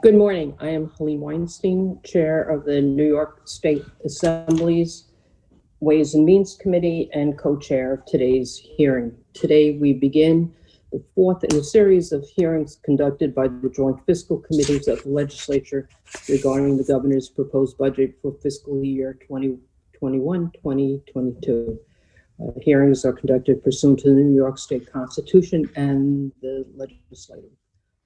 Good morning. I am Helene Weinstein, Chair of the New York State Assembly's Ways and Means Committee and co-chair of today's hearing. Today we begin the fourth in a series of hearings conducted by the Joint Fiscal Committees of the Legislature regarding the governor's proposed budget for fiscal year 2021-2022. Hearings are conducted pursuant to the New York State Constitution and the legislative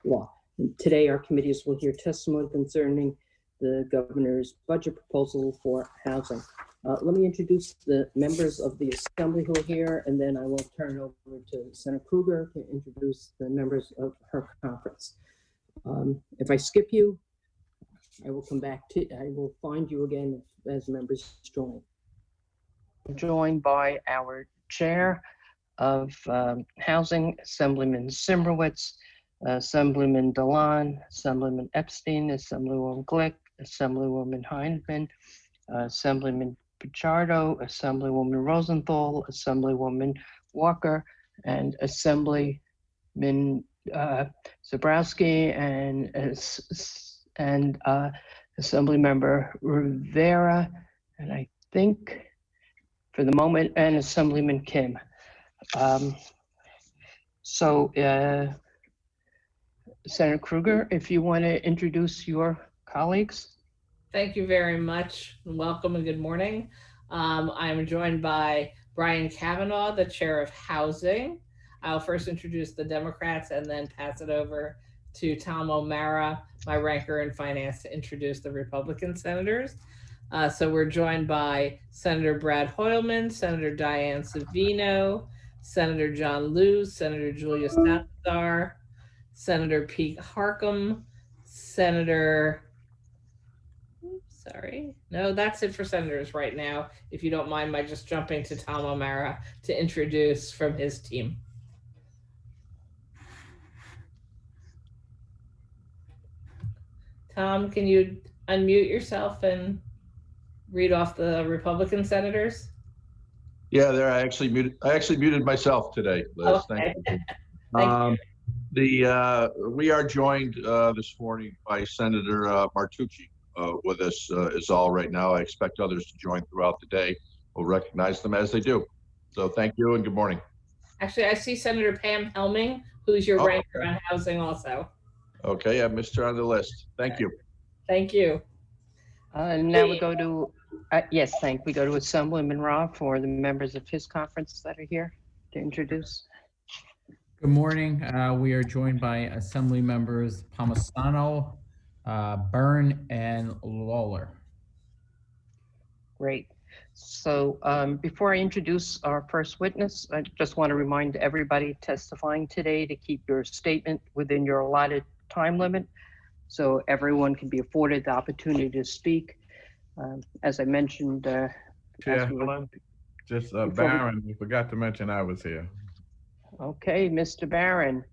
law. And today, our committees will hear testimony concerning the governor's budget proposal for housing. Let me introduce the members of the assembly who are here, and then I will turn it over to Senator Krueger to introduce the members of her conference. If I skip you, I will come back to, I will find you again as members join. Joined by our chair of Housing, Assemblyman Zimmerwitz, Assemblyman Dilan, Assemblyman Epstein, Assemblywoman Glick, Assemblywoman Heineman, Assemblyman Pichardo, Assemblywoman Rosenthal, Assemblywoman Walker, and Assemblyman Zabrowski and Assemblymember Rivera, and I think for the moment, and Assemblyman Kim. Senator Krueger, if you want to introduce your colleagues. Thank you very much. Welcome and good morning. I'm joined by Brian Kavanaugh, the chair of Housing. I'll first introduce the Democrats and then pass it over to Tom O'Mara, my ranker in finance, to introduce the Republican senators. So we're joined by Senator Brad Hoylman, Senator Diane Savino, Senator John Liu, Senator Julia Salazar, Senator Pete Harckham, Senator, no, that's it for senators right now. If you don't mind my just jumping to Tom O'Mara to introduce from his team. Tom, can you unmute yourself and read off the Republican senators? Yeah, there. I actually muted myself today, Liz. Okay. Thank you. Thank you. We are joined this morning by Senator Martucci with us is all right now. I expect others to join throughout the day. We'll recognize them as they do. So thank you and good morning. Actually, I see Senator Pam Helming, who's your ranker on housing also. Okay, I missed her on the list. Thank you. Thank you. Now we go to, we go to Assemblyman Robb for the members of his conference that are here to introduce. Good morning. We are joined by Assembly members Palmisano, Byrne, and Lawler. Great. So before I introduce our first witness, I just want to remind everybody testifying today to keep your statement within your allotted time limit so everyone can be afforded the opportunity to speak. As I mentioned, Chair, just Barron, you forgot to mention I was here. Okay, Mr. Barron,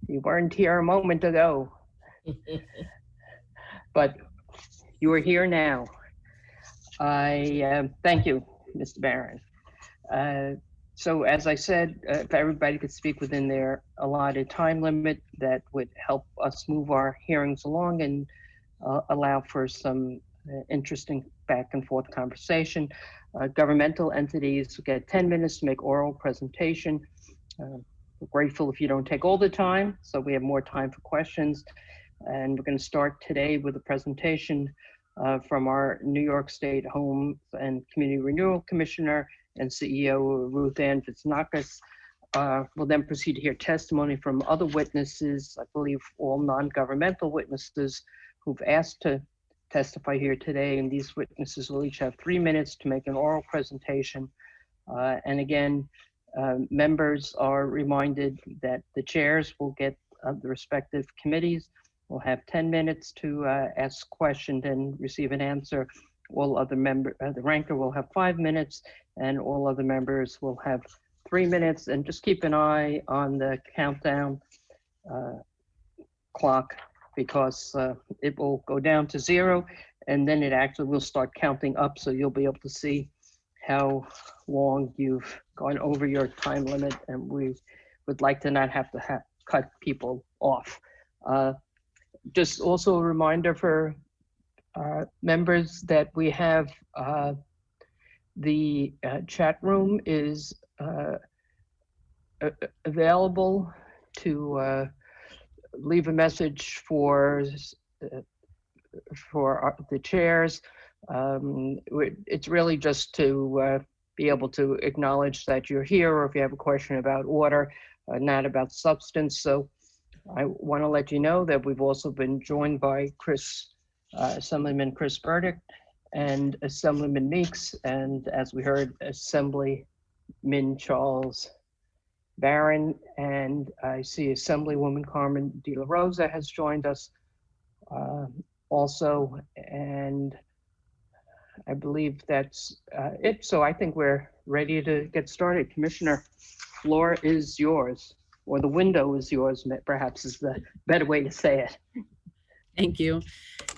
you weren't here a moment ago, but you are here now. I thank you, Mr. Barron. So as I said, if everybody could speak within their allotted time limit, that would help us move our hearings along and allow for some interesting back and forth conversation. Governmental entities get 10 minutes to make oral presentation. We're grateful if you don't take all the time, so we have more time for questions. And we're going to start today with a presentation from our New York State Home and Community Renewal Commissioner and CEO Ruth Ann Fitzmaurice. We'll then proceed to hear testimony from other witnesses, I believe all non-governmental witnesses who've asked to testify here today. And these witnesses will each have 3 minutes to make an oral presentation. And again, members are reminded that the chairs will get the respective committees will have 10 minutes to ask questions and receive an answer. All other members, the ranker will have 5 minutes, and all other members will have 3 minutes. And just keep an eye on the countdown clock, because it will go down to 0, and then it actually will start counting up, so you'll be able to see how long you've gone over your time limit, and we would like to not have to cut people off. Just also a reminder for members that we have the chat room is available to leave a message for the chairs. It's really just to be able to acknowledge that you're here, or if you have a question about order, not about substance. So I want to let you know that we've also been joined by Assemblyman Chris Burdick and Assemblyman Meeks, and as we heard, Assemblyman Charles Barron, and I see Assemblywoman Carmen De La Rosa has joined us also, and I believe that's it. So I think we're ready to get started. Commissioner, floor is yours, or the window is yours, perhaps is the better way to say it. Thank you.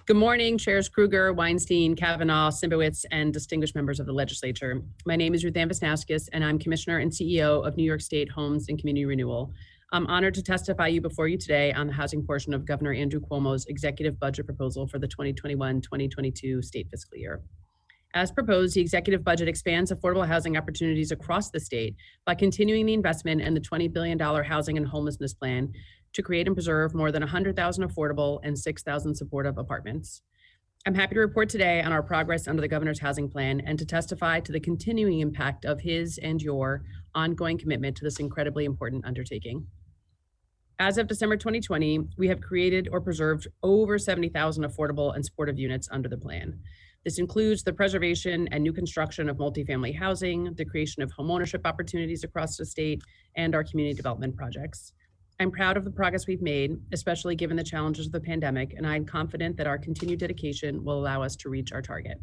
Good morning, Chairs Kruger, Weinstein, Kavanaugh, Simbowitz, and distinguished members of the legislature. My name is Ruth Ann Visnauskas, and I'm Commissioner and CEO of New York State Homes and Community Renewal. I'm honored to testify before you today on the housing portion of Governor Andrew Cuomo's executive budget proposal for the 2021-2022 state fiscal year. As proposed, the executive budget expands affordable housing opportunities across the state by continuing the investment in the $20 billion housing and homelessness plan to create and preserve more than 100,000 affordable and 6,000 supportive apartments. I'm happy to report today on our progress under the governor's housing plan and to testify to the continuing impact of his and your ongoing commitment to this incredibly important undertaking. As of December 2020, we have created or preserved over 70,000 affordable and supportive units under the plan. This includes the preservation and new construction of multifamily housing, the creation of homeownership opportunities across the state, and our community development projects. I'm proud of the progress we've made, especially given the challenges of the pandemic, and I'm confident that our continued dedication will allow us to reach our target.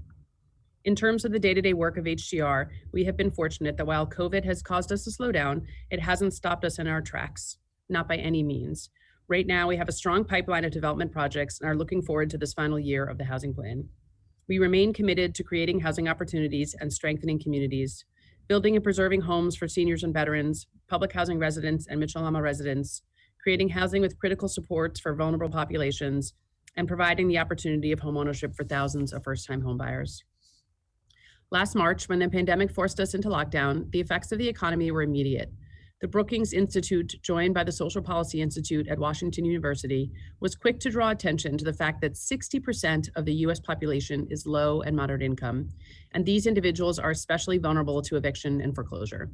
In terms of the day-to-day work of HCR, we have been fortunate that while COVID has caused us to slow down, it hasn't stopped us in our tracks, not by any means. Right now, we have a strong pipeline of development projects and are looking forward to this final year of the housing plan. We remain committed to creating housing opportunities and strengthening communities, building and preserving homes for seniors and veterans, public housing residents and Mitchell-Lama residents, creating housing with critical supports for vulnerable populations, and providing the opportunity of homeownership for thousands of first-time homebuyers. Last March, when the pandemic forced us into lockdown, the effects of the economy were immediate. The Brookings Institute, joined by the Social Policy Institute at Washington University, was quick to draw attention to the fact that 60% of the US population is low and moderate income, and these individuals are especially vulnerable to eviction and foreclosure.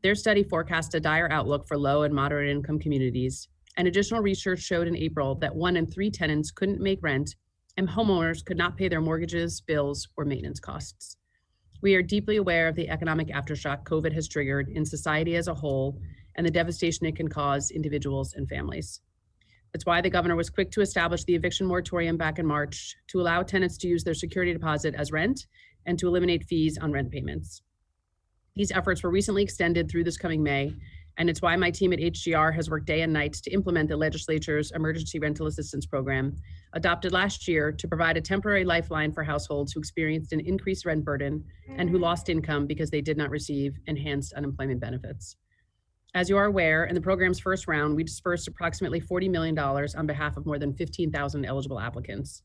Their study forecast a dire outlook for low and moderate income communities, and additional research showed in April that 1 in 3 tenants couldn't make rent, and homeowners could not pay their mortgages, bills, or maintenance costs. We are deeply aware of the economic aftershock COVID has triggered in society as a whole and the devastation it can cause individuals and families. That's why the governor was quick to establish the eviction moratorium back in March to allow tenants to use their security deposit as rent and to eliminate fees on rent payments. These efforts were recently extended through this coming May, and it's why my team at HCR has worked day and night to implement the legislature's Emergency Rental Assistance Program, adopted last year to provide a temporary lifeline for households who experienced an increased rent burden and who lost income because they did not receive enhanced unemployment benefits. As you are aware, in the program's first round, we dispersed approximately $40 million on behalf of more than 15,000 eligible applicants.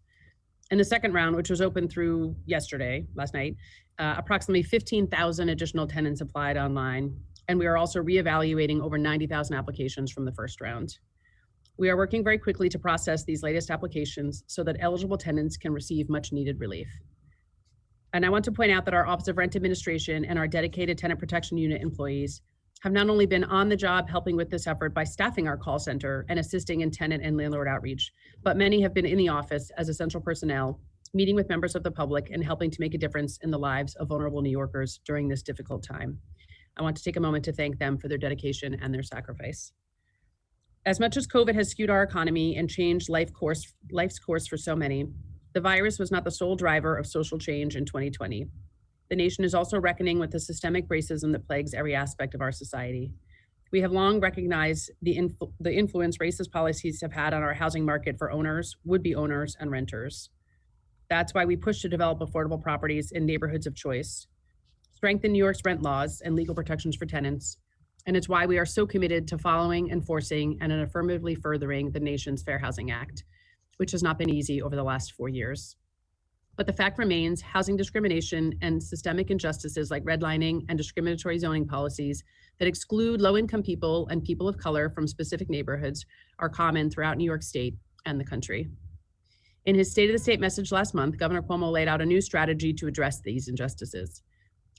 In the second round, which was open through last night, approximately 15,000 additional tenants applied online, and we are also reevaluating over 90,000 applications from the first round. We are working very quickly to process these latest applications so that eligible tenants can receive much needed relief. And I want to point out that our Office of Rent Administration and our dedicated Tenant Protection Unit employees have not only been on the job helping with this effort by staffing our call center and assisting in tenant and landlord outreach, but many have been in the office as essential personnel, meeting with members of the public and helping to make a difference in the lives of vulnerable New Yorkers during this difficult time. I want to take a moment to thank them for their dedication and their sacrifice. As much as COVID has skewed our economy and changed life's course for so many, the virus was not the sole driver of social change in 2020. The nation is also reckoning with the systemic racism that plagues every aspect of our society. We have long recognized the influence racist policies have had on our housing market for owners, would-be owners, and renters. That's why we push to develop affordable properties in neighborhoods of choice, strengthen New York's rent laws and legal protections for tenants, and it's why we are so committed to following, enforcing, and affirmatively furthering the nation's Fair Housing Act. which has not been easy over the last 4 years. But the fact remains, housing discrimination and systemic injustices like redlining and discriminatory zoning policies that exclude low-income people and people of color from specific neighborhoods are common throughout New York State and the country. In his State of the State message last month, Governor Cuomo laid out a new strategy to address these injustices,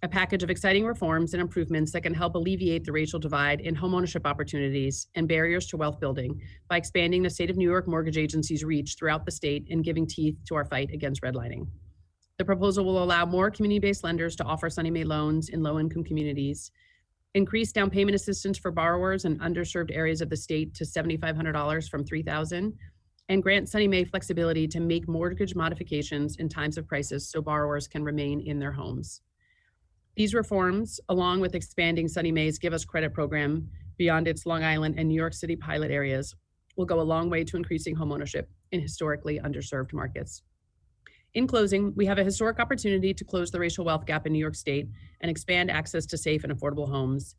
a package of exciting reforms and improvements that can help alleviate the racial divide in homeownership opportunities and barriers to wealth building by expanding the State of New York Mortgage Agency's reach throughout the state and giving teeth to our fight against redlining. The proposal will allow more community-based lenders to offer Sunny Mae loans in low-income communities, increase down payment assistance for borrowers in underserved areas of the state to $7,500 from $3,000, and grant Sunny Mae flexibility to make mortgage modifications in times of crisis so borrowers can remain in their homes. These reforms, along with expanding Sunny Mae's Give Us Credit program beyond its Long Island and New York City pilot areas, will go a long way to increasing homeownership in historically underserved markets. In closing, we have a historic opportunity to close the racial wealth gap in New York State and expand access to safe and affordable homes.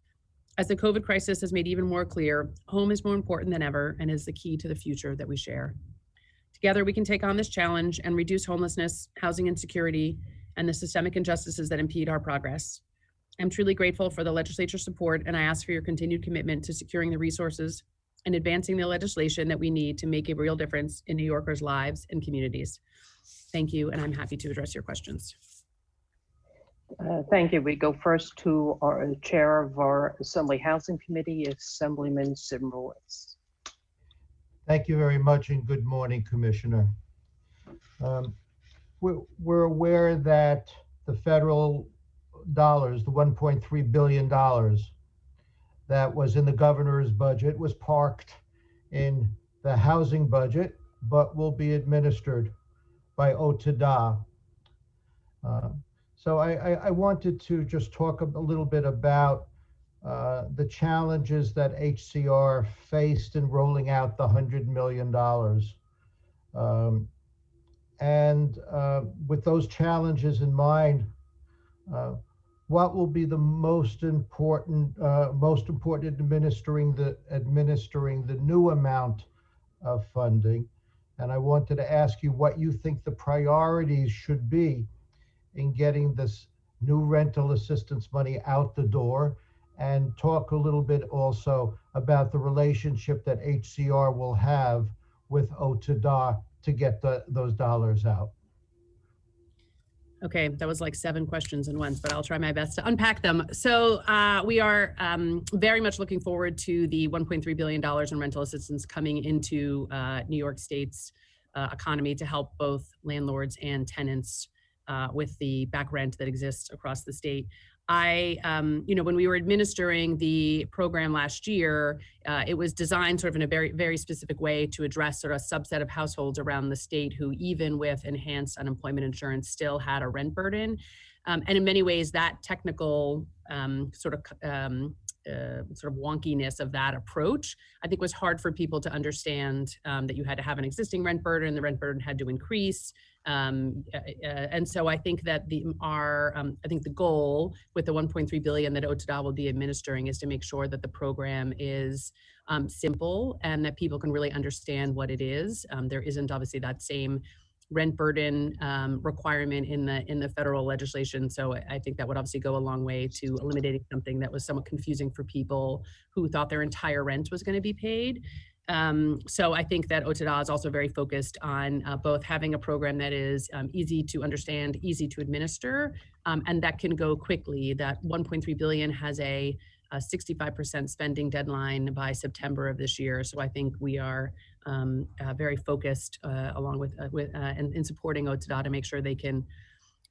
As the COVID crisis has made even more clear, home is more important than ever and is the key to the future that we share. Together, we can take on this challenge and reduce homelessness, housing insecurity, and the systemic injustices that impede our progress. I'm truly grateful for the legislature's support, and I ask for your continued commitment to securing the resources and advancing the legislation that we need to make a real difference in New Yorkers' lives and communities. Thank you, and I'm happy to address your questions. Thank you. We go first to our chair of our Assembly Housing Committee, Assemblyman Simrowitz. Thank you very much, and good morning, Commissioner. We're aware that the federal dollars, the $1.3 billion that was in the governor's budget, was parked in the housing budget, but will be administered by OTDA. So I wanted to just talk a little bit about the challenges that HCR faced in rolling out the $100 million. With those challenges in mind, what will be the most important administering the new amount of funding? And I wanted to ask you what you think the priorities should be in getting this new rental assistance money out the door, and talk a little bit also about the relationship that HCR will have with OTDA to get those dollars out. Okay, that was like 7 questions in one, but I'll try my best to unpack them. So we are very much looking forward to the $1.3 billion in rental assistance coming into New York State's economy to help both landlords and tenants with the back rent that exists across the state. When we were administering the program last year, it was designed sort of in a very, very specific way to address sort of a subset of households around the state who, even with enhanced unemployment insurance, still had a rent burden. And in many ways, that technical sort of wonkiness of that approach, I think, was hard for people to understand, that you had to have an existing rent burden, the rent burden had to increase. And so I think that the goal with the $1.3 billion that OTDA will be administering is to make sure that the program is simple and that people can really understand what it is. There isn't obviously that same rent burden requirement in the federal legislation. So I think that would obviously go a long way to eliminating something that was somewhat confusing for people who thought their entire rent was going to be paid. So I think that OTDA is also very focused on both having a program that is easy to understand, easy to administer, and that can go quickly. That $1.3 billion has a 65% spending deadline by September of this year. So I think we are very focused along with in supporting OTDA to make sure they can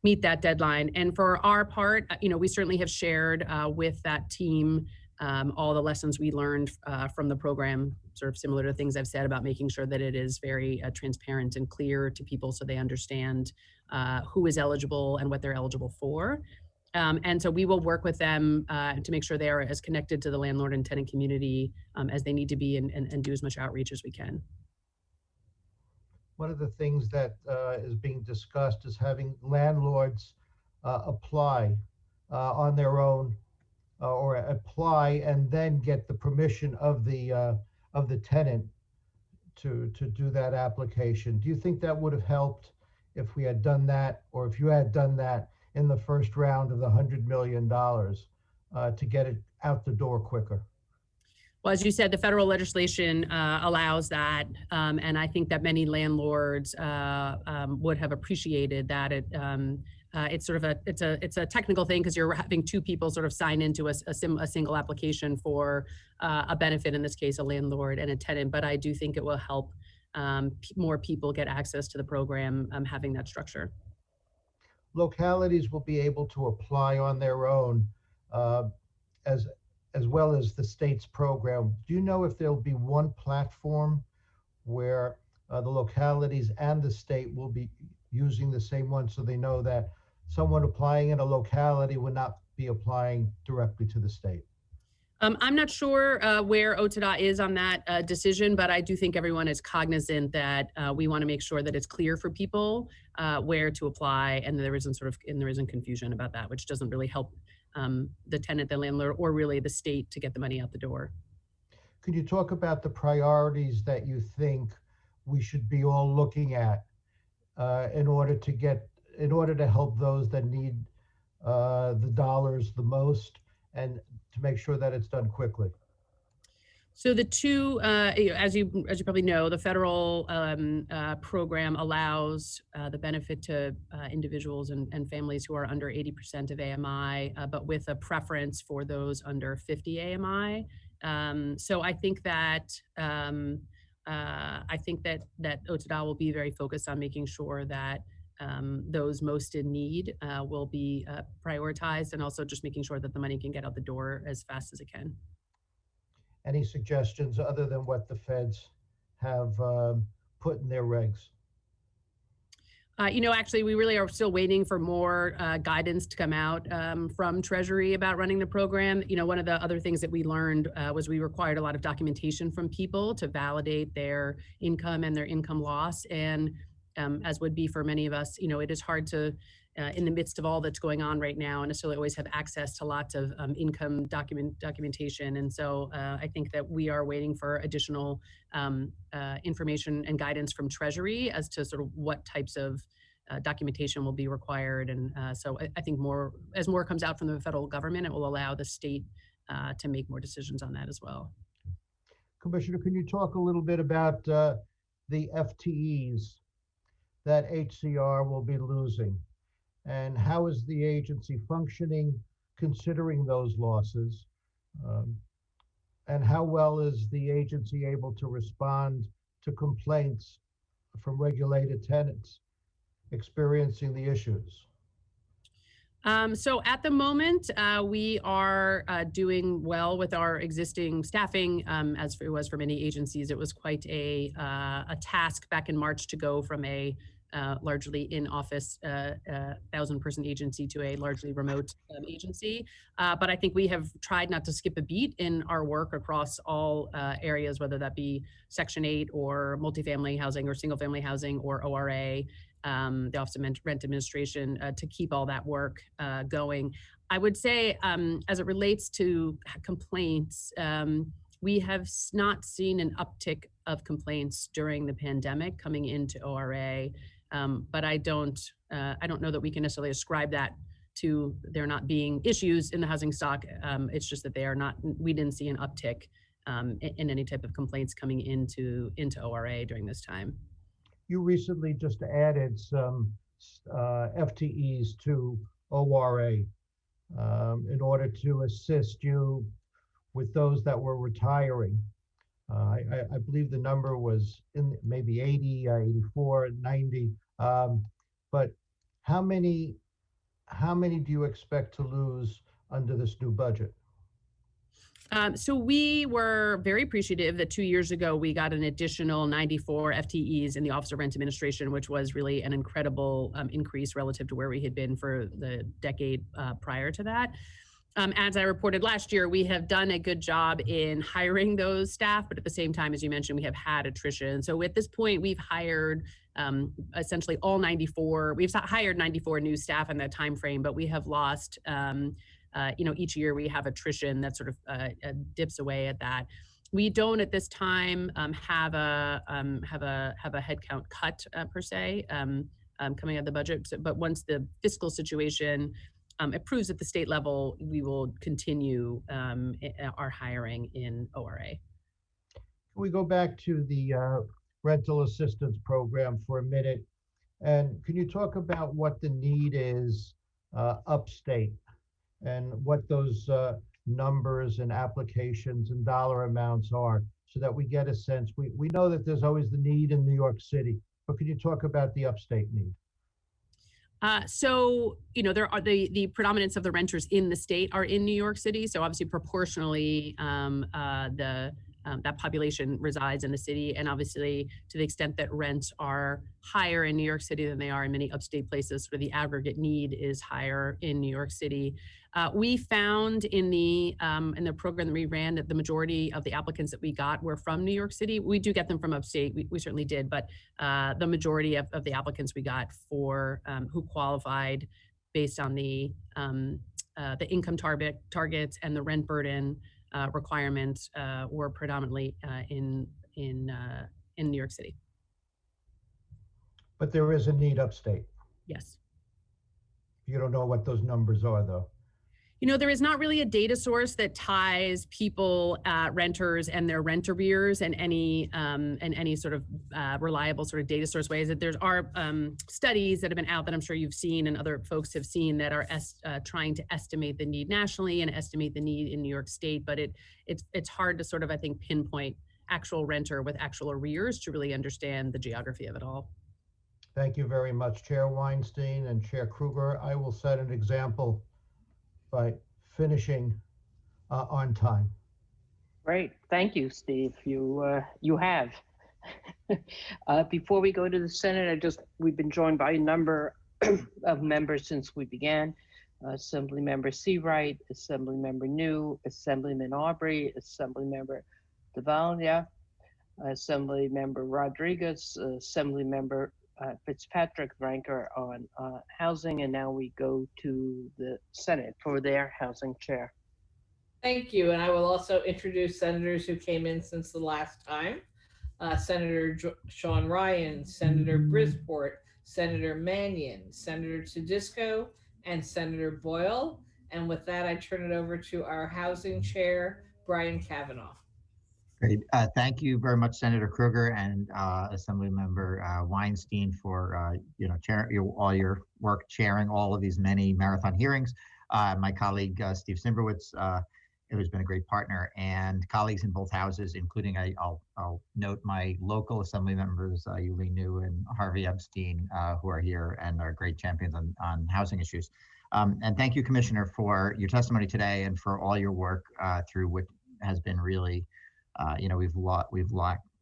meet that deadline. And for our part, we certainly have shared with that team all the lessons we learned from the program, sort of similar to things I've said about making sure that it is very transparent and clear to people so they understand who is eligible and what they're eligible for. And so we will work with them to make sure they are as connected to the landlord and tenant community as they need to be and do as much outreach as we can. One of the things that is being discussed is having landlords apply on their own or apply and then get the permission of the tenant to do that application. Do you think that would have helped if we had done that, or if you had done that in the first round of the $100 million to get it out the door quicker? Well, as you said, the federal legislation allows that, and I think that many landlords would have appreciated that. It's sort of it's a technical thing because you're having two people sort of sign into a single application for a benefit, in this case, a landlord and a tenant. But I do think it will help more people get access to the program having that structure. Localities will be able to apply on their own as well as the state's program. Do you know if there'll be one platform where the localities and the state will be using the same one, so they know that someone applying in a locality would not be applying directly to the state? I'm not sure where OTDA is on that decision, but I do think everyone is cognizant that we want to make sure that it's clear for people where to apply, and there isn't confusion about that, which doesn't really help the tenant, the landlord, or really the state to get the money out the door. Could you talk about the priorities that you think we should be all looking at in order to help those that need the dollars the most, and to make sure that it's done quickly? So the two, as you probably know, the federal program allows the benefit to individuals and families who are under 80% of AMI, but with a preference for those under 50 AMI. So I think that OTDA will be very focused on making sure that those most in need will be prioritized, and also just making sure that the money can get out the door as fast as it can. Any suggestions other than what the feds have put in their regs? Actually, we really are still waiting for more guidance to come out from Treasury about running the program. One of the other things that we learned was we required a lot of documentation from people to validate their income and their income loss. And as would be for many of us, it is hard to, in the midst of all that's going on right now, and necessarily always have access to lots of income documentation. And so I think that we are waiting for additional information and guidance from Treasury as to sort of what types of documentation will be required. And so I think as more comes out from the federal government, it will allow the state to make more decisions on that as well. Commissioner, can you talk a little bit about the FTEs that HCR will be losing? And how is the agency functioning considering those losses? And how well is the agency able to respond to complaints from regulated tenants experiencing the issues? So at the moment, we are doing well with our existing staffing. As it was for many agencies, it was quite a task back in March to go from a largely in-office 1,000-person agency to a largely remote agency. But I think we have tried not to skip a beat in our work across all areas, whether that be Section 8 or multifamily housing or single-family housing or ORA, the Office of Rent Administration, to keep all that work going. I would say, as it relates to complaints, we have not seen an uptick of complaints during the pandemic coming into ORA. But I don't know that we can necessarily ascribe that to there not being issues in the housing stock. It's just that we didn't see an uptick in any type of complaints coming into ORA during this time. You recently just added some FTEs to ORA in order to assist you with those that were retiring. I believe the number was in maybe 80, 84, 90. But how many do you expect to lose under this new budget? So we were very appreciative that 2 years ago, we got an additional 94 FTEs in the Office of Rent Administration, which was really an incredible increase relative to where we had been for the decade prior to that. As I reported last year, we have done a good job in hiring those staff, but at the same time, as you mentioned, we have had attrition. So at this point, we've hired essentially all 94. We've hired 94 new staff in that time frame, but we have lost, each year we have attrition that sort of dips away at that. We don't at this time have a headcount cut per se coming out of the budget. But once the fiscal situation approves at the state level, we will continue our hiring in ORA. Can we go back to the rental assistance program for a minute? And can you talk about what the need is upstate and what those numbers and applications and dollar amounts are so that we get a sense? We know that there's always the need in New York City, but can you talk about the upstate need? So, there are the predominance of the renters in the state are in New York City. So obviously proportionally, that population resides in the city. And obviously to the extent that rents are higher in New York City than they are in many upstate places where the aggregate need is higher in New York City. We found in the program that we ran that the majority of the applicants that we got were from New York City. We do get them from upstate, we certainly did, but the majority of the applicants we got for who qualified based on the income targets and the rent burden requirements were predominantly in New York City. But there is a need upstate. Yes. You don't know what those numbers are, though. There is not really a data source that ties people, renters and their rent arrears and any sort of reliable sort of data source ways. That there are studies that have been out that I'm sure you've seen and other folks have seen that are trying to estimate the need nationally and estimate the need in New York State. But it's hard to sort of, I think, pinpoint actual renter with actual arrears to really understand the geography of it all. Thank you very much, Chair Weinstein and Chair Kruger. I will set an example by finishing on time. Great, thank you, Steve. You have. Before we go to the Senate, we've been joined by a number of members since we began. Assemblymember Seawright, Assemblymember New, Assemblyman Aubrey, Assemblymember Devalia, Assemblymember Rodriguez, Assemblymember Fitzpatrick, ranker on housing, and now we go to the Senate for their housing chair. Thank you, and I will also introduce senators who came in since the last time. Senator Sean Ryan, Senator Brisport, Senator Mannion, Senator Tedisco, and Senator Boyle. And with that, I turn it over to our housing chair, Brian Kavanaugh. Great. Thank you very much, Senator Kruger and Assemblymember Weinstein for all your work chairing all of these many marathon hearings. My colleague Steve Simbowitz, who's been a great partner, and colleagues in both houses, including I'll note my local Assembly members, Yulee New and Harvey Epstein, who are here and are great champions on housing issues. And thank you, Commissioner, for your testimony today and for all your work through what has been really.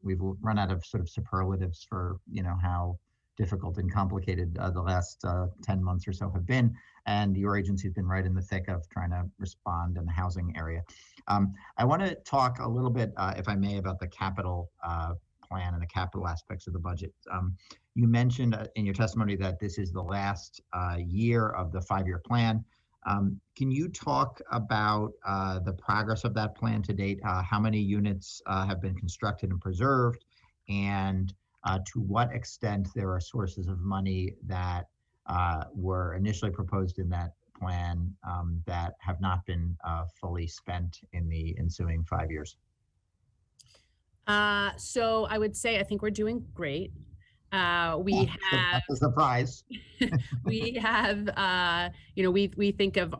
We've run out of sort of superlatives for how difficult and complicated the last 10 months or so have been, and your agency's been right in the thick of trying to respond in the housing area. I want to talk a little bit, if I may, about the capital plan and the capital aspects of the budget. You mentioned in your testimony that this is the last year of the 5-year plan. Can you talk about the progress of that plan to date? How many units have been constructed and preserved, and to what extent there are sources of money that were initially proposed in that plan that have not been fully spent in the ensuing 5 years? So I would say I think we're doing great. We have that's a surprise. we have we think of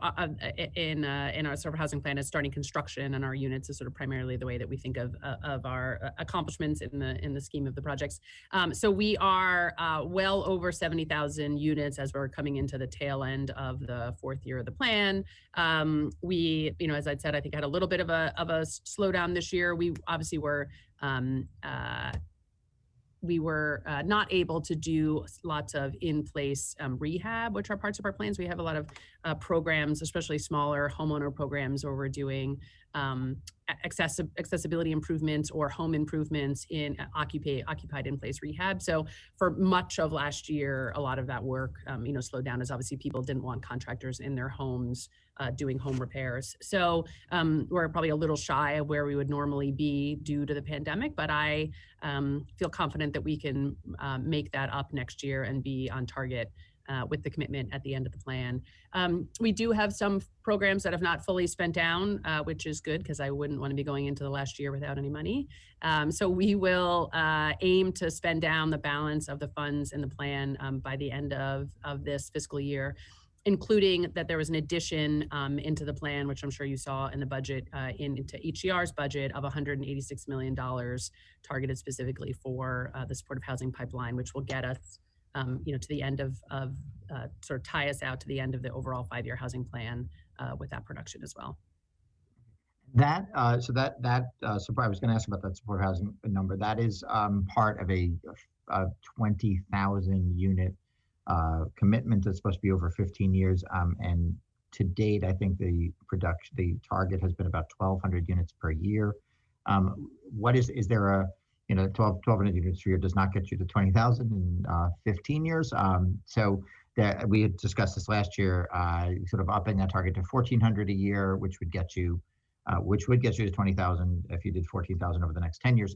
in our sort of housing plan as starting construction, and our units is sort of primarily the way that we think of our accomplishments in the scheme of the projects. So we are well over 70,000 units as we're coming into the tail end of the 4th year of the plan. We, as I'd said, I think had a little bit of a slowdown this year. We obviously were not able to do lots of in-place rehab, which are parts of our plans. We have a lot of programs, especially smaller homeowner programs, where we're doing accessibility improvements or home improvements in occupied in place rehab. So for much of last year, a lot of that work, slowed down as obviously people didn't want contractors in their homes doing home repairs. So we're probably a little shy of where we would normally be due to the pandemic, but I feel confident that we can make that up next year and be on target with the commitment at the end of the plan. We do have some programs that have not fully spent down, which is good because I wouldn't want to be going into the last year without any money. So we will aim to spend down the balance of the funds in the plan by the end of this fiscal year, including that there was an addition into the plan, which I'm sure you saw in the budget, into HCR's budget of $186 million targeted specifically for the supportive housing pipeline, which will get us to the end of sort of tie us out to the end of the overall 5-year housing plan with that production as well. That so I was going to ask about that supportive housing number. That is part of a 20,000 unit commitment that's supposed to be over 15 years. And to date, I think the target has been about 1,200 units per year. Is there a 1,200 units per year does not get you to 20,000 in 15 years. So that we had discussed this last year, sort of upping that target to 1,400 a year, which would get you to 20,000 if you did 14,000 over the next 10 years.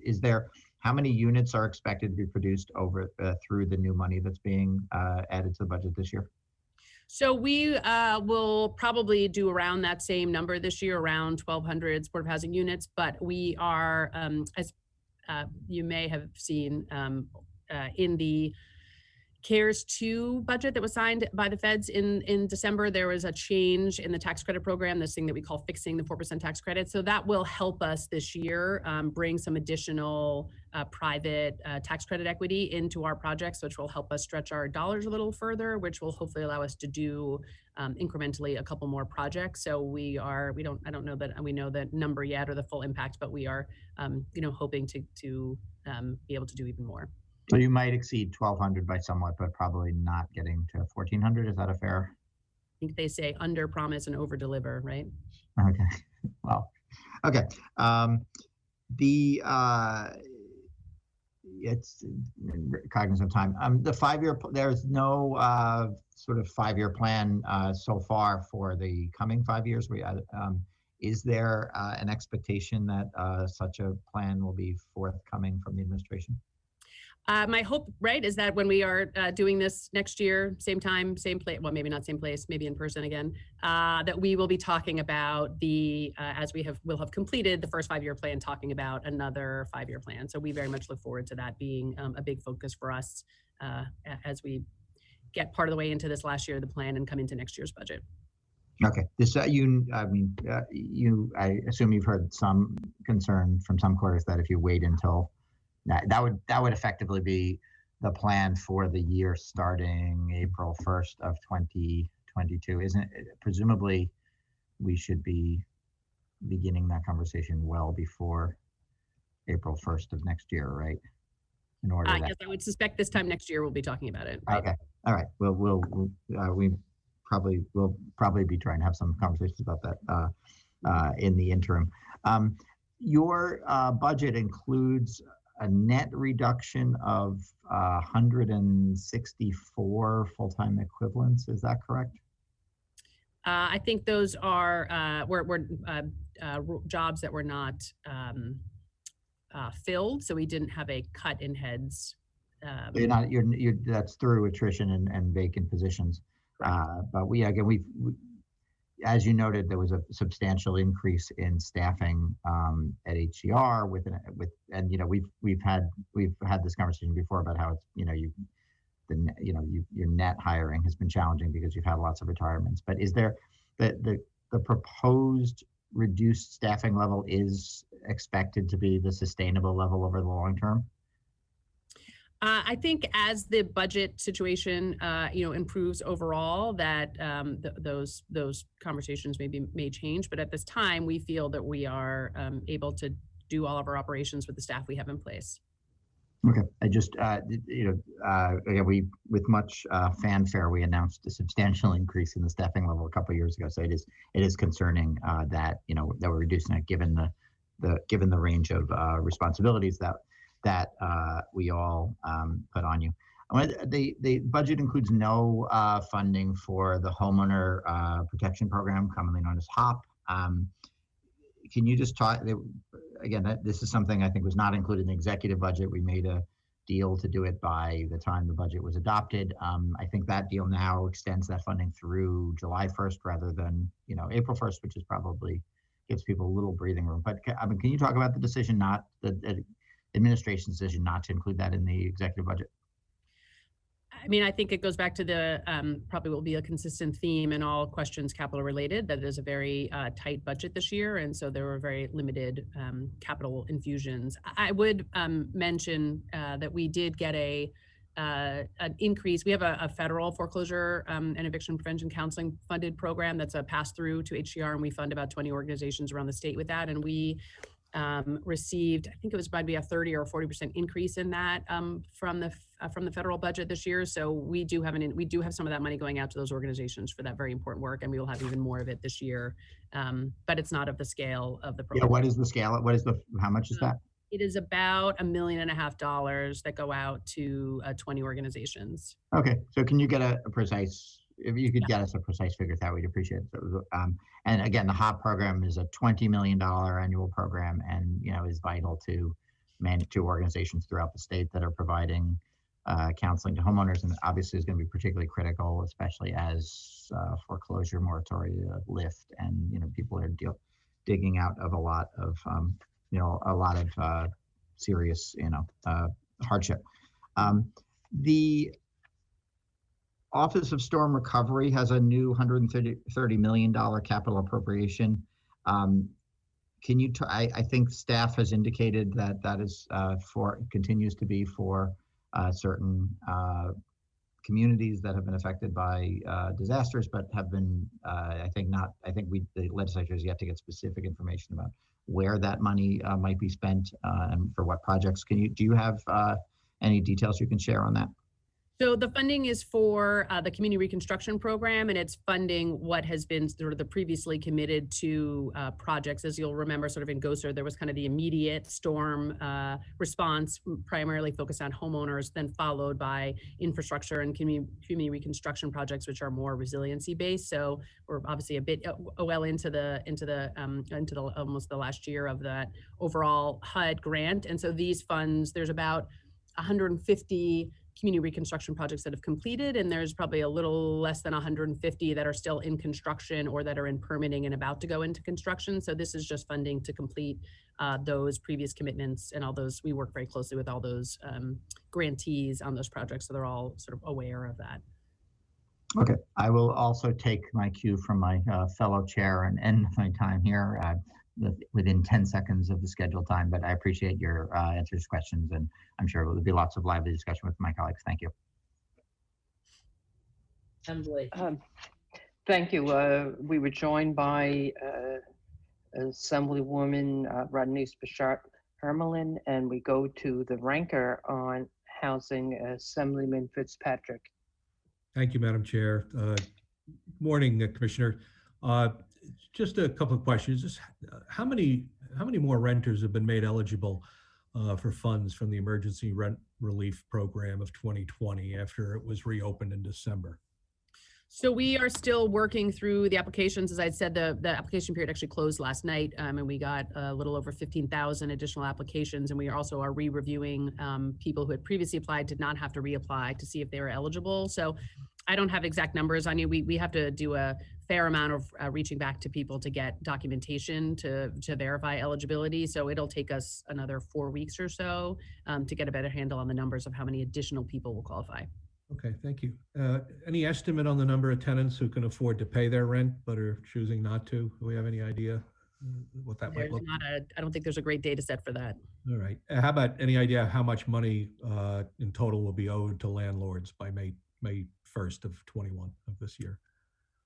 How many units are expected to be produced over through the new money that's being added to the budget this year? So we will probably do around that same number this year, around 1,200 supportive housing units, but we are, as you may have seen in the CARES 2 budget that was signed by the feds in December, there was a change in the tax credit program, this thing that we call fixing the 4% tax credit. So that will help us this year bring some additional private tax credit equity into our projects, which will help us stretch our dollars a little further, which will hopefully allow us to do incrementally a couple more projects. So I don't know that we know the number yet or the full impact, but we are, hoping to be able to do even more. So you might exceed 1,200 by somewhat, but probably not getting to 1,400. Is that a fair? I think they say under promise and over deliver, right? Okay. Well, okay. It's cognizant of time. The 5-year, there's no sort of 5-year plan so far for the coming 5 years. Is there an expectation that such a plan will be forthcoming from the administration? My hope, right, is that when we are doing this next year, same time, same place, well, maybe not same place, maybe in person again, that we will be talking about as we'll have completed the first 5-year plan, talking about another 5-year plan. So we very much look forward to that being a big focus for us as we get part of the way into this last year of the plan and come into next year's budget. Okay. I assume you've heard some concern from some quarters that if you wait until that would effectively be the plan for the year starting April 1st of 2022. Isn't it? Presumably, we should be beginning that conversation well before April 1st of next year, right? In order. Yes, I would suspect this time next year we'll be talking about it. Right? Okay. All right. We'll probably be trying to have some conversations about that in the interim. Your budget includes a net reduction of 164 full-time equivalents. Is that correct? I think those are were jobs that were not filled, so we didn't have a cut in heads. That's through attrition and vacant positions. But we've as you noted, there was a substantial increase in staffing at HCR we've had this conversation before about how it's your net hiring has been challenging because you've had lots of retirements. But is there the proposed reduced staffing level is expected to be the sustainable level over the long term? I think as the budget situation, improves overall, that those conversations may change. But at this time, we feel that we are able to do all of our operations with the staff we have in place. Okay. I just, we with much fanfare, we announced a substantial increase in the staffing level a couple of years ago. So it is concerning that that we're reducing it given given the range of responsibilities that we all put on you. The budget includes no funding for the homeowner protection program, commonly known as HOP. Can you just talk, again, this is something I think was not included in the executive budget. We made a deal to do it by the time the budget was adopted. I think that deal now extends that funding through July 1st rather than, April 1st, which is probably gives people a little breathing room. But can you talk about the decision the administration's decision not to include that in the executive budget? I mean, I think it goes back to the probably will be a consistent theme in all questions capital related, that it is a very tight budget this year. And so there were very limited capital infusions. I would mention that we did get an increase. We have a federal foreclosure and eviction prevention counseling funded program that's a pass through to HCR, and we fund about 20 organizations around the state with that. And we received, I think it was maybe a 30 or 40% increase in that from the federal budget this year. So we do have some of that money going out to those organizations for that very important work, and we will have even more of it this year. But it's not of the scale of the program. Yeah, what is the scale? How much is that? It is about $1.5 million that go out to 20 organizations. Okay, so can you get a precise? If you could get us a precise figure, that we'd appreciate it. So, and again, the HOP program is a $20 million annual program, and is vital to organizations throughout the state that are providing counseling to homeowners, and obviously is going to be particularly critical, especially as foreclosure moratoria lift, and people are digging out of a lot of serious hardship. The Office of Storm Recovery has a new $130 million capital appropriation. Can you? I think staff has indicated that is continues to be for certain communities that have been affected by disasters, but have been I think the legislature has yet to get specific information about where that money might be spent and for what projects. Do you have any details you can share on that? So the funding is for the community reconstruction program, and it's funding what has been sort of the previously committed to projects. As you'll remember, sort of in GOSER, there was kind of the immediate storm response, primarily focused on homeowners, then followed by infrastructure and community reconstruction projects, which are more resiliency based. So we're obviously a bit well into almost the last year of that overall HUD grant. And so these funds, there's about 150 community reconstruction projects that have completed, and there's probably a little less than 150 that are still in construction or that are in permitting and about to go into construction. So this is just funding to complete those previous commitments, and all those, we work very closely with all those grantees on those projects, so they're all sort of aware of that. Okay, I will also take my cue from my fellow chair and end my time here within 10 seconds of the scheduled time, but I appreciate your answers to questions, and I'm sure there'll be lots of lively discussion with my colleagues. Thank you. Emily. Thank you. We were joined by Assemblywoman Rodney's Bashart Hermelin, and we go to the ranker on housing, Assemblyman Fitzpatrick. Thank you, Madam Chair. Morning, Commissioner. Just a couple of questions. Just how many more renters have been made eligible for funds from the Emergency Rent Relief Program of 2020 after it was reopened in December? So we are still working through the applications. As I said, the application period actually closed last night, and we got a little over 15,000 additional applications. And we also are re-reviewing people who had previously applied, did not have to reapply to see if they were eligible. So I don't have exact numbers on you. We have to do a fair amount of reaching back to people to get documentation to verify eligibility. So it'll take us another 4 weeks or so to get a better handle on the numbers of how many additional people will qualify. Okay, thank you. Any estimate on the number of tenants who can afford to pay their rent but are choosing not to? Do we have any idea what that might look like? I don't think there's a great data set for that. All right. How about any idea how much money in total will be owed to landlords by May 1st of 21 of this year?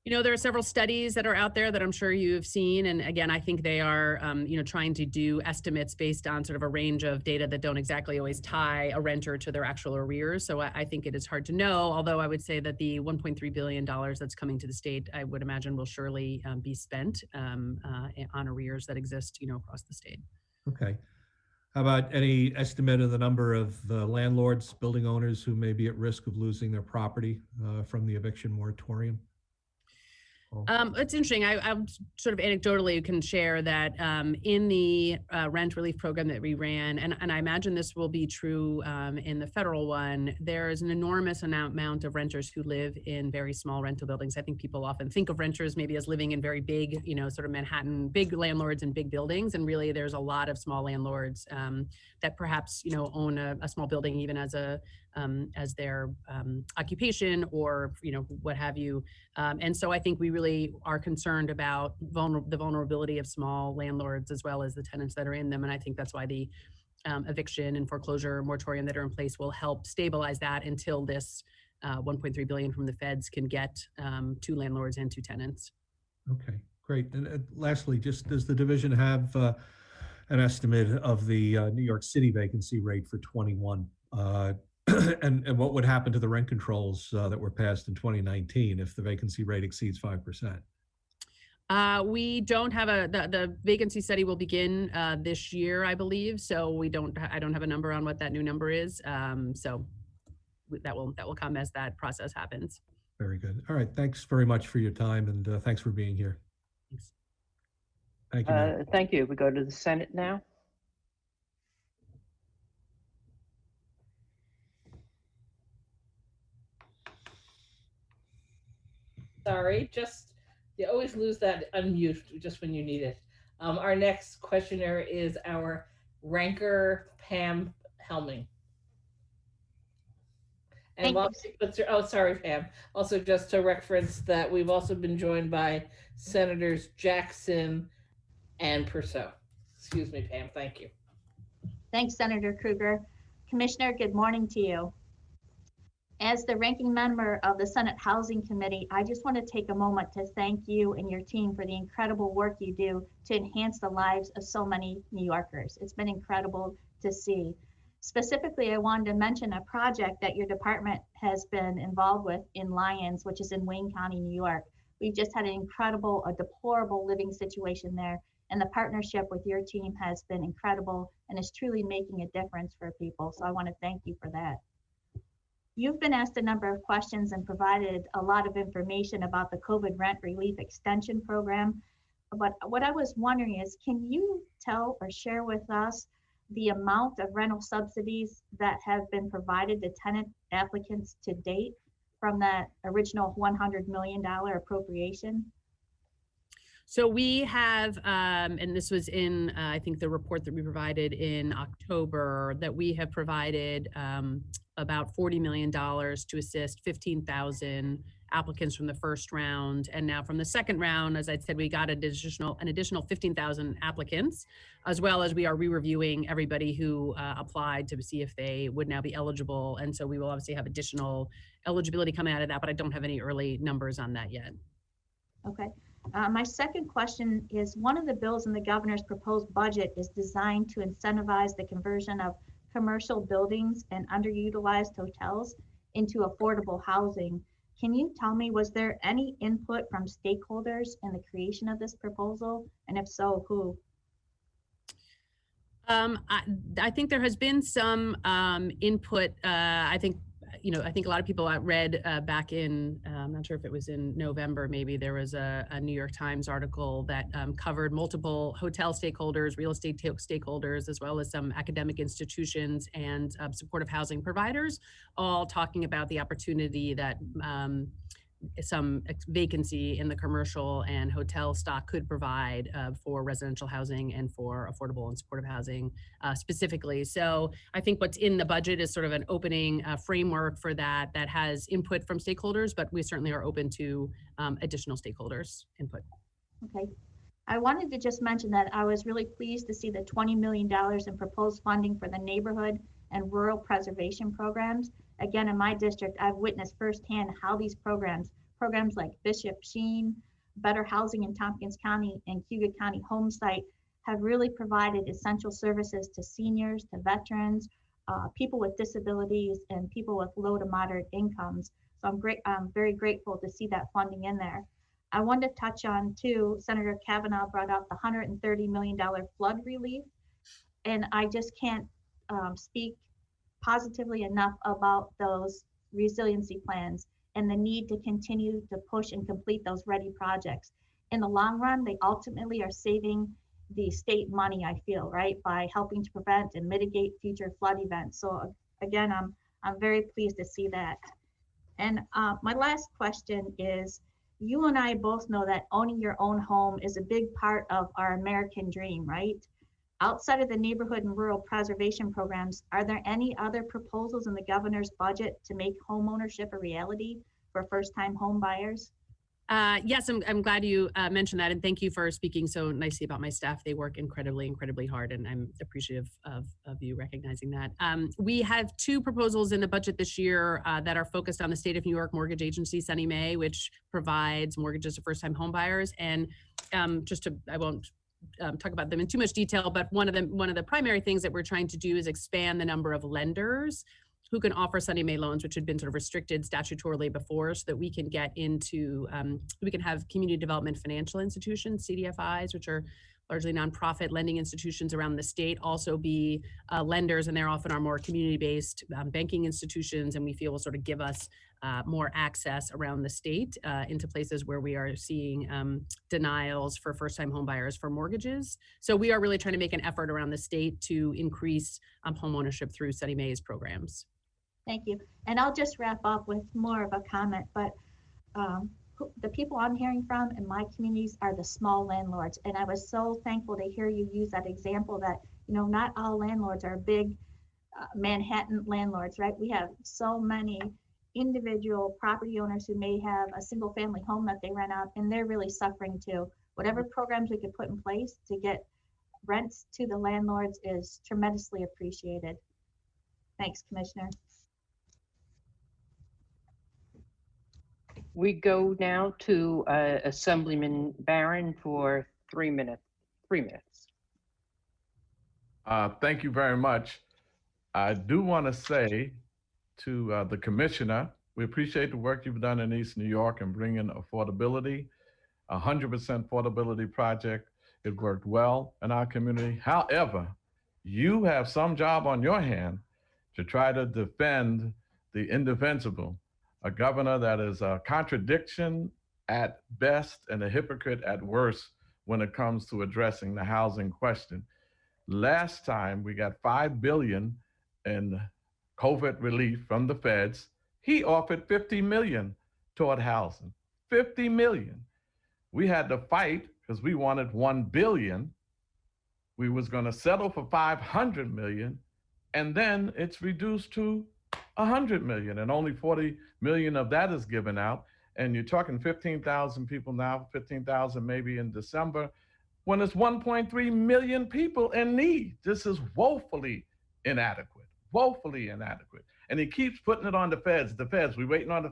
You know, there are several studies that are out there that I'm sure you've seen. And again, I think they are, trying to do estimates based on sort of a range of data that don't exactly always tie a renter to their actual arrears. So I think it is hard to know, although I would say that the $1.3 billion that's coming to the state, I would imagine will surely be spent on arrears that exist, across the state. Okay. How about any estimate of the number of landlords, building owners who may be at risk of losing their property from the eviction moratorium? It's interesting. I sort of anecdotally can share that in the rent relief program that we ran, and I imagine this will be true in the federal one, there is an enormous amount of renters who live in very small rental buildings. I think people often think of renters maybe as living in very big, sort of Manhattan, big landlords and big buildings. And really there's a lot of small landlords that perhaps, own a small building even as their occupation or, what have you. And so I think we really are concerned about the vulnerability of small landlords as well as the tenants that are in them. And I think that's why the eviction and foreclosure moratorium that are in place will help stabilize that until this $1.3 billion from the feds can get to landlords and to tenants. Okay, great. And lastly, just does the division have an estimate of the New York City vacancy rate for 21? And what would happen to the rent controls that were passed in 2019 if the vacancy rate exceeds 5%? We don't have the vacancy study will begin this year, I believe. So I don't have a number on what that new number is. So that will come as that process happens. Very good. All right. Thanks very much for your time, and thanks for being here. Thanks. Thank you. Ma'am. Thank you. We go to the Senate now. Sorry, you always lose that unmute just when you need it. Our next questioner is our ranker, Pam Helming. And sorry, Pam. Also, just to reference that we've also been joined by Senators Jackson and Purcell. Excuse me, Pam. Thank you. Thanks, Senator Krueger. Commissioner, good morning to you. As the ranking member of the Senate Housing Committee, I just want to take a moment to thank you and your team for the incredible work you do to enhance the lives of so many New Yorkers. It's been incredible to see. Specifically, I wanted to mention a project that your department has been involved with in Lyons, which is in Wayne County, New York. We've just had a deplorable living situation there, and the partnership with your team has been incredible and is truly making a difference for people. So I want to thank you for that. You've been asked a number of questions and provided a lot of information about the COVID rent relief extension program. But what I was wondering is, can you tell or share with us the amount of rental subsidies that have been provided to tenant applicants to date from that original $100 million appropriation? So we have, and this was in, I think, the report that we provided in October, that we have provided about $40 million to assist 15,000 applicants from the first round. And now from the second round, as I said, we got an additional 15,000 applicants, as well as we are re-reviewing everybody who applied to see if they would now be eligible. And so we will obviously have additional eligibility coming out of that, but I don't have any early numbers on that yet. Okay. My second question is, one of the bills in the governor's proposed budget is designed to incentivize the conversion of commercial buildings and underutilized hotels into affordable housing. Can you tell me, was there any input from stakeholders in the creation of this proposal? And if so, who? I think there has been some input. I think a lot of people read back in, I'm not sure if it was in November, maybe there was a New York Times article that covered multiple hotel stakeholders, real estate stakeholders, as well as some academic institutions and supportive housing providers, all talking about the opportunity that some vacancy in the commercial and hotel stock could provide for residential housing and for affordable and supportive housing specifically. So I think what's in the budget is sort of an opening framework for that has input from stakeholders, but we certainly are open to additional stakeholders' input. Okay. I wanted to just mention that I was really pleased to see the $20 million in proposed funding for the neighborhood and rural preservation programs. Again, in my district, I've witnessed firsthand how these programs like Bishop Sheen, Better Housing in Tompkins County, and Cuyahoga County Homesite have really provided essential services to seniors, to veterans, people with disabilities, and people with low to moderate incomes. So I'm very grateful to see that funding in there. I wanted to touch on too, Senator Kavanaugh brought up the $130 million flood relief. And I just can't speak positively enough about those resiliency plans and the need to continue to push and complete those ready projects. In the long run, they ultimately are saving the state money, I feel, right, by helping to prevent and mitigate future flood events. So again, I'm very pleased to see that. And my last question is, you and I both know that owning your own home is a big part of our American dream, right? Outside of the neighborhood and rural preservation programs, are there any other proposals in the governor's budget to make home ownership a reality for first-time home buyers? Yes, I'm glad you mentioned that, and thank you for speaking so nicely about my staff. They work incredibly hard, and I'm appreciative of you recognizing that. We have two proposals in the budget this year that are focused on the state of New York mortgage agency, Sunny Mae, which provides mortgages to first-time home buyers. And I won't talk about them in too much detail, but one of the primary things that we're trying to do is expand the number of lenders who can offer Sunny Mae loans, which had been sort of restricted statutorily before, so that we can get into, we can have community development financial institutions, CDFIs, which are largely nonprofit lending institutions around the state, also be lenders, and they're often our more community-based banking institutions, and we feel will sort of give us more access around the state into places where we are seeing denials for first-time home buyers for mortgages. So we are really trying to make an effort around the state to increase home ownership through Sunny Mae's programs. Thank you. And I'll just wrap up with more of a comment, but the people I'm hearing from in my communities are the small landlords. And I was so thankful to hear you use that example that, you know, not all landlords are big Manhattan landlords, right? We have so many individual property owners who may have a single family home that they rent out, and they're really suffering too. Whatever programs we could put in place to get rents to the landlords is tremendously appreciated. Thanks, Commissioner. We go now to Assemblyman Barron for 3 minutes. 3 minutes. Thank you very much. I do want to say to the commissioner, we appreciate the work you've done in East New York and bringing affordability, 100% affordability project. It worked well in our community. However, you have some job on your hand to try to defend the indefensible, a governor that is a contradiction at best and a hypocrite at worst when it comes to addressing the housing question. Last time we got $5 billion in COVID relief from the feds. He offered $50 million toward housing, $50 million. We had to fight because we wanted $1 billion. We was gonna settle for $500 million, and then it's reduced to $100 million, and only $40 million of that is given out. And you're talking 15,000 people now, 15,000 maybe in December, when it's 1.3 million people in need. This is woefully inadequate, woefully inadequate. And he keeps putting it on the feds, we're waiting on the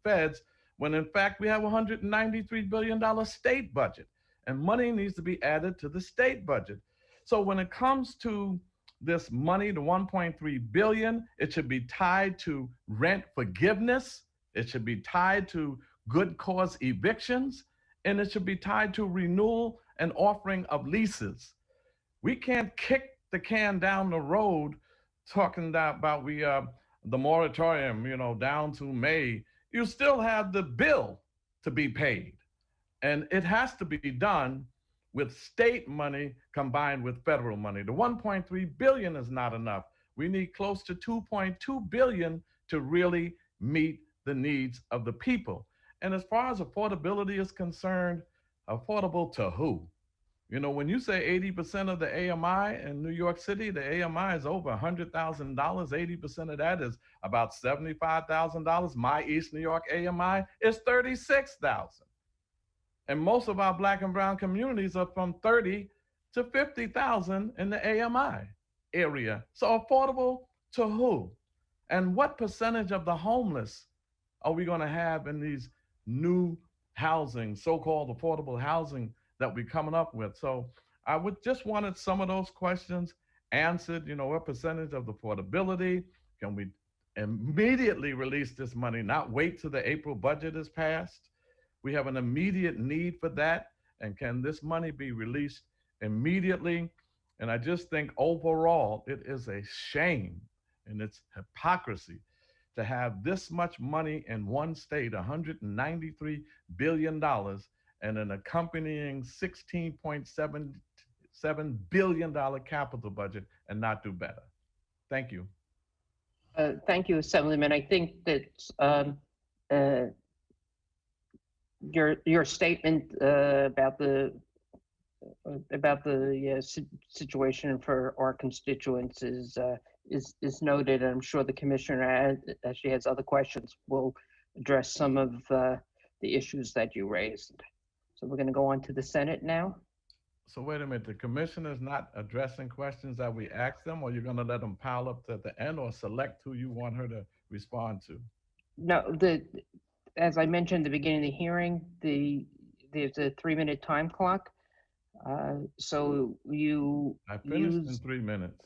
feds, when in fact we have a $193 billion state budget, and money needs to be added to the state budget. So when it comes to this money, the 1.3 billion, it should be tied to rent forgiveness. It should be tied to good cause evictions, and it should be tied to renewal and offering of leases. We can't kick the can down the road talking about the moratorium, you know, down to May. You still have the bill to be paid, and it has to be done with state money combined with federal money. The 1.3 billion is not enough. We need close to 2.2 billion to really meet the needs of the people. And as far as affordability is concerned, affordable to who? You know, when you say 80% of the AMI in New York City, the AMI is over $100,000. 80% of that is about $75,000. My East New York AMI is $36,000. And most of our Black and brown communities are from 30 to 50,000 in the AMI area. So affordable to who? And what percentage of the homeless are we going to have in these new housing, so-called affordable housing that we're coming up with? So I would just wanted some of those questions answered. You know, what percentage of the affordability? Can we immediately release this money, not wait till the April budget is passed? We have an immediate need for that. And can this money be released immediately? And I just think overall, it is a shame and it's hypocrisy to have this much money in one state, $193 billion, and an accompanying $16.77 billion capital budget and not do better. Thank you. Thank you, Assemblyman. I think that your statement about the situation for our constituents is noted, and I'm sure the commissioner, as she has other questions, will address some of the issues that you raised. So we're going to go on to the Senate now. So wait a minute, the commissioner's not addressing questions that we asked them, or you're going to let them pile up at the end, or select who you want her to respond to? No, as I mentioned at the beginning of the hearing, there's a 3-minute time clock. So I finished in 3 minutes.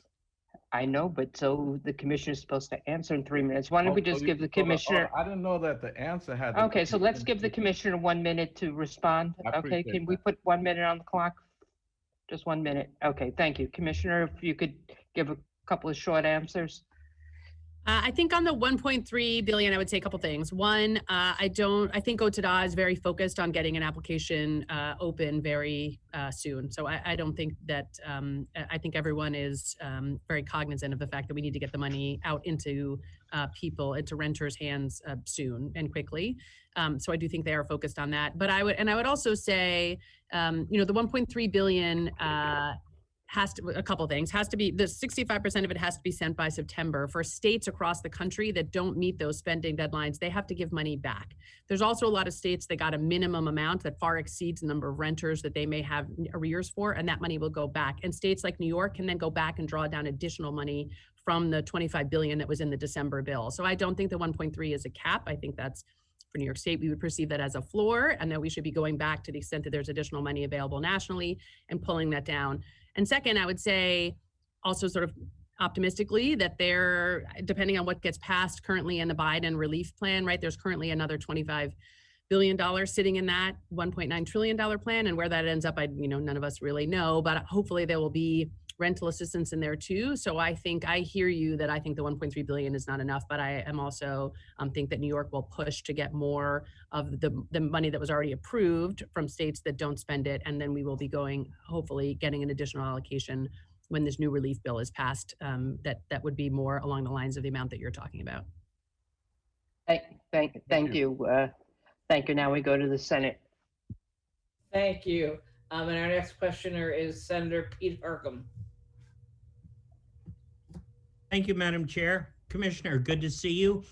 I know, but so the commissioner is supposed to answer in 3 minutes. Why don't we just give the commissioner? I didn't know that the answer had. Okay, so let's give the commissioner 1 minute to respond. Okay, can we put 1 minute on the clock? Just 1 minute. Okay, thank you. Commissioner, if you could give a couple of short answers. I think on the 1.3 billion, I would say a couple things. One, I think OTDA is very focused on getting an application open very soon. So I don't think that, I think everyone is very cognizant of the fact that we need to get the money out into people, into renters' hands soon and quickly. So I do think they are focused on that. But I would also say, the 1.3 billion, has to, a couple things, has to be, the 65% of it has to be sent by September. For states across the country that don't meet those spending deadlines, they have to give money back. There's also a lot of states that got a minimum amount that far exceeds the number of renters that they may have arrears for, and that money will go back. And states like New York can then go back and draw down additional money from the 25 billion that was in the December bill. So I don't think the 1.3 is a cap. I think that's, for New York State, we would perceive that as a floor, and that we should be going back to the extent that there's additional money available nationally and pulling that down. And second, I would say also sort of optimistically that there, depending on what gets passed currently in the Biden relief plan, right, there's currently another $25 billion sitting in that $1.9 trillion plan, and where that ends up, none of us really know, but hopefully there will be rental assistance in there too. So I think I hear you that I think the 1.3 billion is not enough, but I am also think that New York will push to get more of the money that was already approved from states that don't spend it. And then we will be going, hopefully getting an additional allocation when this new relief bill is passed, that would be more along the lines of the amount that you're talking about. Thank you. Thank you. Now we go to the Senate. Thank you. And our next questioner is Senator Pete Harckham. Thank you, Madam Chair. Commissioner, good to see you.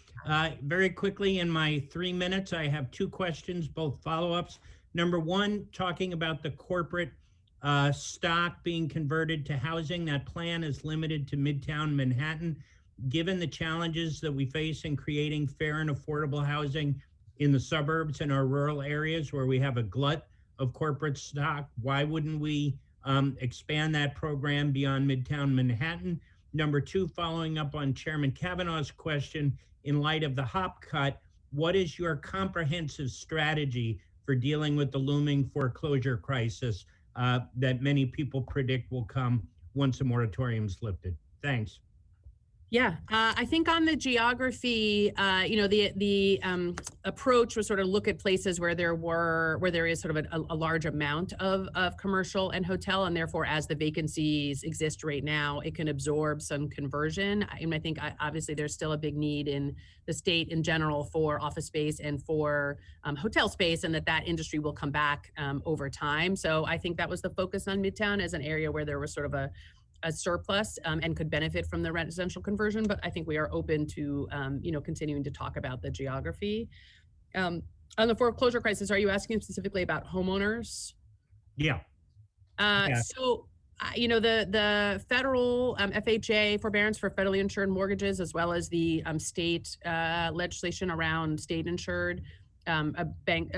Very quickly, in my 3 minutes, I have two questions, both follow-ups. Number one, talking about the corporate stock being converted to housing. That plan is limited to Midtown Manhattan. Given the challenges that we face in creating fair and affordable housing in the suburbs and our rural areas where we have a glut of corporate stock, why wouldn't we expand that program beyond Midtown Manhattan? Number two, following up on Chairman Kavanaugh's question, in light of the HOP cut, what is your comprehensive strategy for dealing with the looming foreclosure crisis that many people predict will come once a moratorium is lifted? Thanks. Yeah, I think on the geography, the approach was sort of look at places where there is sort of a large amount of commercial and hotel, and therefore as the vacancies exist right now, it can absorb some conversion. And I think obviously there's still a big need in the state in general for office space and for hotel space, and that industry will come back over time. So I think that was the focus on Midtown as an area where there was sort of a surplus and could benefit from the residential conversion, but I think we are open to, continuing to talk about the geography. On the foreclosure crisis, are you asking specifically about homeowners? Yeah. So, the federal FHA forbearance for federally insured mortgages, as well as the state legislation around state insured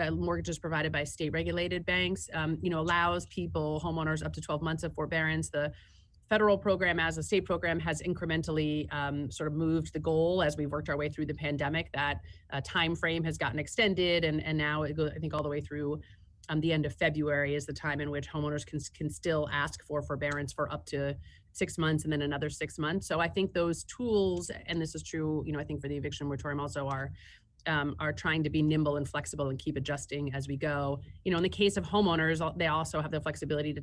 mortgages provided by state regulated banks, allows homeowners up to 12 months of forbearance. The federal program, as a state program, has incrementally sort of moved the goal as we've worked our way through the pandemic. That time frame has gotten extended, and now it goes, I think, all the way through the end of February is the time in which homeowners can still ask for forbearance for up to 6 months and then another 6 months. So I think those tools, and this is true, I think for the eviction moratorium also, are trying to be nimble and flexible and keep adjusting as we go. In the case of homeowners, they also have the flexibility to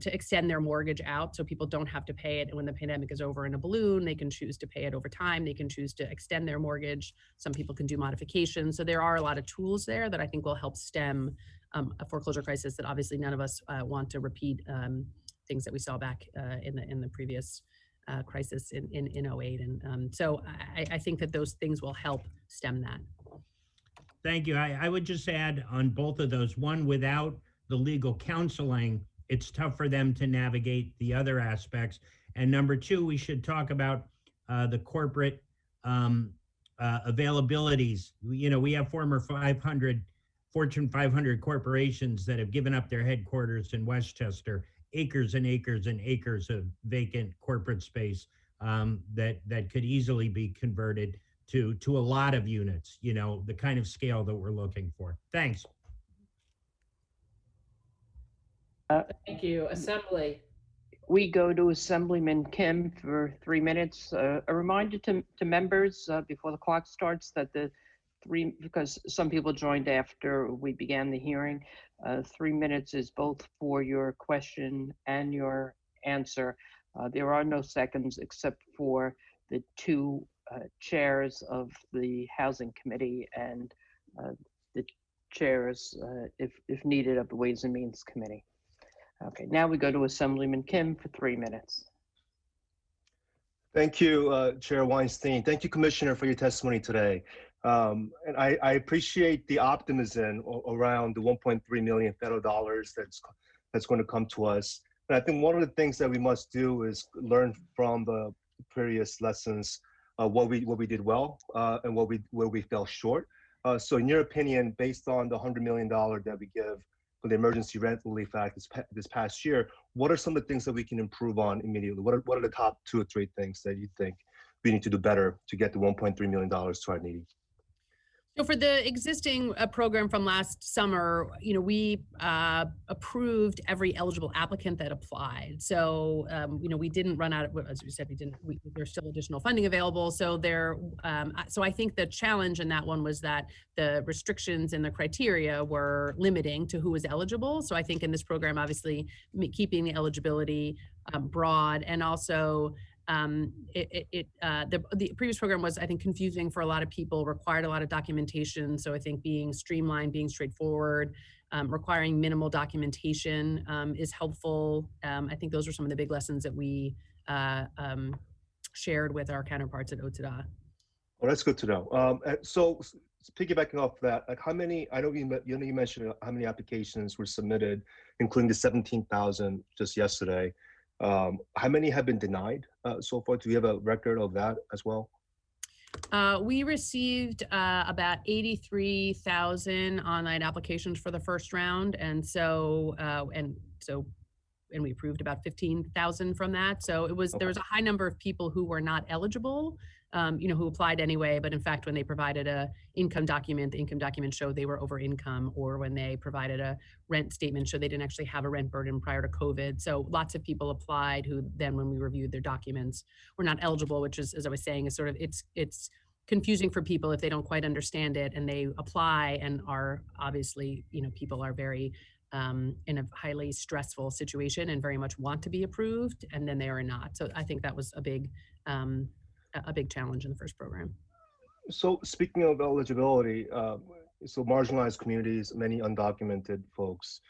extend their mortgage out, so people don't have to pay it when the pandemic is over in a balloon. They can choose to pay it over time. They can choose to extend their mortgage. Some people can do modifications. So there are a lot of tools there that I think will help stem a foreclosure crisis that obviously none of us want to repeat, things that we saw back in the previous crisis in 08. And so I think that those things will help stem that. Thank you. I would just add on both of those. One, without the legal counseling, it's tough for them to navigate the other aspects. And number two, we should talk about the corporate availabilities. We have former Fortune 500 corporations that have given up their headquarters in Westchester, acres and acres and acres of vacant corporate space that could easily be converted to a lot of units, the kind of scale that we're looking for. Thanks. Thank you. Assembly. We go to Assemblyman Kim for 3 minutes. A reminder to members before the clock starts that because some people joined after we began the hearing, 3 minutes is both for your question and your answer. There are no seconds except for the two chairs of the Housing Committee and the chairs, if needed, of the Ways and Means Committee. Okay, now we go to Assemblyman Kim for 3 minutes. Thank you, Chair Weinstein. Thank you, Commissioner, for your testimony today. And I appreciate the optimism around the 1.3 million federal dollars that's going to come to us. And I think one of the things that we must do is learn from the previous lessons, what we did well and where we fell short. So in your opinion, based on the $100 million that we give for the Emergency Rent Relief Act this past year, what are some of the things that we can improve on immediately? What are the top 2 or 3 things that you think we need to do better to get the $1.3 million to our needy? So for the existing program from last summer, we approved every eligible applicant that applied. So, we didn't run out of, as we said, there's still additional funding available. So so I think the challenge in that one was that the restrictions and the criteria were limiting to who was eligible. So I think in this program, obviously keeping the eligibility broad, and also the previous program was, I think, confusing for a lot of people, required a lot of documentation. So I think being streamlined, being straightforward, requiring minimal documentation is helpful. I think those are some of the big lessons that we shared with our counterparts at OTDA. Well, that's good to know. So piggybacking off that, like how many, I know you mentioned how many applications were submitted, including the 17,000 just yesterday. How many have been denied so far? Do you have a record of that as well? We received about 83,000 online applications for the first round, and we approved about 15,000 from that. So there was a high number of people who were not eligible, who applied anyway, but in fact, when they provided a income document, the income document showed they were over income, or when they provided a rent statement showed they didn't actually have a rent burden prior to COVID. So lots of people applied who then, when we reviewed their documents, were not eligible, which is, as I was saying, is sort of, it's confusing for people if they don't quite understand it and they apply and are obviously, people are very in a highly stressful situation and very much want to be approved, and then they are not. So I think that was a big challenge in the first program. So speaking of eligibility, so marginalized communities, many undocumented folks,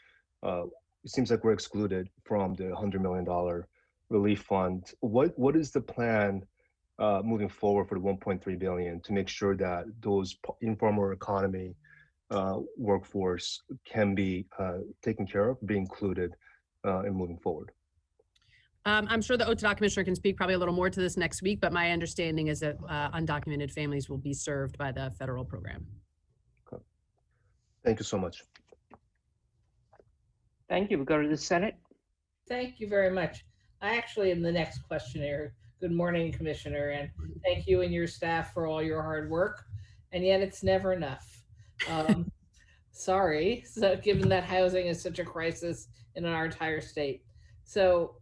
it seems like we're excluded from the $100 million relief fund. What is the plan moving forward for the $1.3 billion to make sure that those informal economy workforce can be taken care of, be included in moving forward? I'm sure the OTDA commissioner can speak probably a little more to this next week, but my understanding is that undocumented families will be served by the federal program. Okay. Thank you so much. Thank you. We go to the Senate. Thank you very much. I actually am the next questioner. Good morning, Commissioner, and thank you and your staff for all your hard work. And yet it's never enough. Sorry. So given that housing is such a crisis in our entire state. So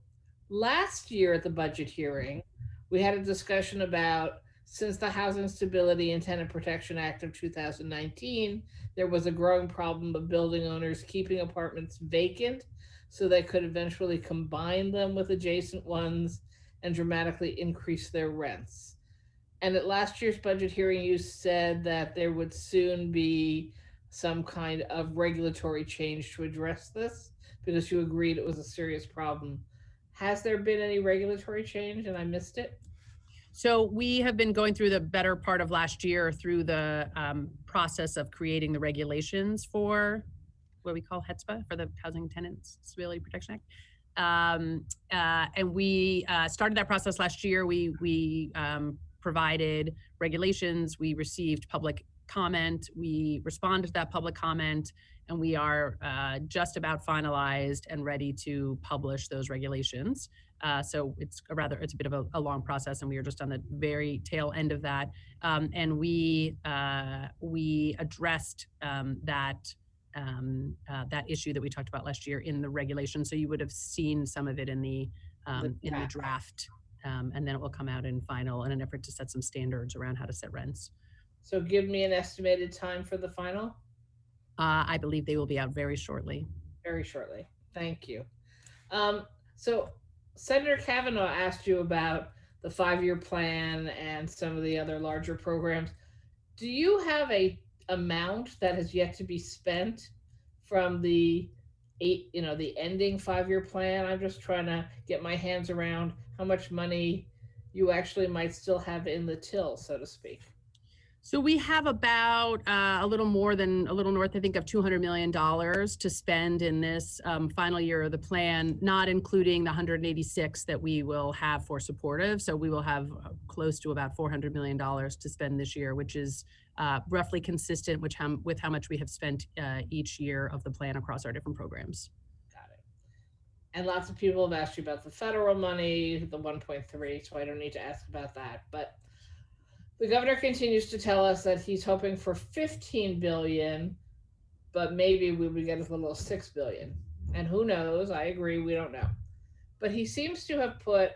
last year at the budget hearing, we had a discussion about, since the Housing Stability and Tenant Protection Act of 2019, there was a growing problem of building owners keeping apartments vacant so they could eventually combine them with adjacent ones and dramatically increase their rents. And at last year's budget hearing, you said that there would soon be some kind of regulatory change to address this because you agreed it was a serious problem. Has there been any regulatory change and I missed it? So we have been going through the better part of last year through the process of creating the regulations for what we call HETSPA, for the Housing Tenants Stability Protection Act. And we started that process last year. We provided regulations. We received public comment. We responded to that public comment, and we are just about finalized and ready to publish those regulations. So it's a bit of a long process, and we are just on the very tail end of that. And we addressed that issue that we talked about last year in the regulation. So you would have seen some of it in the draft, and then it will come out in final in an effort to set some standards around how to set rents. So give me an estimated time for the final. I believe they will be out very shortly. Very shortly. Thank you. So Senator Kavanaugh asked you about the 5-year plan and some of the other larger programs. Do you have a amount that has yet to be spent from the ending 5-year plan? I'm just trying to get my hands around how much money you actually might still have in the till, so to speak. So we have about a little north, I think, of $200 million to spend in this final year of the plan, not including the 186 that we will have for supportive. So we will have close to about $400 million to spend this year, which is roughly consistent with how much we have spent each year of the plan across our different programs. Got it. And lots of people have asked you about the federal money, the 1.3, so I don't need to ask about that. But the governor continues to tell us that he's hoping for $15 billion, but maybe we would get as little as $6 billion. And who knows? I agree, we don't know. But he seems to have put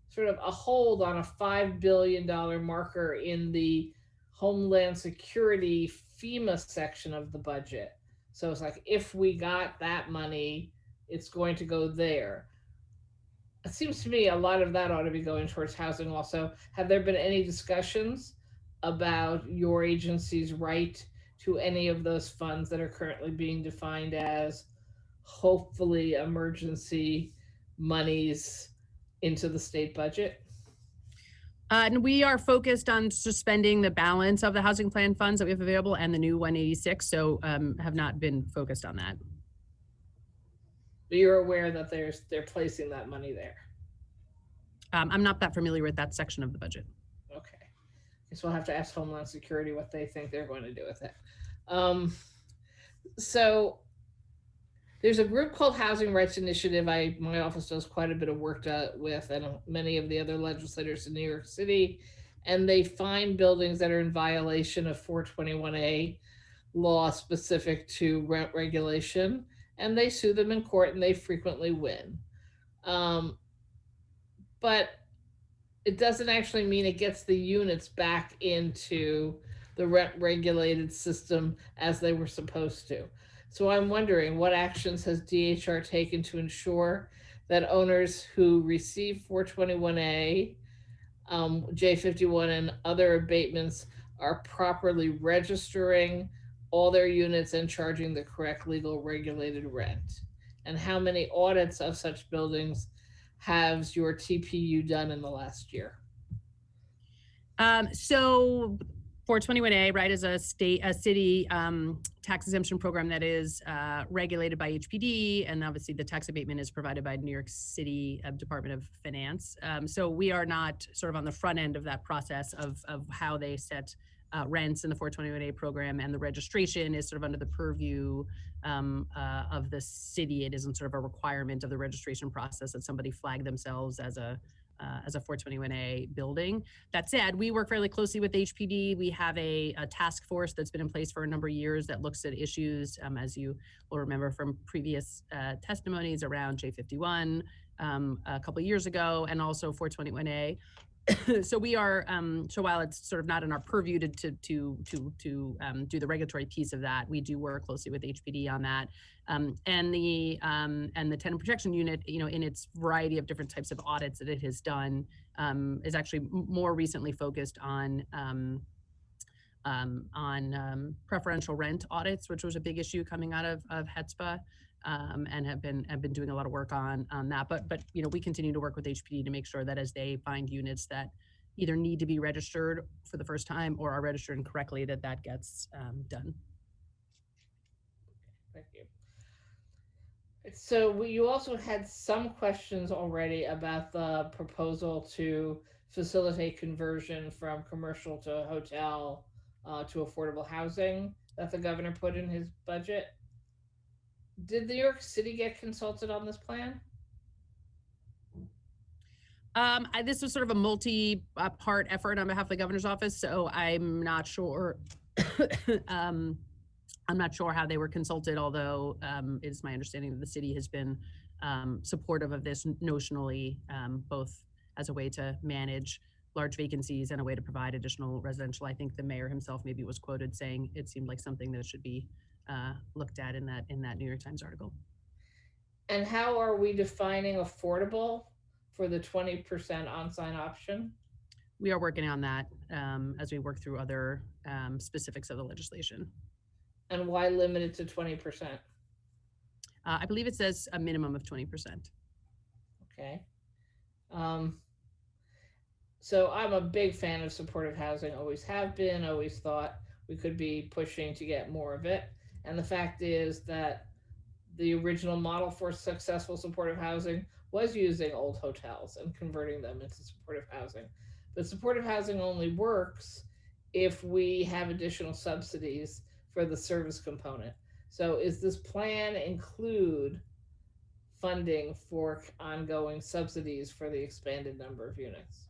sort of a hold on a $5 billion marker in the Homeland Security FEMA section of the budget. So it's like, if we got that money, it's going to go there. It seems to me a lot of that ought to be going towards housing also. Have there been any discussions about your agency's right to any of those funds that are currently being defined as hopefully emergency monies into the state budget? And we are focused on suspending the balance of the housing plan funds that we have available and the new 186, so have not been focused on that. But you're aware that they're placing that money there? I'm not that familiar with that section of the budget. Okay. Guess we'll have to ask Homeland Security what they think they're going to do with it. So there's a group called Housing Rights Initiative. My office does quite a bit of work with, and many of the other legislators in New York City, and they find buildings that are in violation of 421A law specific to rent regulation, and they sue them in court, and they frequently win. But it doesn't actually mean it gets the units back into the rent regulated system as they were supposed to. So I'm wondering, what actions has DHR taken to ensure that owners who receive 421A, J51, and other abatements are properly registering all their units and charging the correct legal regulated rent? And how many audits of such buildings has your TPU done in the last year? So 421A, right, is a city tax exemption program that is regulated by HPD, and obviously the tax abatement is provided by New York City Department of Finance. So we are not sort of on the front end of that process of how they set rents in the 421A program, and the registration is sort of under the purview of the city. It isn't sort of a requirement of the registration process that somebody flag themselves as a as a 421A building. That said, we work fairly closely with HPD. We have a task force that's been in place for a number of years that looks at issues, as you will remember from previous testimonies around J51 a couple of years ago, and also 421A. So we are, so while it's sort of not in our purview to do the regulatory piece of that, we do work closely with HPD on that. And the Tenant Protection Unit, in its variety of different types of audits that it has done, is actually more recently focused on preferential rent audits, which was a big issue coming out of HETSPA. And have been doing a lot of work on that. But we continue to work with HPD to make sure that as they find units that either need to be registered for the first time or are registered incorrectly, that gets done. Thank you. So you also had some questions already about the proposal to facilitate conversion from commercial to hotel to affordable housing that the governor put in his budget. Did New York City get consulted on this plan? This was sort of a multi-part effort on behalf of the governor's office, so I'm not sure. I'm not sure how they were consulted, although it is my understanding that the city has been supportive of this notionally, both as a way to manage large vacancies and a way to provide additional residential. I think the mayor himself maybe was quoted saying it seemed like something that should be looked at in that New York Times article. And how are we defining affordable for the 20% on-sign option? We are working on that as we work through other specifics of the legislation. And why limit it to 20%? I believe it says a minimum of 20%. Okay. So I'm a big fan of supportive housing, always have been, always thought we could be pushing to get more of it. And the fact is that the original model for successful supportive housing was using old hotels and converting them into supportive housing. But supportive housing only works if we have additional subsidies for the service component. So is this plan include funding for ongoing subsidies for the expanded number of units?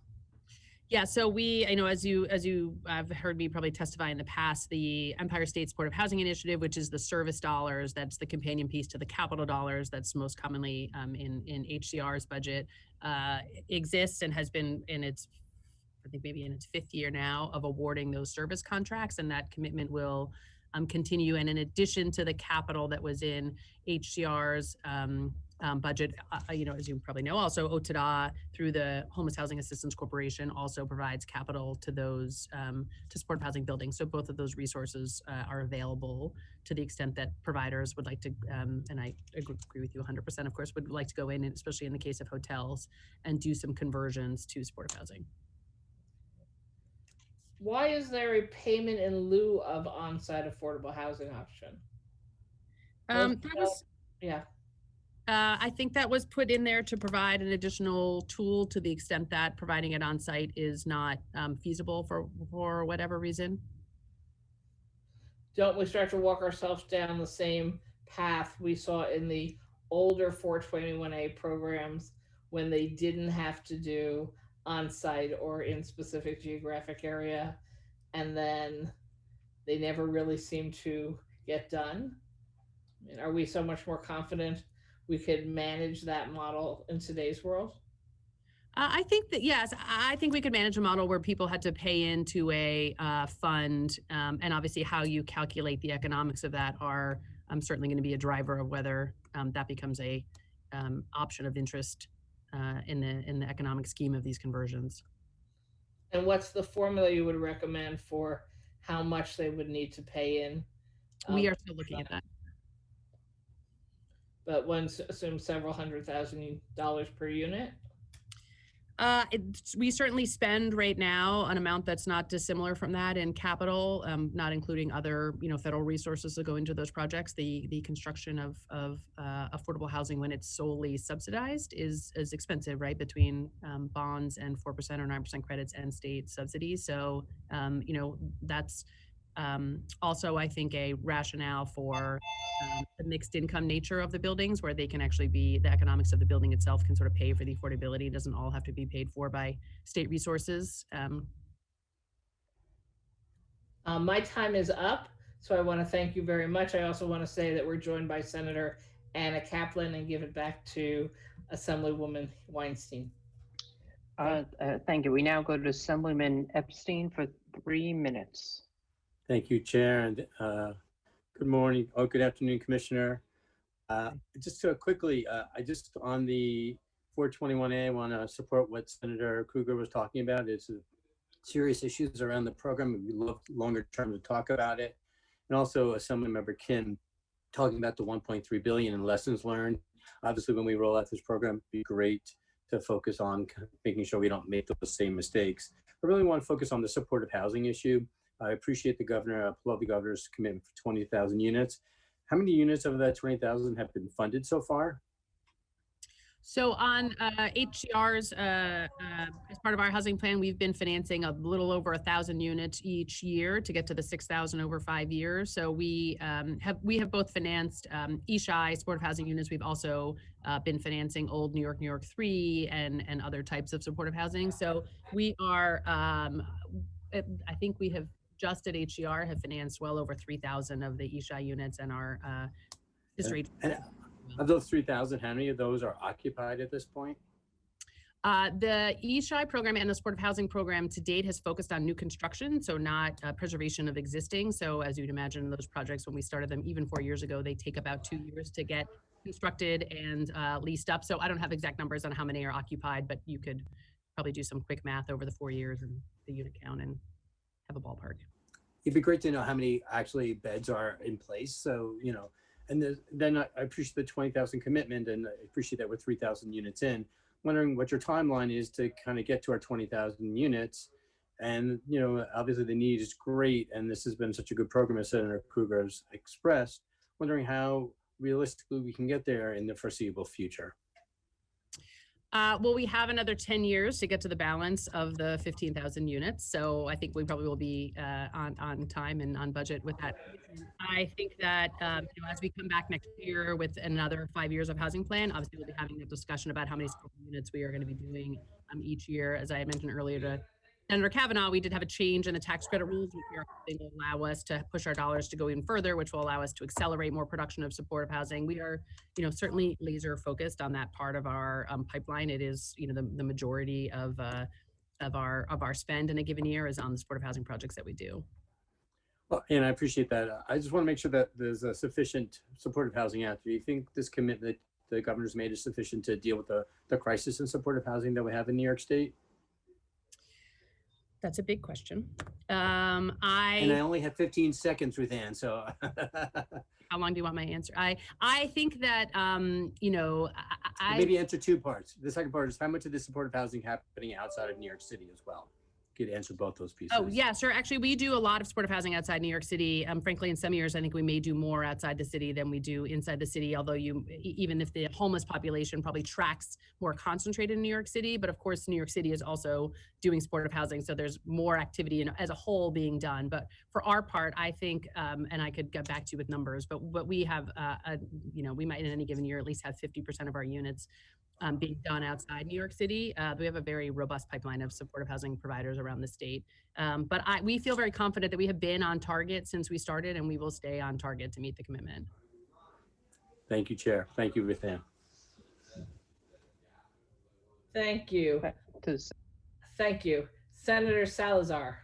Yeah, so as you have heard me probably testify in the past, the Empire State Supportive Housing Initiative, which is the service dollars, that's the companion piece to the capital dollars, that's most commonly in HCR's budget, exists and has been in its, I think maybe in its 5th year now of awarding those service contracts, and that commitment will continue. And in addition to the capital that was in HCR's budget, as you probably know, also OTDA through the Homeless Housing Assistance Corporation also provides capital to those to supportive housing buildings. So both of those resources are available to the extent that providers would like to, and I agree with you 100%, of course, would like to go in, and especially in the case of hotels, and do some conversions to supportive housing. Why is there a payment in lieu of on-site affordable housing option? I think that was put in there to provide an additional tool to the extent that providing it on site is not feasible for whatever reason. Don't we start to walk ourselves down the same path we saw in the older 421A programs when they didn't have to do on-site or in specific geographic area, and then they never really seem to get done? I mean, are we so much more confident we could manage that model in today's world? I think that, yes, I think we could manage a model where people had to pay into a fund, and obviously how you calculate the economics of that are certainly going to be a driver of whether that becomes a option of interest in the economic scheme of these conversions. And what's the formula you would recommend for how much they would need to pay in? We are still looking at that. But one assumes several $100,000 per unit? We certainly spend right now an amount that's not dissimilar from that in capital, not including other, federal resources that go into those projects. The construction of affordable housing, when it's solely subsidized, is expensive, right? Between bonds and 4% or 9% credits and state subsidies. So, that's Also, I think a rationale for the mixed income nature of the buildings, where they can actually be, the economics of the building itself can sort of pay for the affordability. It doesn't all have to be paid for by state resources. My time is up, so I want to thank you very much. I also want to say that we're joined by Senator Anna Kaplan and give it back to Assemblywoman Weinstein. Thank you. We now go to Assemblyman Epstein for 3 minutes. Thank you, Chair, and good morning or good afternoon, Commissioner. Just quickly, I just on the 421A, I want to support what Senator Krueger was talking about. It's serious issues around the program, and we love longer term to talk about it. And also Assemblymember Kim talking about the 1.3 billion in lessons learned. Obviously, when we roll out this program, it'd be great to focus on making sure we don't make those same mistakes. I really want to focus on the supportive housing issue. I appreciate the governor, applaud the governor's commitment for 20,000 units. How many units of that 20,000 have been funded so far? So on HCRs, as part of our housing plan, we've been financing a little over 1,000 units each year to get to the 6,000 over 5 years. So we have both financed ESHI supportive housing units. We've also been financing old New York 3 and other types of supportive housing. So we are, I think we have just at HCR have financed well over 3,000 of the ESHI units, and our history. Of those 3,000, how many of those are occupied at this point? The ESHI program and the supportive housing program to date has focused on new construction, so not preservation of existing. So as you'd imagine, those projects, when we started them even 4 years ago, they take about 2 years to get constructed and leased up. So I don't have exact numbers on how many are occupied, but you could probably do some quick math over the 4 years and the unit count and have a ballpark. It'd be great to know how many actually beds are in place. So, you know, and then I appreciate the 20,000 commitment, and I appreciate that we're 3,000 units in. Wondering what your timeline is to kind of get to our 20,000 units. And, you know, obviously the need is great, and this has been such a good program as Senator Krueger has expressed. Wondering how realistically we can get there in the foreseeable future. Well, we have another 10 years to get to the balance of the 15,000 units. So I think we probably will be on time and on budget with that. I think that you know, as we come back next year with another 5 years of housing plan, obviously we'll be having a discussion about how many units we are going to be doing each year. As I mentioned earlier to Senator Kavanaugh, we did have a change in the tax credit rules, which are going to allow us to push our dollars to go even further, which will allow us to accelerate more production of supportive housing. We are, you know, certainly laser focused on that part of our pipeline. It is, you know, the majority of our spend in a given year is on the supportive housing projects that we do. Well, and I appreciate that. I just want to make sure that there's a sufficient supportive housing out there. Do you think this commitment the governor's made is sufficient to deal with the crisis in supportive housing that we have in New York State? That's a big question. And I only have 15 seconds, Ruth Ann, so. How long do you want my answer? I think that, you know, Maybe answer 2 parts. The second part is how much of this supportive housing happening outside of New York City as well? Could answer both those pieces. Oh, yeah, sure. Actually, we do a lot of supportive housing outside New York City. Frankly, in some years, I think we may do more outside the city than we do inside the city, although even if the homeless population probably tracks more concentrated in New York City. But of course, New York City is also doing supportive housing, so there's more activity as a whole being done. But for our part, I think, and I could get back to you with numbers, but we have, you know, we might in any given year at least have 50% of our units being done outside New York City. We have a very robust pipeline of supportive housing providers around the state. But we feel very confident that we have been on target since we started, and we will stay on target to meet the commitment. Thank you, Chair. Thank you, Ruth Ann. Thank you. Thank you. Senator Salazar.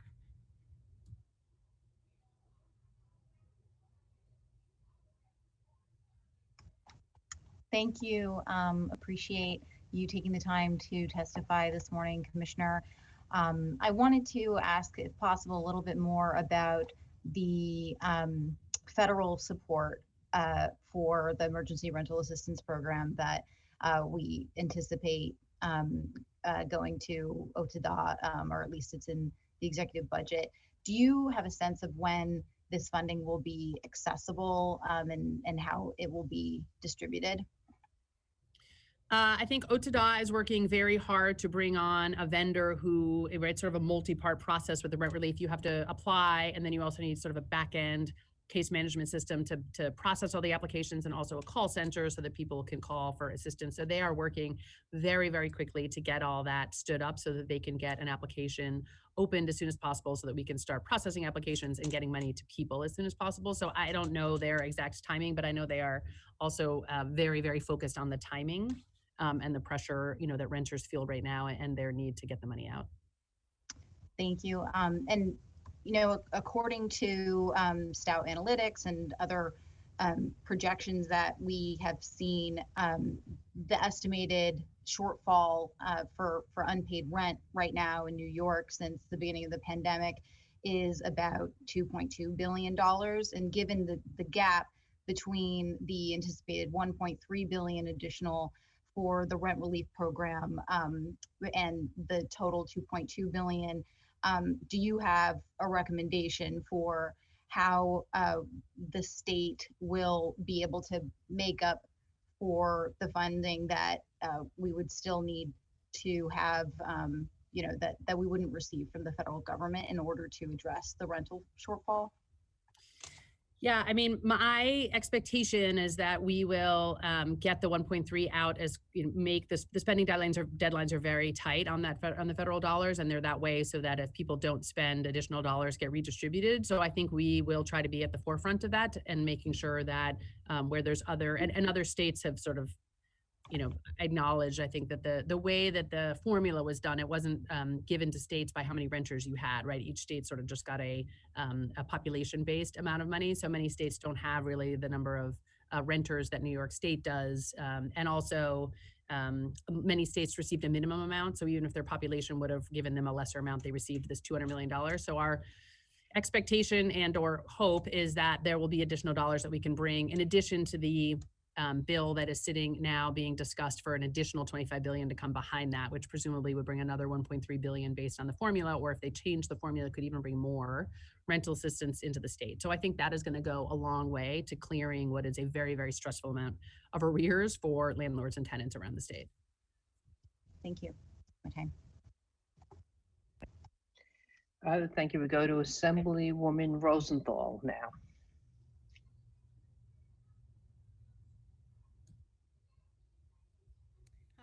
Thank you. Appreciate you taking the time to testify this morning, Commissioner. I wanted to ask, if possible, a little bit more about the federal support for the Emergency Rental Assistance Program that we anticipate going to OTDA, or at least it's in the executive budget. Do you have a sense of when this funding will be accessible and how it will be distributed? I think Otada is working very hard to bring on a vendor who, it's sort of a multi-part process with the rent relief. You have to apply, and then you also need sort of a back-end case management system to process all the applications, and also a call center so that people can call for assistance. So they are working very, very quickly to get all that stood up so that they can get an application opened as soon as possible so that we can start processing applications and getting money to people as soon as possible. So I don't know their exact timing, but I know they are also very, very focused on the timing and the pressure, that renters feel right now and their need to get the money out. Thank you. And, according to Stout Analytics and other projections that we have seen, the estimated shortfall for unpaid rent right now in New York since the beginning of the pandemic is about $2.2 billion. And given the gap between the anticipated $1.3 billion additional for the rent relief program and the total $2.2 billion, do you have a recommendation for how the state will be able to make up for the funding that we would still need to have, that we wouldn't receive from the federal government in order to address the rental shortfall? Yeah, I mean, my expectation is that we will get the 1.3 out as make this. The spending deadlines are very tight on the federal dollars, and they're that way so that if people don't spend, additional dollars get redistributed. So I think we will try to be at the forefront of that and making sure that where there's other and other states have sort of acknowledged, I think, that the way that the formula was done, it wasn't given to states by how many renters you had, right? Each state sort of just got a population-based amount of money. So many states don't have really the number of renters that New York State does. And also, many states received a minimum amount. So even if their population would have given them a lesser amount, they received this $200 million. So our expectation and or hope is that there will be additional dollars that we can bring in addition to the bill that is sitting now being discussed for an additional $25 billion to come behind that, which presumably would bring another $1.3 billion based on the formula, or if they change the formula, could even bring more rental assistance into the state. So I think that is going to go a long way to clearing what is a very, very stressful amount of arrears for landlords and tenants around the state. Thank you. Okay. Thank you. We go to Assemblywoman Rosenthal now.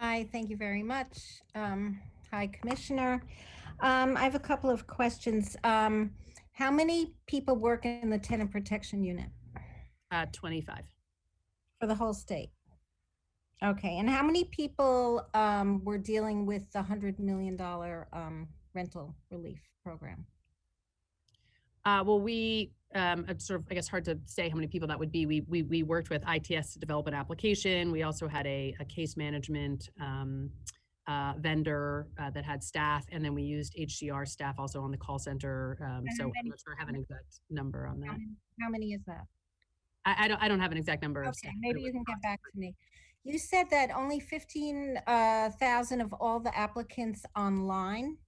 Hi, thank you very much. Hi, Commissioner. I have a couple of questions. How many people work in the tenant protection unit? 25. For the whole state? Okay, and how many people were dealing with the $100 million rental relief program? Well, it's sort of, I guess, hard to say how many people that would be. We worked with ITS to develop an application. We also had a case management vendor that had staff, and then we used HCR staff also on the call center. So I'm not sure I have an exact number on that. How many is that? I don't have an exact number. Okay, maybe you can get back to me. You said that only 15,000 of all the applicants online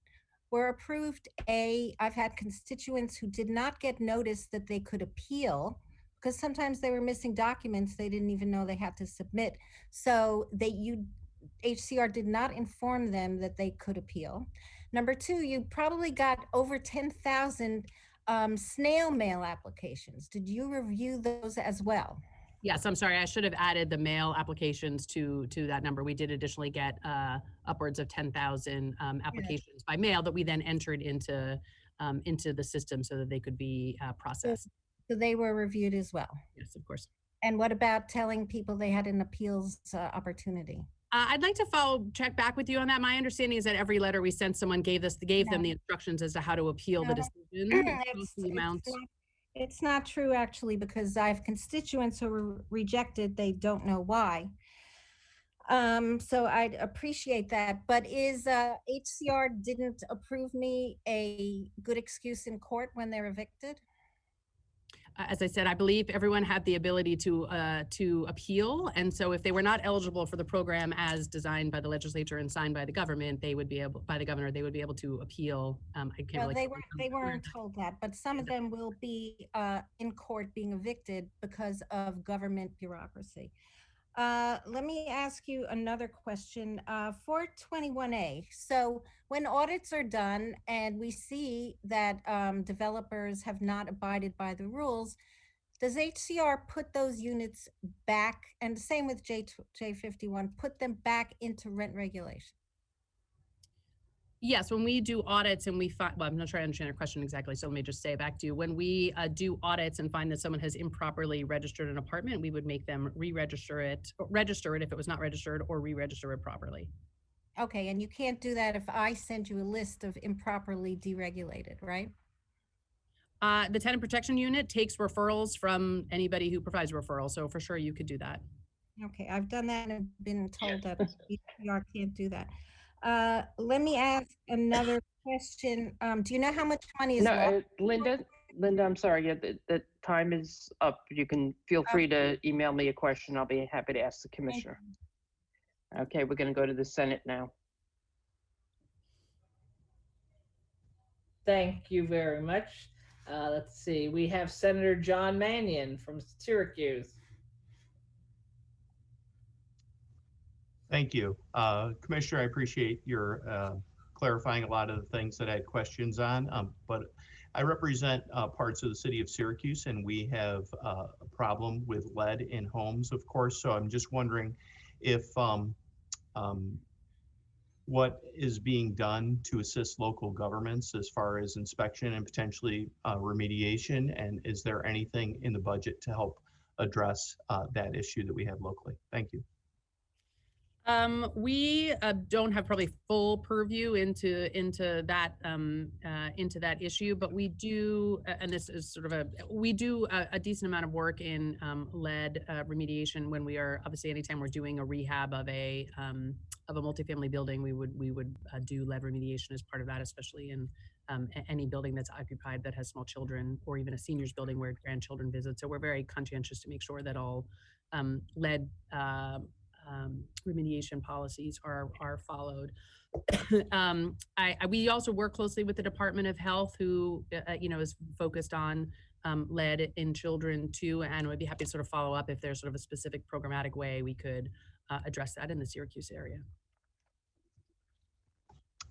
were approved. I've had constituents who did not get notice that they could appeal because sometimes they were missing documents they didn't even know they had to submit. So HCR did not inform them that they could appeal. Number two, you probably got over 10,000 snail mail applications. Did you review those as well? Yes, I'm sorry. I should have added the mail applications to that number. We did additionally get upwards of 10,000 applications by mail that we then entered into the system so that they could be processed. So they were reviewed as well? Yes, of course. And what about telling people they had an appeals opportunity? I'd like to check back with you on that. My understanding is that every letter we sent, someone gave them the instructions as to how to appeal the decision. It's not true, actually, because I have constituents who were rejected. They don't know why. So I'd appreciate that. But is HCR didn't approve me a good excuse in court when they're evicted? As I said, I believe everyone had the ability to appeal, and so if they were not eligible for the program as designed by the legislature and signed by the government, they would be able to appeal. They weren't told that, but some of them will be in court being evicted because of government bureaucracy. Let me ask you another question. 421A. So when audits are done and we see that developers have not abided by the rules, does HCR put those units back, and the same with J51, put them back into rent regulation? Yes, when we do audits and we find, well, I'm not sure I understand your question exactly, so let me just say it back to you. When we do audits and find that someone has improperly registered an apartment, we would make them re-register it, or register it if it was not registered, or re-register it properly. Okay, and you can't do that if I send you a list of improperly deregulated, right? The tenant protection unit takes referrals from anybody who provides referrals, so for sure you could do that. Okay, I've done that and been told that HCR can't do that. Let me ask another question. Do you know how much money is lost? Linda, I'm sorry, yeah, the time is up. You can feel free to email me a question. I'll be happy to ask the commissioner. Okay, we're gonna go to the Senate now. Thank you very much. Let's see, we have Senator John Mannion from Syracuse. Thank you. Commissioner, I appreciate your clarifying a lot of the things that I had questions on, but I represent parts of the city of Syracuse, and we have a problem with lead in homes, of course. So I'm just wondering if what is being done to assist local governments as far as inspection and potentially remediation, and is there anything in the budget to help address that issue that we have locally? Thank you. We don't have probably full purview into that issue, but we do, and this is sort of we do a decent amount of work in lead remediation when we are, obviously anytime we're doing a rehab of a multifamily building, we would do lead remediation as part of that, especially in any building that's occupied that has small children, or even a seniors building where grandchildren visit. So we're very conscientious to make sure that all lead remediation policies are followed. We also work closely with the Department of Health, who is focused on lead in children too, and would be happy to sort of follow up if there's sort of a specific programmatic way we could address that in the Syracuse area.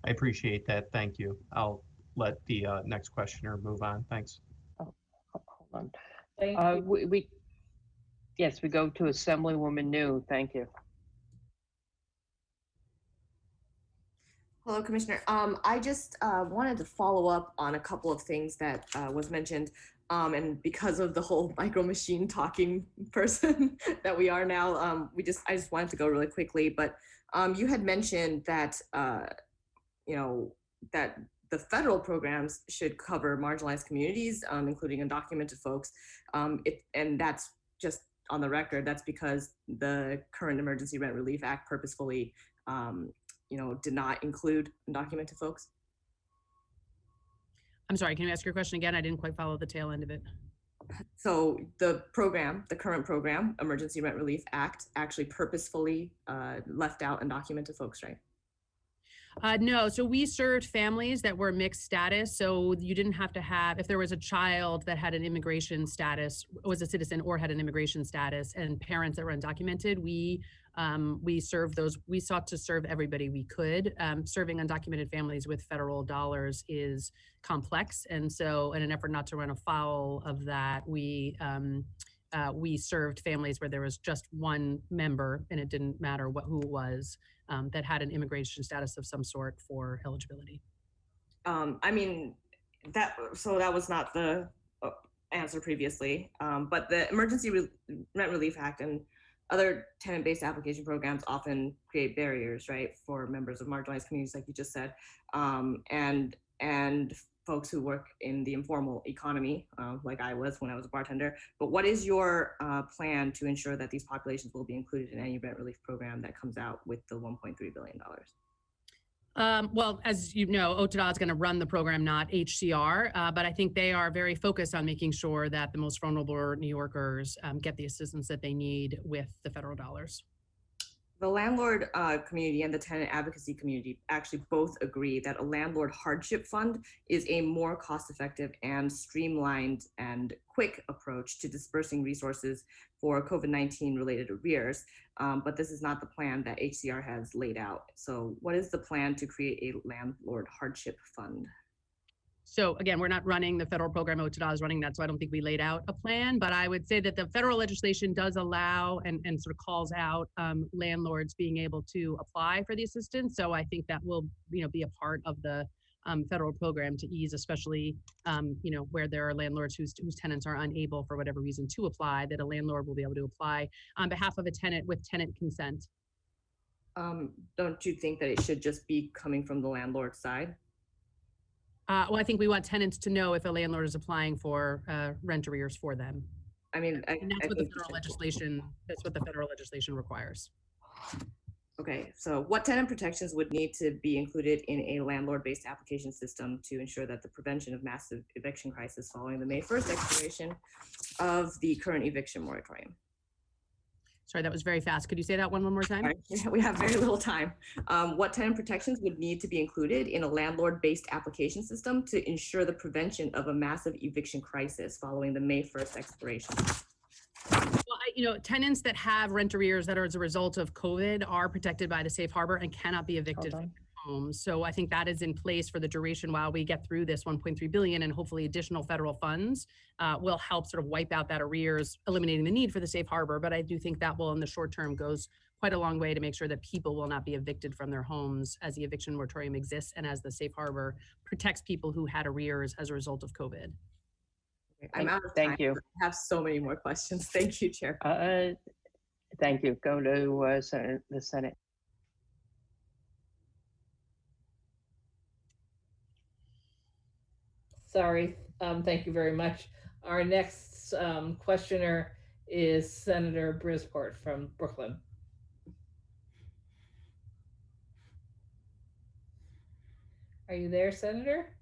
I appreciate that. Thank you. I'll let the next questioner move on. Thanks. Oh, hold on. Yes, we go to Assemblywoman New. Thank you. Hello, Commissioner. I just wanted to follow up on a couple of things that was mentioned. And because of the whole micro machine talking person that we are now, I just wanted to go really quickly. But you had mentioned that, that the federal programs should cover marginalized communities, including undocumented folks. And that's just on the record. That's because the current Emergency Rent Relief Act purposefully did not include undocumented folks. I'm sorry, can you ask your question again? I didn't quite follow the tail end of it. So the current program, Emergency Rent Relief Act, actually purposefully left out undocumented folks, right? No, so we served families that were mixed status. So you didn't have to have, if there was a child that had an immigration status, was a citizen or had an immigration status, and parents that were undocumented, we served those. We sought to serve everybody we could. Serving undocumented families with federal dollars is complex, and so in an effort not to run afoul of that, we served families where there was just one member, and it didn't matter who it was, that had an immigration status of some sort for eligibility. I mean, that was not the answer previously, but the Emergency Rent Relief Act and other tenant-based application programs often create barriers, right, for members of marginalized communities, like you just said, and folks who work in the informal economy, like I was when I was a bartender. But what is your plan to ensure that these populations will be included in any rent relief program that comes out with the $1.3 billion? Well, as you know, OTDA is going to run the program, not HCR, but I think they are very focused on making sure that the most vulnerable New Yorkers get the assistance that they need with the federal dollars. The landlord community and the tenant advocacy community actually both agree that a landlord hardship fund is a more cost-effective and streamlined and quick approach to dispersing resources for COVID-19 related arrears. But this is not the plan that HCR has laid out. So what is the plan to create a landlord hardship fund? So again, we're not running the federal program. OTDA is running that, so I don't think we laid out a plan. But I would say that the federal legislation does allow and sort of calls out landlords being able to apply for the assistance. So I think that will, be a part of the federal program to ease, especially where there are landlords whose tenants are unable for whatever reason to apply. That a landlord will be able to apply on behalf of a tenant with tenant consent. Don't you think that it should just be coming from the landlord side? Well, I think we want tenants to know if a landlord is applying for rent arrears for them. I mean, and that's what the federal legislation. That's what the federal legislation requires. Okay, so what tenant protections would need to be included in a landlord-based application system to ensure that the prevention of massive eviction crisis following the May 1st expiration of the current eviction moratorium? Sorry, that was very fast. Could you say that one more time? Sorry, we have very little time. What tenant protections would need to be included in a landlord-based application system to ensure the prevention of a massive eviction crisis following the May 1st expiration? Well, tenants that have rent arrears that are as a result of COVID are protected by the safe harbor and cannot be evicted from their homes. So I think that is in place for the duration while we get through this 1.3 billion, and hopefully additional federal funds will help sort of wipe out that arrears, eliminating the need for the safe harbor. But I do think that will, in the short term, goes quite a long way to make sure that people will not be evicted from their homes as the eviction moratorium exists and as the safe harbor protects people who had arrears as a result of COVID. I'm out of time. Thank you. I have so many more questions. Thank you, Chair. Thank you. Go to the Senate. Sorry. Thank you very much. Our next questioner is Senator Brisport from Brooklyn. Are you there, Senator?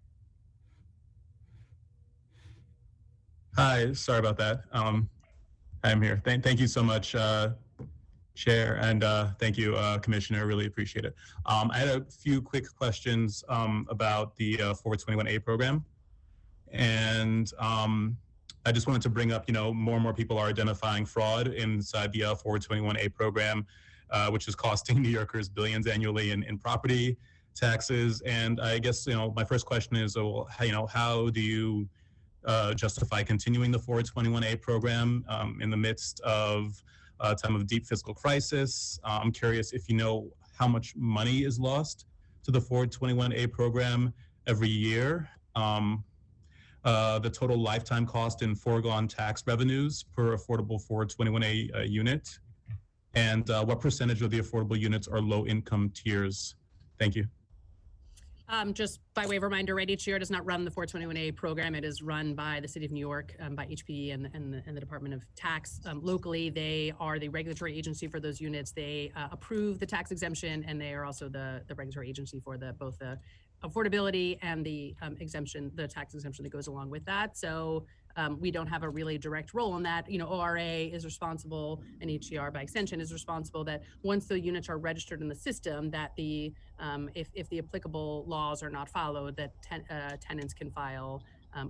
Hi, sorry about that. I'm here. Thank you so much, Chair, and thank you, Commissioner. Really appreciate it. I had a few quick questions about the 421A program. And I just wanted to bring up, more and more people are identifying fraud inside the 421A program, which is costing New Yorkers billions annually in property taxes. And I guess, my first question is, how do you justify continuing the 421A program in the midst of a time of deep fiscal crisis? I'm curious if you know how much money is lost to the 421A program every year. The total lifetime cost in foregone tax revenues per affordable 421A unit, and what percentage of the affordable units are low-income tiers? Thank you. Just by way of reminder, right, HCR does not run the 421A program. It is run by the City of New York, by HPD and the Department of Tax. Locally, they are the regulatory agency for those units. They approve the tax exemption, and they are also the regulatory agency for both the affordability and the exemption, the tax exemption that goes along with that. So we don't have a really direct role in that. ORA is responsible, and HCR by extension is responsible that once the units are registered in the system, that the if the applicable laws are not followed, that tenants can file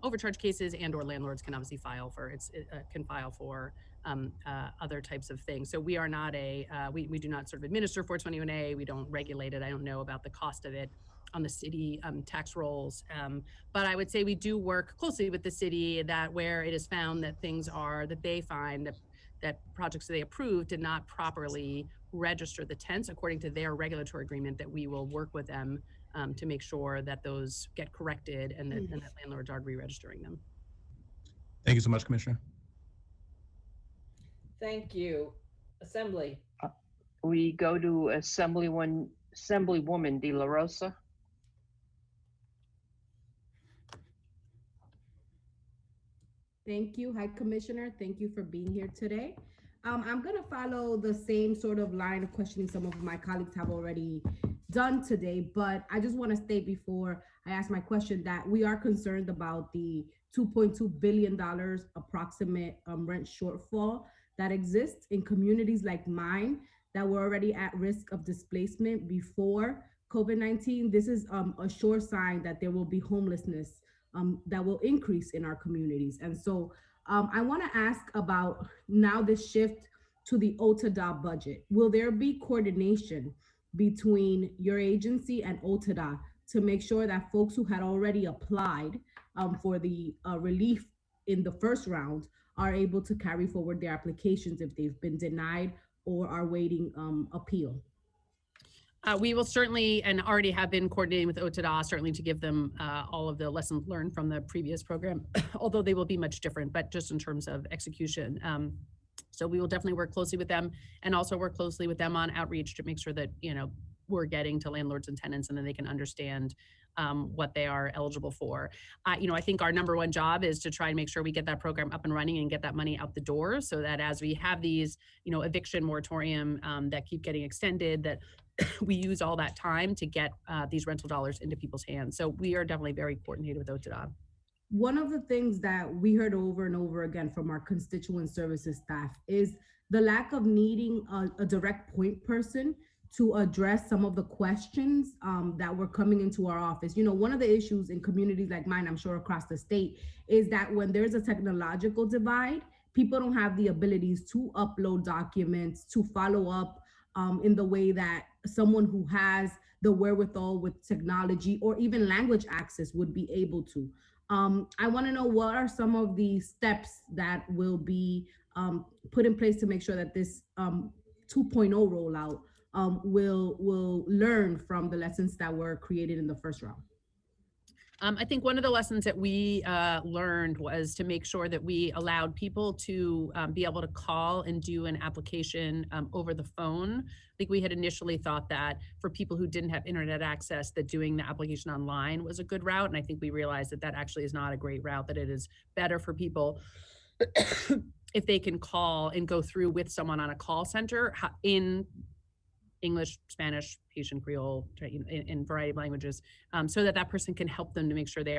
overcharge cases, and/or landlords can obviously file for other types of things. So we are not we do not sort of administer 421A. We don't regulate it. I don't know about the cost of it on the city tax rolls. But I would say we do work closely with the city that where it is found that they find that projects that they approved did not properly register the tents according to their regulatory agreement, that we will work with them to make sure that those get corrected and that landlords are re-registering them. Thank you so much, Commissioner. Thank you. Assembly. We go to Assemblywoman De La Rosa. Thank you. Hi, Commissioner. Thank you for being here today. I'm going to follow the same sort of line of questioning some of my colleagues have already done today, but I just want to state before I ask my question that we are concerned about the $2.2 billion approximate rent shortfall that exists in communities like mine that were already at risk of displacement before COVID-19, this is a sure sign that there will be homelessness that will increase in our communities. And so I want to ask about now this shift to the OTDA budget. Will there be coordination between your agency and OTDA to make sure that folks who had already applied for the relief in the first round are able to carry forward their applications if they've been denied or are waiting appeal? We will certainly, and already have been coordinating with OTDA, certainly to give them all of the lessons learned from the previous program, although they will be much different, but just in terms of execution. So we will definitely work closely with them, and also work closely with them on outreach to make sure that, you know, we're getting to landlords and tenants, and then they can understand what they are eligible for. You know, I think our number one job is to try and make sure we get that program up and running and get that money out the door, so that as we have these, you know, eviction moratorium that keep getting extended, that we use all that time to get these rental dollars into people's hands. So we are definitely very coordinated with OTDA. One of the things that we heard over and over again from our constituent services staff is the lack of needing a direct point person to address some of the questions that were coming into our office. You know, one of the issues in communities like mine, I'm sure across the state, is that when there's a technological divide, people don't have the abilities to upload documents, to follow up in the way that someone who has the wherewithal with technology or even language access would be able to. I want to know, what are some of the steps that will be put in place to make sure that this 2.0 rollout will learn from the lessons that were created in the first round? I think one of the lessons that we learned was to make sure that we allowed people to be able to call and do an application over the phone. I think we had initially thought that for people who didn't have internet access, that doing the application online was a good route. And I think we realized that that actually is not a great route, that it is better for people if they can call and go through with someone on a call center in English, Spanish, Haitian, Creole, in a variety of languages, so that that person can help them to make sure they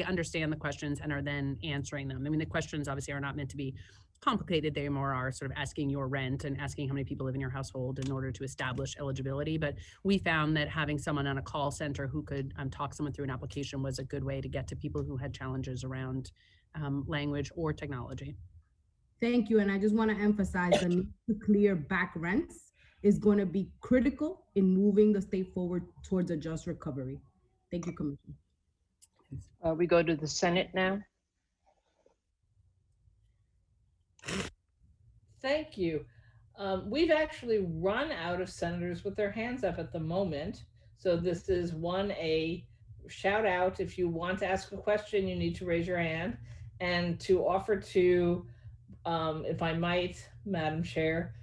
understand the questions and are then answering them. I mean, the questions obviously are not meant to be complicated. They more are sort of asking your rent and asking how many people live in your household in order to establish eligibility. But we found that having someone on a call center who could talk someone through an application was a good way to get to people who had challenges around language or technology. Thank you. And I just want to emphasize the need to clear back rents is going to be critical in moving the state forward towards a just recovery. Thank you, Commissioner. We go to the Senate now. Thank you. We've actually run out of senators with their hands up at the moment. So this is a shout out. If you want to ask a question, you need to raise your hand. And to offer to, if I might, Madam Chair,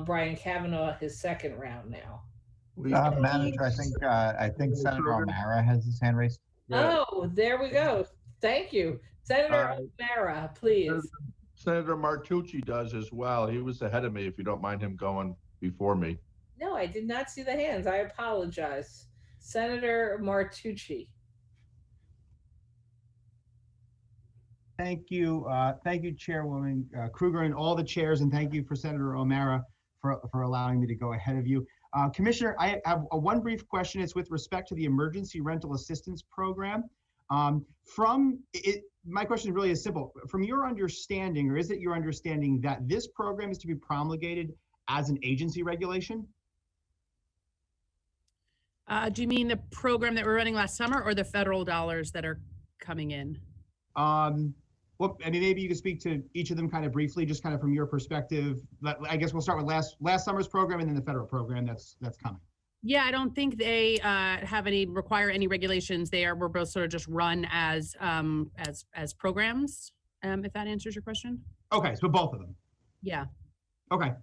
Brian Kavanaugh his second round now. Manager, I think Senator O'Mara has his hand raised. Oh, there we go. Thank you. Senator O'Mara, please. Senator Martucci does as well. He was ahead of me, if you don't mind him going before me. No, I did not see the hands. I apologize. Senator Martucci. Thank you. Thank you, Chairwoman Krueger, and all the chairs, and thank you for Senator O'Mara for allowing me to go ahead of you. Commissioner, I have one brief question. It's with respect to the Emergency Rental Assistance Program. My question really is simple. From your understanding, or is it your understanding that this program is to be promulgated as an agency regulation? Do you mean the program that we're running last summer, or the federal dollars that are coming in? Well, I mean, maybe you could speak to each of them kind of briefly, just kind of from your perspective. I guess we'll start with last summer's program and then the federal program that's coming. Yeah, I don't think they require any regulations. We're both sort of just run as programs. If that answers your question. Okay, so both of them. Yeah. Okay.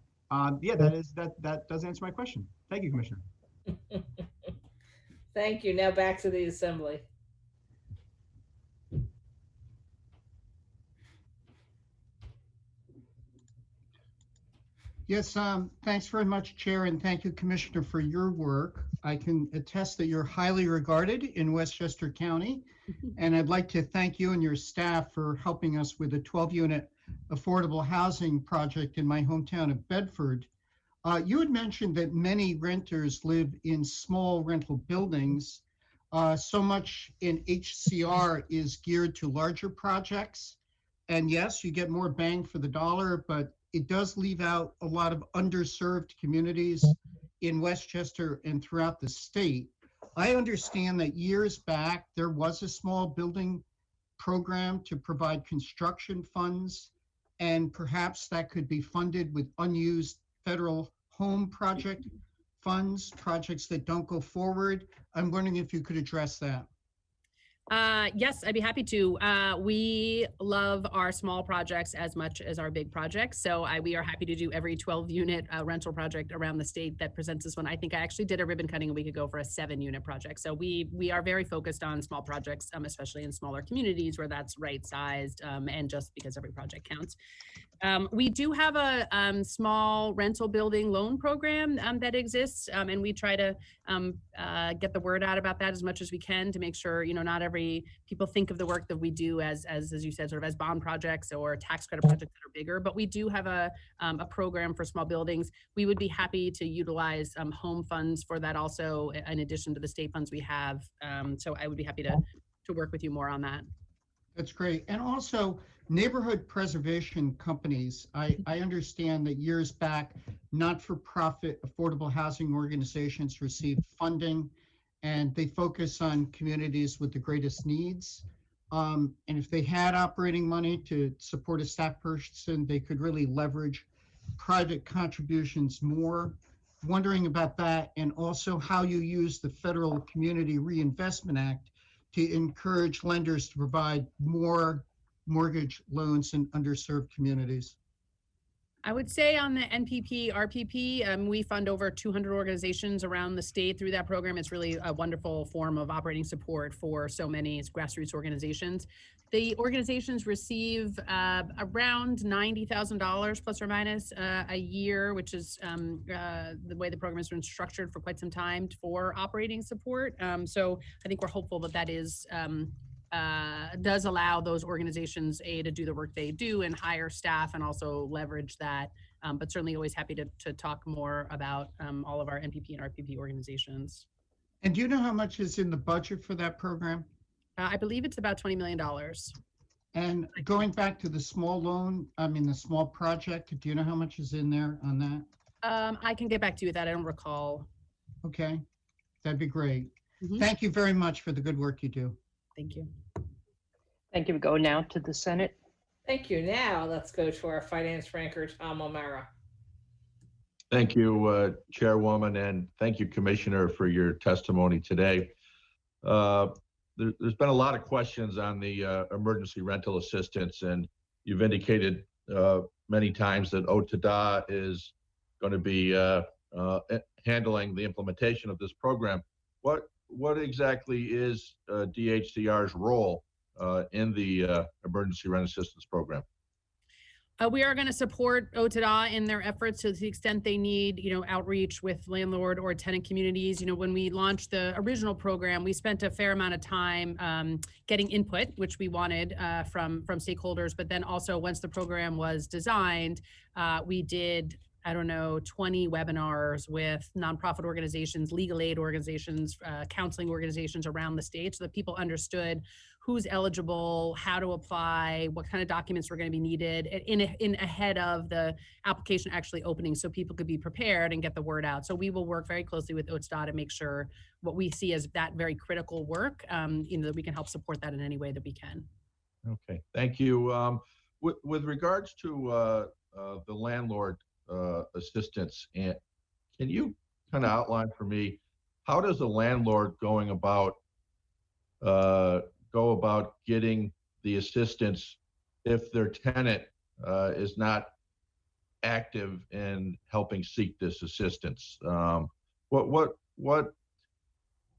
Yeah, that does answer my question. Thank you, Commissioner. Thank you. Now back to the Assembly. Yes, thanks very much, Chair, and thank you, Commissioner, for your work. I can attest that you're highly regarded in Westchester County, and I'd like to thank you and your staff for helping us with the 12-unit affordable housing project in my hometown of Bedford. You had mentioned that many renters live in small rental buildings. So much in HCR is geared to larger projects. And yes, you get more bang for the dollar, but it does leave out a lot of underserved communities in Westchester and throughout the state. I understand that years back, there was a small building program to provide construction funds, and perhaps that could be funded with unused federal home project funds, projects that don't go forward. I'm wondering if you could address that. Yes, I'd be happy to. We love our small projects as much as our big projects. So we are happy to do every 12-unit rental project around the state that presents us one. I think I actually did a ribbon cutting a week ago for a 7-unit project. So we are very focused on small projects, especially in smaller communities where that's right-sized, and just because every project counts. We do have a small rental building loan program that exists, and we try to get the word out about that as much as we can to make sure, not every people think of the work that we do as you said, sort of as bond projects or tax credit projects that are bigger. But we do have a program for small buildings. We would be happy to utilize home funds for that also, in addition to the state funds we have. So I would be happy to work with you more on that. That's great. And also neighborhood preservation companies. I understand that years back, not-for-profit affordable housing organizations received funding, and they focus on communities with the greatest needs. And if they had operating money to support a staff person, they could really leverage private contributions more. Wondering about that, and also how you use the Federal Community Reinvestment Act to encourage lenders to provide more mortgage loans in underserved communities. I would say on the NPP, RPP, we fund over 200 organizations around the state through that program. It's really a wonderful form of operating support for so many grassroots organizations. The organizations receive around $90,000 plus or minus a year, which is the way the program has been structured for quite some time for operating support. So I think we're hopeful that that is does allow those organizations to do the work they do and hire staff and also leverage that. But certainly always happy to talk more about all of our NPP and RPP organizations. And do you know how much is in the budget for that program? I believe it's about $20 million. And going back to the small loan, the small project, do you know how much is in there on that? I can get back to you with that. I don't recall. Okay, that'd be great. Thank you very much for the good work you do. Thank you. Thank you. We go now to the Senate. Thank you. Now let's go to our finance ranker, Tom O'Mara. Thank you, Chairwoman, and thank you, Commissioner, for your testimony today. There's been a lot of questions on the emergency rental assistance, and you've indicated many times that OTDA is going to be handling the implementation of this program. What exactly is DHCR's role in the emergency rent assistance program? We are going to support OTDA in their efforts to the extent they need, outreach with landlord or tenant communities. When we launched the original program, we spent a fair amount of time getting input, which we wanted from stakeholders. But then also once the program was designed, we did 20 webinars with nonprofit organizations, legal aid organizations, counseling organizations around the state so that people understood who's eligible, how to apply, what kind of documents were going to be needed in ahead of the application actually opening so people could be prepared and get the word out. So we will work very closely with OTDA to make sure what we see as that very critical work, that we can help support that in any way that we can. Okay, thank you. With regards to the landlord assistance, and can you kind of outline for me, how does a landlord go about getting the assistance if their tenant is not active in helping seek this assistance? What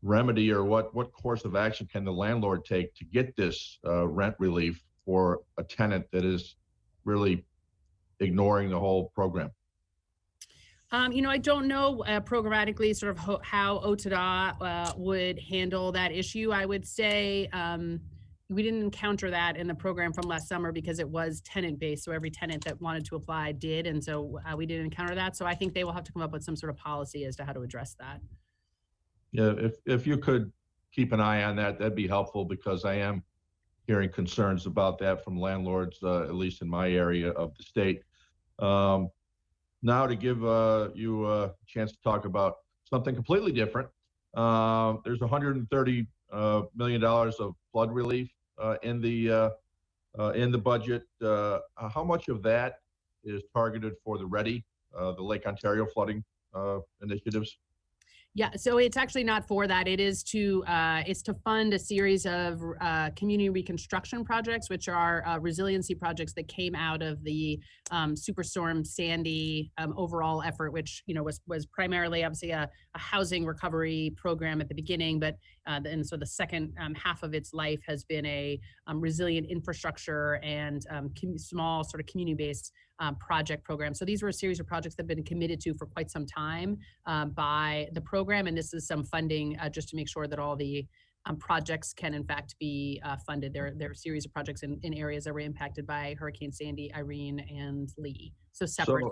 remedy or what course of action can the landlord take to get this rent relief for a tenant that is really ignoring the whole program? I don't know programmatically sort of how OTDA would handle that issue. I would say we didn't encounter that in the program from last summer because it was tenant-based. So every tenant that wanted to apply did. And so we didn't encounter that. So I think they will have to come up with some sort of policy as to how to address that. Yeah, if you could keep an eye on that, that'd be helpful, because I am hearing concerns about that from landlords, at least in my area of the state. Now to give you a chance to talk about something completely different. There's $130 million of flood relief in the budget. How much of that is targeted for the READY, the Lake Ontario flooding initiatives? Yeah, so it's actually not for that. It is to fund a series of community reconstruction projects, which are resiliency projects that came out of the Superstorm Sandy overall effort, which was primarily obviously a housing recovery program at the beginning, but and so the second half of its life has been a resilient infrastructure and small sort of community-based project program. So these were a series of projects that have been committed to for quite some time by the program, and this is some funding just to make sure that all the projects can in fact be funded. There are a series of projects in areas that were impacted by Hurricane Sandy, Irene, and Lee. So separate.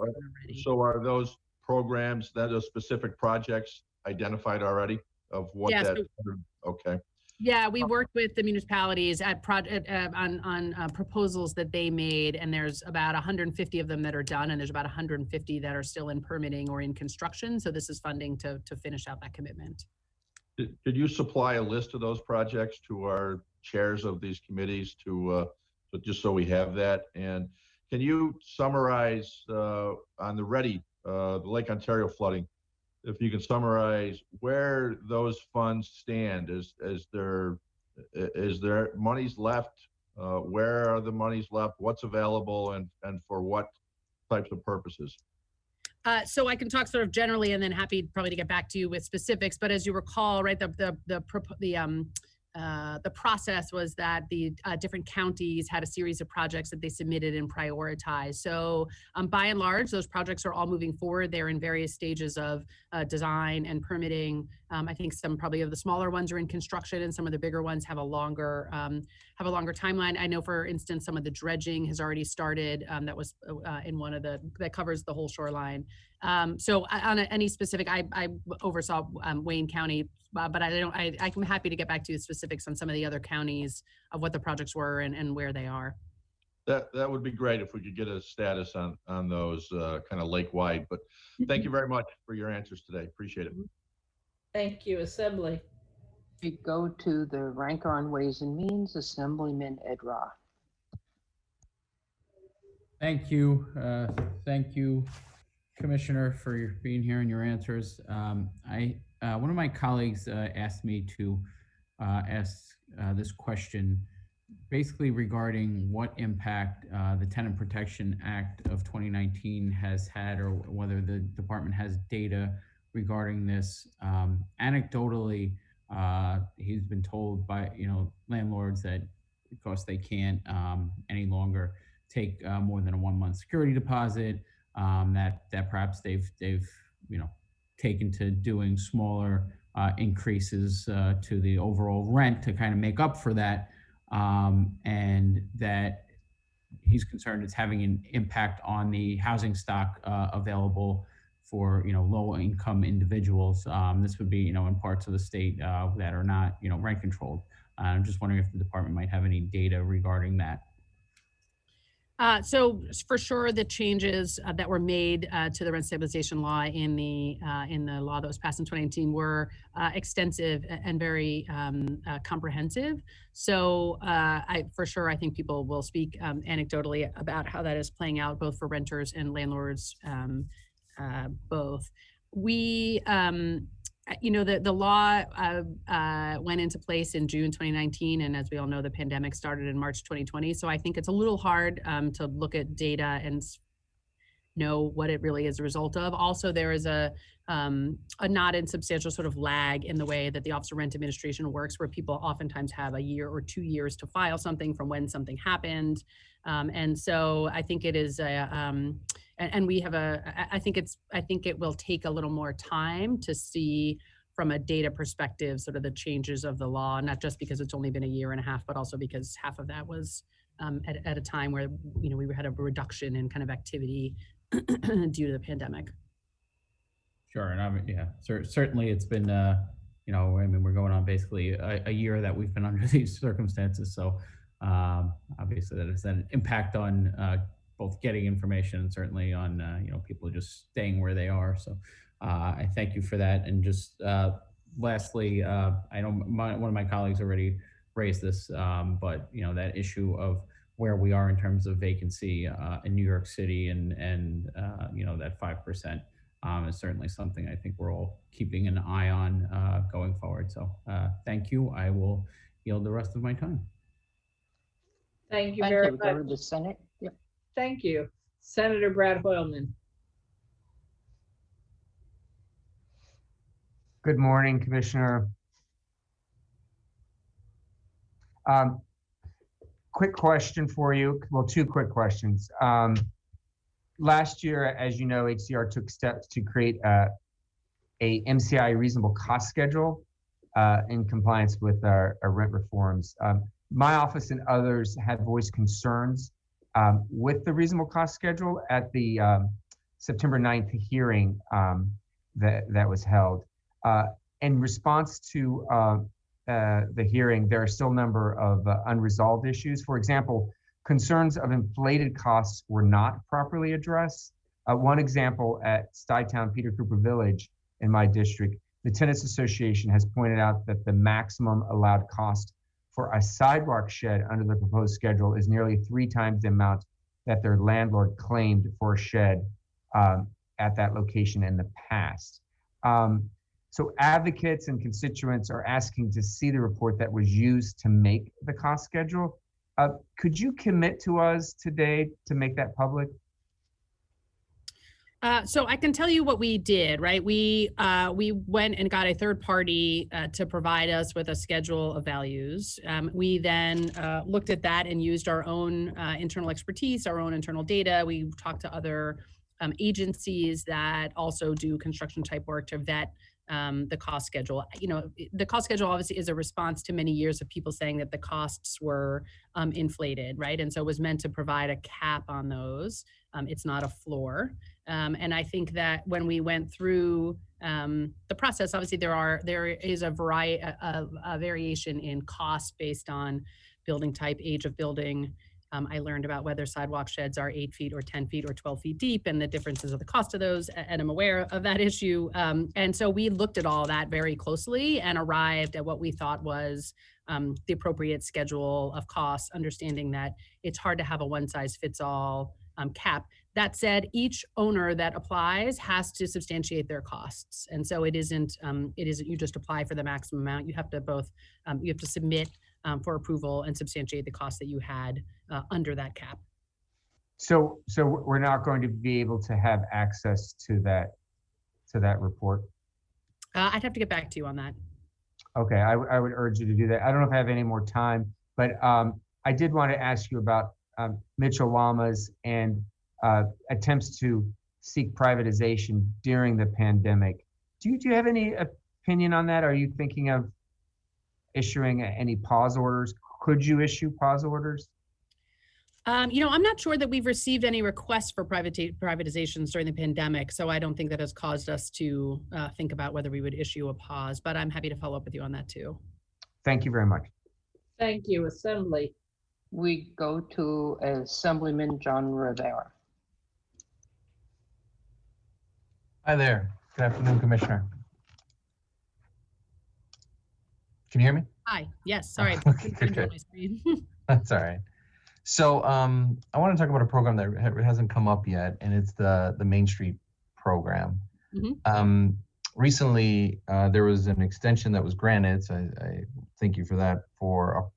So are those programs, those specific projects identified already of what Yeah, that? so- Okay. Yeah, we worked with the municipalities at on proposals that they made, and there's about 150 of them that are done, and there's about 150 that are still in permitting or in construction. So this is funding to finish out that commitment. Did you supply a list of those projects to our chairs of these committees to just so we have that? And can you summarize on the READY, the Lake Ontario flooding, if you can summarize where those funds stand? Is there monies left? Where are the monies left? What's available, and for what types of purposes? So I can talk sort of generally, and then happy probably to get back to you with specifics. But as you recall, right, the process was that the different counties had a series of projects that they submitted and prioritized. So by and large, those projects are all moving forward. They're in various stages of design and permitting. I think some probably of the smaller ones are in construction, and some of the bigger ones have a longer timeline. I know, for instance, some of the dredging has already started. That was in one of that covers the whole shoreline. So on any specific, I oversaw Wayne County, but I'm happy to get back to you specifics on some of the other counties of what the projects were and where they are. That would be great if we could get a status on those kind of lake-wide. But thank you very much for your answers today. Appreciate it. Thank you, Assembly. We go to the ranker on Ways and Means, Assemblyman Ed Roth. Thank you. Thank you, Commissioner, for being here and your answers. One of my colleagues asked me to ask this question basically regarding what impact the Tenant Protection Act of 2019 has had, or whether the department has data regarding this. Anecdotally, he's been told by landlords that because they can't any longer take more than a 1-month security deposit, that perhaps they've taken to doing smaller increases to the overall rent to kind of make up for that, and that he's concerned it's having an impact on the housing stock available for low income individuals. This would be in parts of the state that are not rent controlled. I'm just wondering if the department might have any data regarding that. So for sure, the changes that were made to the rent stabilization law in the law that was passed in 2019 were extensive and very comprehensive. So I think people will speak anecdotally about how that is playing out, both for renters and landlords, both. We the law went into place in June 2019, and as we all know, the pandemic started in March 2020. So I think it's a little hard to look at data and know what it really is a result of. Also, there is a not insubstantial sort of lag in the way that the Office of Rent Administration works, where people oftentimes have a year or 2 years to file something from when something happened. And so I think it is and we have I think it will take a little more time to see from a data perspective, sort of the changes of the law, not just because it's only been a year and a half, but also because half of that was at a time where, we had a reduction in kind of activity due to the pandemic. Sure, and certainly it's been, we're going on basically a year that we've been under these circumstances. So obviously that has an impact on both getting information and certainly on, people just staying where they are. So I thank you for that. And just lastly, I know one of my colleagues already raised this, but that issue of where we are in terms of vacancy in New York City and that 5% is certainly something I think we're all keeping an eye on going forward. So thank you. I will yield the rest of my time. Thank you Thank very you. much. Go to the Senate. Yep. Thank you. Senator Brad Hoylman. Good morning, Commissioner. Quick question for you. Well, two quick questions. Last year, as you know, HCR took steps to create a MCI reasonable cost schedule in compliance with our rent reforms. My office and others have voiced concerns with the reasonable cost schedule at the September 9th hearing that was held. In response to the hearing, there are still a number of unresolved issues. For example, concerns of inflated costs were not properly addressed. One example at Stuytown Peter Cooper Village in my district, the Tenants Association has pointed out that the maximum allowed cost for a sidewalk shed under the proposed schedule is nearly 3 times the amount that their landlord claimed for a shed at that location in the past. So advocates and constituents are asking to see the report that was used to make the cost schedule. Could you commit to us today to make that public? So I can tell you what we did, right? We went and got a third party to provide us with a schedule of values. We then looked at that and used our own internal expertise, our own internal data. We talked to other agencies that also do construction type work to vet the cost schedule. The cost schedule obviously is a response to many years of people saying that the costs were inflated, right? And so it was meant to provide a cap on those. It's not a floor. And I think that when we went through the process, obviously there is a variety, a variation in cost based on building type, age of building. I learned about whether sidewalk sheds are 8 feet or 10 feet or 12 feet deep and the differences of the cost of those, and I'm aware of that issue. And so we looked at all that very closely and arrived at what we thought was the appropriate schedule of costs, understanding that it's hard to have a one-size-fits-all cap. That said, each owner that applies has to substantiate their costs. And so it isn't you just apply for the maximum amount. You have to you have to submit for approval and substantiate the cost that you had under that cap. So we're not going to be able to have access to that report? I'd have to get back to you on that. Okay, I would urge you to do that. I don't know if I have any more time, but I did want to ask you about Mitchell Lamas and attempts to seek privatization during the pandemic. Do you have any opinion on that? Are you thinking of issuing any pause orders? Could you issue pause orders? I'm not sure that we've received any requests for privatizations during the pandemic, so I don't think that has caused us to think about whether we would issue a pause, but I'm happy to follow up with you on that too. Thank you very much. Thank you. Assembly. We go to Assemblyman John Rivera. Hi there. Good afternoon, Commissioner. Can you hear me? Hi. Yes. Sorry. Good. That's all right. So I want to talk about a program that hasn't come up yet, and it's the Main Street program. Mm-hmm. Recently, there was an extension that was granted, so I thank you for that, for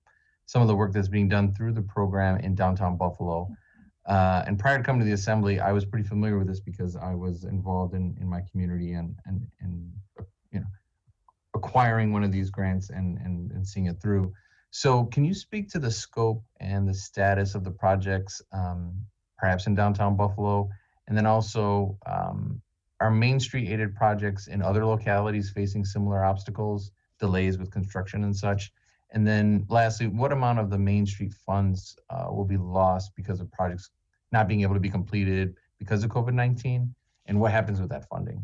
some of the work that's being done through the program in downtown Buffalo. And prior to coming to the Assembly, I was pretty familiar with this because I was involved in my community and acquiring one of these grants and seeing it through. So can you speak to the scope and the status of the projects, perhaps in downtown Buffalo? And then also, are Main Street aided projects in other localities facing similar obstacles, delays with construction and such? And then lastly, what amount of the Main Street funds will be lost because of projects not being able to be completed because of COVID-19? And what happens with that funding?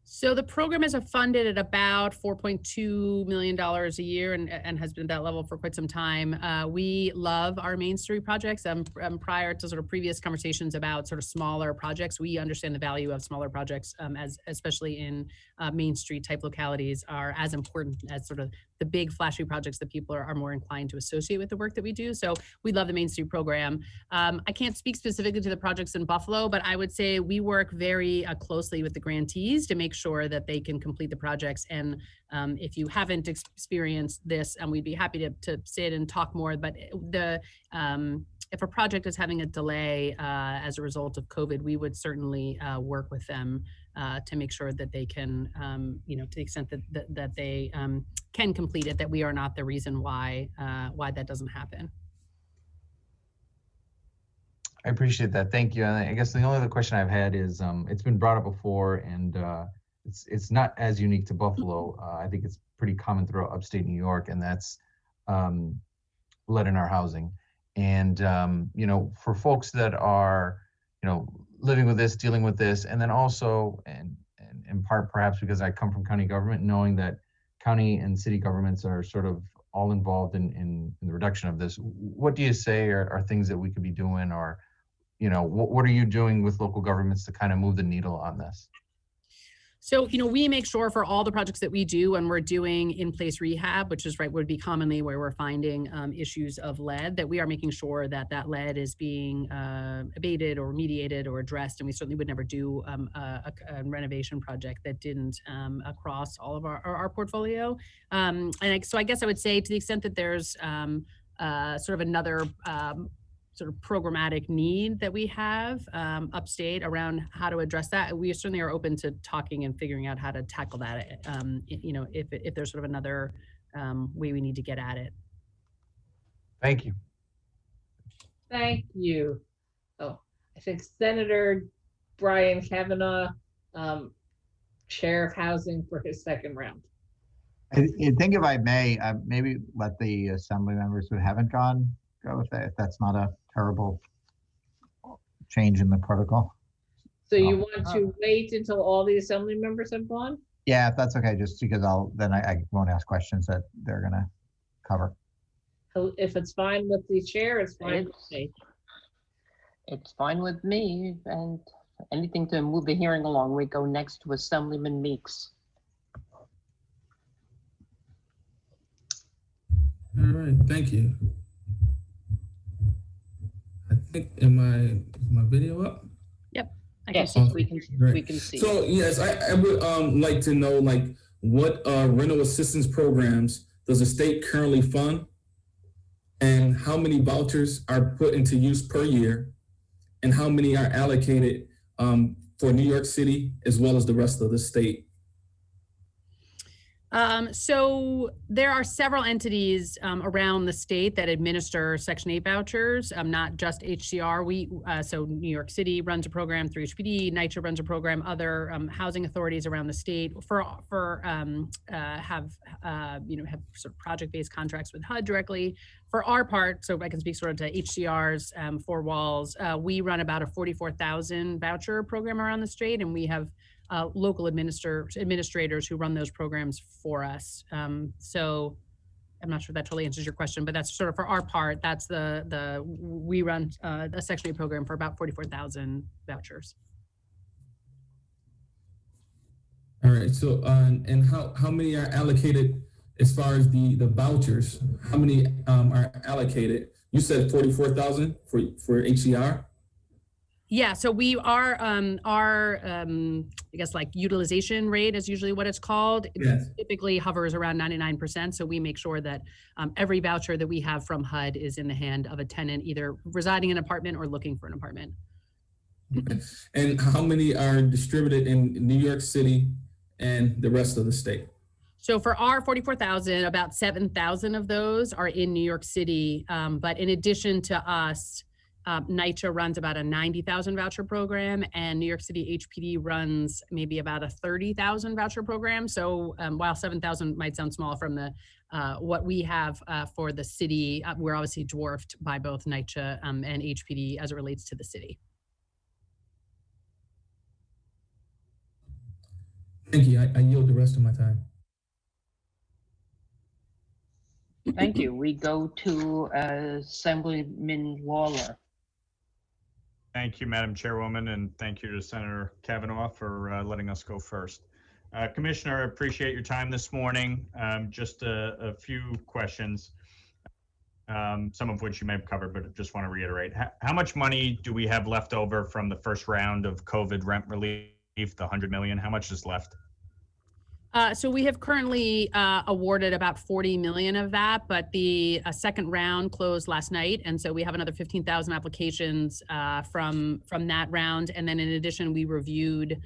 So the program is funded at about $4.2 million a year and has been at that level for quite some time. We love our Main Street projects. Prior to sort of previous conversations about sort of smaller projects, we understand the value of smaller projects, as especially in Main Street type localities, are as important as sort of the big flashy projects that people are more inclined to associate with the work that we do. So we love the Main Street program. I can't speak specifically to the projects in Buffalo, but I would say we work very closely with the grantees to make sure that they can complete the projects. And if you haven't experienced this, we'd be happy to sit and talk more, but if a project is having a delay as a result of COVID, we would certainly work with them to make sure that they can, to the extent that they can complete it, that we are not the reason why that doesn't happen. I appreciate that. Thank you. And I guess the only other question I've had is, it's been brought up before, and it's not as unique to Buffalo. I think it's pretty common throughout upstate New York, and that's lead in our housing. And, for folks that are, living with this, dealing with this, and then also, and in part perhaps because I come from county government, knowing that county and city governments are sort of all involved in the reduction of this, what do you say are things that we could be doing, or, what are you doing with local governments to kind of move the needle on this? So, we make sure for all the projects that we do, when we're doing in-place rehab, which is would be commonly where we're finding issues of lead, that we are making sure that that lead is being abated or remediated or addressed. And we certainly would never do a renovation project that didn't across all of our portfolio. So I guess I would say, to the extent that there's sort of another sort of programmatic need that we have upstate around how to address that, we certainly are open to talking and figuring out how to tackle that, if there's sort of another way we need to get at it. Thank you. Thank you. Oh, I think Senator Brian Kavanaugh, Chair of Housing, for his second round. I think, if I may, maybe let the assembly members who haven't go if that's not a terrible change in the protocol. So you want to wait until all the assembly members have gone? Yeah, if that's okay, just because I won't ask questions that they're gonna cover. If it's fine with the chair, it's fine with me. It's fine with me, and anything to move the hearing along. We go next to Assemblyman Meeks. All right, thank you. I think, is my video up? Yep. Yes, we can see. So yes, I would like to know, what rental assistance programs does the state currently fund, and how many vouchers are put into use per year, and how many are allocated for New York City as well as the rest of the state? So there are several entities around the state that administer Section 8 vouchers, not just HCR. So New York City runs a program through HPD, NYCHA runs a program, other housing authorities around the state have sort of project-based contracts with HUD directly. For our part, so I can speak sort of to HCR's four walls, we run about a 44,000 voucher program around the state, and we have local administrators who run those programs for us. So I'm not sure if that totally answers your question, but that's sort of for our part, that's we run a Section 8 program for about 44,000 vouchers. All right, so and how many are allocated as far as the vouchers? How many are allocated? You said 44,000 for HCR? Yeah, so we are our I guess utilization rate is usually what it's called. Yes. It typically hovers around 99%. So we make sure that every voucher that we have from HUD is in the hand of a tenant, either residing in an apartment or looking for an apartment. Okay. And how many are distributed in New York City and the rest of the state? So for our 44,000, about 7,000 of those are in New York City. But in addition to us, NYCHA runs about a 90,000 voucher program, and New York City HPD runs maybe about a 30,000 voucher program. So while 7,000 might sound small from the what we have for the city, we're obviously dwarfed by both NYCHA and HPD as it relates to the city. Thank you. I yield the rest of my time. Thank you. We go to Assemblyman Waller. Thank you, Madam Chairwoman, and thank you to Senator Kavanaugh for letting us go first. Commissioner, I appreciate your time this morning. Just a few questions, some of which you may have covered, but I just want to reiterate. How much money do we have left over from the first round of COVID rent relief, the $100 million? How much is left? So we have currently awarded about 40 million of that, but the second round closed last night. And so we have another 15,000 applications from that round. And then in addition, we reviewed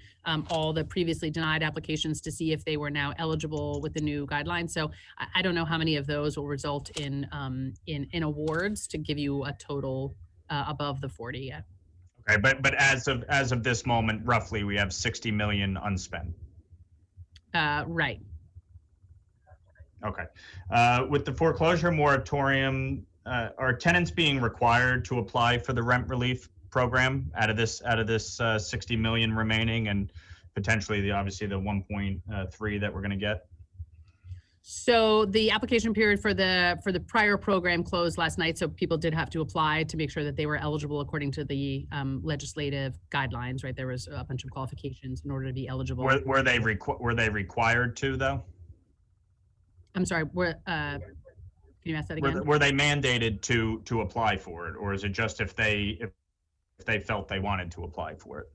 all the previously denied applications to see if they were now eligible with the new guidelines. So I don't know how many of those will result in awards to give you a total above the 40 yet. Okay, but as of this moment, roughly, we have 60 million unspent. Right. Okay. With the foreclosure moratorium, are tenants being required to apply for the rent relief program out of this 60 million remaining, and potentially obviously the 1.3 that we're going to get? So the application period for the prior program closed last night, so people did have to apply to make sure that they were eligible according to the legislative guidelines, right? There was a bunch of qualifications in order to be eligible. Were they required to, though? I'm sorry, can you ask that again? Were they mandated to apply for it, or is it just if they felt they wanted to apply for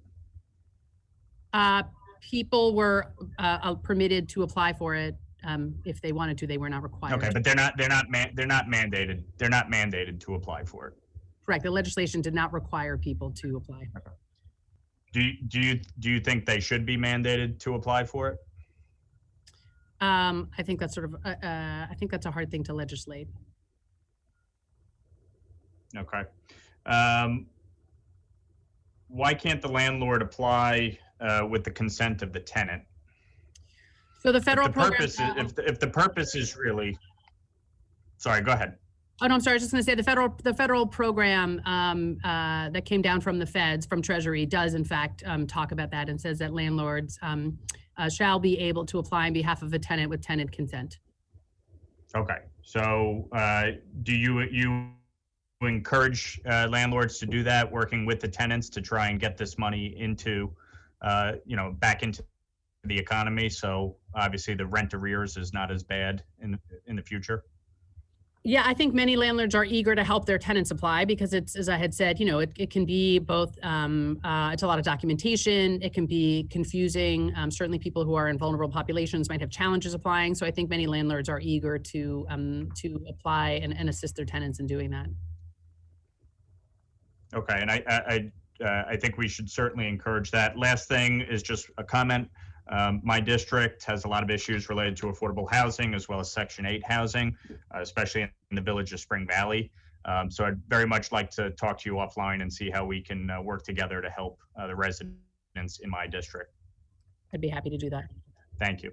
it? People were permitted to apply for it. If they wanted to, they were not required. Okay, but they're not mandated. They're not mandated to apply for it. Correct. The legislation did not require people to apply. Okay. Do you think they should be mandated to apply for it? I think that's sort of I think that's a hard thing to legislate. Okay. Why can't the landlord apply with the consent of the tenant? So the federal program. If the purpose is really, sorry, go ahead. Oh, no, I'm sorry. I was just going to say the federal program that came down from the feds, from Treasury, does in fact talk about that and says that landlords shall be able to apply on behalf of a tenant with tenant consent. Okay. So do you encourage landlords to do that, working with the tenants to try and get this money into, back into the economy? So obviously the rent arrears is not as bad in the future. Yeah, I think many landlords are eager to help their tenants apply because it's, as I had said, it can be both, it's a lot of documentation, it can be confusing. Certainly people who are in vulnerable populations might have challenges applying. So I think many landlords are eager to apply and assist their tenants in doing that. Okay, and I think we should certainly encourage that. Last thing is just a comment. My district has a lot of issues related to affordable housing as well as Section 8 housing, especially in the village of Spring Valley. So I'd very much like to talk to you offline and see how we can work together to help the residents in my district. I'd be happy to do that. Thank you.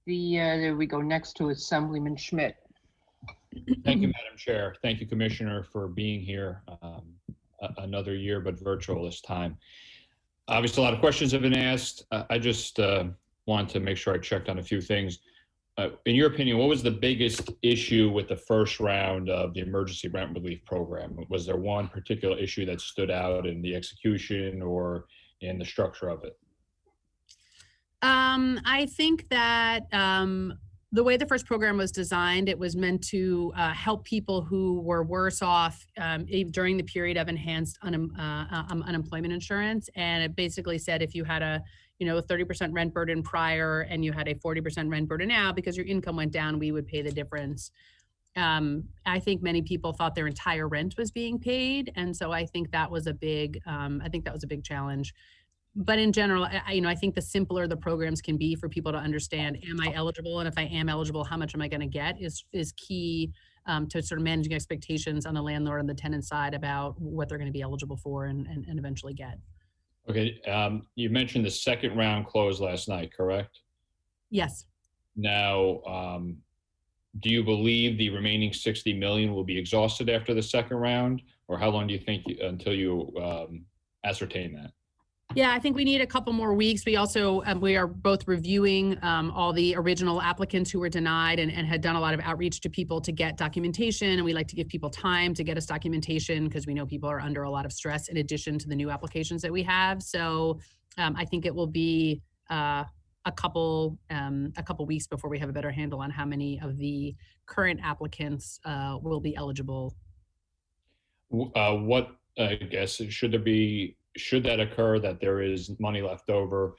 There we go next to Assemblyman Schmidt. Thank you, Madam Chair. Thank you, Commissioner, for being here another year, but virtual this time. Obviously, a lot of questions have been asked. I just want to make sure I checked on a few things. In your opinion, what was the biggest issue with the first round of the emergency rent relief program? Was there one particular issue that stood out in the execution or in the structure of it? I think that the way the first program was designed, it was meant to help people who were worse off during the period of enhanced unemployment insurance. And it basically said if you had a 30% rent burden prior and you had a 40% rent burden now, because your income went down, we would pay the difference. I think many people thought their entire rent was being paid. And so I think that was a big, challenge. But in general, I think the simpler the programs can be for people to understand, am I eligible? And if I am eligible, how much am I going to get is key to sort of managing expectations on the landlord and the tenant side about what they're going to be eligible for and eventually get. Okay, you mentioned the second round closed last night, correct? Yes. Now, do you believe the remaining 60 million will be exhausted after the second round, or how long do you think until you ascertain that? Yeah, I think we need a couple more weeks. We also, we are both reviewing all the original applicants who were denied and had done a lot of outreach to people to get documentation. And we like to give people time to get us documentation because we know people are under a lot of stress in addition to the new applications that we have. So I think it will be a couple weeks before we have a better handle on how many of the current applicants will be eligible. What, I guess, should that occur, that there is money left over,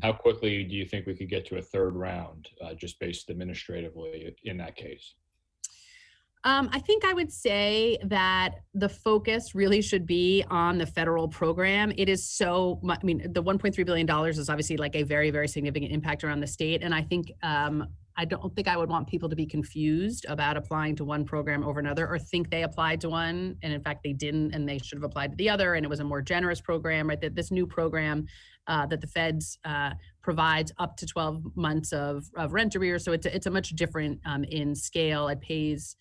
how quickly do you think we could get to a third round, just based administratively in that case? I think I would say that the focus really should be on the federal program. It is so much, I mean, the $1.3 billion is obviously like a very, very significant impact around the state. And I think, I don't think I would want people to be confused about applying to one program over another or think they applied to one. And in fact, they didn't, and they should have applied to the other. And it was a more generous program, right? That this new program that the feds provides up to 12 months of rent arrears. So it's a much different in scale. It pays,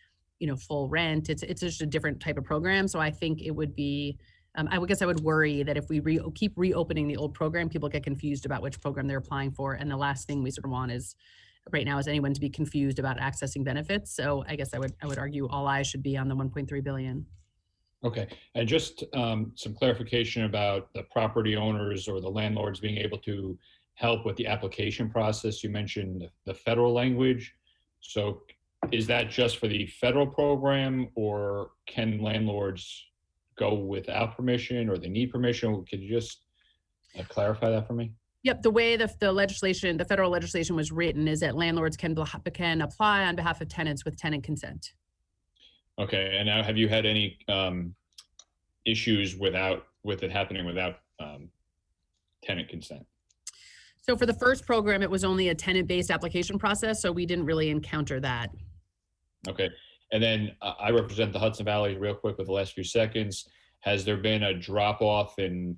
full rent. It's just a different type of program. So I think it would be, I would guess I would worry that if we keep reopening the old program, people get confused about which program they're applying for. And the last thing we sort of want is right now is anyone to be confused about accessing benefits. So I guess I would argue all eyes should be on the 1.3 billion. Okay, and just some clarification about the property owners or the landlords being able to help with the application process. You mentioned the federal language. So is that just for the federal program, or can landlords go without permission, or they need permission? Could you just clarify that for me? Yep, the way the federal legislation was written is that landlords can apply on behalf of tenants with tenant consent. Okay, and now have you had any issues with it happening without tenant consent? So for the first program, it was only a tenant-based application process, so we didn't really encounter that. Okay, and then I represent the Hudson Valley real quick with the last few seconds. Has there been a drop-off in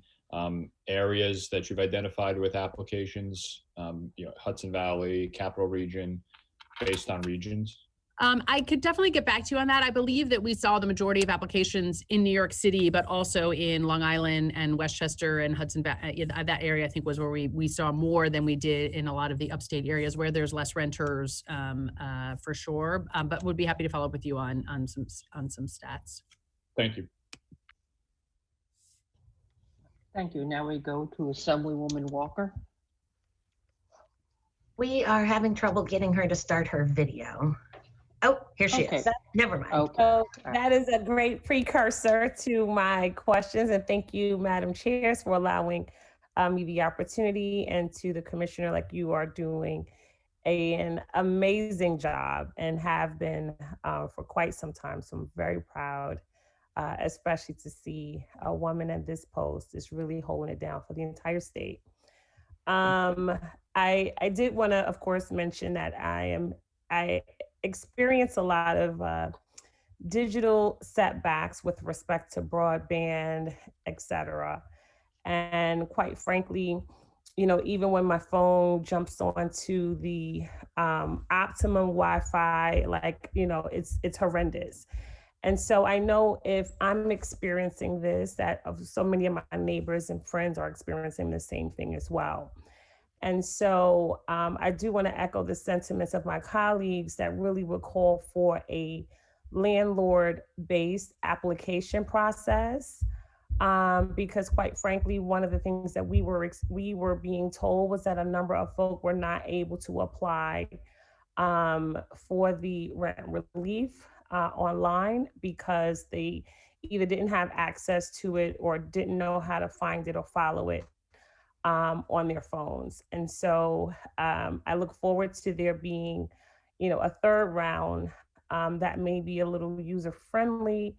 areas that you've identified with applications, Hudson Valley, Capital Region, based on regions? I could definitely get back to you on that. I believe that we saw the majority of applications in New York City, but also in Long Island and Westchester and Hudson Valley. That area, I think, was where we saw more than we did in a lot of the upstate areas where there's less renters, for sure. But would be happy to follow up with you on some stats. Thank you. Thank you. Now we go to Assemblywoman Walker. We are having trouble getting her to start her video. Oh, here she is. Never mind. Okay. So that is a great precursor to my questions. And thank you, Madam Chairs, for allowing me the opportunity, and to the commissioner, like you are doing an amazing job and have been for quite some time. So I'm very proud, especially to see a woman at this post is really holding it down for the entire state. I did want to, of course, mention that I experience a lot of digital setbacks with respect to broadband, et cetera. And quite frankly, even when my phone jumps onto the optimum Wi-Fi, it's horrendous. And so I know if I'm experiencing this, that so many of my neighbors and friends are experiencing the same thing as well. And so I do want to echo the sentiments of my colleagues that really would call for a landlord-based application process, because quite frankly, one of the things that we were being told was that a number of folk were not able to apply for the rent relief online because they either didn't have access to it or didn't know how to find it or follow it on their phones. And so I look forward to there being, a third round that may be a little user-friendly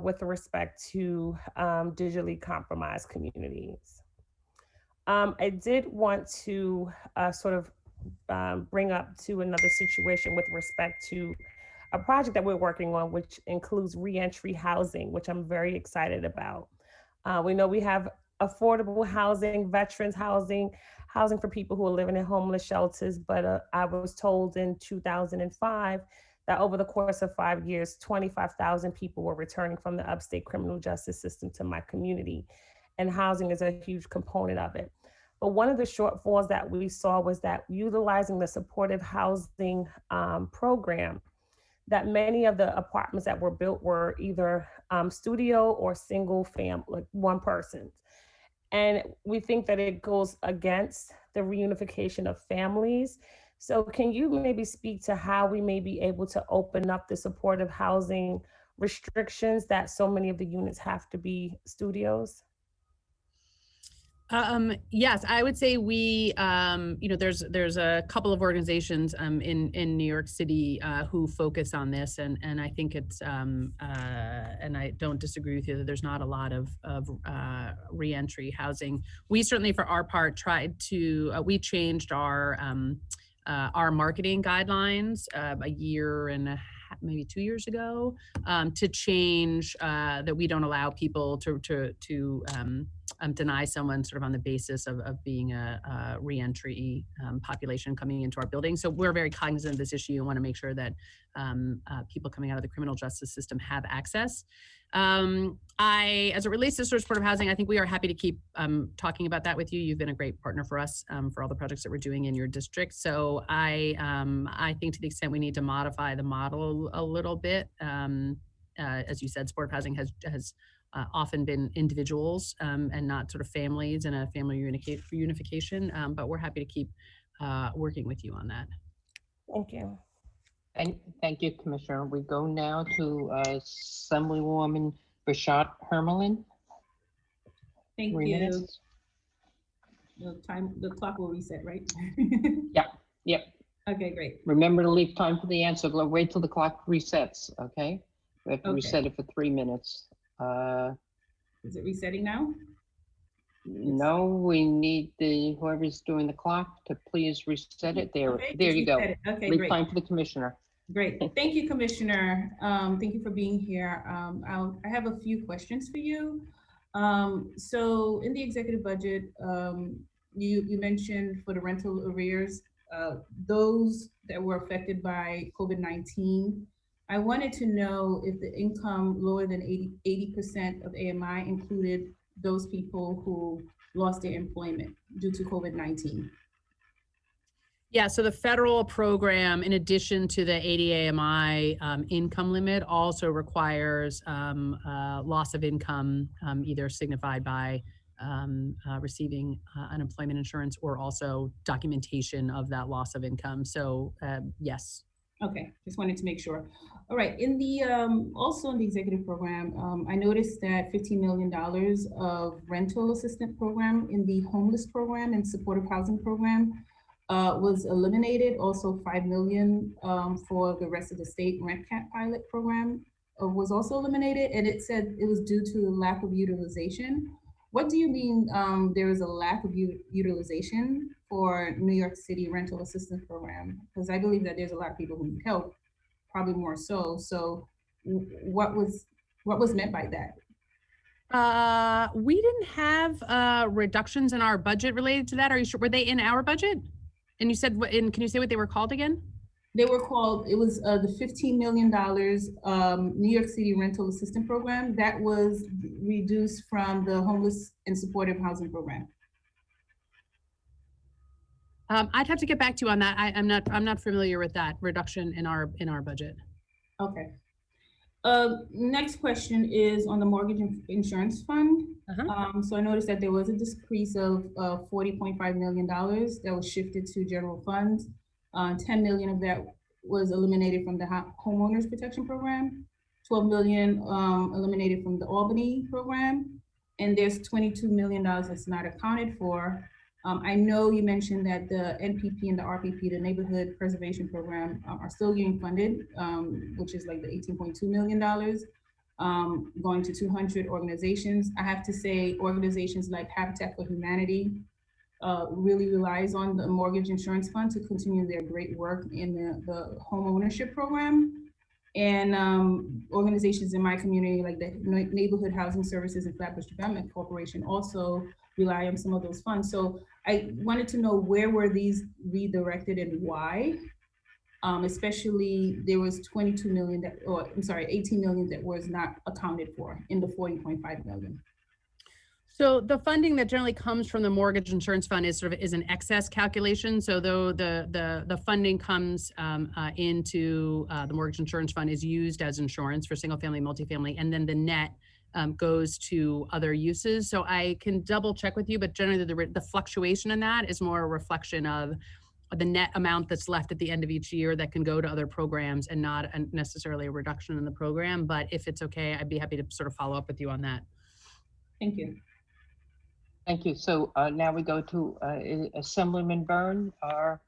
with respect to digitally compromised communities. I did want to sort of bring up to another situation with respect to a project that we're working on, which includes reentry housing, which I'm very excited about. We know we have affordable housing, veterans housing, housing for people who are living in homeless shelters. But I was told in 2005 that over the course of 5 years, 25,000 people were returning from the upstate criminal justice system to my community. And housing is a huge component of it. But one of the shortfalls that we saw was that utilizing the supportive housing program, that many of the apartments that were built were either studio or single family, like one person. And we think that it goes against the reunification of families. So can you maybe speak to how we may be able to open up the supportive housing restrictions that so many of the units have to be studios? Yes, I would say we, there's a couple of organizations in New York City who focus on this, and I think it's, and I don't disagree with you that there's not a lot of reentry housing. We certainly, for our part, tried to, we changed our marketing guidelines a year and a half, maybe 2 years ago, to change that we don't allow people to deny someone sort of on the basis of being a reentry population coming into our building. So we're very cognizant of this issue and want to make sure that people coming out of the criminal justice system have access. As it relates to supportive housing, I think we are happy to keep talking about that with you. You've been a great partner for us for all the projects that we're doing in your district. So I think to the extent we need to modify the model a little bit, as you said, supportive housing has often been individuals and not sort of families and a family reunification, but we're happy to keep working with you on that. Thank you. Thank you, Commissioner. We go now to Assemblywoman Rashad Hermelin. Thank 3 you. minutes. The clock will reset, right? Yep. Okay, great. Remember to leave time for the answer. Wait till the clock resets, okay? We have to reset it for 3 minutes. Is it resetting now? No, we need whoever's doing the clock to please reset it. There you go. Okay, Leave great. time for the commissioner. Great. Thank you, Commissioner. Thank you for being here. I have a few questions for you. So in the executive budget, you mentioned for the rental arrears, those that were affected by COVID-19. I wanted to know if the income lower than 80% of AMI included those people who lost their employment due to COVID-19. Yeah, so the federal program, in addition to the 80 AMI income limit, also requires loss of income, either signified by receiving unemployment insurance or also documentation of that loss of income. So yes. Okay, just wanted to make sure. All right, in the also in the executive program, I noticed that $15 million of rental assistance program in the homeless program and supportive housing program was eliminated. Also $5 million for the rest of the state rent cap pilot program was also eliminated, and it said it was due to lack of utilization. What do you mean there is a lack of utilization for New York City rental assistance program? Because I believe that there's a lot of people who need help, probably more so. So what was meant by that? We didn't have reductions in our budget related to that. Are you sure? Were they in our budget? And you said, can you say what they were called again? They were called, it was the $15 million New York City rental assistance program that was reduced from the homeless and supportive housing program. I'd have to get back to you on that. I'm not familiar with that reduction in our budget. Okay. Next question is on the mortgage insurance fund. So I noticed that there was a decrease of $40.5 million that was shifted to general funds. 10 million of that was eliminated from the homeowners protection program. 12 million eliminated from the Albany program. And there's $22 million that's not accounted for. I know you mentioned that the NPP and the RPP, the Neighborhood Preservation Program, are still getting funded, which is like the $18.2 million going to 200 organizations. I have to say organizations like Habitat for Humanity really relies on the mortgage insurance fund to continue their great work in the home ownership program. And organizations in my community, like the Neighborhood Housing Services and Flatbush Development Corporation, also rely on some of those funds. So I wanted to know where were these redirected and why? Especially there was 22 million that, or I'm sorry, 18 million that was not accounted for in the 40.5 million. So the funding that generally comes from the mortgage insurance fund is an excess calculation. So though the funding comes into the mortgage insurance fund is used as insurance for single family, multifamily, and then the net goes to other uses. So I can double check with you, but generally the fluctuation in that is more a reflection of the net amount that's left at the end of each year that can go to other programs and not necessarily a reduction in the program. But if it's okay, I'd be happy to sort of follow up with you on that. Thank you. Thank you. So now we go to Assemblyman Byrne. Are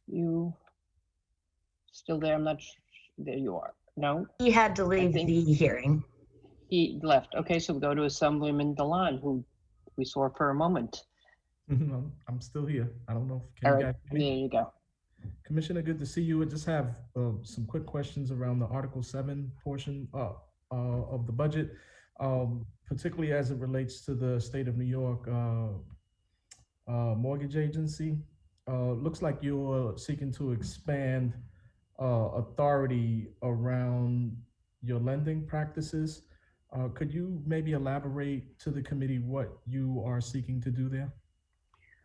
you still there? I'm not sure. There you are. No? He had to leave the hearing. He left. Okay, so we go to Assemblyman Dilan, who we saw for a moment. I'm still here. I don't know if All can you right, guys hear me? there you go. Commissioner, good to see you. I just have some quick questions around the Article 7 portion of the budget, particularly as it relates to the State of New York mortgage agency. Looks like you're seeking to expand authority around your lending practices. Could you maybe elaborate to the committee what you are seeking to do there?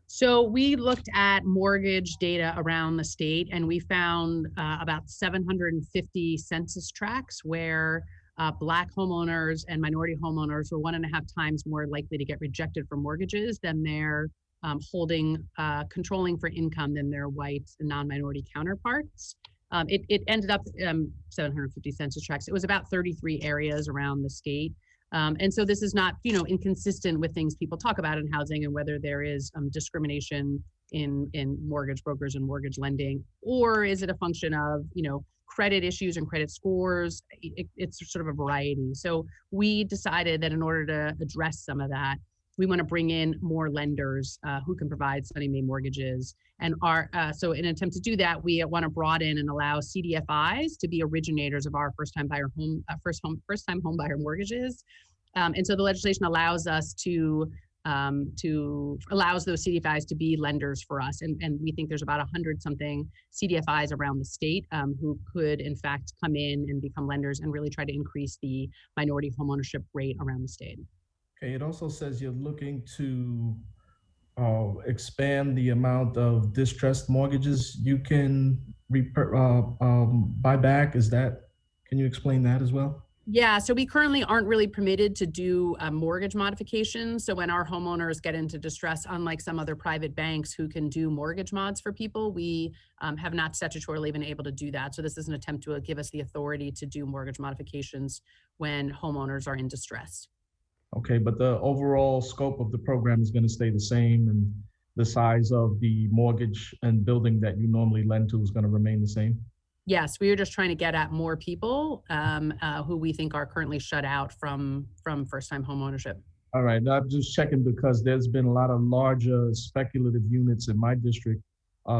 So we looked at mortgage data around the state, and we found about 750 census tracts where Black homeowners and minority homeowners were 1.5 times more likely to get rejected for mortgages than their controlling for income than their white and non-minority counterparts. It ended up 750 census tracts. It was about 33 areas around the state. And so this is not, inconsistent with things people talk about in housing and whether there is discrimination in mortgage brokers and mortgage lending, or is it a function of, credit issues and credit scores? It's sort of a variety. So we decided that in order to address some of that, we want to bring in more lenders who can provide Fannie Mae mortgages. And so in an attempt to do that, we want to broaden and allow CDFIs to be originators of our first-time home buyer mortgages. And so the legislation allows us allows those CDFIs to be lenders for us. And we think there's about 100 something CDFIs around the state who could in fact come in and become lenders and really try to increase the minority homeownership rate around the state. Okay, it also says you're looking to expand the amount of distressed mortgages you can buy back. Can you explain that as well? Yeah, so we currently aren't really permitted to do mortgage modifications. So when our homeowners get into distress, unlike some other private banks who can do mortgage mods for people, we have not statutorily been able to do that. So this is an attempt to give us the authority to do mortgage modifications when homeowners are in distress. Okay, but the overall scope of the program is going to stay the same, and the size of the mortgage and building that you normally lend to is going to remain the same? Yes, we are just trying to get at more people who we think are currently shut out from first-time home ownership. All right, I'm just checking because there's been a lot of larger speculative units in my district,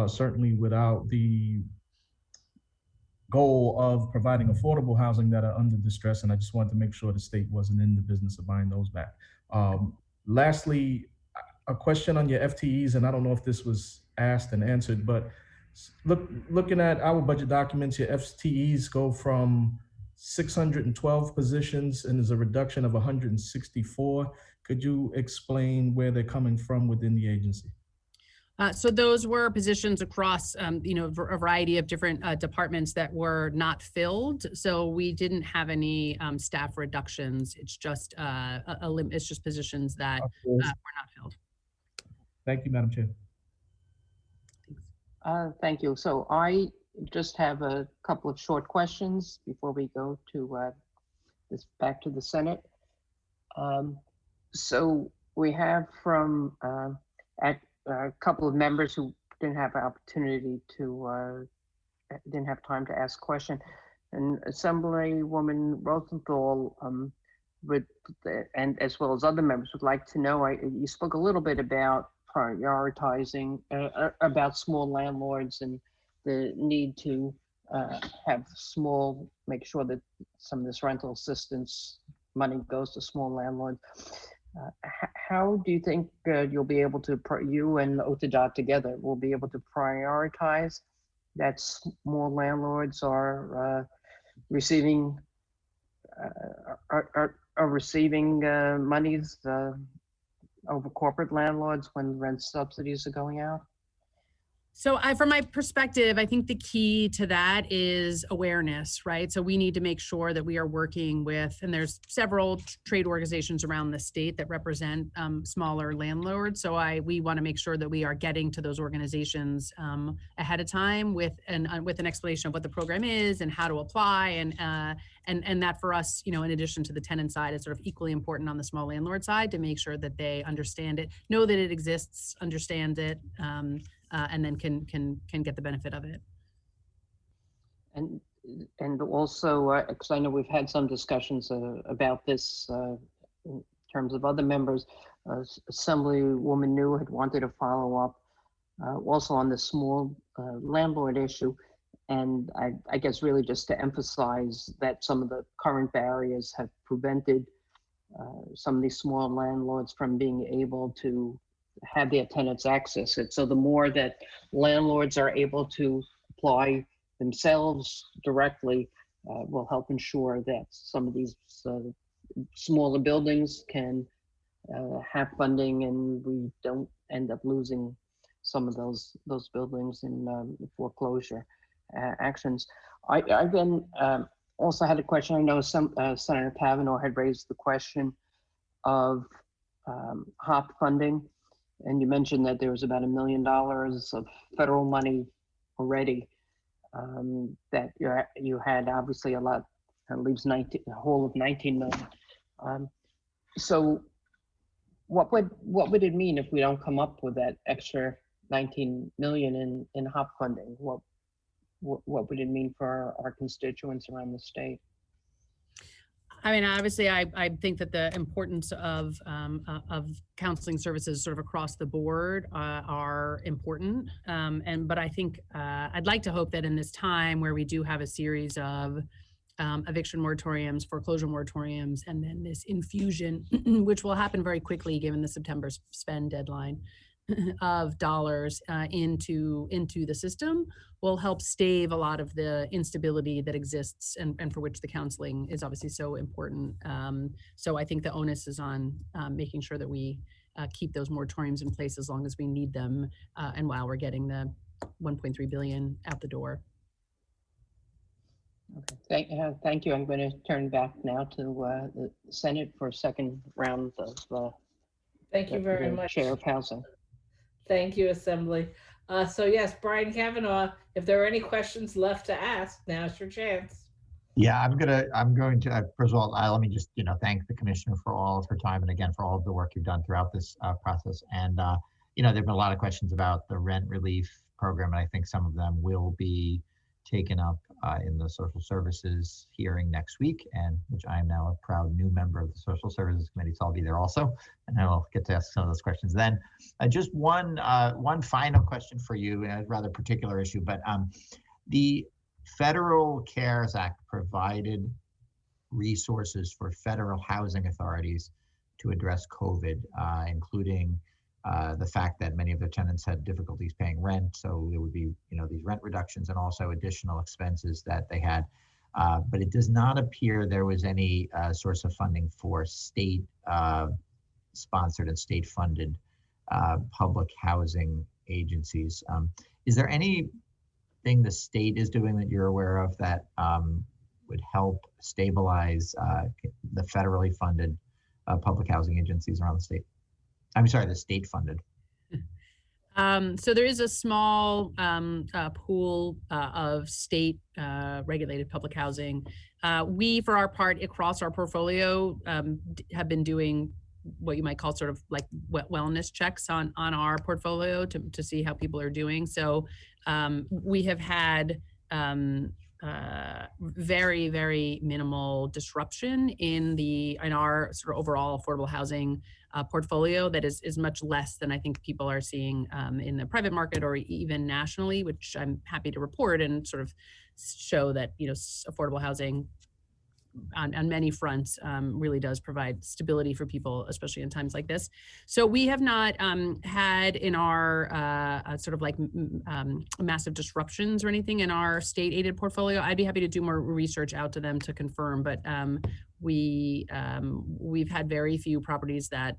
certainly without the goal of providing affordable housing that are under distress, and I just wanted to make sure the state wasn't in the business of buying those back. Lastly, a question on your FTEs, and I don't know if this was asked and answered, but looking at our budget documents, your FTEs go from 612 positions and there's a reduction of 164. Could you explain where they're coming from within the agency? So those were positions across, a variety of different departments that were not filled. So we didn't have any staff reductions. It's just it's just positions that were not filled. Thank you, Madam Chair. Thank you. So I just have a couple of short questions before we go to back to the Senate. So we have from a couple of members who didn't have an opportunity to, didn't have time to ask a question. And Assemblywoman Rosenthal and as well as other members would like to know, you spoke a little bit about prioritizing about small landlords and the need to have small, make sure that some of this rental assistance money goes to small landlords. How do you think you'll be able to, you and OTDOT together will be able to prioritize that small landlords are receiving monies over corporate landlords when rent subsidies are going out? So from my perspective, I think the key to that is awareness, right? So we need to make sure that we are working with, and there's several trade organizations around the state that represent smaller landlords. So we want to make sure that we are getting to those organizations ahead of time with an explanation of what the program is and how to apply, and that for us, in addition to the tenant side, is sort of equally important on the small landlord side to make sure that they understand it, know that it exists, understand it. And then can get the benefit of it. And also, because I know we've had some discussions about this in terms of other members, Assemblywoman New had wanted to follow up also on the small landlord issue. And I guess really just to emphasize that some of the current barriers have prevented some of these small landlords from being able to have their tenants access it. So the more that landlords are able to apply themselves directly will help ensure that some of these smaller buildings can have funding, and we don't end up losing some of those buildings in foreclosure actions. I've been also had a question. I know Senator Kavanaugh had raised the question of HOP funding. And you mentioned that there was about $1 million of federal money already that you had obviously a lot, that leaves a whole of 19 million. So what would it mean if we don't come up with that extra 19 million in HOP funding? What would it mean for our constituents around the state? I mean, obviously, I think that the importance of counseling services sort of across the board are important. But I think I'd like to hope that in this time where we do have a series of eviction moratoriums, foreclosure moratoriums, and then this infusion, which will happen very quickly given the September spend deadline, of dollars into the system, will help stave a lot of the instability that exists and for which the counseling is obviously so important. So I think the onus is on making sure that we keep those moratoriums in place as long as we need them, and while we're getting the 1.3 billion out the door. Okay, thank you. I'm going to turn back now to the Senate for a second round of thank you very much, Chair of Housing. Thank you, Assembly. So yes, Brian Kavanaugh, if there are any questions left to ask, now's your chance. Yeah, I'm going to, first of all, let me just, thank the Commissioner for all of her time, and again, for all of the work you've done throughout this process. And, there've been a lot of questions about the rent relief program, and I think some of them will be taken up in the Social Services hearing next week, and which I am now a proud new member of the Social Services Committee, so I'll be there also, and I will get to ask some of those questions then. Just one final question for you, a rather particular issue, but the Federal CARES Act provided resources for federal housing authorities to address COVID, including the fact that many of their tenants had difficulties paying rent, so there would be, these rent reductions and also additional expenses that they had. But it does not appear there was any source of funding for state sponsored and state funded public housing agencies. Is there anything the state is doing that you're aware of that would help stabilize the federally funded public housing agencies around the state? I'm sorry, the state funded. So there is a small pool of state regulated public housing. We, for our part, across our portfolio, have been doing what you might call sort of like wellness checks on our portfolio to see how people are doing. So we have had very, very minimal disruption in our sort of overall affordable housing portfolio that is much less than I think people are seeing in the private market or even nationally, which I'm happy to report and sort of show that, affordable housing on many fronts really does provide stability for people, especially in times like this. So we have not had in our sort of like massive disruptions or anything in our state aided portfolio. I'd be happy to do more research out to them to confirm, but we've had very few properties that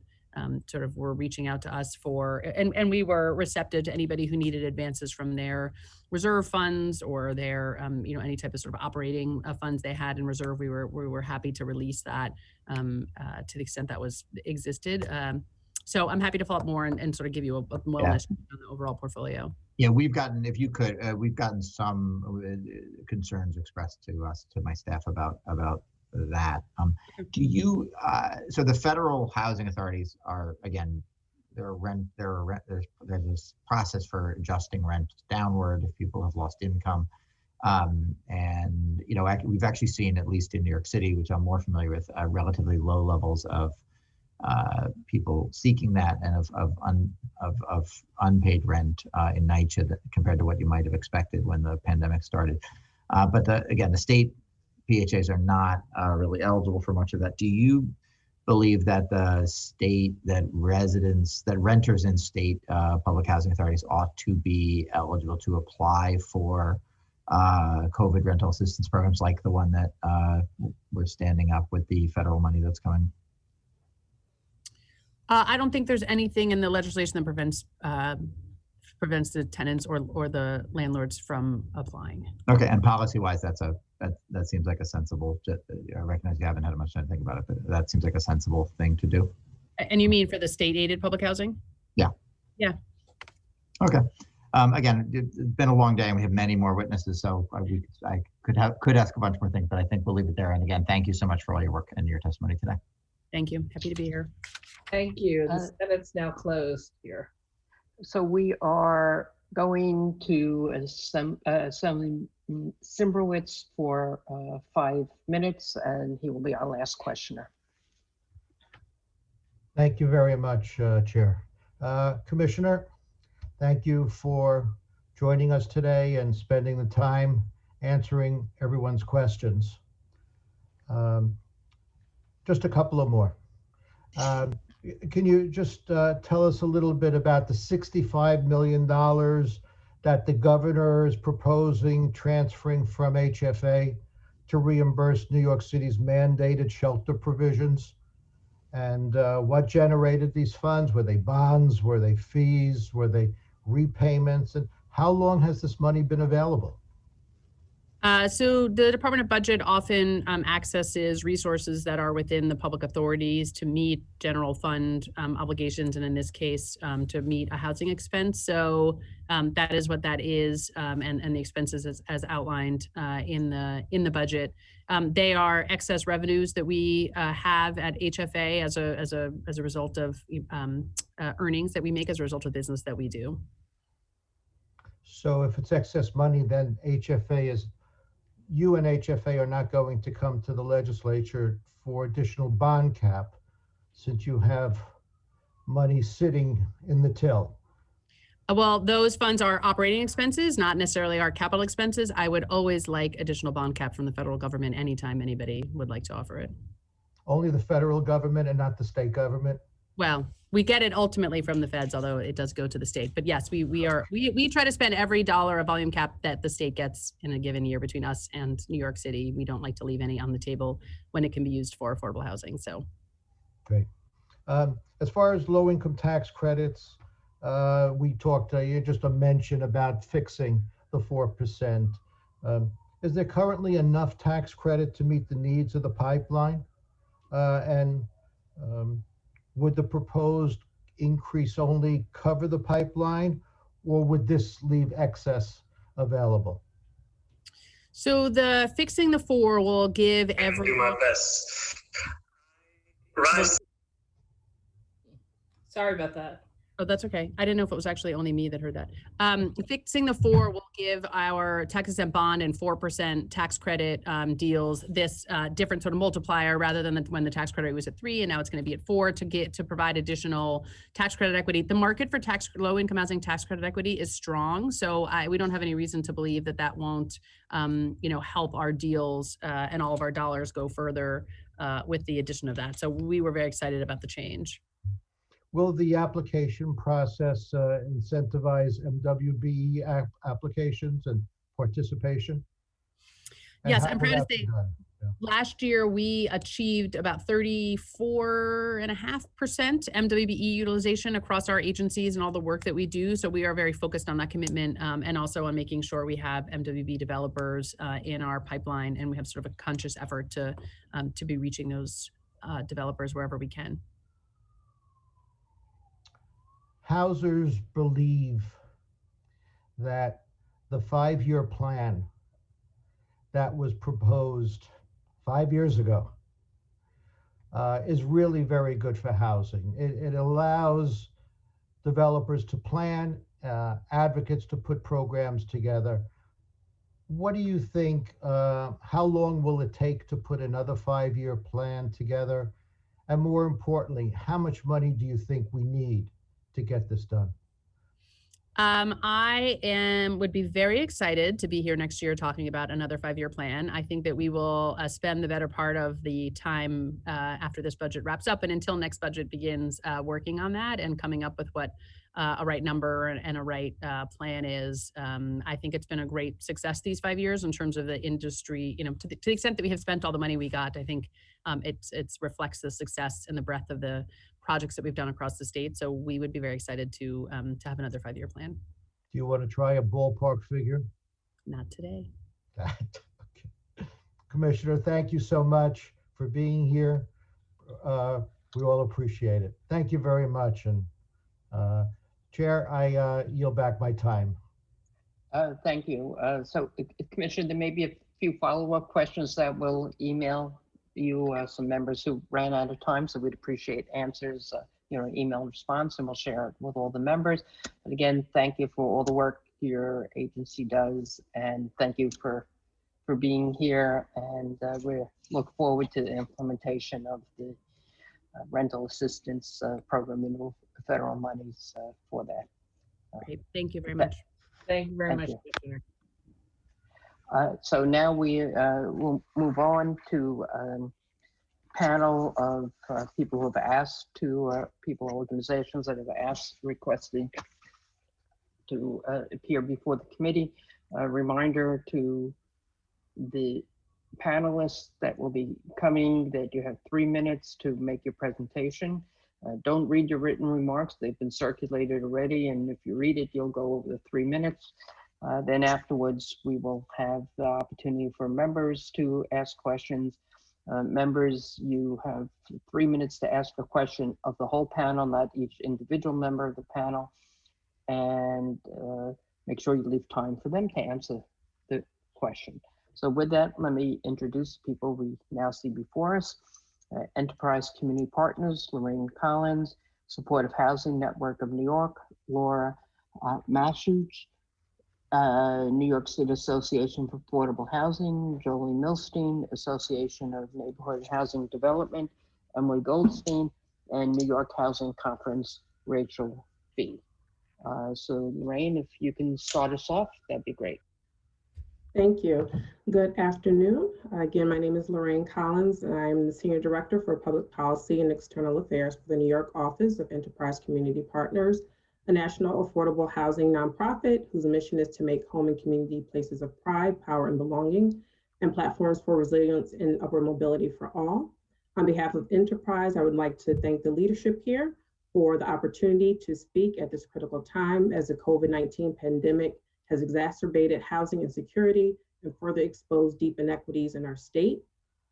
sort of were reaching out to us for, and we were receptive to anybody who needed advances from their reserve funds or their, any type of sort of operating funds they had in reserve. We were happy to release that to the extent that existed. So I'm happy to follow up more and sort of give you a wellness on the overall portfolio. Yeah, we've gotten, if you could, we've gotten some concerns expressed to us, to my staff about that. Do you, so the federal housing authorities are, again, there's this process for adjusting rent downward if people have lost income. And, we've actually seen, at least in New York City, which I'm more familiar with, relatively low levels of people seeking that and of unpaid rent in NYCHA compared to what you might have expected when the pandemic started. But the state PHAs are not really eligible for much of that. Do you believe that renters in state public housing authorities ought to be eligible to apply for COVID rental assistance programs like the one that we're standing up with the federal money that's coming? I don't think there's anything in the legislation that prevents the tenants or the landlords from applying. Okay, and policy-wise, that seems like a sensible. I recognize you haven't had much time to think about it, but that seems like a sensible thing to do. And you mean for the state-aided public housing? Yeah. Yeah. Okay. Again, it's been a long day, and we have many more witnesses, so I could ask a bunch more things, but I think we'll leave it there. And again, thank you so much for all your work and your testimony today. Thank you. Happy to be here. Thank you. The Senate's now closed here. So we are going to Assembly Simbrowitz for 5 minutes, and he will be our last questioner. Thank you very much, Chair. Commissioner, thank you for joining us today and spending the time answering everyone's questions. Just a couple of more. Can you just tell us a little bit about the $65 million that the governor is proposing transferring from HFA to reimburse New York City's mandated shelter provisions? And what generated these funds? Were they bonds? Were they fees? Were they repayments? And how long has this money been available? So the Department of Budget often accesses resources that are within the public authorities to meet general fund obligations, and in this case, to meet a housing expense. So that is what that is, and the expenses as outlined in the budget. They are excess revenues that we have at HFA as a result of earnings that we make as a result of business that we do. So if it's excess money, then you and HFA are not going to come to the legislature for additional bond cap since you have money sitting in the till. Well, those funds are operating expenses, not necessarily our capital expenses. I would always like additional bond cap from the federal government anytime anybody would like to offer it. Only the federal government and not the state government? Well, we get it ultimately from the feds, although it does go to the state. But yes, we try to spend every dollar of volume cap that the state gets in a given year between us and New York City. We don't like to leave any on the table when it can be used for affordable housing. So great. As far as low income tax credits, we talked, just a mention about fixing the 4%. Is there currently enough tax credit to meet the needs of the pipeline? Would the proposed increase only cover the pipeline, or would this leave excess available? So the fixing the 4 will give every. Do my best. Rise. Sorry about that. Oh, that's okay. I didn't know if it was actually only me that heard that. Fixing the 4 will give our tax exempt bond and 4% tax credit deals this different sort of multiplier rather than when the tax credit was at 3 and now it's going to be at 4 to provide additional tax credit equity. The market for low income housing tax credit equity is strong, so we don't have any reason to believe that won't help our deals and all of our dollars go further with the addition of that. So we were very excited about the change. Will the application process incentivize MWBE applications and participation? And Yes, how I'm will proud to that be say done? Yeah. last year we achieved about 34.5% MWBE utilization across our agencies and all the work that we do. So we are very focused on that commitment and also on making sure we have MWBE developers in our pipeline, and we have sort of a conscious effort to be reaching those developers wherever we can. Housers believe that the 5-year plan that was proposed 5 years ago is really very good for housing. It allows developers to plan, advocates to put programs together. What do you think, how long will it take to put another 5-year plan together? And more importantly, how much money do you think we need to get this done? Would be very excited to be here next year talking about another 5-year plan. I think that we will spend the better part of the time after this budget wraps up and until next budget begins working on that and coming up with what a right number and a right plan is. I think it's been a great success these 5 years in terms of the industry, to the extent that we have spent all the money we got. I think it reflects the success and the breadth of the projects that we've done across the state. So we would be very excited to have another 5-year plan. Do you want to try a ballpark figure? Not today. Okay. Commissioner, thank you so much for being here. We all appreciate it. Thank you very much. And Chair, I yield back my time. Thank you. So, Commissioner, there may be a few follow-up questions that we'll email you, some members who ran out of time, so we'd appreciate answers, email response, and we'll share it with all the members. But again, thank you for all the work your agency does, and thank you for being here. And we look forward to the implementation of the rental assistance program and federal monies for that. Great. Thank you very much. Thank you very much, Commissioner. So now we will move on to a panel of people who have asked organizations that have requested to appear before the committee. A reminder to the panelists that will be coming that you have 3 minutes to make your presentation. Don't read your written remarks. They've been circulated already, and if you read it, you'll go over the 3 minutes. Then afterwards, we will have the opportunity for members to ask questions. Members, you have 3 minutes to ask a question of the whole panel, not each individual member of the panel. And make sure you leave time for them to answer the question. So with that, let me introduce people we now see before us. Enterprise Community Partners, Lorraine Collins, Supportive Housing Network of New York, Laura Mashuch, New York City Association for Affordable Housing, Jolie Milstein, Association of Neighborhood Housing Development, Emily Goldstein, and New York Housing Conference, Rachel Fee. So Lorraine, if you can start us off, that'd be great. Thank you. Good afternoon. Again, my name is Lorraine Collins, and I'm the Senior Director for Public Policy and External Affairs for the New York Office of Enterprise Community Partners, a national affordable housing nonprofit whose mission is to make home and community places of pride, power, and belonging, and platforms for resilience and upward mobility for all. On behalf of Enterprise, I would like to thank the leadership here for the opportunity to speak at this critical time as the COVID-19 pandemic has exacerbated housing insecurity and further exposed deep inequities in our state.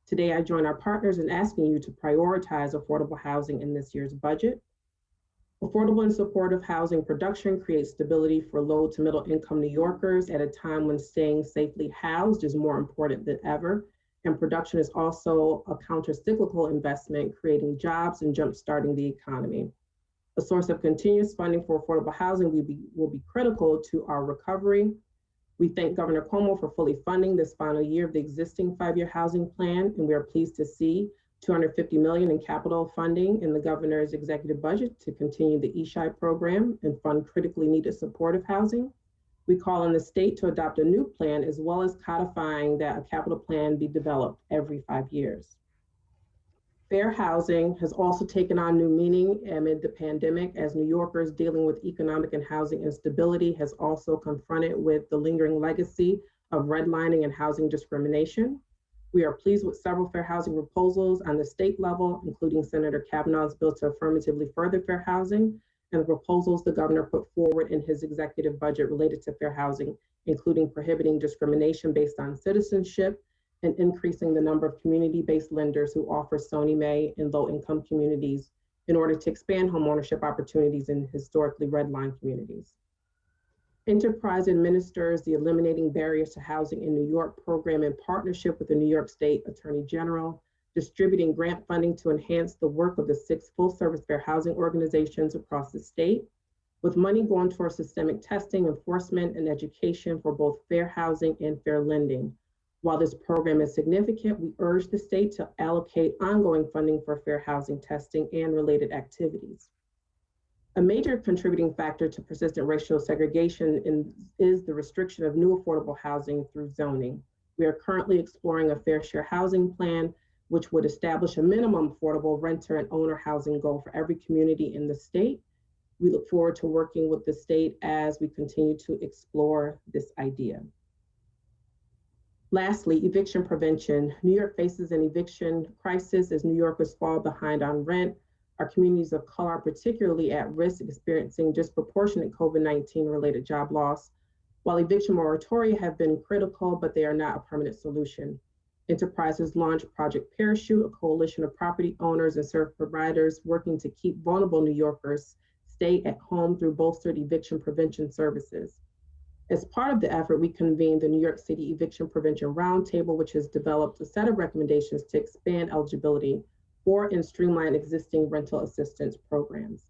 Today, I join our partners in asking you to prioritize affordable housing in this year's budget. Affordable and supportive housing production creates stability for low to middle income New Yorkers at a time when staying safely housed is more important than ever. And production is also a counter-cyclical investment, creating jobs and jumpstarting the economy. A source of continuous funding for affordable housing will be critical to our recovery. We thank Governor Cuomo for fully funding this final year of the existing 5-year housing plan, and we are pleased to see $250 million in capital funding in the governor's executive budget to continue the ESHI program and fund critically needed supportive housing. We call on the state to adopt a new plan, as well as codifying that a capital plan be developed every 5 years. Fair housing has also taken on new meaning amid the pandemic, as New Yorkers dealing with economic and housing instability has also confronted with the lingering legacy of redlining and housing discrimination. We are pleased with several fair housing proposals on the state level, including Senator Kavanaugh's bill to affirmatively further fair housing, and the proposals the governor put forward in his executive budget related to fair housing, including prohibiting discrimination based on citizenship and increasing the number of community-based lenders who offer SONY May in low-income communities in order to expand homeownership opportunities in historically redlined communities. Enterprise administers the Eliminating Barriers to Housing in New York program in partnership with the New York State Attorney General, distributing grant funding to enhance the work of the 6 full-service fair housing organizations across the state, with money going towards systemic testing, enforcement, and education for both fair housing and fair lending. While this program is significant, we urge the state to allocate ongoing funding for fair housing testing and related activities. A major contributing factor to persistent racial segregation is the restriction of new affordable housing through zoning. We are currently exploring a fair share housing plan, which would establish a minimum affordable renter and owner housing goal for every community in the state. We look forward to working with the state as we continue to explore this idea. Lastly, eviction prevention. New York faces an eviction crisis as New Yorkers fall behind on rent. Our communities of color are particularly at risk, experiencing disproportionate COVID-19 related job loss. While eviction moratoria have been critical, but they are not a permanent solution. Enterprises launched Project Parachute, a coalition of property owners and service providers working to keep vulnerable New Yorkers stay at home through bolstered eviction prevention services. As part of the effort, we convened the New York City Eviction Prevention Roundtable, which has developed a set of recommendations to expand eligibility for and streamline existing rental assistance programs.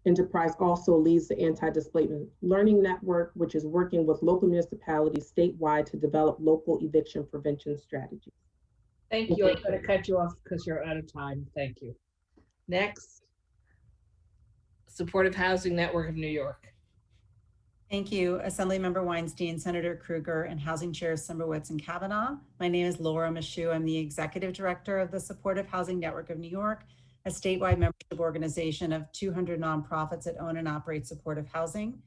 Enterprise also leads the Anti-Displacement Learning Network, which is working with local municipalities statewide to develop local eviction prevention strategies. Thank you. I'm going to cut you off because you're out of time. Thank you. Next, Supportive Housing Network of New York. Thank you, Assemblymember Weinstein, Senator Krueger, and Housing Chairs Simbowitz and Kavanaugh. My name is Laura Michoud. I'm the Executive Director of the Supportive Housing Network of New York, a statewide membership organization of 200 nonprofits that own and operate supportive housing.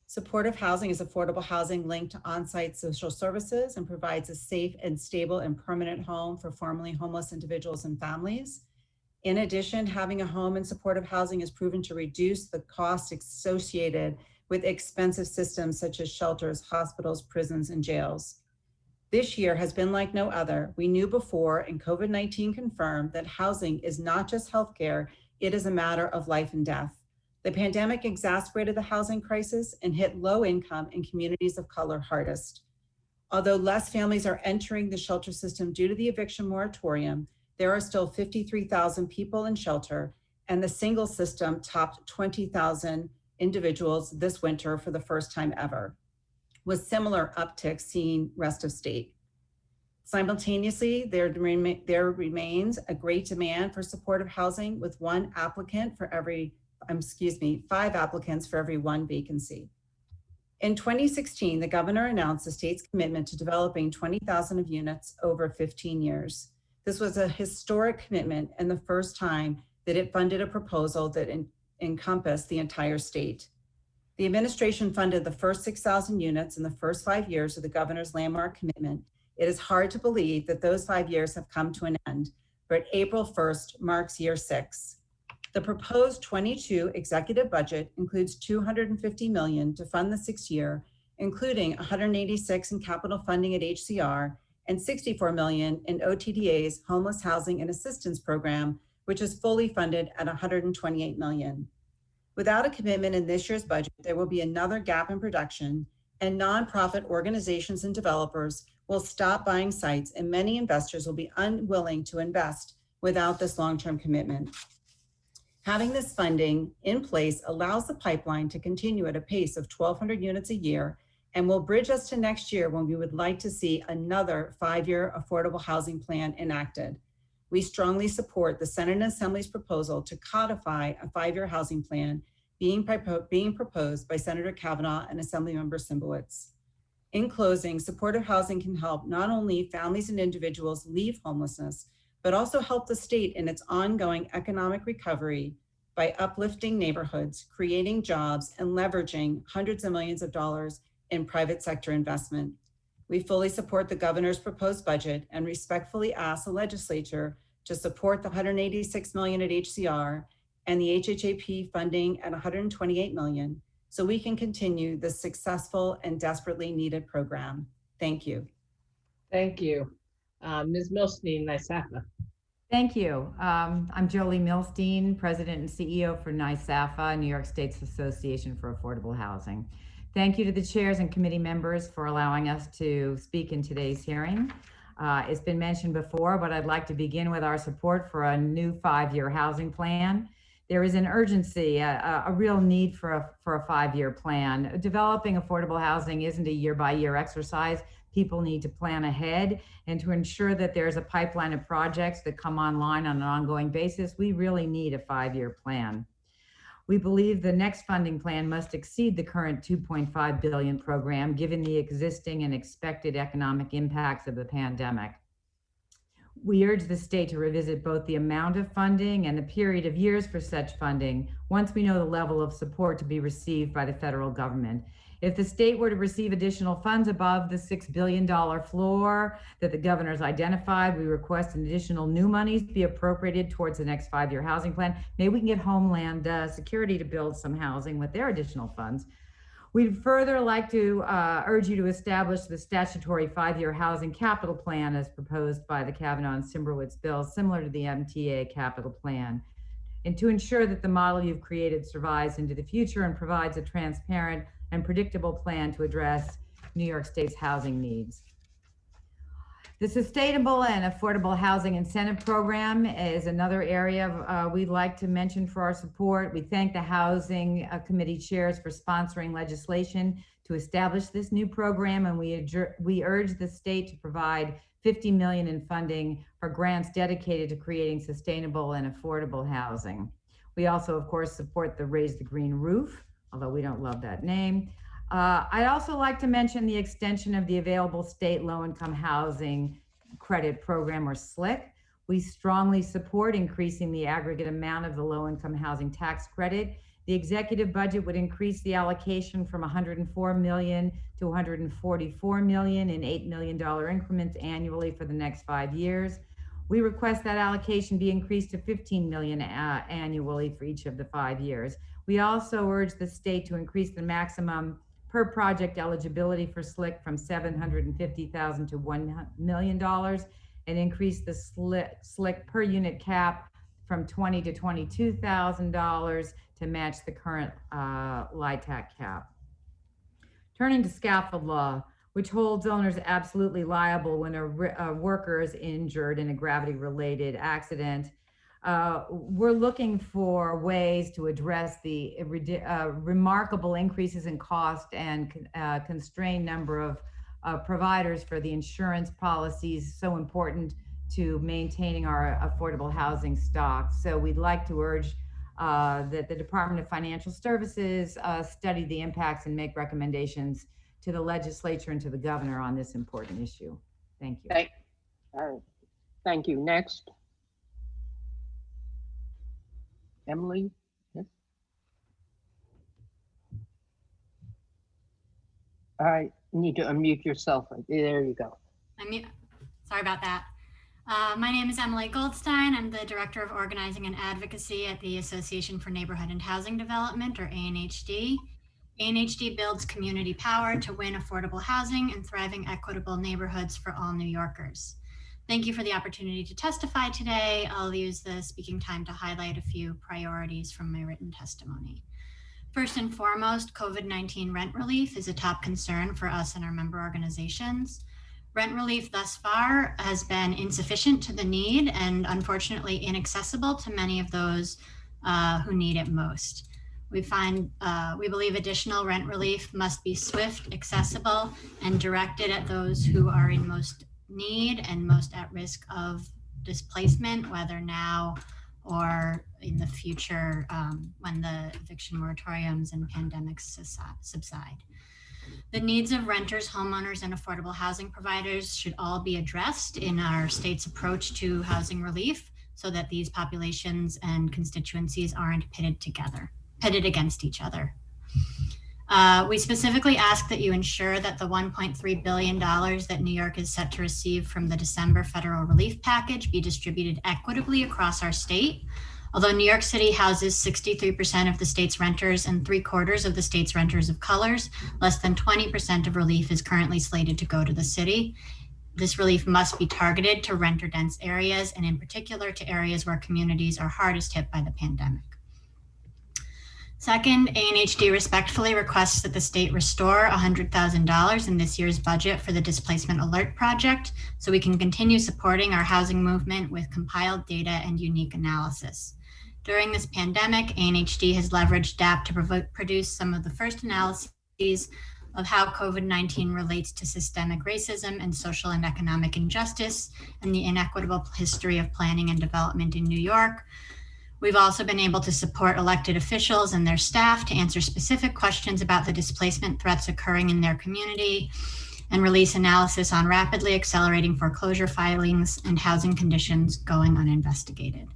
Supportive housing is affordable housing linked to on-site social services and provides a safe and stable and permanent home for formerly homeless individuals and families. In addition, having a home in supportive housing is proven to reduce the costs associated with expensive systems such as shelters, hospitals, prisons, and jails. This year has been like no other. We knew before, and COVID-19 confirmed that housing is not just healthcare, it is a matter of life and death. The pandemic exacerbated the housing crisis and hit low income and communities of color hardest. Although less families are entering the shelter system due to the eviction moratorium, there are still 53,000 people in shelter, and the single system topped 20,000 individuals this winter for the first time ever, with similar upticks seen rest of state. Simultaneously, there remains a great demand for supportive housing with 5 applicants for every 1 vacancy. In 2016, the governor announced the state's commitment to developing 20,000 of units over 15 years. This was a historic commitment and the first time that it funded a proposal that encompassed the entire state. The administration funded the first 6,000 units in the first 5 years of the governor's landmark commitment. It is hard to believe that those 5 years have come to an end, but April 1st marks year 6. The proposed 22 executive budget includes $250 million to fund the 6th year, including $186 in capital funding at HCR and $64 million in OTDA's Homeless Housing and Assistance Program, which is fully funded at $128 million. Without a commitment in this year's budget, there will be another gap in production, and nonprofit organizations and developers will stop buying sites, and many investors will be unwilling to invest without this long-term commitment. Having this funding in place allows the pipeline to continue at a pace of 1,200 units a year and will bridge us to next year when we would like to see another 5-year affordable housing plan enacted. We strongly support the Senate and Assembly's proposal to codify a 5-year housing plan being proposed by Senator Kavanaugh and Assemblymember Simbowitz. In closing, supportive housing can help not only families and individuals leave homelessness, but also help the state in its ongoing economic recovery by uplifting neighborhoods, creating jobs, and leveraging hundreds of millions of dollars in private sector investment. We fully support the governor's proposed budget and respectfully ask the legislature to support the $186 million at HCR and the HHAP funding at $128 million so we can continue this successful and desperately needed program. Thank you. Thank you. Ms. Milstein, NYSAFA. Thank you. I'm Jolie Milstein, President and CEO for NYSAFA, New York State's Association for Affordable Housing. Thank you to the chairs and committee members for allowing us to speak in today's hearing. It's been mentioned before, but I'd like to begin with our support for a new 5-year housing plan. There is an urgency, a real need for a 5-year plan. Developing affordable housing isn't a year-by-year exercise. People need to plan ahead, and to ensure that there's a pipeline of projects that come online on an ongoing basis, we really need a 5-year plan. We believe the next funding plan must exceed the current $2.5 billion program, given the existing and expected economic impacts of the pandemic. We urge the state to revisit both the amount of funding and the period of years for such funding once we know the level of support to be received by the federal government. If the state were to receive additional funds above the $6 billion floor that the governor's identified, we request an additional new monies be appropriated towards the next 5-year housing plan. Maybe we can get Homeland Security to build some housing with their additional funds. We'd further like to urge you to establish the statutory 5-year housing capital plan as proposed by the Kavanaugh and Simbowitz bills, similar to the MTA capital plan, and to ensure that the model you've created survives into the future and provides a transparent and predictable plan to address New York State's housing needs. The Sustainable and Affordable Housing Incentive Program is another area we'd like to mention for our support. We thank the Housing Committee chairs for sponsoring legislation to establish this new program, and we urge the state to provide $50 million in funding for grants dedicated to creating sustainable and affordable housing. We also, of course, support the Raise the Green Roof, although we don't love that name. I'd also like to mention the extension of the available state low-income housing credit program, or SLIC. We strongly support increasing the aggregate amount of the low-income housing tax credit. The executive budget would increase the allocation from $104 million to $144 million in $8 million increments annually for the next 5 years. We request that allocation be increased to $15 million annually for each of the 5 years. We also urge the state to increase the maximum per project eligibility for SLIC from $750,000 to $1 million and increase the SLIC per unit cap from $20,000 to $22,000 to match the current LIHTC cap. Turning to scaffold law, which holds owners absolutely liable when a worker is injured in a gravity-related accident. We're looking for ways to address the remarkable increases in cost and constrained number of providers for the insurance policies so important to maintaining our affordable housing stock. So we'd like to urge that the Department of Financial Services study the impacts and make recommendations to the legislature and to the governor on this important issue. Thank you. Thank you. Next. Emily? Yes. All right, you need to unmute yourself. There you go. Sorry about that. My name is Emily Goldstein. I'm the Director of Organizing and Advocacy at the Association for Neighborhood and Housing Development, or ANHD. ANHD builds community power to win affordable housing and thriving, equitable neighborhoods for all New Yorkers. Thank you for the opportunity to testify today. I'll use the speaking time to highlight a few priorities from my written testimony. First and foremost, COVID-19 rent relief is a top concern for us and our member organizations. Rent relief thus far has been insufficient to the need and unfortunately inaccessible to many of those who need it most. We believe additional rent relief must be swift, accessible, and directed at those who are in most need and most at risk of displacement, whether now or in the future when the eviction moratoriums and pandemics subside. The needs of renters, homeowners, and affordable housing providers should all be addressed in our state's approach to housing relief so that these populations and constituencies aren't pitted against each other. We specifically ask that you ensure that the $1.3 billion that New York is set to receive from the December federal relief package be distributed equitably across our state. Although New York City houses 63% of the state's renters and 3/4 of the state's renters of colors, less than 20% of relief is currently slated to go to the city. This relief must be targeted to renter-dense areas, and in particular to areas where communities are hardest hit by the pandemic. Second, ANHD respectfully requests that the state restore $100,000 in this year's budget for the Displacement Alert Project so we can continue supporting our housing movement with compiled data and unique analysis. During this pandemic, ANHD has leveraged DAP to produce some of the first analyses of how COVID-19 relates to systemic racism and social and economic injustice and the inequitable history of planning and development in New York. We've also been able to support elected officials and their staff to answer specific questions about the displacement threats occurring in their community and release analysis on rapidly accelerating foreclosure filings and housing conditions going uninvestigated.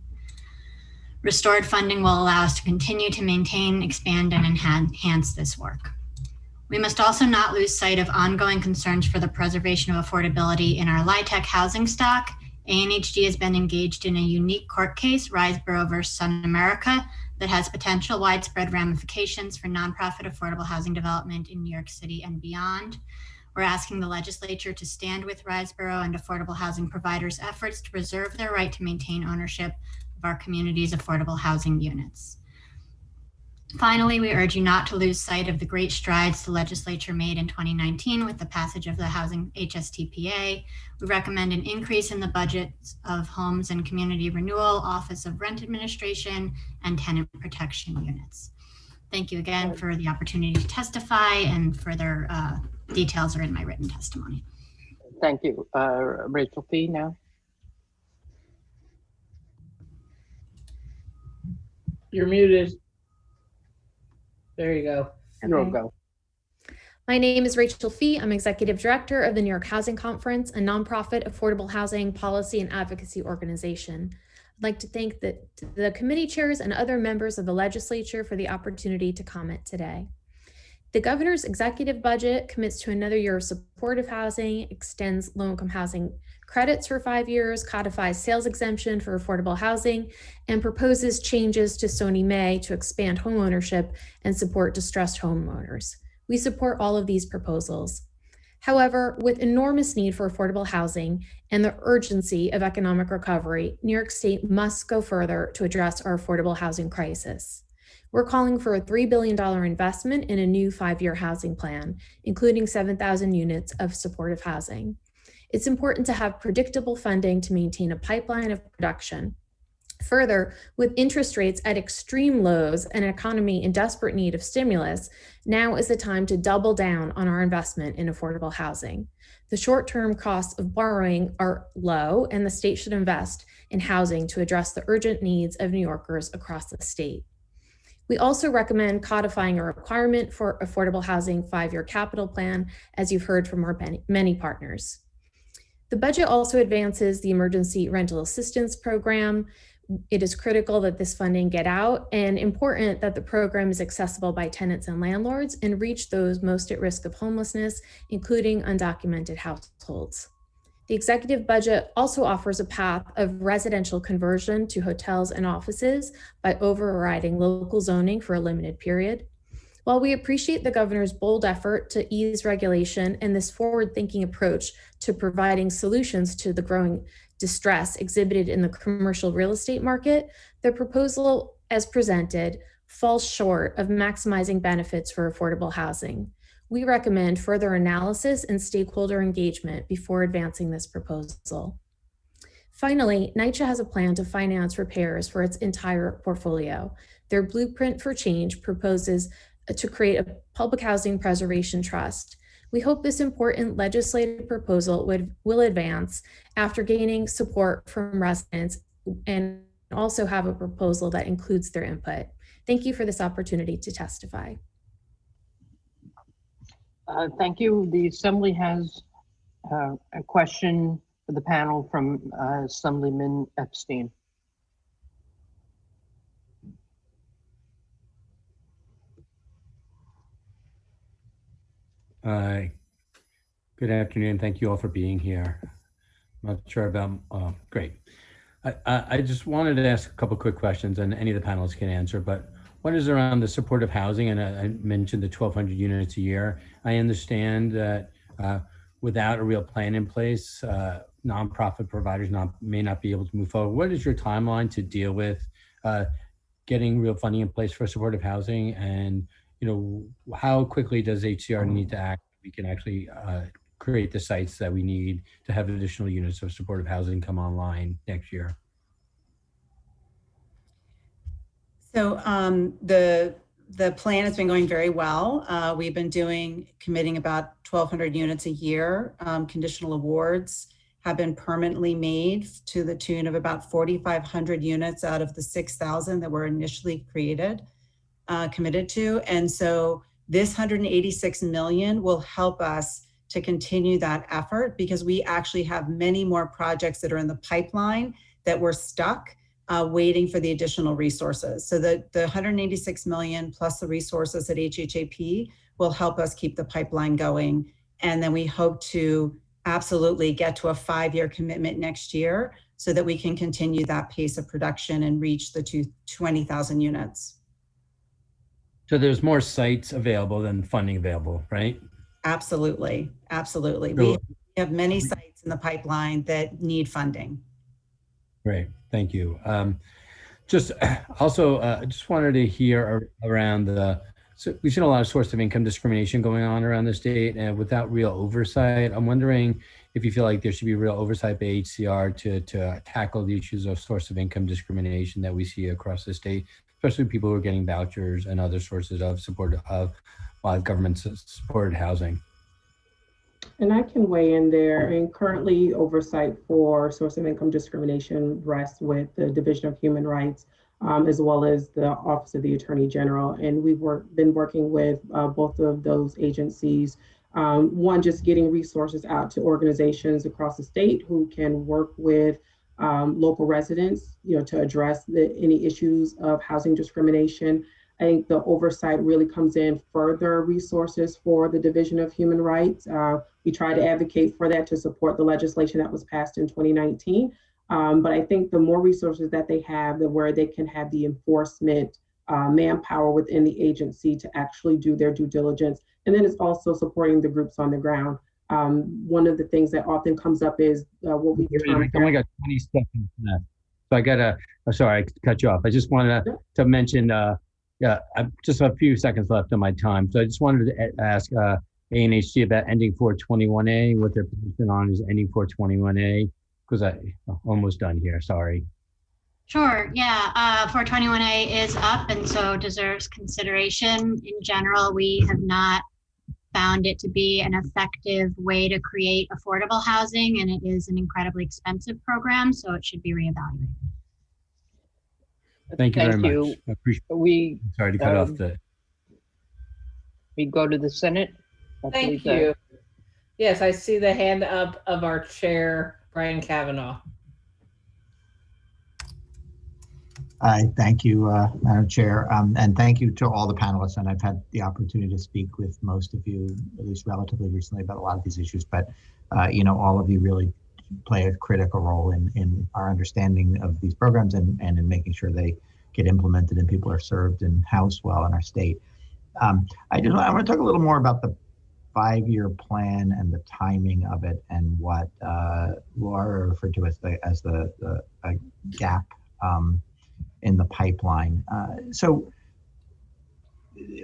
Restored funding will allow us to continue to maintain, expand, and enhance this work. We must also not lose sight of ongoing concerns for the preservation of affordability in our LIHTC housing stock. ANHD has been engaged in a unique court case, Riseborough versus Sun America, that has potential widespread ramifications for nonprofit affordable housing development in New York City and beyond. We're asking the legislature to stand with Riseborough and affordable housing providers' efforts to preserve their right to maintain ownership of our community's affordable housing units. Finally, we urge you not to lose sight of the great strides the legislature made in 2019 with the passage of the Housing HSTPA. We recommend an increase in the budgets of Homes and Community Renewal, Office of Rent Administration, and Tenant Protection Units. Thank you again for the opportunity to testify, and further details are in my written testimony. Thank you. Rachel Fee now. You're muted. There you go. You'll go. My name is Rachel Fee. I'm Executive Director of the New York Housing Conference, a nonprofit affordable housing policy and advocacy organization. I'd like to thank the committee chairs and other members of the legislature for the opportunity to comment today. The governor's executive budget commits to another year of supportive housing, extends low-income housing credits for 5 years, codifies sales exemption for affordable housing, and proposes changes to SONY May to expand homeownership and support distressed homeowners. We support all of these proposals. However, with enormous need for affordable housing and the urgency of economic recovery, New York State must go further to address our affordable housing crisis. We're calling for a $3 billion investment in a new 5-year housing plan, including 7,000 units of supportive housing. It's important to have predictable funding to maintain a pipeline of production. Further, with interest rates at extreme lows and an economy in desperate need of stimulus, now is the time to double down on our investment in affordable housing. The short-term costs of borrowing are low, and the state should invest in housing to address the urgent needs of New Yorkers across the state. We also recommend codifying a requirement for affordable housing 5-year capital plan, as you've heard from our many partners. The budget also advances the Emergency Rental Assistance Program. It is critical that this funding get out, and important that the program is accessible by tenants and landlords and reach those most at risk of homelessness, including undocumented households. The executive budget also offers a path of residential conversion to hotels and offices by overriding local zoning for a limited period. While we appreciate the governor's bold effort to ease regulation and this forward-thinking approach to providing solutions to the growing distress exhibited in the commercial real estate market, the proposal as presented falls short of maximizing benefits for affordable housing. We recommend further analysis and stakeholder engagement before advancing this proposal. Finally, NYCHA has a plan to finance repairs for its entire portfolio. Their Blueprint for Change proposes to create a public housing preservation trust. We hope this important legislative proposal will advance after gaining support from residents and also have a proposal that includes their input. Thank you for this opportunity to testify. Thank you. The Assembly has a question for the panel from Assemblyman Epstein. Good afternoon. Thank you all for being here. I'm not sure about, great. I just wanted to ask a couple quick questions, and any of the panelists can answer, but one is around the supportive housing, and I mentioned the 1,200 units a year. I understand that without a real plan in place, nonprofit providers may not be able to move forward. What is your timeline to deal with getting real funding in place for supportive housing? And how quickly does HCR need to act? We can actually create the sites that we need to have additional units of supportive housing come online next year. So the plan has been going very well. We've been committing about 1,200 units a year. Conditional awards have been permanently made to the tune of about 4,500 units out of the 6,000 that were initially committed to. And so this 186 million will help us to continue that effort, because we actually have many more projects that are in the pipeline that were stuck waiting for the additional resources. So the 186 million plus the resources at HHAP will help us keep the pipeline going. And then we hope to absolutely get to a 5-year commitment next year so that we can continue that pace of production and reach the 20,000 units. So there's more sites available than funding available, right? Absolutely, absolutely. So, we have many sites in the pipeline that need funding. Great, thank you. Just also, just wanted to hear around so we've seen a lot of source of income discrimination going on around the state, and without real oversight. I'm wondering if you feel like there should be real oversight by HCR to tackle the issues of source of income discrimination that we see across the state, especially people who are getting vouchers and other sources of support of government supported housing. And I can weigh in there. And currently oversight for source of income discrimination rests with the Division of Human Rights, as well as the Office of the Attorney General. And we've been working with both of those agencies. One, just getting resources out to organizations across the state who can work with local residents, to address any issues of housing discrimination. I think the oversight really comes in further resources for the Division of Human Rights. We try to advocate for that to support the legislation that was passed in 2019. But I think the more resources that they have, where they can have the enforcement manpower within the agency to actually do their due diligence. And then it's also supporting the groups on the ground. One of the things that often comes up is what we term— I only got 20 seconds left. So I got sorry, I cut you off. I just wanted to mention, just a few seconds left on my time. So I just wanted to ask ANHD about ending 421A, what their position on is ending 421A, because I'm almost done here, sorry. Sure, yeah, 421A is up and so deserves consideration. In general, we have not found it to be an effective way to create affordable housing, and it is an incredibly expensive program, so it should be reevaluated. Thank you very much. I appreciate sorry to cut off We go to the Senate. Thank you. Yes, I see the hand up of our chair, Brian Kavanaugh. Thank you, Madam Chair, and thank you to all the panelists. And I've had the opportunity to speak with most of you, at least relatively recently, about a lot of these issues. But all of you really play a critical role in our understanding of these programs and in making sure they get implemented and people are served and housed well in our state. I want to talk a little more about the 5-year plan and the timing of it, and what Laura referred to as the gap in the pipeline. So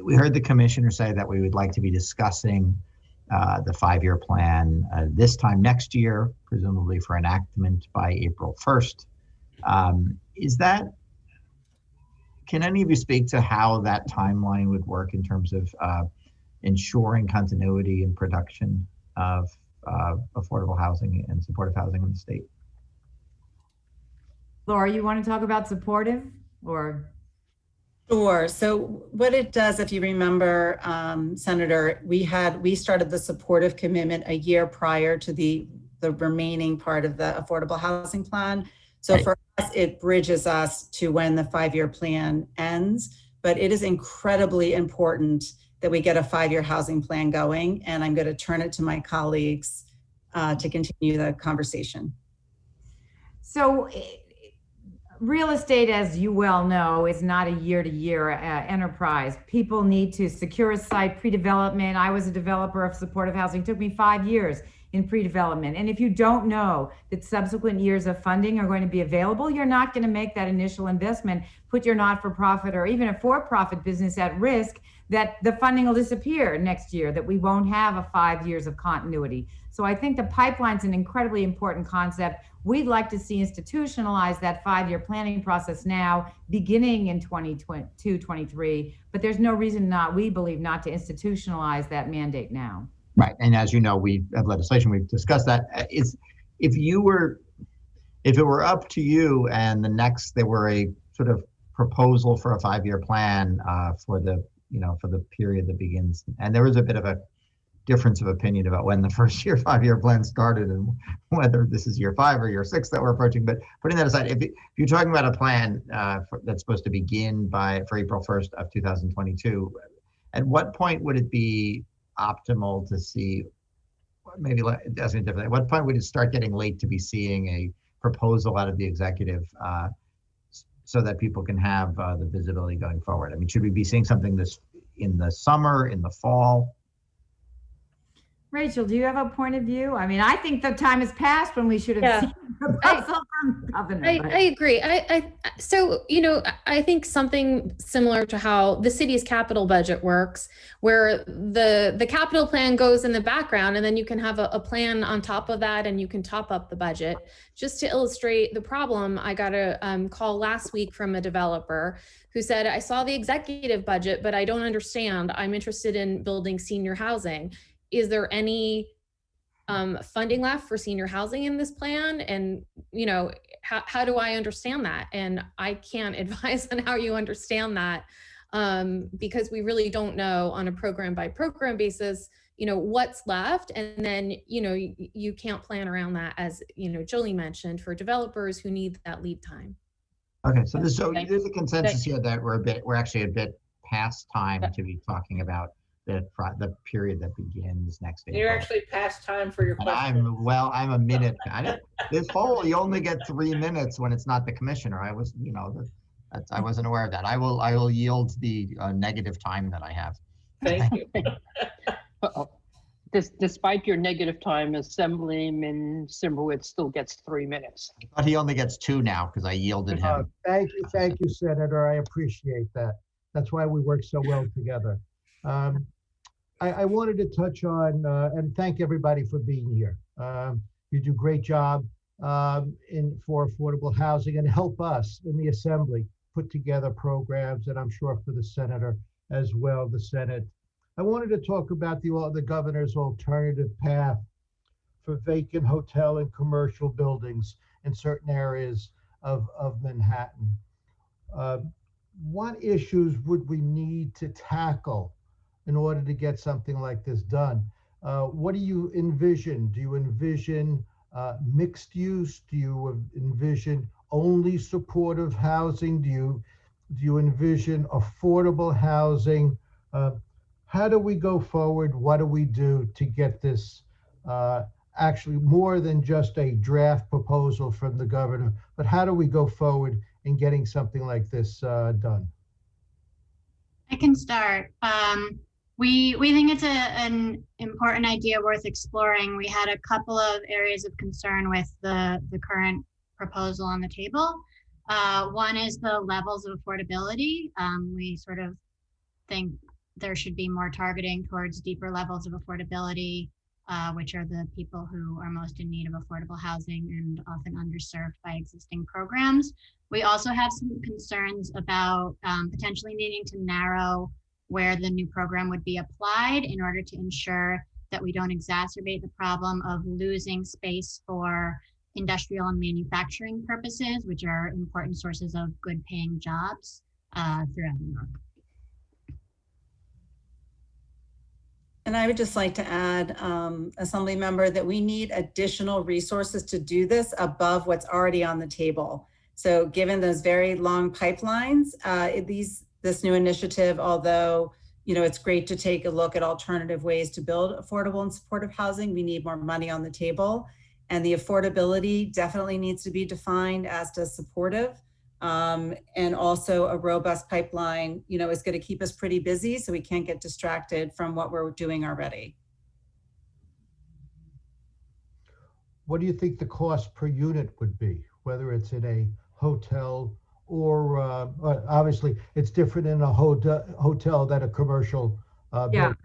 we heard the commissioner say that we would like to be discussing the 5-year plan this time next year, presumably for enactment by April 1st. Can any of you speak to how that timeline would work in terms of ensuring continuity and production of affordable housing and supportive housing in the state? Laura, you want to talk about supportive or? Sure. So what it does, if you remember, Senator, we started the supportive commitment a year prior to the remaining part of the affordable housing plan. So for us, it bridges us to when the 5-year plan ends, but it is incredibly important that we get a 5-year housing plan going. And I'm going to turn it to my colleagues to continue the conversation. So real estate, as you well know, is not a year-to-year enterprise. People need to secure a site, pre-development. I was a developer of supportive housing. It took me 5 years in pre-development. And if you don't know that subsequent years of funding are going to be available, you're not going to make that initial investment, put your not-for-profit or even a for-profit business at risk that the funding will disappear next year, that we won't have a 5 years of continuity. So I think the pipeline's an incredibly important concept. We'd like to see institutionalize that 5-year planning process now, beginning in 2022-23, but there's no reason we believe not to institutionalize that mandate now. Right, and as you know, we have legislation, we've discussed that. If it were up to you and there were a sort of proposal for a 5-year plan for the period that begins, and there was a bit of a difference of opinion about when the first 5-year plan started and whether this is year 5 or year 6 that we're approaching. But putting that aside, if you're talking about a plan that's supposed to begin for April 1st of 2022, at what point would it be optimal to see, maybe asking it differently, at what point would it start getting late to be seeing a proposal out of the executive so that people can have the visibility going forward? I mean, should we be seeing something this in the summer, in the fall? Rachel, do you have a point of view? I mean, I think the time has passed when we should have seen a proposal from the governor. I agree. I think something similar to how the city's capital budget works, where the capital plan goes in the background and then you can have a plan on top of that and you can top up the budget. Just to illustrate the problem, I got a call last week from a developer who said, I saw the executive budget, but I don't understand. I'm interested in building senior housing. Is there any funding left for senior housing in this plan? And, how do I understand that? And I can't advise on how you understand that because we really don't know on a program by program basis, what's left. And then, you can't plan around that, as, Jolie mentioned, for developers who need that lead time. Okay, so there's a consensus here that we're actually a bit past time to be talking about the period that begins next April. You're actually past time for your question. I'm a minute. You only get 3 minutes when it's not the commissioner. I wasn't aware of that. I will yield the negative time that I have. Thank you. Despite your negative time, Assemblyman Simbrowitz still gets 3 minutes. But he only gets 2 now because I yielded him. Thank you, Senator. I appreciate that. That's why we work so well together. I wanted to touch on and thank everybody for being here. You do a great job for affordable housing and help us in the Assembly put together programs, and I'm sure for the Senator as well, the Senate. I wanted to talk about the governor's alternative path for vacant hotel and commercial buildings in certain areas of Manhattan. What issues would we need to tackle in order to get something like this done? What do you envision? Do you envision mixed use? Do you envision only supportive housing? Do you envision affordable housing? How do we go forward? What do we do to get this actually more than just a draft proposal from the governor, but how do we go forward in getting something like this done? I can start. We think it's an important idea worth exploring. We had a couple of areas of concern with the current proposal on the table. One is the levels of affordability. We sort of think there should be more targeting towards deeper levels of affordability, which are the people who are most in need of affordable housing and often underserved by existing programs. We also have some concerns about potentially needing to narrow where the new program would be applied in order to ensure that we don't exacerbate the problem of losing space for industrial and manufacturing purposes, which are important sources of good paying jobs throughout New York. And I would just like to add, Assembly Member, that we need additional resources to do this above what's already on the table. So given those very long pipelines, this new initiative, although it's great to take a look at alternative ways to build affordable and supportive housing, we need more money on the table. And the affordability definitely needs to be defined, as does supportive. And also a robust pipeline, is going to keep us pretty busy, so we can't get distracted from what we're doing already. What do you think the cost per unit would be, whether it's in a hotel or obviously it's different in a hotel than a commercial building?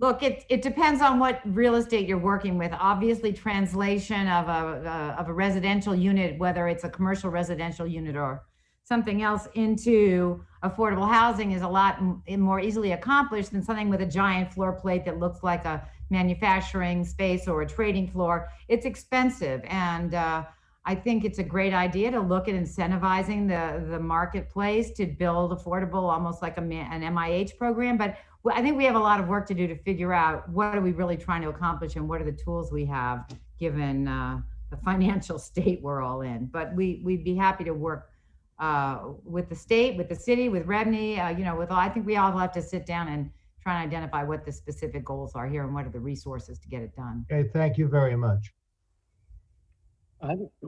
Look, it depends on what real estate you're working with. Obviously, translation of a residential unit, whether it's a commercial residential unit or something else, into affordable housing is a lot more easily accomplished than something with a giant floor plate that looks like a manufacturing space or a trading floor. It's expensive, and I think it's a great idea to look at incentivizing the marketplace to build affordable, almost like an MIH program. But I think we have a lot of work to do to figure out what are we really trying to accomplish and what are the tools we have given the financial state we're all in. But we'd be happy to work with the state, with the city, with REBNY, I think we all have to sit down and try and identify what the specific goals are here and what are the resources to get it done. Okay, thank you very much.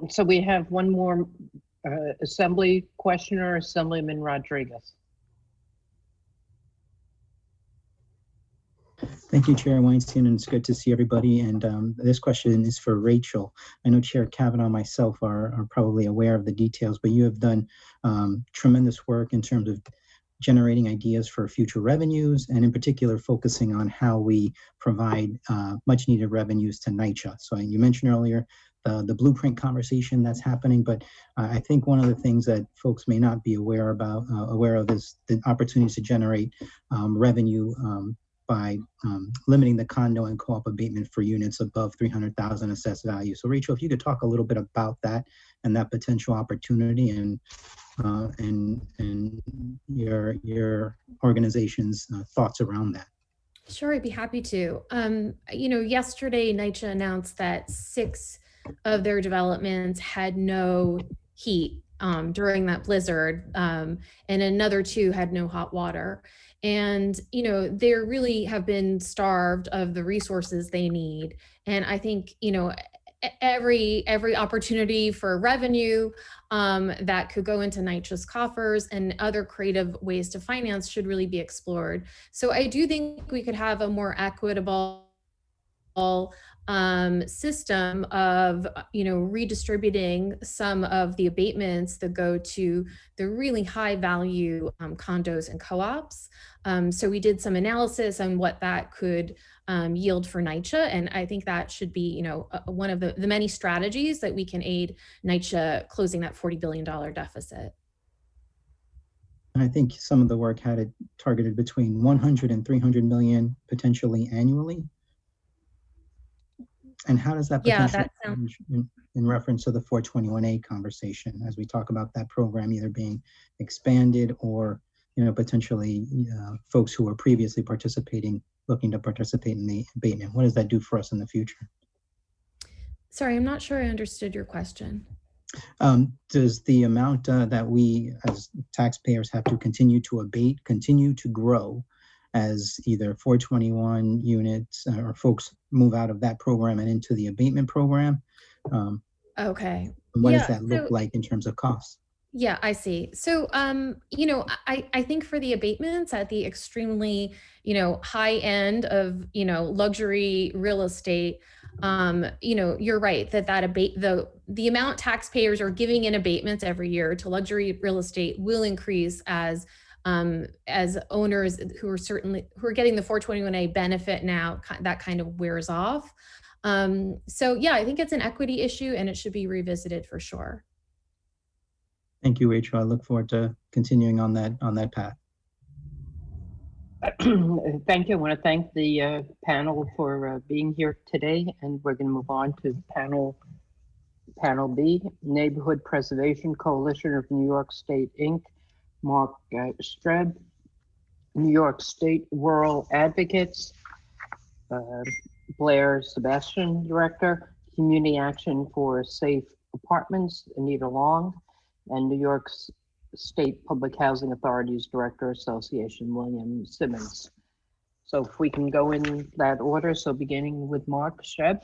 So we have one more Assembly questioner, Assemblyman Rodriguez. Thank you, Chair Weinstein, and it's good to see everybody. And this question is for Rachel. I know Chair Kavanaugh and myself are probably aware of the details, but you have done tremendous work in terms of generating ideas for future revenues, and in particular, focusing on how we provide much needed revenues to NYCHA. So you mentioned earlier the blueprint conversation that's happening, but I think one of the things that folks may not be aware of is the opportunities to generate revenue by limiting the condo and co-op abatement for units above 300,000 assessed value. So Rachel, if you could talk a little bit about that and that potential opportunity and your organization's thoughts around that. Sure, I'd be happy to. Yesterday NYCHA announced that 6 of their developments had no heat during that blizzard, and another 2 had no hot water. And, they really have been starved of the resources they need. And I think, every opportunity for revenue that could go into NYCHA's coffers and other creative ways to finance should really be explored. So I do think we could have a more equitable system of redistributing some of the abatements that go to the really high value condos and co-ops. So we did some analysis on what that could yield for NYCHA, and I think that should be one of the many strategies that we can aid NYCHA closing that $40 billion deficit. I think some of the work had it targeted between 100 and 300 million potentially annually. And how does that potentially change in reference to the 421A conversation as we talk about that program either being expanded or, potentially folks who were previously participating, looking to participate in the abatement? What does that do for us in the future? Sorry, I'm not sure I understood your question. Does the amount that we as taxpayers have to continue to abate continue to grow as either 421 units or folks move out of that program and into the abatement program? Okay. What does that look like in terms of costs? Yeah, I see. So, I think for the abatements at the extremely, high end of, luxury real estate, you're right that the amount taxpayers are giving in abatements every year to luxury real estate will increase as as owners who are getting the 421A benefit now, that kind of wears off. So yeah, I think it's an equity issue and it should be revisited for sure. Thank you, Rachel. I look forward to continuing on that path. Thank you. I want to thank the panel for being here today, and we're going to move on to panel B, Neighborhood Preservation Coalition of New York State, Inc., Mark Streb, New York State Rural Advocates, Blair Sebastian, Director, Community Action for Safe Apartments, Anita Long, and New York State Public Housing Authorities Director Association, William Simmons. So if we can go in that order, so beginning with Mark Streb,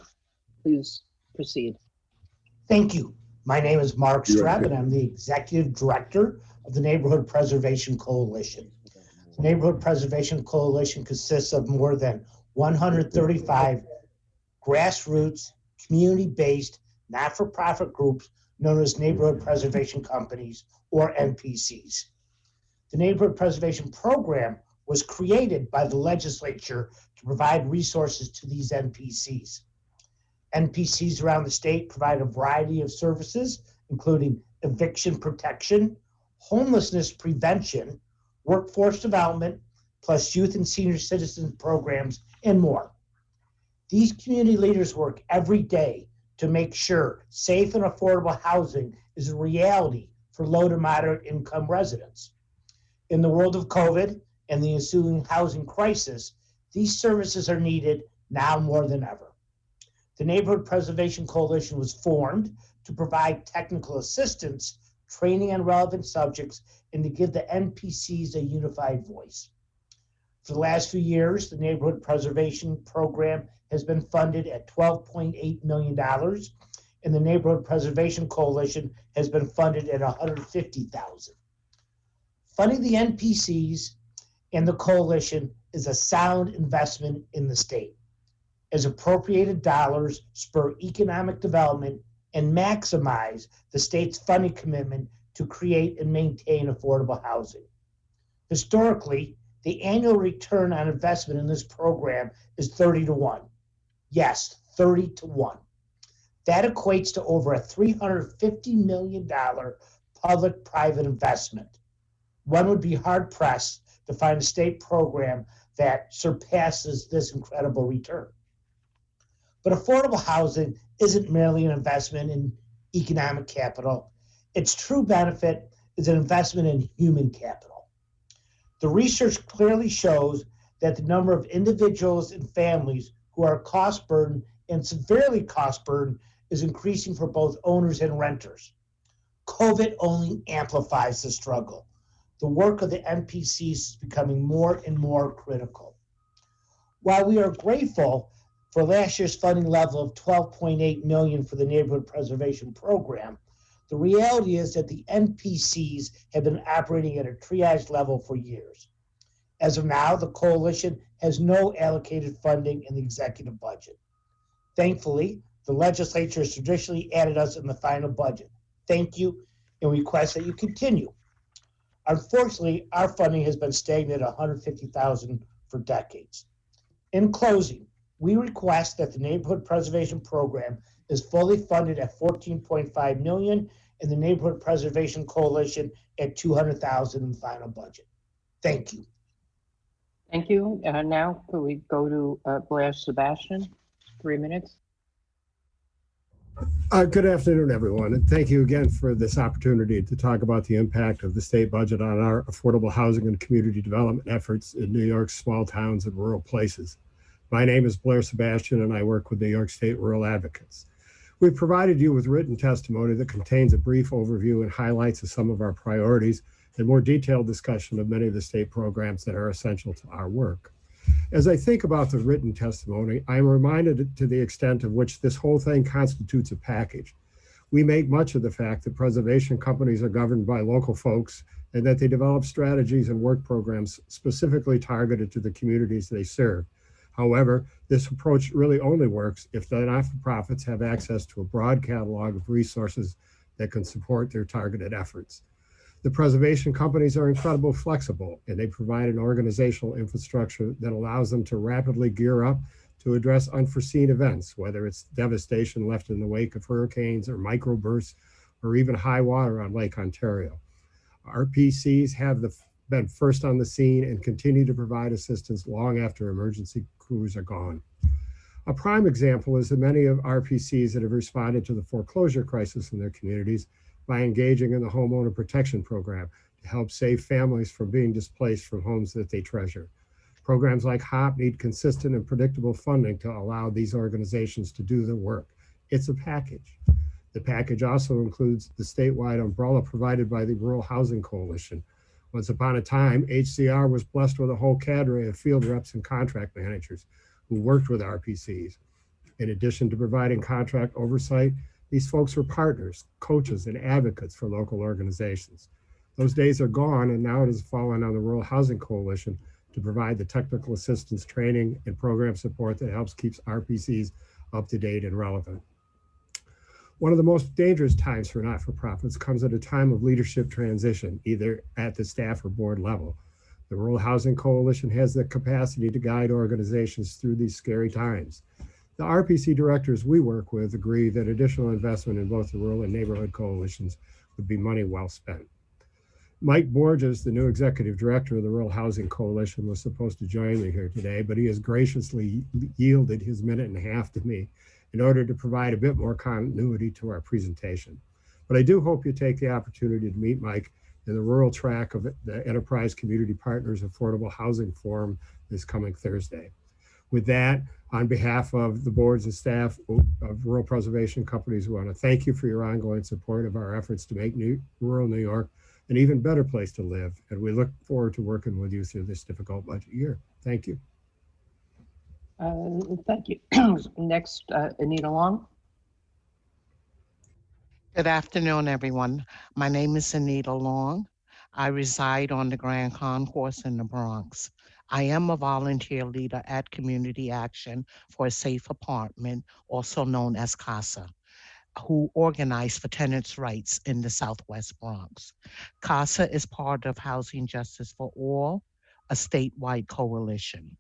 please proceed. Thank you. My name is Mark Streb, and I'm the Executive Director of the Neighborhood Preservation Coalition. The Neighborhood Preservation Coalition consists of more than 135 grassroots, community-based, not-for-profit groups known as neighborhood preservation companies, or NPCs. The Neighborhood Preservation Program was created by the legislature to provide resources to these NPCs. NPCs around the state provide a variety of services, including eviction protection, homelessness prevention, workforce development, plus youth and senior citizen programs, and more. These community leaders work every day to make sure safe and affordable housing is a reality for low to moderate income residents. In the world of COVID and the ensuing housing crisis, these services are needed now more than ever. The Neighborhood Preservation Coalition was formed to provide technical assistance, training on relevant subjects, and to give the NPCs a unified voice. For the last few years, the Neighborhood Preservation Program has been funded at $12.8 million, and the Neighborhood Preservation Coalition has been funded at $150,000. Funding the NPCs and the coalition is a sound investment in the state, as appropriated dollars spur economic development and maximize the state's funding commitment to create and maintain affordable housing. Historically, the annual return on investment in this program is 30 to 1. Yes, 30 to 1. That equates to over a $350 million public-private investment. One would be hard-pressed to find a state program that surpasses this incredible return. But affordable housing isn't merely an investment in economic capital. Its true benefit is an investment in human capital. The research clearly shows that the number of individuals and families who are cost burdened and severely cost burdened is increasing for both owners and renters. COVID only amplifies the struggle. The work of the NPCs is becoming more and more critical. While we are grateful for last year's funding level of $12.8 million for the Neighborhood Preservation Program, the reality is that the NPCs have been operating at a triage level for years. As of now, the coalition has no allocated funding in the executive budget. Thankfully, the legislature has traditionally added us in the final budget. Thank you, and request that you continue. Unfortunately, our funding has been stagnant at $150,000 for decades. In closing, we request that the Neighborhood Preservation Program is fully funded at $14.5 million and the Neighborhood Preservation Coalition at $200,000 in the final budget. Thank you. Thank you. Now, could we go to Blair Sebastian? 3 minutes. Good afternoon, everyone, and thank you again for this opportunity to talk about the impact of the state budget on our affordable housing and community development efforts in New York's small towns and rural places. My name is Blair Sebastian, and I work with New York State Rural Advocates. We've provided you with written testimony that contains a brief overview and highlights of some of our priorities and more detailed discussion of many of the state programs that are essential to our work. As I think about the written testimony, I'm reminded to the extent of which this whole thing constitutes a package. We make much of the fact that preservation companies are governed by local folks and that they develop strategies and work programs specifically targeted to the communities they serve. However, this approach really only works if the not-for-profits have access to a broad catalog of resources that can support their targeted efforts. The preservation companies are incredibly flexible, and they provide an organizational infrastructure that allows them to rapidly gear up to address unforeseen events, whether it's devastation left in the wake of hurricanes or microbursts or even high water on Lake Ontario. RPCs have been first on the scene and continue to provide assistance long after emergency crews are gone. A prime example is the many of RPCs that have responded to the foreclosure crisis in their communities by engaging in the homeowner protection program to help save families from being displaced from homes that they treasure. Programs like HOP need consistent and predictable funding to allow these organizations to do their work. It's a package. The package also includes the statewide umbrella provided by the Rural Housing Coalition. Once upon a time, HCR was blessed with a whole cadre of field reps and contract managers who worked with RPCs. In addition to providing contract oversight, these folks were partners, coaches, and advocates for local organizations. Those days are gone, and now it has fallen on the Rural Housing Coalition to provide the technical assistance, training, and program support that helps keep RPCs up to date and relevant. One of the most dangerous times for not-for-profits comes at a time of leadership transition, either at the staff or board level. The Rural Housing Coalition has the capacity to guide organizations through these scary times. The RPC directors we work with agree that additional investment in both the rural and neighborhood coalitions would be money well spent. Mike Borges, the new executive director of the Rural Housing Coalition, was supposed to join me here today, but he has graciously yielded his minute and a half to me in order to provide a bit more continuity to our presentation. But I do hope you take the opportunity to meet Mike in the rural track of the Enterprise Community Partners Affordable Housing Forum this coming Thursday. With that, on behalf of the boards and staff of rural preservation companies, we want to thank you for your ongoing support of our efforts to make rural New York an even better place to live. And we look forward to working with you through this difficult budget year. Thank you. Thank you. Next, Anita Long. Good afternoon, everyone. My name is Anita Long. I reside on the Grand Concourse in the Bronx. I am a volunteer leader at Community Action for a Safe Apartment, also known as CASA, who organize for tenants' rights in the Southwest Bronx. CASA is part of Housing Justice for All, a statewide coalition.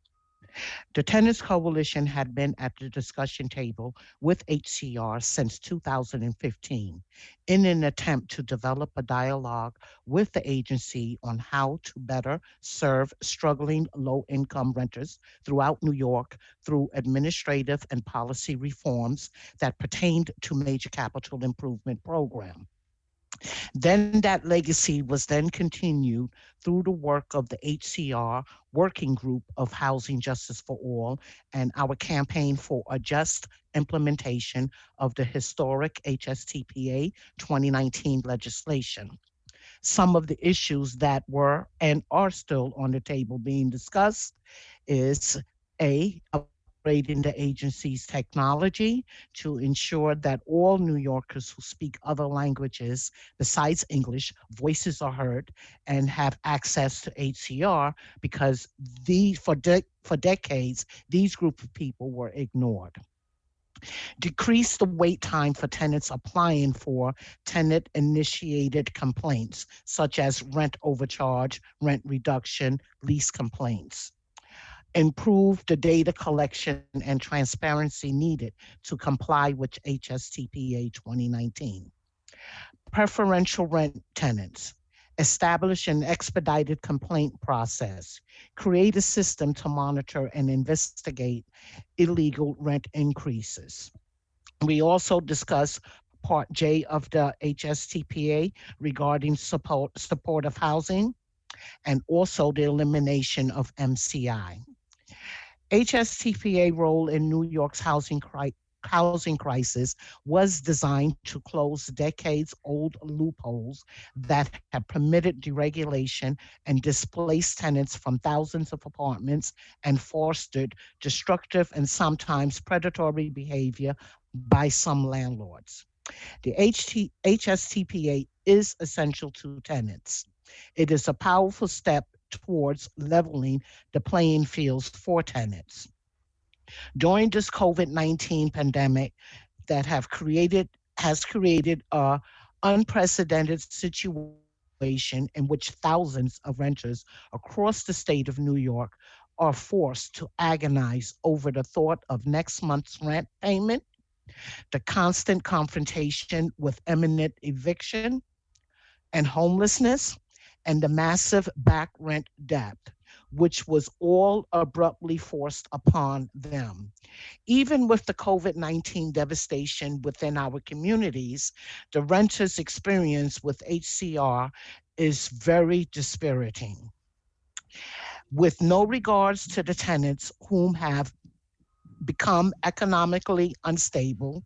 The Tenants Coalition had been at the discussion table with HCR since 2015 in an attempt to develop a dialogue with the agency on how to better serve struggling low-income renters throughout New York through administrative and policy reforms that pertained to major capital improvement program. Then that legacy was then continued through the work of the HCR Working Group of Housing Justice for All and our campaign for a just implementation of the historic HSTPA 2019 legislation. Some of the issues that were and are still on the table being discussed is upgrading the agency's technology to ensure that all New Yorkers who speak other languages besides English voices are heard and have access to HCR, because for decades, these group of people were ignored. Decrease the wait time for tenants applying for tenant-initiated complaints, such as rent overcharge, rent reduction, lease complaints. Improve the data collection and transparency needed to comply with HSTPA 2019. Preferential rent tenants. Establish an expedited complaint process. Create a system to monitor and investigate illegal rent increases. We also discuss Part J of the HSTPA regarding supportive housing, and also the elimination of MCI. HSTPA role in New York's housing crisis was designed to close decades-old loopholes that have permitted deregulation and displaced tenants from thousands of apartments and fostered destructive and sometimes predatory behavior by some landlords. The HSTPA is essential to tenants. It is a powerful step towards leveling the playing fields for tenants. During this COVID-19 pandemic that has created an unprecedented situation situation in which thousands of renters across the state of New York are forced to agonize over the thought of next month's rent payment, the constant confrontation with imminent eviction and homelessness, and the massive back rent debt, which was all abruptly forced upon them. Even with the COVID-19 devastation within our communities, the renters' experience with HCR is very dispiriting. With no regards to the tenants whom have become economically unstable,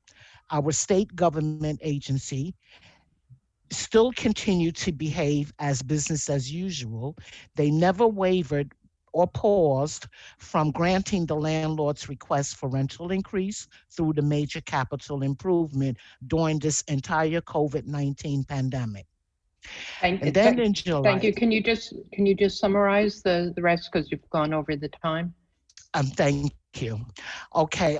our state government agency still continue to behave as business as usual. They never wavered or paused from granting the landlord's request for rental increase through the major capital improvement during this entire COVID-19 pandemic. And then in July, thank you. Can you just summarize the rest, because you've gone over the time? Thank you. Okay,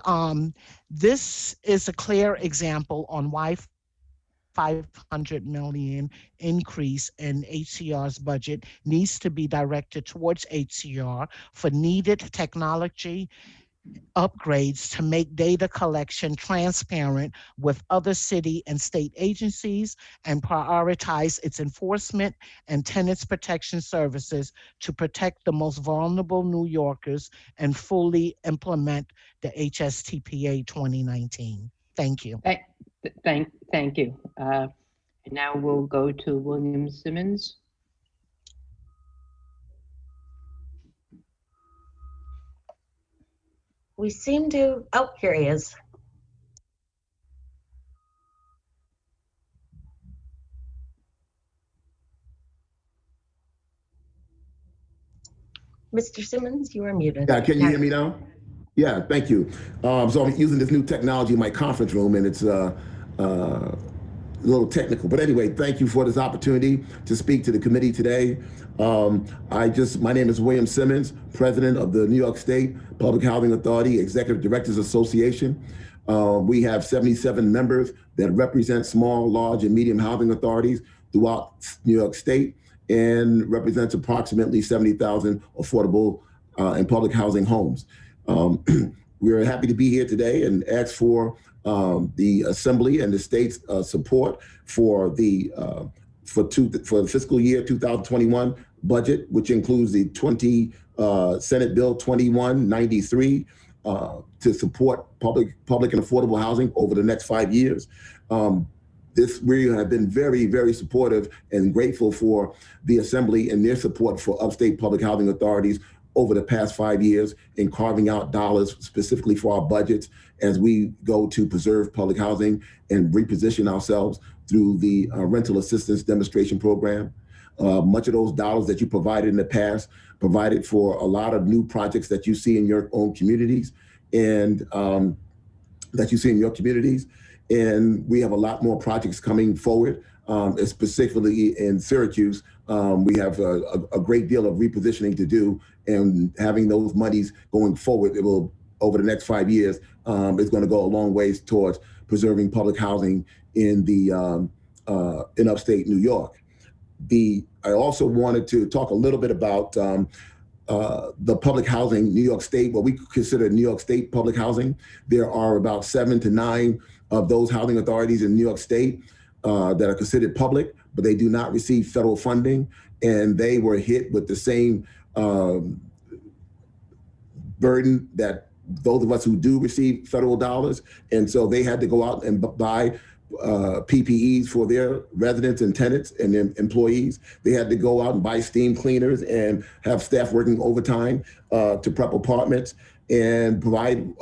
this is a clear example on why $500 million increase in HCR's budget needs to be directed towards HCR for needed technology upgrades to make data collection transparent with other city and state agencies and prioritize its enforcement and tenants protection services to protect the most vulnerable New Yorkers and fully implement the HSTPA 2019. Thank you. Thank you. And now we'll go to William Simmons. We seem to, oh, here he is. Mr. Simmons, you are muted. Yeah, can you hear me now? Yeah, thank you. So I'm using this new technology in my conference room, and it's a little technical. But anyway, thank you for this opportunity to speak to the committee today. My name is William Simmons, president of the New York State Public Housing Authority Executive Directors Association. We have 77 members that represent small, large, and medium housing authorities throughout New York State, and represents approximately 70,000 affordable and public housing homes. We're happy to be here today and ask for the Assembly and the state's support for the fiscal year 2021 budget, which includes the Senate Bill 2193 to support public and affordable housing over the next 5 years. We have been very, very supportive and grateful for the Assembly and their support for upstate public housing authorities over the past 5 years in carving out dollars specifically for our budgets as we go to preserve public housing and reposition ourselves through the rental assistance demonstration program. Much of those dollars that you provided in the past provided for a lot of new projects that you see in your own communities and And we have a lot more projects coming forward, specifically in Syracuse. We have a great deal of repositioning to do, and having those monies going forward, over the next 5 years, is going to go a long ways towards preserving public housing in upstate New York. I also wanted to talk a little bit about the public housing, New York State, what we consider New York State public housing. There are about 7 to 9 of those housing authorities in New York State that are considered public, but they do not receive federal funding, and they were hit with the same burden that those of us who do receive federal dollars. And so they had to go out and buy PPEs for their residents and tenants and employees. They had to go out and buy steam cleaners and have staff working overtime to prep apartments and provide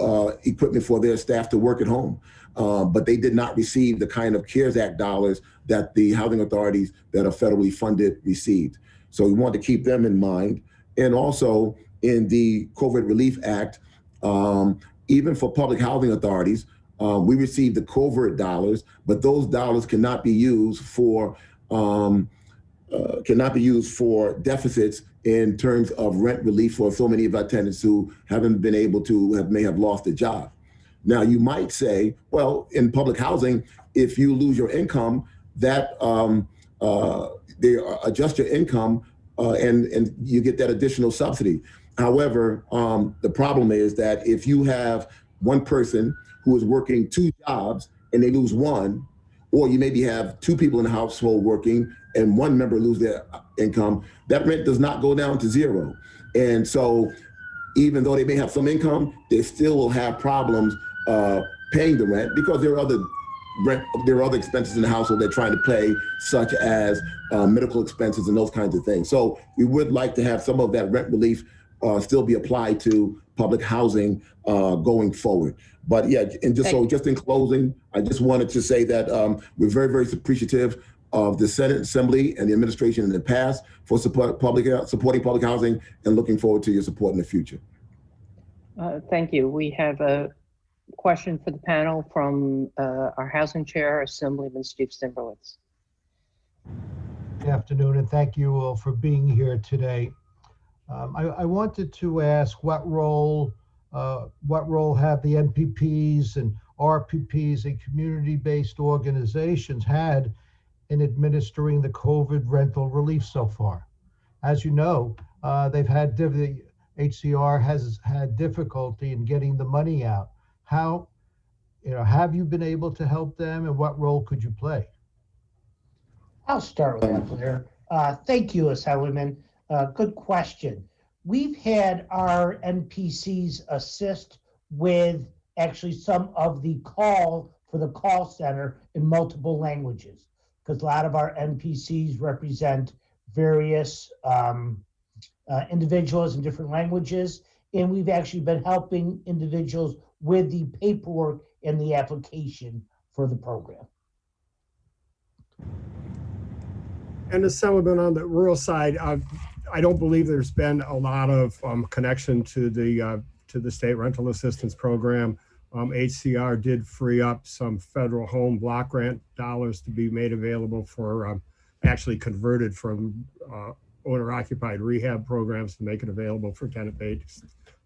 equipment for their staff to work at home. But they did not receive the kind of CARES Act dollars that the housing authorities that are federally funded received. So we want to keep them in mind. And also in the COVID Relief Act, even for public housing authorities, we received the COVID dollars, but those dollars cannot be used for deficits in terms of rent relief for so many of our tenants who haven't been able to may have lost a job. Now, you might say, well, in public housing, if you lose your income, that they adjust your income and you get that additional subsidy. However, the problem is that if you have one person who is working 2 jobs and they lose one, or you maybe have 2 people in the household working and one member lose their income, that rent does not go down to 0. And so even though they may have some income, they still will have problems paying the rent because there are other expenses in the household they're trying to pay, such as medical expenses and those kinds of things. So we would like to have some of that rent relief still be applied to public housing going forward. But yeah, and just in closing, I just wanted to say that we're very, very appreciative of the Senate Assembly and the administration in the past for supporting public housing, and looking forward to your support in the future. Thank you. We have a question for the panel from our Housing Chair, Assemblyman Steve Cymbrowitz. Good afternoon, and thank you all for being here today. I wanted to ask what role have the MPPs and RPPs and community-based organizations had in administering the COVID rental relief so far? As you know, the HCR has had difficulty in getting the money out. How, have you been able to help them, and what role could you play? I'll start with that, Blair. Thank you, Assemblyman. Good question. We've had our NPCs assist with actually some of the call for the call center in multiple languages, because a lot of our NPCs represent various individuals in different languages, and we've actually been helping individuals with the paperwork and the application for the program. And Assemblyman, on the rural side, I don't believe there's been a lot of connection to the state rental assistance program. HCR did free up some federal home block grant dollars to be made available for actually converted from owner-occupied rehab programs to make it available for tenant-based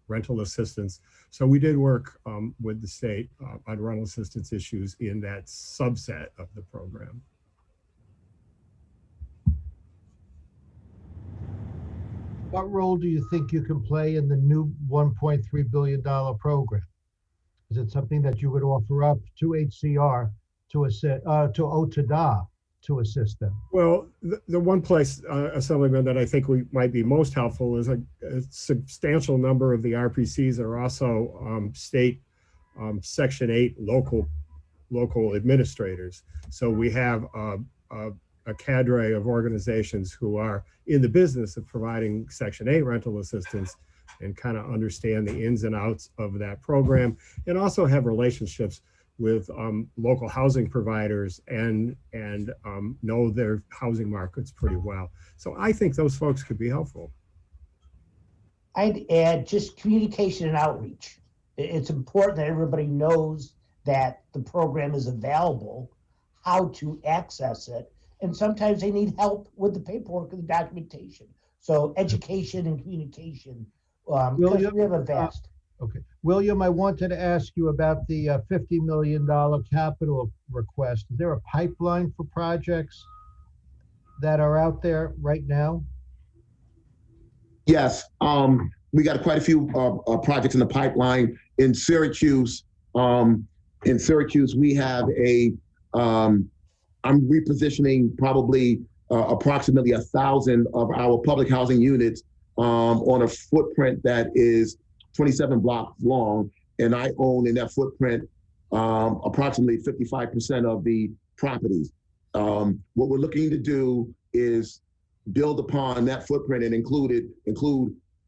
rental assistance. So we did work with the state on rental assistance issues in that subset of the program. What role do you think you can play in the new $1.3 billion program? Is it something that you would offer up to HCR to assist, to OTDA to assist them? Well, the one place, Assemblyman, that I think we might be most helpful is a substantial number of the RPCs are also state Section 8 local administrators. So we have a cadre of organizations who are in the business of providing Section 8 rental assistance and kind of understand the ins and outs of that program, and also have relationships with local housing providers and know their housing markets pretty well. So I think those folks could be helpful. I'd add just communication and outreach. It's important that everybody knows that the program is available, how to access it, and sometimes they need help with the paperwork and the documentation. So education and communication, because we have a vast. Okay. William, I wanted to ask you about the $50 million capital request. Is there a pipeline for projects that are out there right now? Yes, we got quite a few projects in the pipeline. In Syracuse, we have I'm repositioning probably approximately 1,000 of our public housing units on a footprint that is 27 blocks long, and I own in that footprint approximately 55% of the properties. What we're looking to do is build upon that footprint and include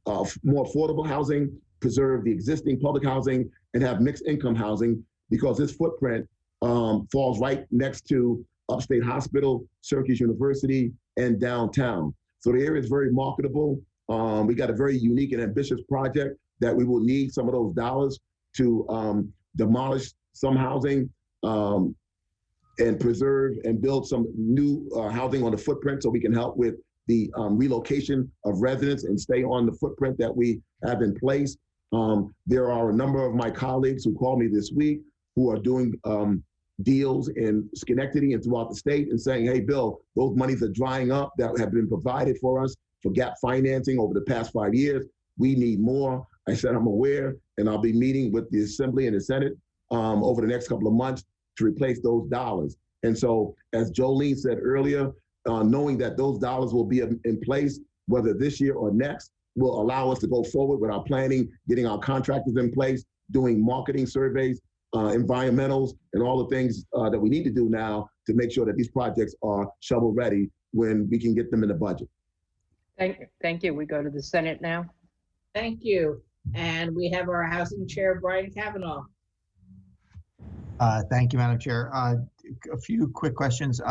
more affordable housing, preserve the existing public housing, and have mixed income housing, because this footprint falls right next to Upstate Hospital, Syracuse University, and downtown. So the area is very marketable. We got a very unique and ambitious project that we will need some of those dollars to demolish some housing and preserve and build some new housing on the footprint, so we can help with the relocation of residents and stay on the footprint that we have in place. There are a number of my colleagues who called me this week who are doing deals in Schenectady and throughout the state and saying, hey, Bill, those monies are drying up that have been provided for us for gap financing over the past 5 years. We need more. I said, I'm aware, and I'll be meeting with the Assembly and the Senate over the next couple of months to replace those dollars. And so, as Jolene said earlier, knowing that those dollars will be in place, whether this year or next, will allow us to go forward with our planning, getting our contractors in place, doing marketing surveys, environmentals, and all the things that we need to do now to make sure that these projects are shovel ready when we can get them in the budget. Thank you. We go to the Senate now. Thank you. And we have our Housing Chair, Brian Kavanaugh. Thank you, Madam Chair. A few quick questions.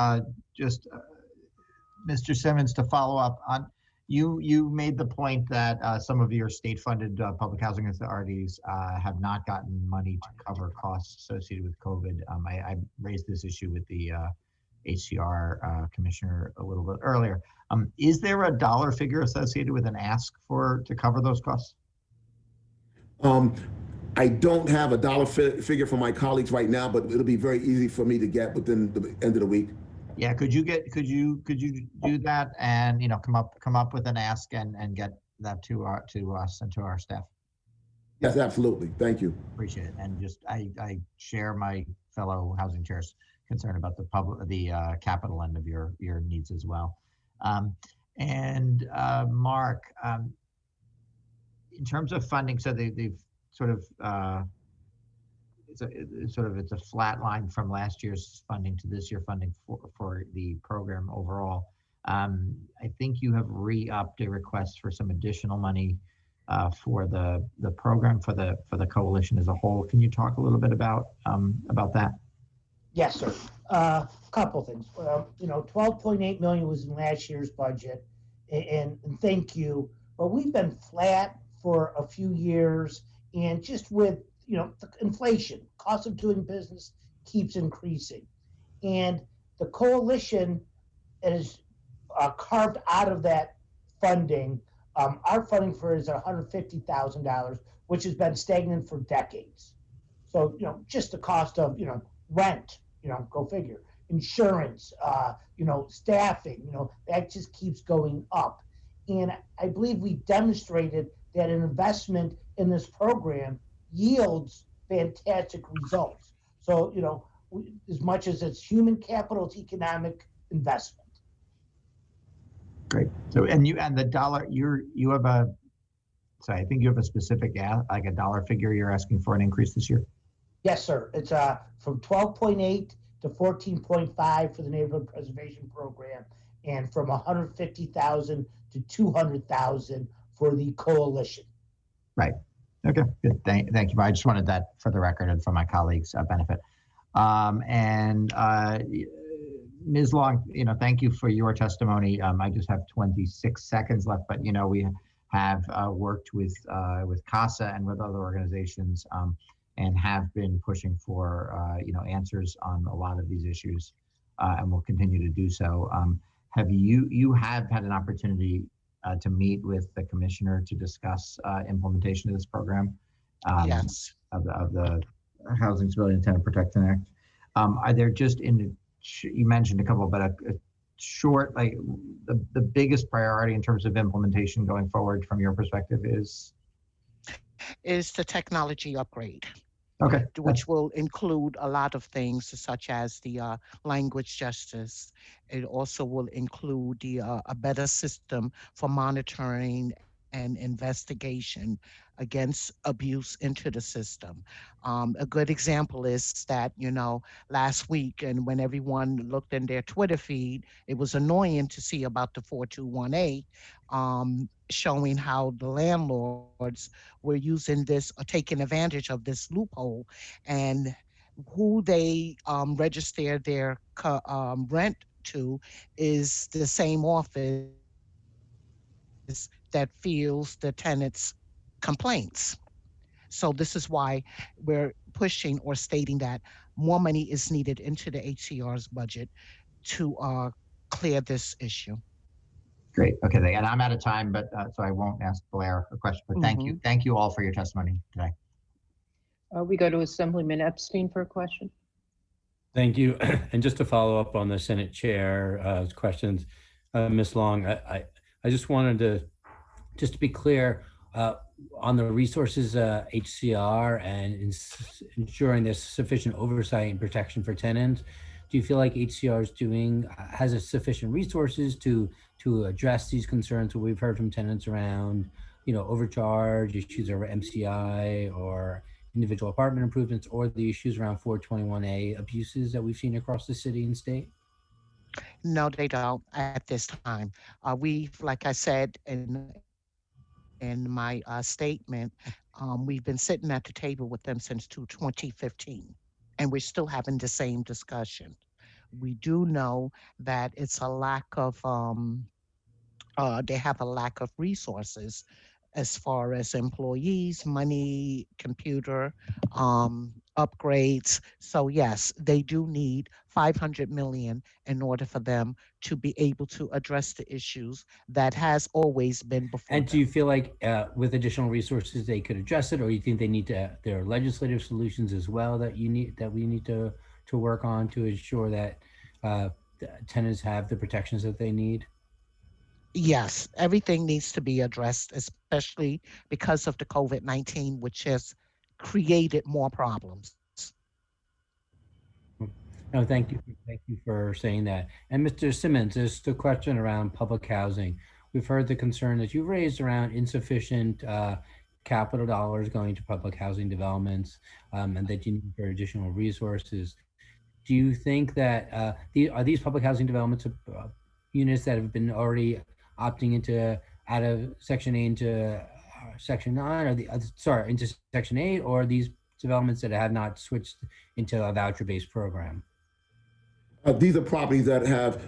Mr. Simmons, to follow up on, you made the point that some of your state-funded public housing authorities have not gotten money to cover costs associated with COVID. I raised this issue with the HCR commissioner a little bit earlier. Is there a dollar figure associated with an ask to cover those costs? I don't have a dollar figure for my colleagues right now, but it'll be very easy for me to get within the end of the week. Yeah, could you do that and come up with an ask and get that to us and to our staff? Yes, absolutely. Thank you. Appreciate it. And just I share my fellow housing chairs concern about the capital end of your needs as well. Mark, in terms of funding, so they've sort of it's a flat line from last year's funding to this year funding for the program overall. I think you have re-upped a request for some additional money for the program for the coalition as a whole. Can you talk a little bit about that? Yes, sir. Couple things. 12.8 million was in last year's budget, and thank you. But we've been flat for a few years, and just with the inflation, cost of doing business keeps increasing, and the coalition is carved out of that funding. Our funding for it is $150,000, which has been stagnant for decades. So just the cost of rent, go figure, insurance, staffing, that just keeps going up. And I believe we demonstrated that an investment in this program yields fantastic results. So, as much as it's human capital, it's economic investment. Great. So, and the dollar, you have I think you have a specific, like a dollar figure you're asking for an increase this year? Yes, sir. It's from 12.8 to 14.5 for the neighborhood preservation program, and from 150,000 to 200,000 for the coalition. Right. Okay. Good. Thank you. I just wanted that for the record and for my colleagues' benefit. Ms. Long, thank you for your testimony. I just have 26 seconds left, but we have worked with CASA and with other organizations and have been pushing for answers on a lot of these issues, and will continue to do so. Have you have had an opportunity to meet with the commissioner to discuss implementation of this program? Yes. Of the Housing Civilian Tenant Protection Act. Are there just you mentioned a couple, but a short, like the biggest priority in terms of implementation going forward from your perspective is the technology upgrade. Okay. Which will include a lot of things such as the language justice. It also will include a better system for monitoring and investigation against abuse into the system. A good example is that, last week, and when everyone looked in their Twitter feed, it was annoying to see about the 4218 showing how the landlords were using this or taking advantage of this loophole, and who they register their rent to is the same office that fields the tenants' complaints. So this is why we're pushing or stating that more money is needed into the HCR's budget to clear this issue. Great. Okay. And I'm out of time, but so I won't ask Blair a question, but thank you. Thank you all for your testimony today. We go to Assemblyman Epstein for a question. Thank you. And just to follow up on the Senate Chair questions, Ms. Long, I just wanted to, just to be clear, on the resources HCR and ensuring there's sufficient oversight and protection for tenants, do you feel like HCR is has a sufficient resources to address these concerns that we've heard from tenants around, overcharge, issues over MCI or individual apartment improvements, or the issues around 421A abuses that we've seen across the city and state? No, they don't at this time. Like I said in my statement, we've been sitting at the table with them since 2015, and we're still having the same discussion. We do know that it's a lack of, they have a lack of resources as far as employees, money, computer, upgrades. So yes, they do need 500 million in order for them to be able to address the issues that has always been before. And do you feel like with additional resources they could address it, or you think they need to, there are legislative solutions as well that we need to work on to ensure that tenants have the protections that they need? Yes, everything needs to be addressed, especially because of the COVID-19, which has created more problems. No, thank you. Thank you for saying that. And Mr. Simmons, there's the question around public housing. We've heard the concern that you raised around insufficient capital dollars going to public housing developments, and that you need for additional resources. Do you think that are these public housing developments units that have been already opting out of Section 8 into Section 9, or into Section 8, or these developments that have not switched into a voucher-based program? These are properties that have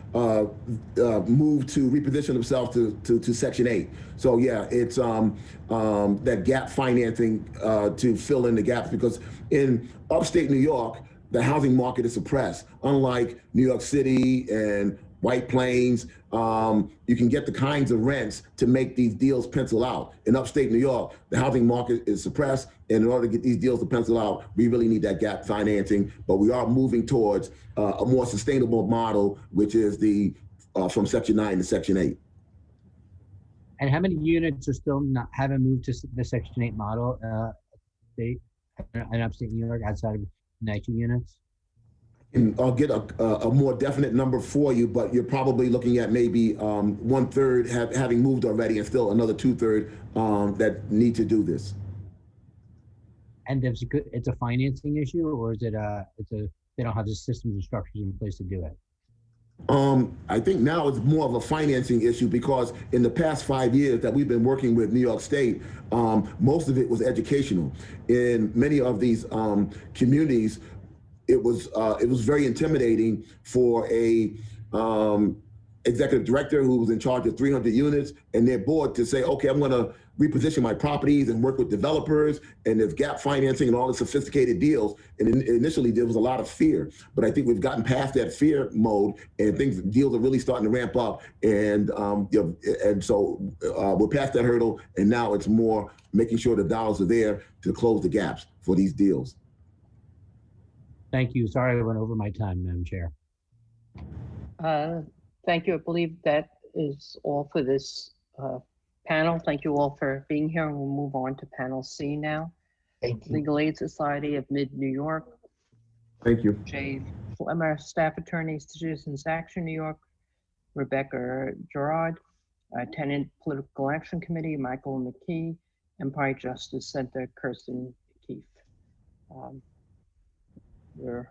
moved to reposition themselves to Section 8. So yeah, it's that gap financing to fill in the gaps, because in upstate New York, the housing market is suppressed. Unlike New York City and White Plains, you can get the kinds of rents to make these deals pencil out. In upstate New York, the housing market is suppressed, and in order to get these deals to pencil out, we really need that gap financing. But we are moving towards a more sustainable model, which is the from Section 9 to Section 8. And how many units are still haven't moved to the Section 8 model state in upstate New York outside of 19 units? And I'll get a more definite number for you, but you're probably looking at maybe 1/3 having moved already, and still another 2/3 that need to do this. And it's a financing issue, or is it they don't have the systems and structures in place to do it? I think now it's more of a financing issue, because in the past 5 years that we've been working with New York State, most of it was educational. In many of these communities, it was very intimidating for a executive director who was in charge of 300 units and their board to say, okay, I'm going to reposition my properties and work with developers, and there's gap financing and all the sophisticated deals. And initially there was a lot of fear, but I think we've gotten past that fear mode, and deals are really starting to ramp up. And so we're past that hurdle, and now it's more making sure the dollars are there to close the gaps for these deals. Thank you. Sorry I went over my time, Madam Chair. Thank you. I believe that is all for this panel. Thank you all for being here. And we'll move on to panel C now. Thank you. Legal Aid Society of Mid-New York. Thank you. Jay Flemmer, Staff Attorney, Citizens Action New York. Rebecca Gerard, Tenant Political Action Committee, Michael McKee. Empire Justice Center, Kirsten Keefe. As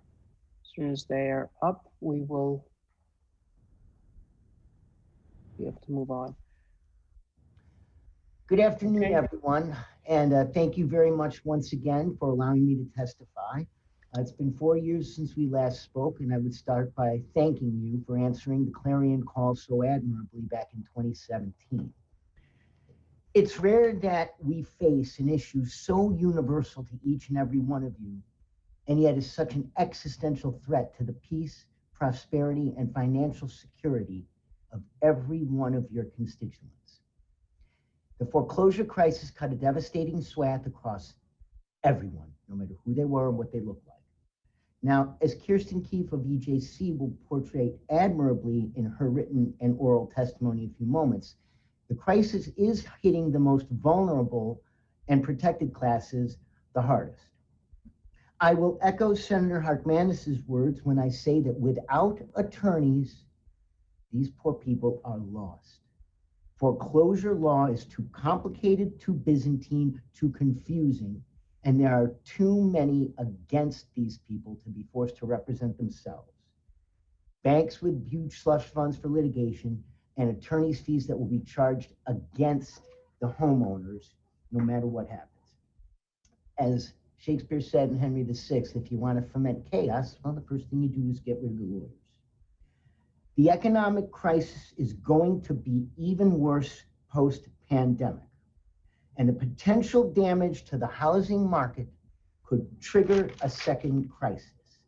soon as they are up, we will be able to move on. Good afternoon, everyone, and thank you very much once again for allowing me to testify. It's been 4 years since we last spoke, and I would start by thanking you for answering the clarion call so admirably back in 2017. It's rare that we face an issue so universal to each and every one of you, and yet is such an existential threat to the peace, prosperity, and financial security of every one of your constituents. The foreclosure crisis cut a devastating swath across everyone, no matter who they were and what they looked like. Now, as Kirsten Keefe of EJC will portray admirably in her written and oral testimony in a few moments, the crisis is hitting the most vulnerable and protected classes the hardest. I will echo Senator Hartmanis's words when I say that without attorneys, these poor people are lost. Foreclosure law is too complicated, too Byzantine, too confusing, and there are too many against these people to be forced to represent themselves. Banks with huge slush funds for litigation and attorneys' fees that will be charged against the homeowners, no matter what happens. As Shakespeare said in Henry VI, if you want to foment chaos, well, the first thing you do is get rid of the lawyers. The economic crisis is going to be even worse post-pandemic, and the potential damage to the housing market could trigger a second crisis.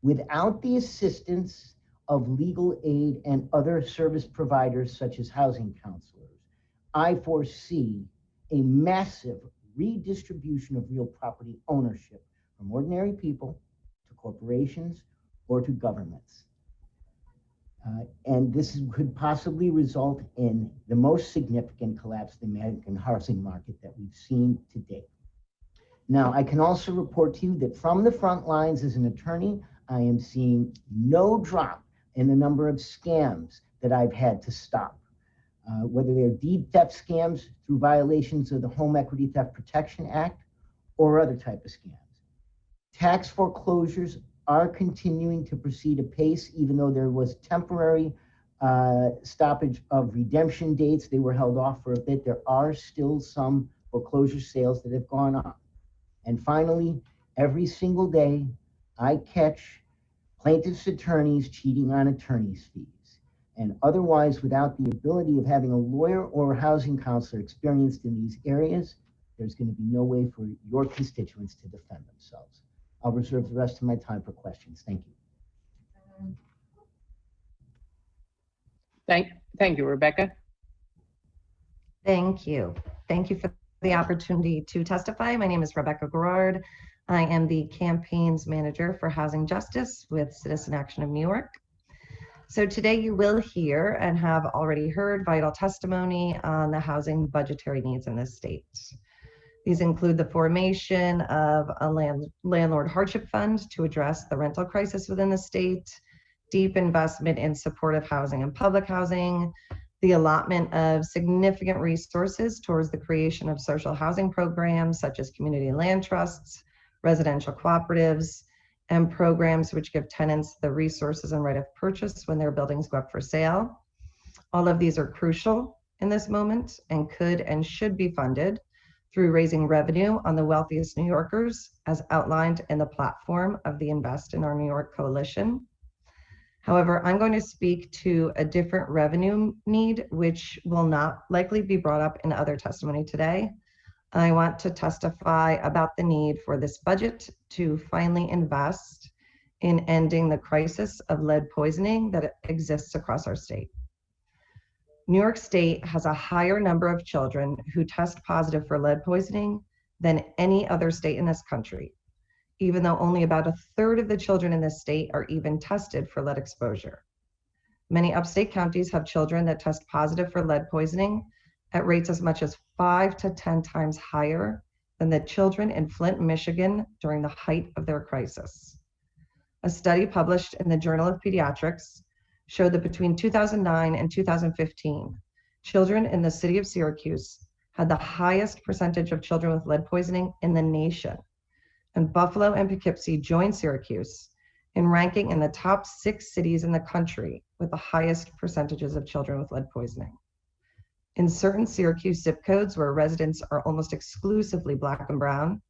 Without the assistance of legal aid and other service providers such as housing counselors, I foresee a massive redistribution of real property ownership from ordinary people to corporations or to governments. And this could possibly result in the most significant collapse of the American housing market that we've seen to date. Now, I can also report to you that from the front lines as an attorney, I am seeing no drop in the number of scams that I've had to stop, whether they're deed theft scams through violations of the Home Equity Theft Protection Act or other type of scams. Tax foreclosures are continuing to proceed apace, even though there was temporary stoppage of redemption dates. They were held off for a bit. There are still some foreclosure sales that have gone on. And finally, every single day, I catch plaintiffs' attorneys cheating on attorneys' fees. And otherwise, without the ability of having a lawyer or a housing counselor experienced in these areas, there's going to be no way for your constituents to defend themselves. I'll reserve the rest of my time for questions. Thank you. Thank you, Rebecca. Thank you. Thank you for the opportunity to testify. My name is Rebecca Gerard. I am the campaigns manager for Housing Justice with Citizen Action of New York. So today you will hear and have already heard vital testimony on the housing budgetary needs in this state. These include the formation of a landlord hardship fund to address the rental crisis within the state, deep investment in supportive housing and public housing, the allotment of significant resources towards the creation of social housing programs such as community land trusts, residential cooperatives, and programs which give tenants the resources and right of purchase when their buildings go up for sale. All of these are crucial in this moment and could and should be funded through raising revenue on the wealthiest New Yorkers, as outlined in the platform of the Invest in Our New York Coalition. However, I'm going to speak to a different revenue need, which will not likely be brought up in other testimony today. I want to testify about the need for this budget to finally invest in ending the crisis of lead poisoning that exists across our state. New York State has a higher number of children who test positive for lead poisoning than any other state in this country, even though only about 1/3 of the children in this state are even tested for lead exposure. Many upstate counties have children that test positive for lead poisoning at rates as much as 5 to 10 times higher than the children in Flint, Michigan during the height of their crisis. A study published in the Journal of Pediatrics showed that between 2009 and 2015, children in the city of Syracuse had the highest percentage of children with lead poisoning in the nation. And Buffalo and Poughkeepsie joined Syracuse in ranking in the top 6 cities in the country with the highest percentages of children with lead poisoning. In certain Syracuse zip codes where residents are almost exclusively Black and brown,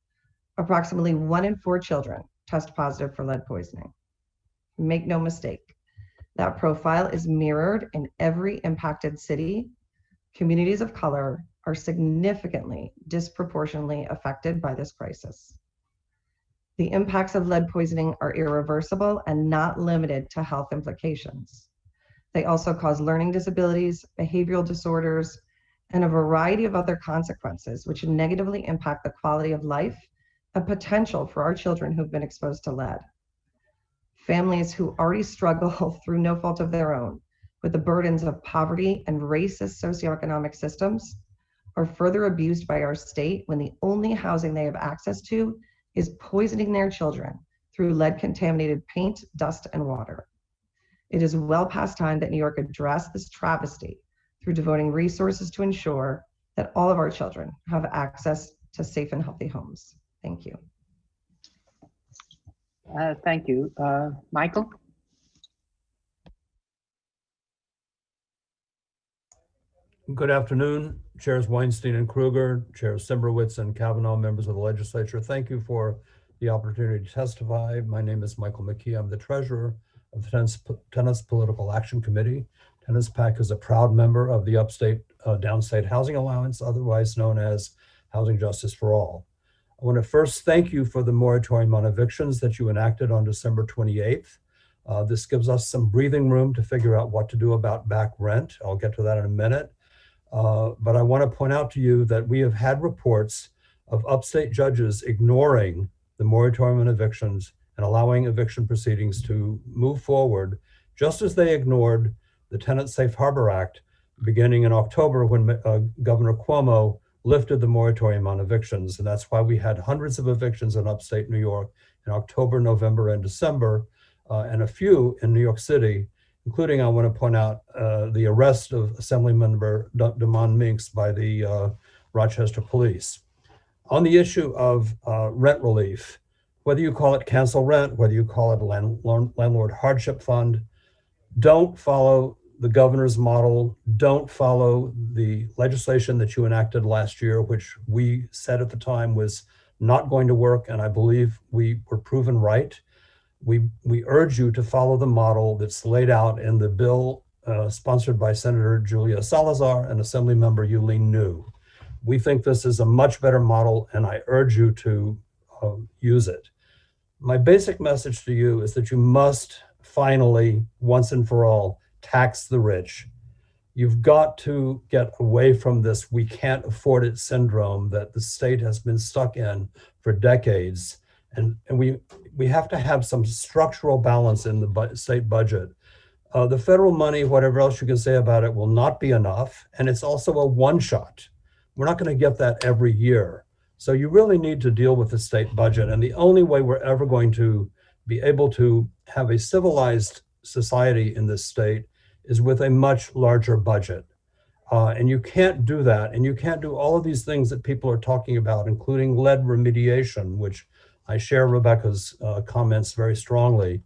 approximately 1 in 4 children test positive for lead poisoning. Make no mistake, that profile is mirrored in every impacted city. Communities of color are significantly disproportionately affected by this crisis. The impacts of lead poisoning are irreversible and not limited to health implications. They also cause learning disabilities, behavioral disorders, and a variety of other consequences which negatively impact the quality of life and potential for our children who've been exposed to lead. families who already struggle through no fault of their own with the burdens of poverty and racist socioeconomic systems are further abused by our state when the only housing they have access to is poisoning their children through lead-contaminated paint, dust, and water. It is well past time that New York address this travesty through devoting resources to ensure that all of our children have access to safe and healthy homes. Thank you. Thank you. Michael? Good afternoon, Chairs Weinstein and Kruger, Chairs Simbrowitz and Kavanaugh, members of the legislature. Thank you for the opportunity to testify. My name is Michael McKee. I'm the treasurer of the Tennis Political Action Committee. Tennis PAC is a proud member of the Upstate Downstate Housing Allowance, otherwise known as Housing Justice for All. I want to first thank you for the moratorium on evictions that you enacted on December 28th. This gives us some breathing room to figure out what to do about back rent. I'll get to that in a minute. But I want to point out to you that we have had reports of upstate judges ignoring the moratorium on evictions and allowing eviction proceedings to move forward, just as they ignored the Tenant Safe Harbor Act beginning in October when Governor Cuomo lifted the moratorium on evictions. And that's why we had hundreds of evictions in upstate New York in October, November, and December, and a few in New York City, including, I want to point out, the arrest of Assemblymember Damon Minks by the Rochester police. On the issue of rent relief, whether you call it cancel rent, whether you call it a landlord hardship fund, don't follow the governor's model, don't follow the legislation that you enacted last year, which we said at the time was not going to work, and I believe we were proven right. We urge you to follow the model that's laid out in the bill sponsored by Senator Julia Salazar and Assemblymember Yulene New. We think this is a much better model, and I urge you to use it. My basic message to you is that you must finally, once and for all, tax the rich. You've got to get away from this "we can't afford it" syndrome that the state has been stuck in for decades. And we have to have some structural balance in the state budget. The federal money, whatever else you can say about it, will not be enough. And it's also a one-shot. We're not going to get that every year. So you really need to deal with the state budget. And the only way we're ever going to be able to have a civilized society in this state is with a much larger budget. And you can't do that. And you can't do all of these things that people are talking about, including lead remediation, which I share Rebecca's comments very strongly,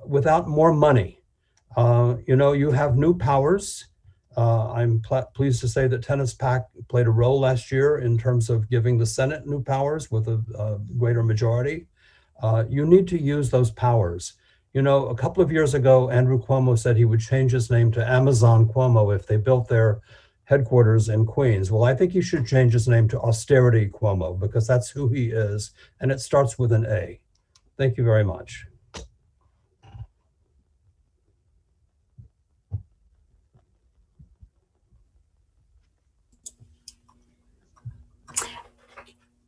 without more money. You have new powers. I'm pleased to say that Tennis PAC played a role last year in terms of giving the Senate new powers with a greater majority. You need to use those powers. A couple of years ago, Andrew Cuomo said he would change his name to Amazon Cuomo if they built their headquarters in Queens. Well, I think he should change his name to Austerity Cuomo, because that's who he is, and it starts with an A. Thank you very much.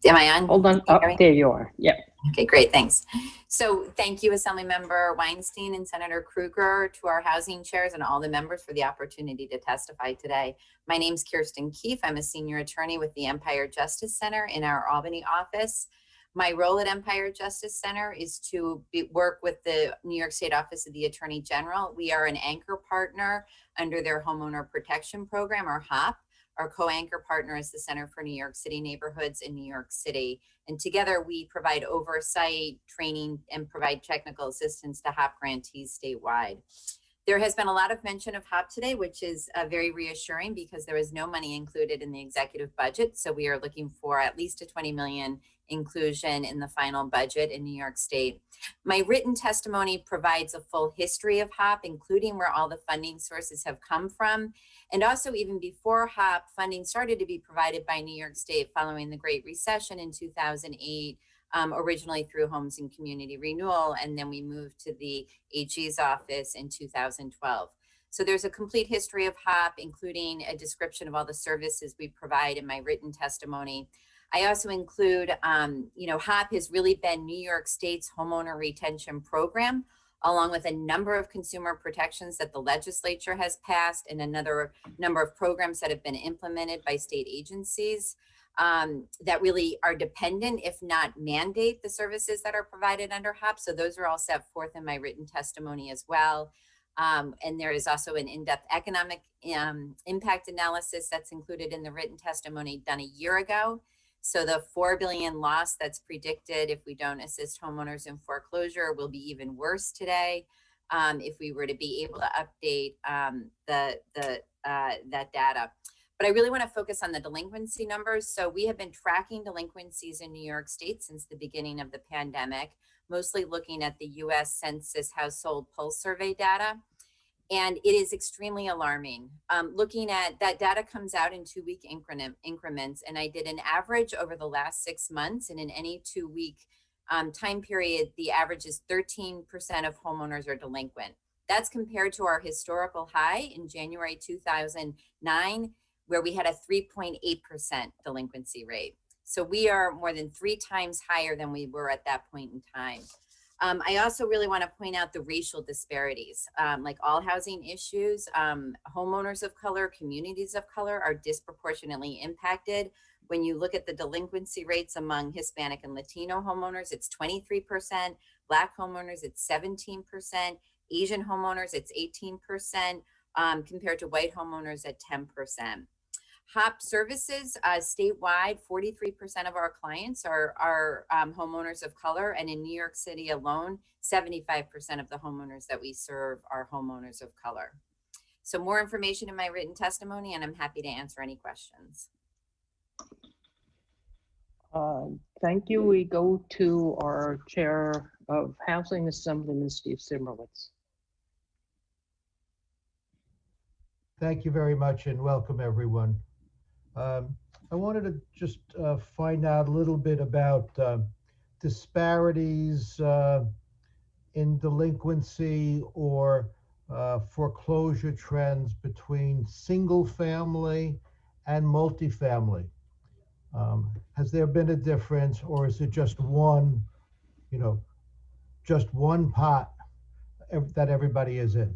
Am I on? Hold on. Oh, there you are. Yep. Okay, great. Thanks. So thank you, Assemblymember Weinstein and Senator Kruger, to our housing chairs and all the members for the opportunity to testify today. My name's Kirsten Keefe. I'm a senior attorney with the Empire Justice Center in our Albany office. My role at Empire Justice Center is to work with the New York State Office of the Attorney General. We are an anchor partner under their Homeowner Protection Program, or HOP. Our co-anchor partner is the Center for New York City Neighborhoods in New York City. And together we provide oversight, training, and provide technical assistance to HOP grantees statewide. There has been a lot of mention of HOP today, which is very reassuring because there is no money included in the executive budget. So we are looking for at least a 20 million inclusion in the final budget in New York State. My written testimony provides a full history of HOP, including where all the funding sources have come from. And also, even before HOP, funding started to be provided by New York State following the Great Recession in 2008, originally through Homes and Community Renewal, and then we moved to the AG's office in 2012. So there's a complete history of HOP, including a description of all the services we provide in my written testimony. I also include, HOP has really been New York State's homeowner retention program, along with a number of consumer protections that the legislature has passed and another number of programs that have been implemented by state agencies that really are dependent, if not mandate, the services that are provided under HOP. So those are all set forth in my written testimony as well. And there is also an in-depth economic impact analysis that's included in the written testimony done a year ago. So the $4 billion loss that's predicted if we don't assist homeowners in foreclosure will be even worse today if we were to be able to update that data. But I really want to focus on the delinquency numbers. So we have been tracking delinquencies in New York State since the beginning of the pandemic, mostly looking at the US Census Household Pulse Survey data. And it is extremely alarming. Looking at that data comes out in 2-week increments. And I did an average over the last 6 months. And in any 2-week time period, the average is 13% of homeowners are delinquent. That's compared to our historical high in January 2009, where we had a 3.8% delinquency rate. So we are more than 3 times higher than we were at that point in time. I also really want to point out the racial disparities. Like all housing issues, homeowners of color, communities of color are disproportionately impacted. When you look at the delinquency rates among Hispanic and Latino homeowners, it's 23%, Black homeowners, it's 17%, Asian homeowners, it's 18%, compared to white homeowners at 10%. HOP services, statewide, 43% of our clients are homeowners of color. And in New York City alone, 75% of the homeowners that we serve are homeowners of color. So more information in my written testimony, and I'm happy to answer any questions. Thank you. We go to our Chair of Housing, Assemblyman Steve Zimmerwitz. Thank you very much and welcome everyone. I wanted to just find out a little bit about disparities in delinquency or foreclosure trends between single family and multifamily. Has there been a difference, or is it just one, just one pot that everybody is in?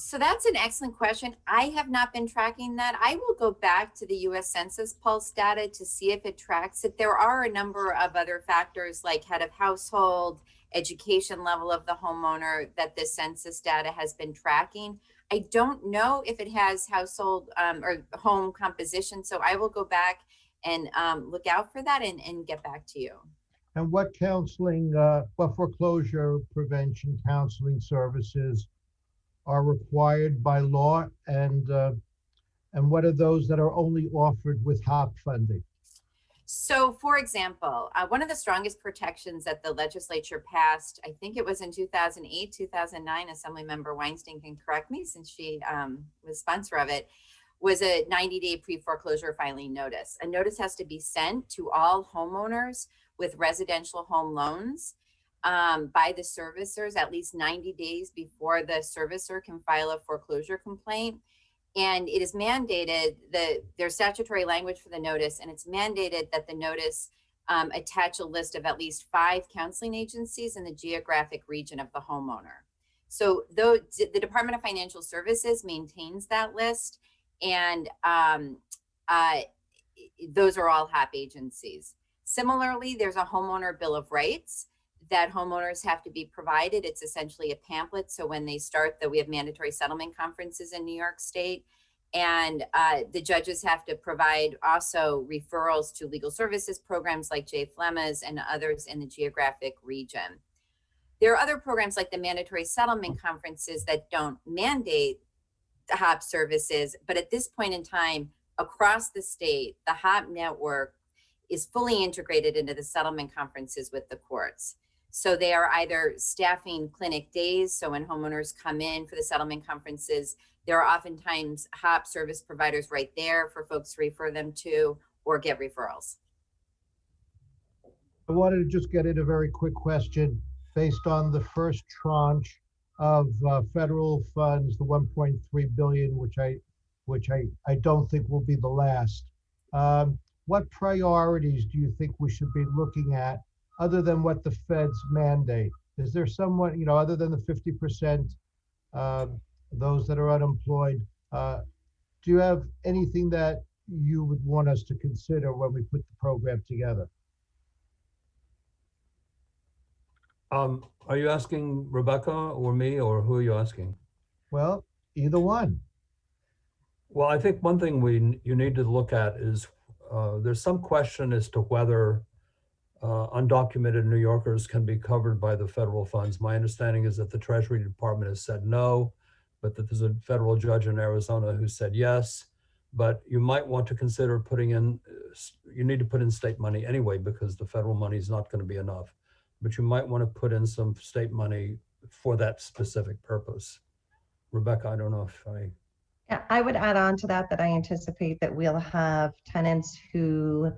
So that's an excellent question. I have not been tracking that. I will go back to the US Census Pulse data to see if it tracks it. There are a number of other factors like head of household, education level of the homeowner that the census data has been tracking. I don't know if it has household or home composition. So I will go back and look out for that and get back to you. And what counseling, what foreclosure prevention counseling services are required by law, and what are those that are only offered with HOP funding? So for example, one of the strongest protections that the legislature passed, I think it was in 2008, 2009, Assemblymember Weinstein can correct me since she was sponsor of it, was a 90-day pre-foreclosure filing notice. A notice has to be sent to all homeowners with residential home loans by the servicers at least 90 days before the servicer can file a foreclosure complaint. And it is mandated, there's statutory language for the notice, and it's mandated that the notice attach a list of at least 5 counseling agencies in the geographic region of the homeowner. So the Department of Financial Services maintains that list, and those are all HOP agencies. Similarly, there's a homeowner bill of rights that homeowners have to be provided. It's essentially a pamphlet. So when they start, we have mandatory settlement conferences in New York State, and the judges have to provide also referrals to legal services programs like J. Flemma's and others in the geographic region. There are other programs like the mandatory settlement conferences that don't mandate the HOP services, but at this point in time, across the state, the HOP network is fully integrated into the settlement conferences with the courts. So they are either staffing clinic days. So when homeowners come in for the settlement conferences, there are oftentimes HOP service providers right there for folks to refer them to or get referrals. I wanted to just get in a very quick question based on the first tranche of federal funds, the 1.3 billion, which I don't think will be the last. what priorities do you think we should be looking at other than what the feds mandate? Is there someone, other than the 50%, those that are unemployed, do you have anything that you would want us to consider when we put the program together? Are you asking Rebecca or me, or who are you asking? Well, either one. Well, I think one thing you need to look at is there's some question as to whether undocumented New Yorkers can be covered by the federal funds. My understanding is that the Treasury Department has said no, but that there's a federal judge in Arizona who said yes. But you might want to consider putting in, you need to put in state money anyway, because the federal money is not going to be enough. But you might want to put in some state money for that specific purpose. Rebecca, I don't know if I... Yeah, I would add on to that I anticipate that we'll have tenants who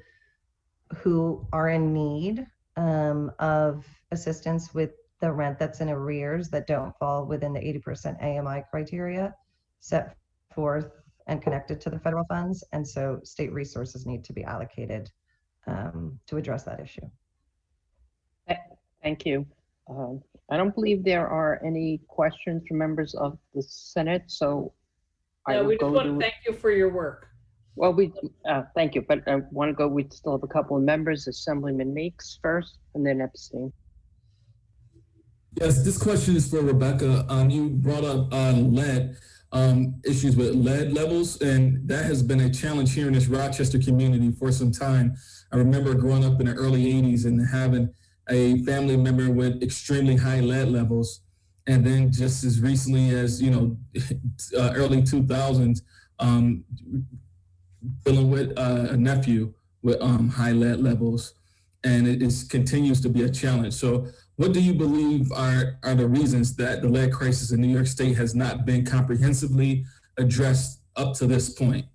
are in need of assistance with the rent that's in arrears that don't fall within the 80% AMI criteria set forth and connected to the federal funds. And so state resources need to be allocated to address that issue. Thank you. I don't believe there are any questions from members of the Senate, so No, we just want to thank you for your work. Well, thank you, but I want to go, we still have a couple of members, Assemblyman Meeks first, and then Epstein. Yes, this question is for Rebecca. You brought up lead, issues with lead levels, and that has been a challenge here in this Rochester community for some time. I remember growing up in the early 80s and having a family member with extremely high lead levels. And then just as recently as, early 2000s, dealing with a nephew with high lead levels. And it continues to be a challenge. So what do you believe are the reasons that the lead crisis in New York State has not been comprehensively addressed up to this point?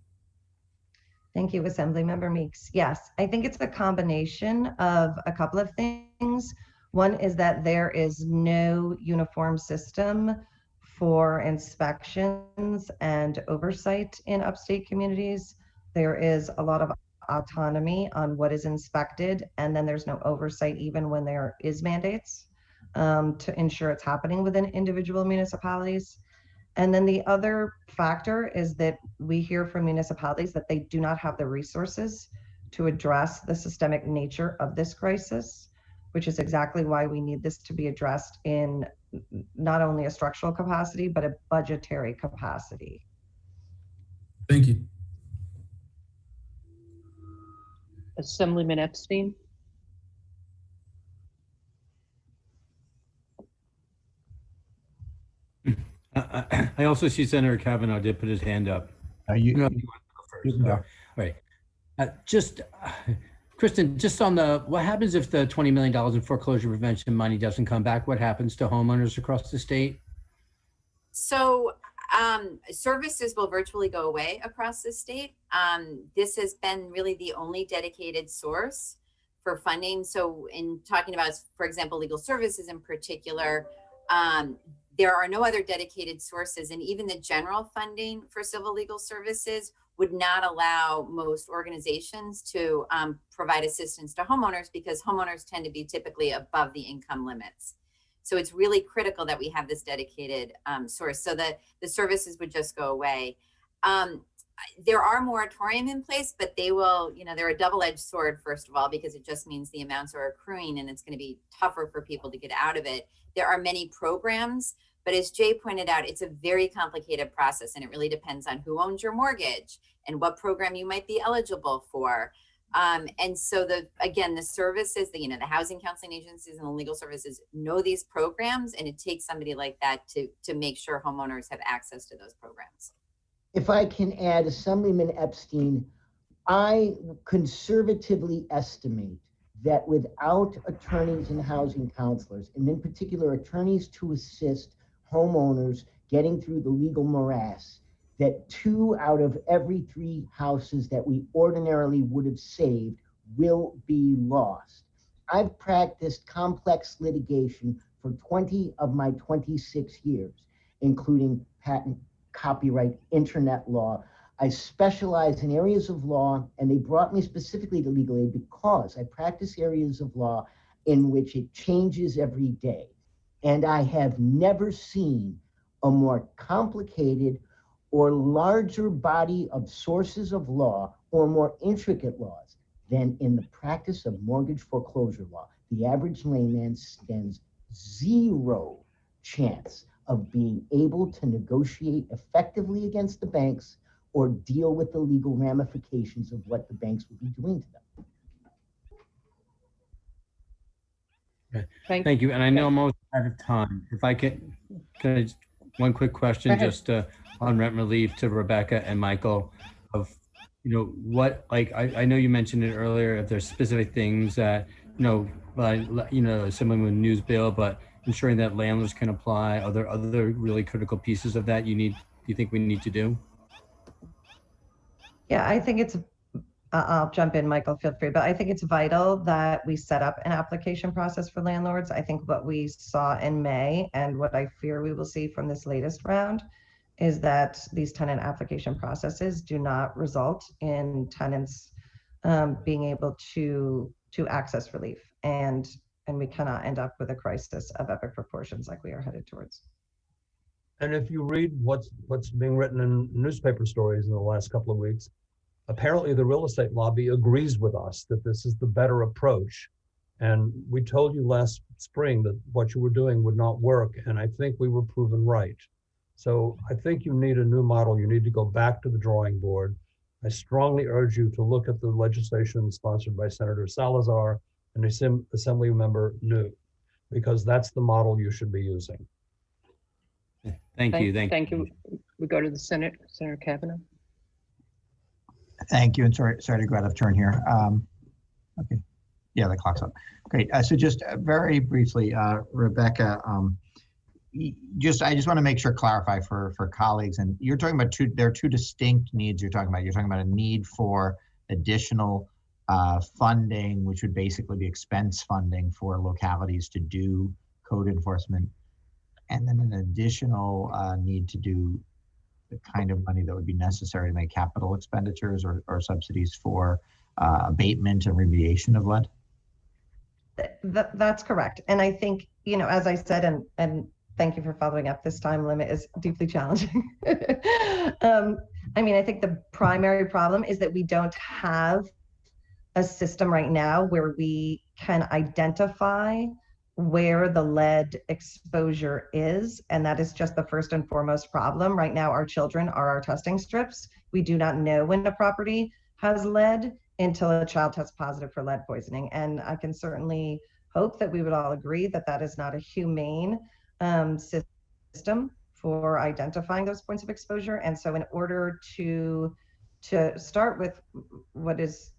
Thank you, Assemblymember Meeks. Yes, I think it's a combination of a couple of things. One is that there is no uniform system for inspections and oversight in upstate communities. There is a lot of autonomy on what is inspected, and then there's no oversight even when there is mandates to ensure it's happening within individual municipalities. And then the other factor is that we hear from municipalities that they do not have the resources to address the systemic nature of this crisis, which is exactly why we need this to be addressed in not only a structural capacity, but a budgetary capacity. Thank you. Assemblyman Epstein. I also see Senator Kavanaugh did put his hand up. You can go first. All right. Kristen, just on what happens if the $20 million in foreclosure prevention money doesn't come back? What happens to homeowners across the state? So services will virtually go away across the state. This has been really the only dedicated source for funding. So in talking about, for example, legal services in particular, there are no other dedicated sources, and even the general funding for civil legal services would not allow most organizations to provide assistance to homeowners, because homeowners tend to be typically above the income limits. So it's really critical that we have this dedicated source, so that the services would just go away. There are moratorium in place, but they will, they're a double-edged sword, first of all, because it just means the amounts are accruing and it's going to be tougher for people to get out of it. There are many programs, but as Jay pointed out, it's a very complicated process, and it really depends on who owns your mortgage and what program you might be eligible for. And so the services, the housing counseling agencies and the legal services know these programs, and it takes somebody like that to make sure homeowners have access to those programs. If I can add, Assemblyman Epstein, I conservatively estimate that without attorneys and housing counselors, and in particular attorneys to assist homeowners getting through the legal morass, that 2 out of every 3 houses that we ordinarily would have saved will be lost. I've practiced complex litigation for 20 of my 26 years, including patent, copyright, internet law. I specialize in areas of law, and they brought me specifically to legal aid because I practice areas of law in which it changes every day. And I have never seen a more complicated or larger body of sources of law or more intricate laws than in the practice of mortgage foreclosure law. The average layman stands zero chance of being able to negotiate effectively against the banks or deal with the legal ramifications of what the banks will be doing to them. Okay. Thank you. And I know I'm almost out of time. If I can I just, one quick question just on rent relief to Rebecca and Michael of, what, like, I know you mentioned it earlier, if there's specific things that, someone with news bill, but ensuring that landlords can apply, are there other really critical pieces of that you think we need to do? Yeah, I think it's, I'll jump in, Michael, feel free, but I think it's vital that we set up an application process for landlords. I think what we saw in May and what I fear we will see from this latest round is that these tenant application processes do not result in tenants being able to access relief. And we cannot end up with a crisis of epic proportions like we are headed towards. And if you read what's being written in newspaper stories in the last couple of weeks, apparently the real estate lobby agrees with us that this is the better approach. And we told you last spring that what you were doing would not work. And I think we were proven right. So I think you need a new model. You need to go back to the drawing board. I strongly urge you to look at the legislation sponsored by Senator Salazar and Assembly Member New, because that's the model you should be using. Thank you. Thank you. We go to the Senate, Senator Kavanaugh. Thank you, and sorry to go out of turn here. Okay, yeah, the clock's up. Great. So just very briefly, Rebecca, I just want to make sure, clarify for colleagues, and you're talking about there are two distinct needs you're talking about. You're talking about a need for additional funding, which would basically be expense funding for localities to do code enforcement, and then an additional need to do the kind of money that would be necessary to make capital expenditures or subsidies for abatement and remediation of lead? That's correct. And I think, as I said, and thank you for following up, this time limit is deeply challenging. I think the primary problem is that we don't have a system right now where we can identify where the lead exposure is, and that is just the first and foremost problem. Right now, our children are our testing strips. We do not know when a property has lead until a child tests positive for lead poisoning. And I can certainly hope that we would all agree that that is not a humane system for identifying those points of exposure. And so in order to start with what is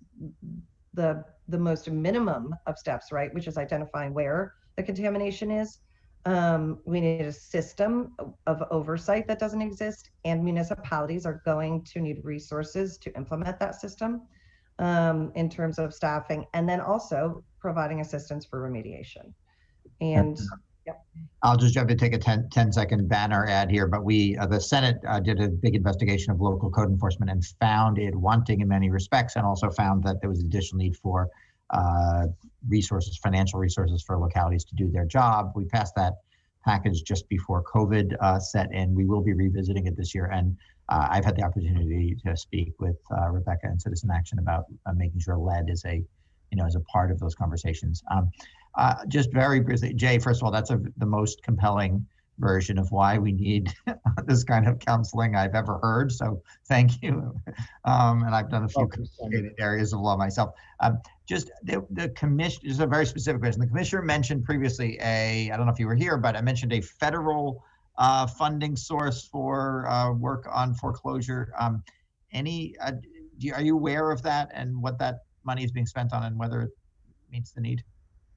the most minimum of steps, right, which is identifying where the contamination is, we need a system of oversight that doesn't exist, and municipalities are going to need resources to implement that system in terms of staffing, and then also providing assistance for remediation. And I'll just jump in, take a 10-second banner ad here, but the Senate did a big investigation of local code enforcement and found it wanting in many respects, and also found that there was additional need for resources, financial resources for localities to do their job. We passed that package just before COVID set in. We will be revisiting it this year, and I've had the opportunity to speak with Rebecca and Citizen Action about making sure lead is a part of those conversations. Just very briefly, Jay, first of all, that's the most compelling version of why we need this kind of counseling I've ever heard. So thank you. And I've done a few complicated areas of law myself. Just the commission, this is a very specific question. The commissioner mentioned previously I don't know if you were here, but I mentioned a federal funding source for work on foreclosure. Are you aware of that and what that money is being spent on and whether it meets the need?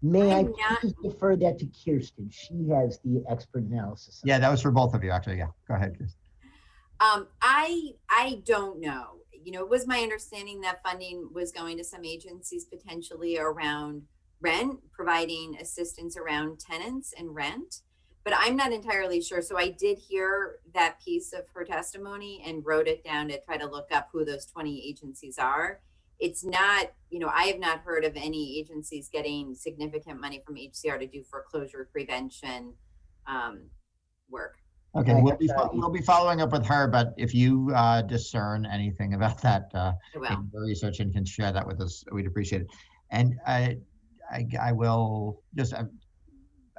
May I please defer that to Kirsten? She has the expert analysis. Yeah, that was for both of you, actually. Yeah, go ahead, Kirsten. I don't know. It was my understanding that funding was going to some agencies potentially around rent, providing assistance around tenants and rent. but I'm not entirely sure. So I did hear that piece of her testimony and wrote it down to try to look up who those 20 agencies are. It's not, I have not heard of any agencies getting significant money from HCR to do foreclosure prevention work. Okay, we'll be following up with her, but if you discern anything about that in your research and can share that with us, we'd appreciate it. And I will just,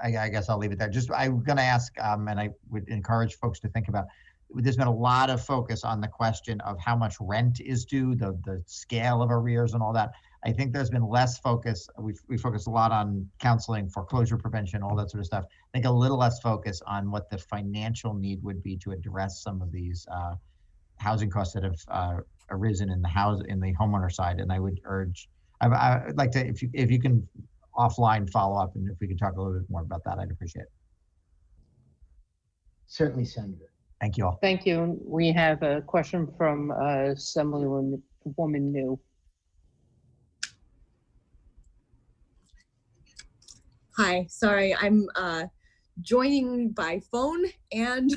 I guess I'll leave it there. Just, I'm going to ask, and I would encourage folks to think about, there's been a lot of focus on the question of how much rent is due, the scale of arrears and all that. I think there's been less focus. We focus a lot on counseling, foreclosure prevention, all that sort of stuff. I think a little less focus on what the financial need would be to address some of these housing costs that have arisen in the homeowner side. And I would urge, I'd like to, if you can offline follow up, and if we could talk a little bit more about that, I'd appreciate it. Certainly, Senator. Thank you all. Thank you. We have a question from Assemblywoman New. Hi, sorry, I'm joining by phone and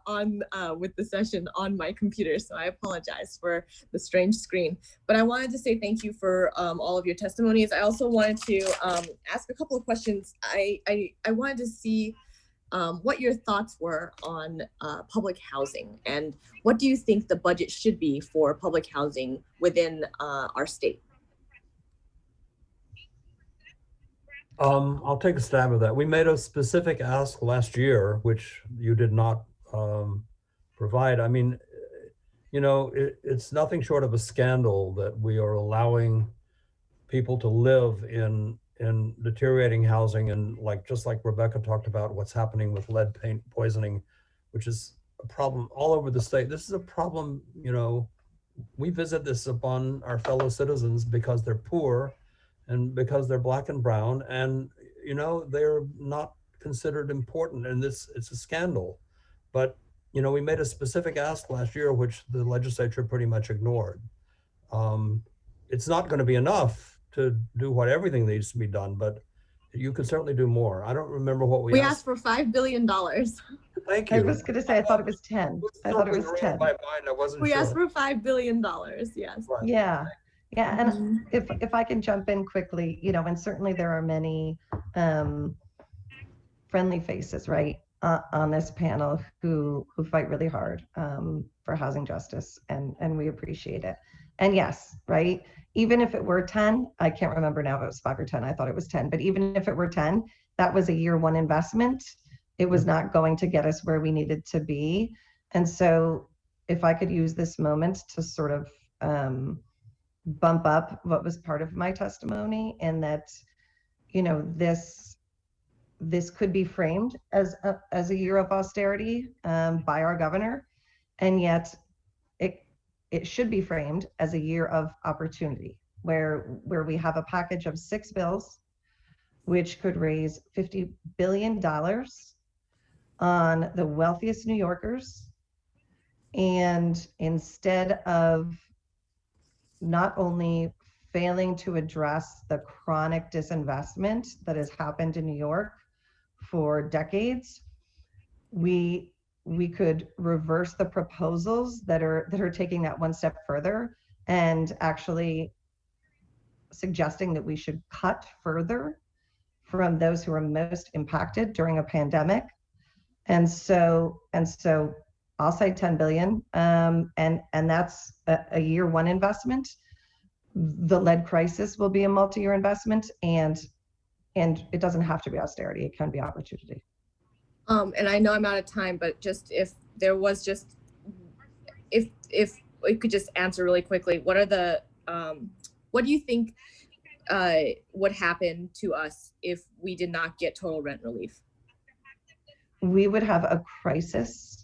on with the session on my computer, so I apologize for the strange screen. But I wanted to say thank you for all of your testimonies. I also wanted to ask a couple of questions. I wanted to see what your thoughts were on public housing, and what do you think the budget should be for public housing within our state? I'll take a stab at that. We made a specific ask last year, which you did not provide. I mean, it's nothing short of a scandal that we are allowing people to live in deteriorating housing, and just like Rebecca talked about what's happening with lead paint poisoning, which is a problem all over the state. This is a problem, we visit this upon our fellow citizens because they're poor and because they're Black and brown, and they're not considered important, and it's a scandal. But we made a specific ask last year, which the legislature pretty much ignored. It's not going to be enough to do what everything needs to be done, but you could certainly do more. I don't remember what we asked for $5 billion. Thank you. I was going to say, I thought it was 10. I thought it was 10. My mind, I wasn't We sure. asked for $5 billion, yes. Right. Yeah. Yeah, and if I can jump in quickly, and certainly there are many friendly faces, right, on this panel who fight really hard for housing justice, and we appreciate it. And yes, right, even if it were 10, I can't remember now if it was 5 or 10, I thought it was 10, but even if it were 10, that was a year one investment. It was not going to get us where we needed to be. And so if I could use this moment to sort of bump up what was part of my testimony, and that this could be framed as a year of austerity by our governor, and yet it should be framed as a year of opportunity, where we have a package of 6 bills which could raise $50 billion on the wealthiest New Yorkers, and instead of not only failing to address the chronic disinvestment that has happened in New York for decades, we could reverse the proposals that are taking that one step further and actually suggesting that we should cut further from those who are most impacted during a pandemic. And so I'll say 10 billion, and that's a year one investment. The lead crisis will be a multi-year investment, and it doesn't have to be austerity, it can be opportunity. And I know I'm out of time, but just if there was just, if we could just answer really quickly, what do you think would happen to us if we did not get total rent relief? We would have a crisis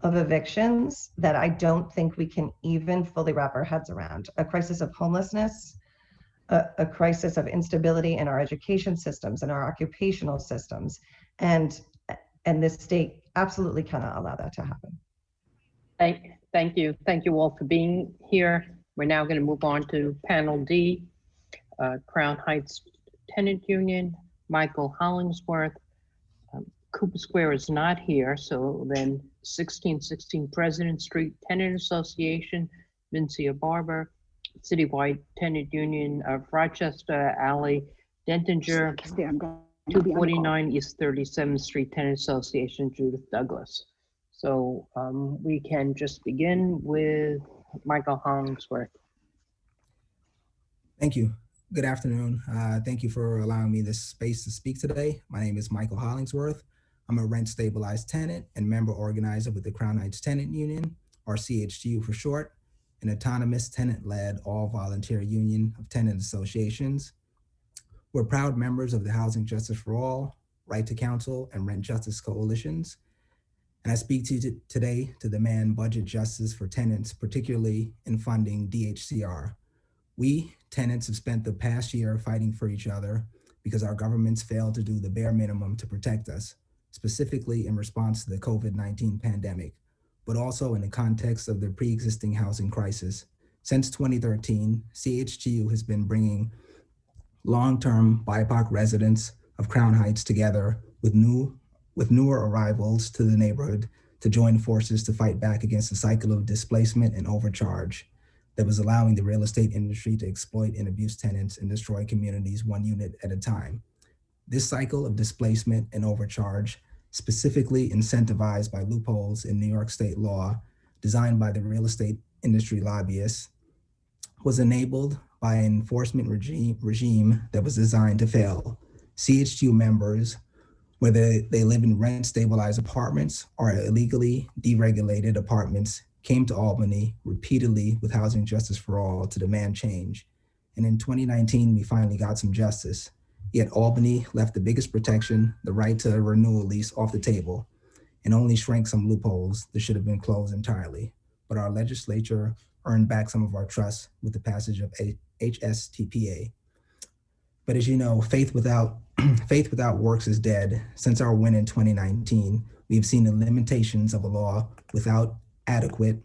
of evictions that I don't think we can even fully wrap our heads around. A crisis of homelessness, a crisis of instability in our education systems and our occupational systems. And this state absolutely cannot allow that to happen. Thank you. Thank you all for being here. We're now going to move on to panel D, Crown Heights Tenant Union, Michael Hollingsworth, Cooper Square is not here, so then 1616 President Street Tenant Association, Vincia Barber, Citywide Tenant Union of Rochester, Ali Dentinger, 249 East 37th Street Tenant Association, Judith Douglas. So we can just begin with Michael Hollingsworth. Thank you. Good afternoon. Thank you for allowing me this space to speak today. My name is Michael Hollingsworth. I'm a rent stabilized tenant and member organizer with the Crown Heights Tenant Union, or CHTU for short, an autonomous tenant-led all-volunteer union of tenant associations. We're proud members of the Housing Justice for All, Right to Counsel, and Rent Justice Coalitions. And I speak to you today to demand budget justice for tenants, particularly in funding DHCR. We, tenants, have spent the past year fighting for each other because our governments failed to do the bare minimum to protect us, specifically in response to the COVID-19 pandemic, but also in the context of the pre-existing housing crisis. Since 2013, CHTU has been bringing long-term BIPOC residents of Crown Heights together with newer arrivals to the neighborhood to join forces to fight back against the cycle of displacement and overcharge that was allowing the real estate industry to exploit and abuse tenants and destroy communities one unit at a time. This cycle of displacement and overcharge, specifically incentivized by loopholes in New York state law designed by the real estate industry lobbyists, was enabled by an enforcement regime that was designed to fail. CHTU members, whether they live in rent stabilized apartments or illegally deregulated apartments, came to Albany repeatedly with Housing Justice for All to demand change. And in 2019, we finally got some justice. Yet Albany left the biggest protection, the right to a renewal lease, off the table and only shrank some loopholes that should have been closed entirely. But our legislature earned back some of our trust with the passage of HSTPA. But as you know, faith without works is dead. Since our win in 2019, we have seen the limitations of a law without adequate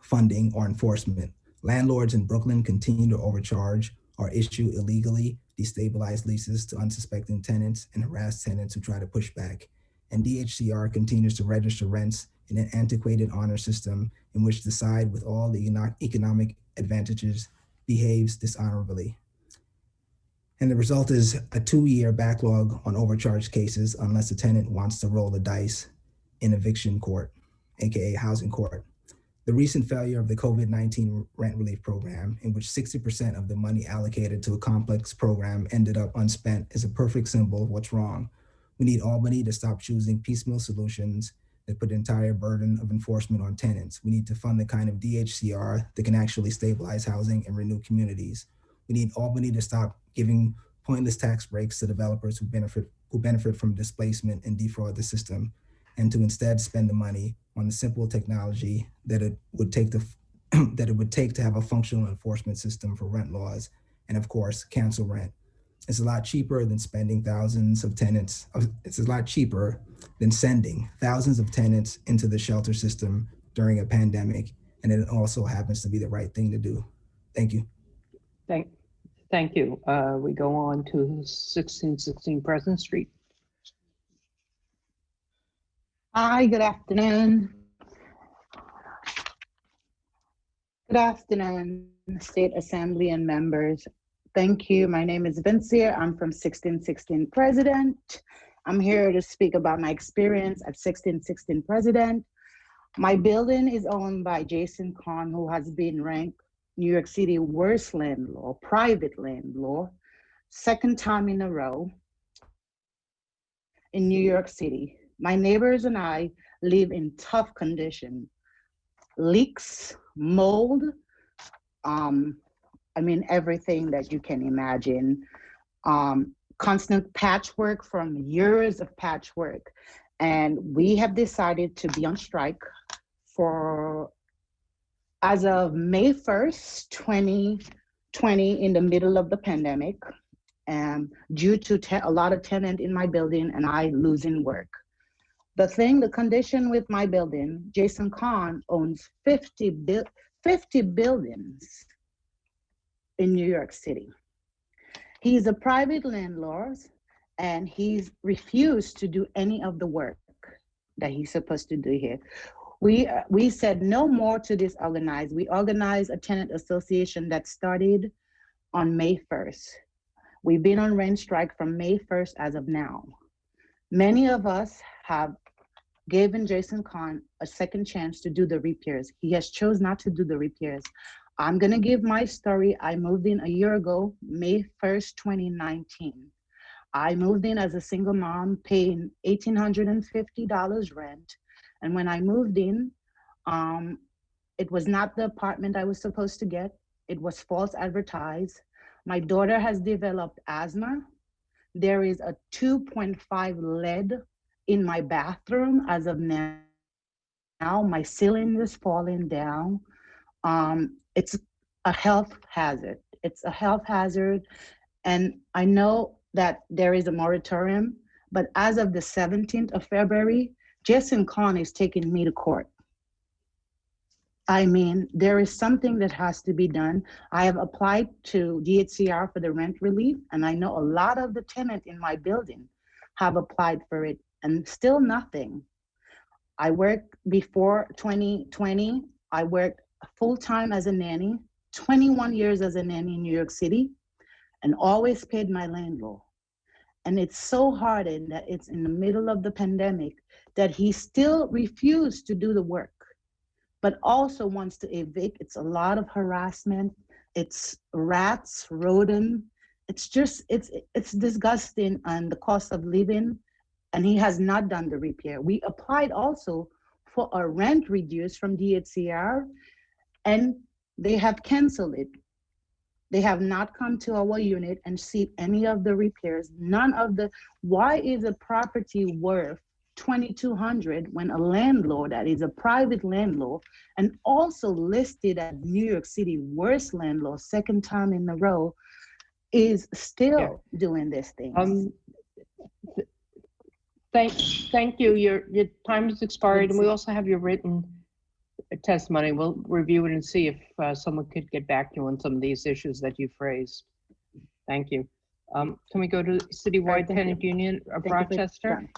funding or enforcement. Landlords in Brooklyn continue to overcharge or issue illegally destabilized leases to unsuspecting tenants and harass tenants who try to push back. And DHCR continues to register rents in an antiquated honor system in which the side with all the economic advantages behaves dishonorably. And the result is a 2-year backlog on overcharged cases unless the tenant wants to roll the dice in eviction court, AKA housing court. The recent failure of the COVID-19 rent relief program, in which 60% of the money allocated to a complex program ended up unspent, is a perfect symbol of what's wrong. We need Albany to stop choosing piecemeal solutions that put the entire burden of enforcement on tenants. We need to fund the kind of DHCR that can actually stabilize housing and renew communities. We need Albany to stop giving pointless tax breaks to developers who benefit from displacement and defraud the system, and to instead spend the money on the simple technology that it would take to have a functional enforcement system for rent laws, and of course, cancel rent. It's a lot cheaper than spending thousands of tenants. It's a lot cheaper than sending thousands of tenants into the shelter system during a pandemic, and it also happens to be the right thing to do. Thank you. Thank you. We go on to 1616 Pleasant Street. Hi, good afternoon. Good afternoon, State Assembly and members. Thank you. My name is Vincia. I'm from 1616 President. I'm here to speak about my experience at 1616 President. My building is owned by Jason Kahn, who has been ranked New York City worst landlord, private landlord, second time in a row in New York City. My neighbors and I live in tough condition. Leaks, mold, everything that you can imagine. Constant patchwork from years of patchwork. And we have decided to be on strike as of May 1st, 2020, in the middle of the pandemic, due to a lot of tenants in my building and I losing work. The condition with my building, Jason Kahn owns 50 buildings in New York City. He's a private landlord and he's refused to do any of the work that he's supposed to do here. We said no more to disorganize. We organized a tenant association that started on May 1st. We've been on rent strike from May 1st as of now. Many of us have given Jason Kahn a second chance to do the repairs. He has chosen not to do the repairs. I'm gonna give my story. I moved in a year ago, May 1st, 2019. I moved in as a single mom, paying $1,850 rent. And when I moved in, it was not the apartment I was supposed to get. It was false advertised. My daughter has developed asthma. There is a 2.5 lead in my bathroom as of now. My ceiling is falling down. It's a health hazard. It's a health hazard. And I know that there is a moratorium, but as of the 17th of February, Jason Kahn is taking me to court. I mean, there is something that has to be done. I have applied to DHCR for the rent relief, and I know a lot of the tenants in my building have applied for it, and still nothing. I worked before 2020. I worked full-time as a nanny, 21 years as a nanny in New York City, and always paid my landlord. And it's so hard that it's in the middle of the pandemic that he still refused to do the work, but also wants to evict. It's a lot of harassment. It's rats, rodent. It's just, it's disgusting, and the cost of living, and he has not done the repair. We applied also for a rent reduced from DHCR, and they have canceled it. They have not come to our unit and seen any of the repairs. None of the, why is a property worth $2,200 when a landlord that is a private landlord and also listed as New York City worst landlord, second time in a row, is still doing this thing? Thank you. Your time has expired, and we also have your written testimony. We'll review it and see if someone could get back to you on some of these issues that you phrased. Thank you. Can we go to Citywide Tenant Union of Rochester?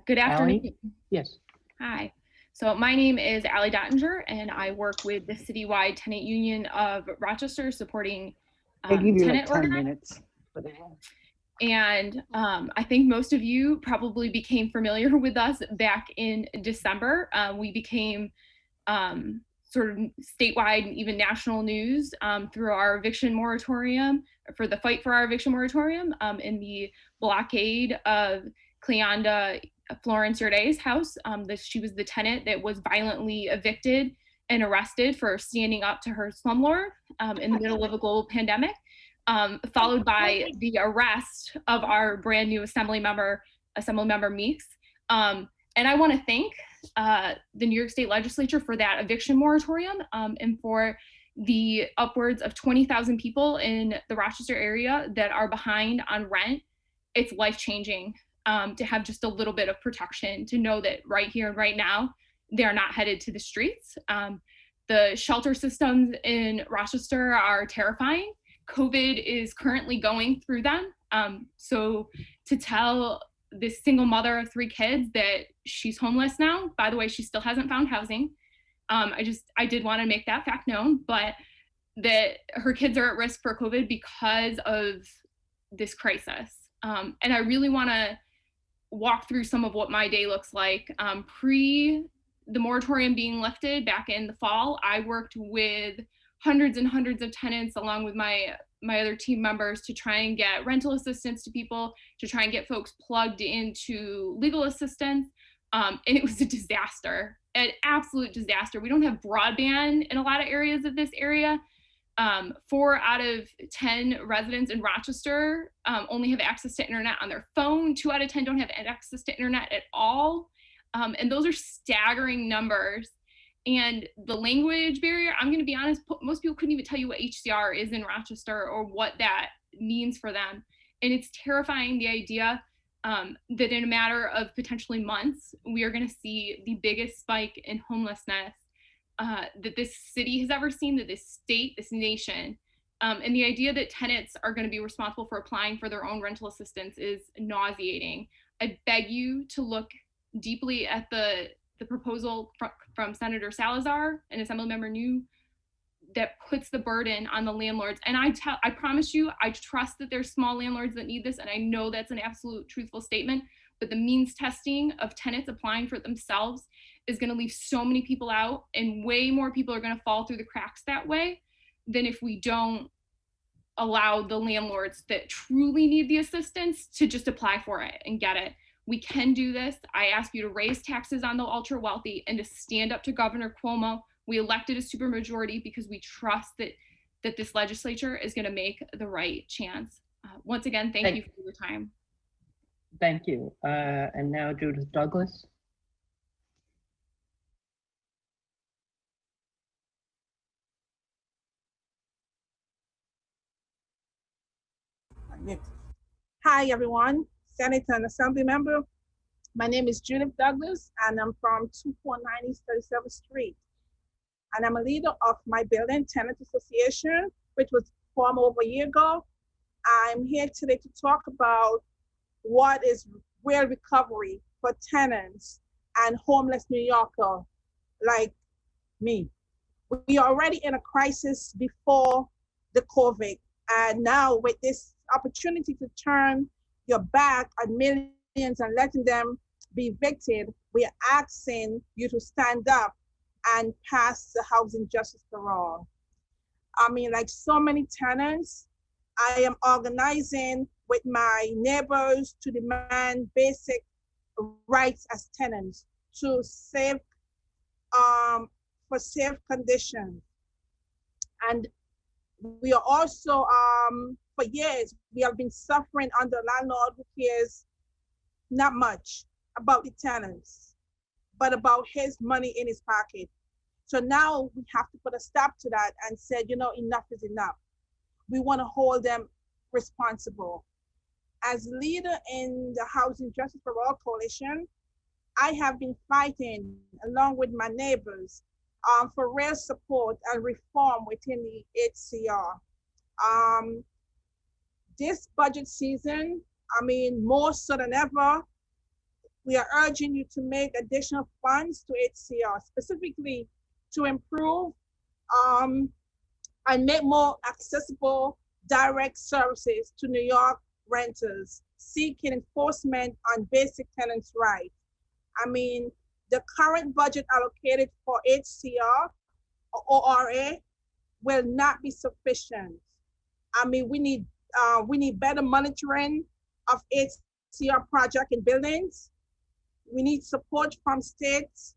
Good afternoon. Allie? Yes. Hi. So my name is Allie Dottinger, and I work with the Citywide Tenant Union of Rochester, supporting I'll give you tenant like 10 organizers. minutes. And I think most of you probably became familiar with us back in December. We became sort of statewide and even national news through our eviction moratorium, for the fight for our eviction moratorium, in the blockade of Cleonda Florence Yarday's house. She was the tenant that was violently evicted and arrested for standing up to her slumlord in the middle of a global pandemic. Followed by the arrest of our brand new Assemblymember Meeks. And I want to thank the New York State Legislature for that eviction moratorium and for the upwards of 20,000 people in the Rochester area that are behind on rent. It's life-changing to have just a little bit of protection, to know that right here and right now, they're not headed to the streets. The shelter systems in Rochester are terrifying. COVID is currently going through them. So to tell this single mother of 3 kids that she's homeless now, by the way, she still hasn't found housing. I did want to make that fact known, but that her kids are at risk for COVID because of this crisis. And I really want to walk through some of what my day looks like. Pre the moratorium being lifted back in the fall, I worked with hundreds and hundreds of tenants along with my other team members to try and get rental assistance to people, to try and get folks plugged into legal assistance. And it was a disaster, an absolute disaster. We don't have broadband in a lot of areas of this area. 4 out of 10 residents in Rochester only have access to internet on their phone. 2 out of 10 don't have access to internet at all. And those are staggering numbers. And the language barrier, I'm going to be honest, most people couldn't even tell you what HCR is in Rochester or what that means for them. And it's terrifying, the idea that in a matter of potentially months, we are going to see the biggest spike in homelessness that this city has ever seen, that this state, this nation And the idea that tenants are going to be responsible for applying for their own rental assistance is nauseating. I beg you to look deeply at the proposal from Senator Salazar and Assemblymember New that puts the burden on the landlords. And I promise you, I trust that there's small landlords that need this, and I know that's an absolute truthful statement, but the means testing of tenants applying for it themselves is going to leave so many people out, and way more people are going to fall through the cracks that way than if we don't allow the landlords that truly need the assistance to just apply for it and get it. We can do this. I ask you to raise taxes on the ultra wealthy and to stand up to Governor Cuomo. We elected a supermajority because we trust that this legislature is going to make the right chance. Once again, thank you for your time. Thank you. And now Judith Douglas. Hi, everyone. Senator and Assembly Member. My name is Judith Douglas, and I'm from 249 East 37th Street. And I'm a leader of my building tenant association, which was formed over a year ago. I'm here today to talk about what is real recovery for tenants and homeless New Yorkers like me. We are already in a crisis before the COVID, and now with this opportunity to turn your back on millions and letting them be evicted, we are asking you to stand up and pass the Housing Justice for All. I mean, like so many tenants, I am organizing with my neighbors to demand basic rights as tenants to save, for safe conditions. And we are also, for years, we have been suffering under a landlord who cares not much about the tenants, but about his money in his pocket. So now we have to put a stop to that and said, you know, enough is enough. We want to hold them responsible. As leader in the Housing Justice for All Coalition, I have been fighting along with my neighbors for real support and reform within the HCR. This budget season, I mean, more so than ever, we are urging you to make additional funds to HCR, specifically to improve and make more accessible direct services to New York renters seeking enforcement on basic tenants' rights. I mean, the current budget allocated for HCR or ORA will not be sufficient. I mean, we need better monitoring of HCR project and buildings. We need support from states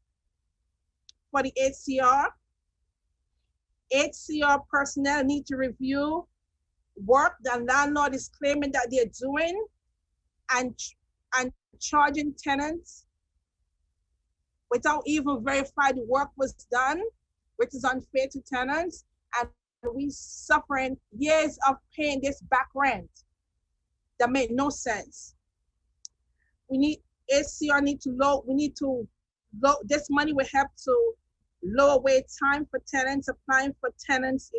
for the HCR. HCR personnel need to review work that landlord is claiming that they're doing and charging tenants without even verifying the work was done, which is unfair to tenants. And we suffering years of paying this back rent that made no sense. HCR this money will help to lower wait time for tenants applying for tenants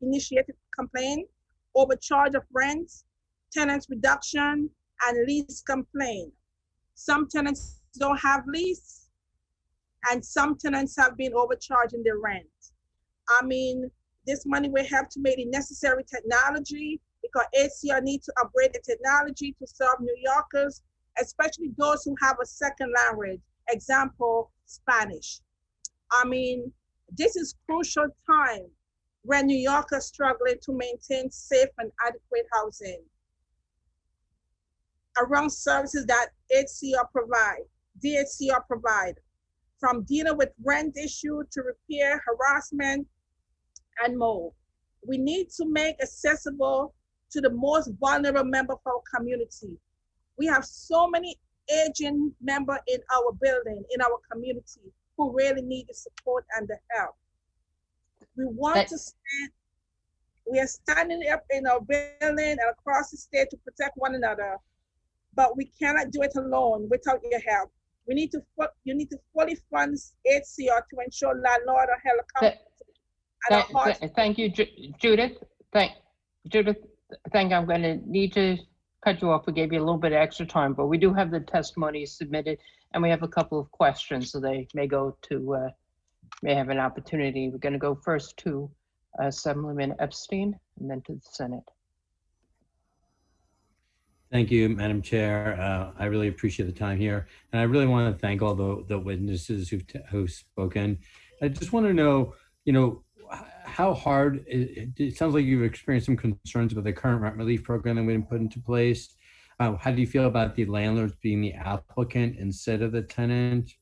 initiated complaint, overcharge of rents, tenants reduction, and lease complaint. Some tenants don't have lease, and some tenants have been overcharging their rent. I mean, this money will help to make the necessary technology because HCR needs to upgrade the technology to serve New Yorkers, especially those who have a second language, example, Spanish. I mean, this is crucial time when New Yorkers struggling to maintain safe and adequate housing around services that DHCR provide, from dealing with rent issue to repair, harassment, and more. We need to make accessible to the most vulnerable member of our community. We have so many aging members in our building, in our community, who really need the support and the help. We are standing up in our building and across the state to protect one another, but we cannot do it alone without your help. You need to fully fund HCR to ensure landlord are held accountable Thank you, Judith. Judith, I'm going to need to cut you off. We gave you a little bit of extra time, but we do have the testimony submitted, and we have a couple of questions, so they may go to, may have an opportunity. We're going to go first to Assemblyman Epstein, and then to the Senate. Thank you, Madam Chair. I really appreciate the time here. And I really want to thank all the witnesses who've spoken. I just want to know, how hard, it sounds like you've experienced some concerns about the current rent relief program that we didn't put into place. How do you feel about the landlords being the applicant instead of the tenant?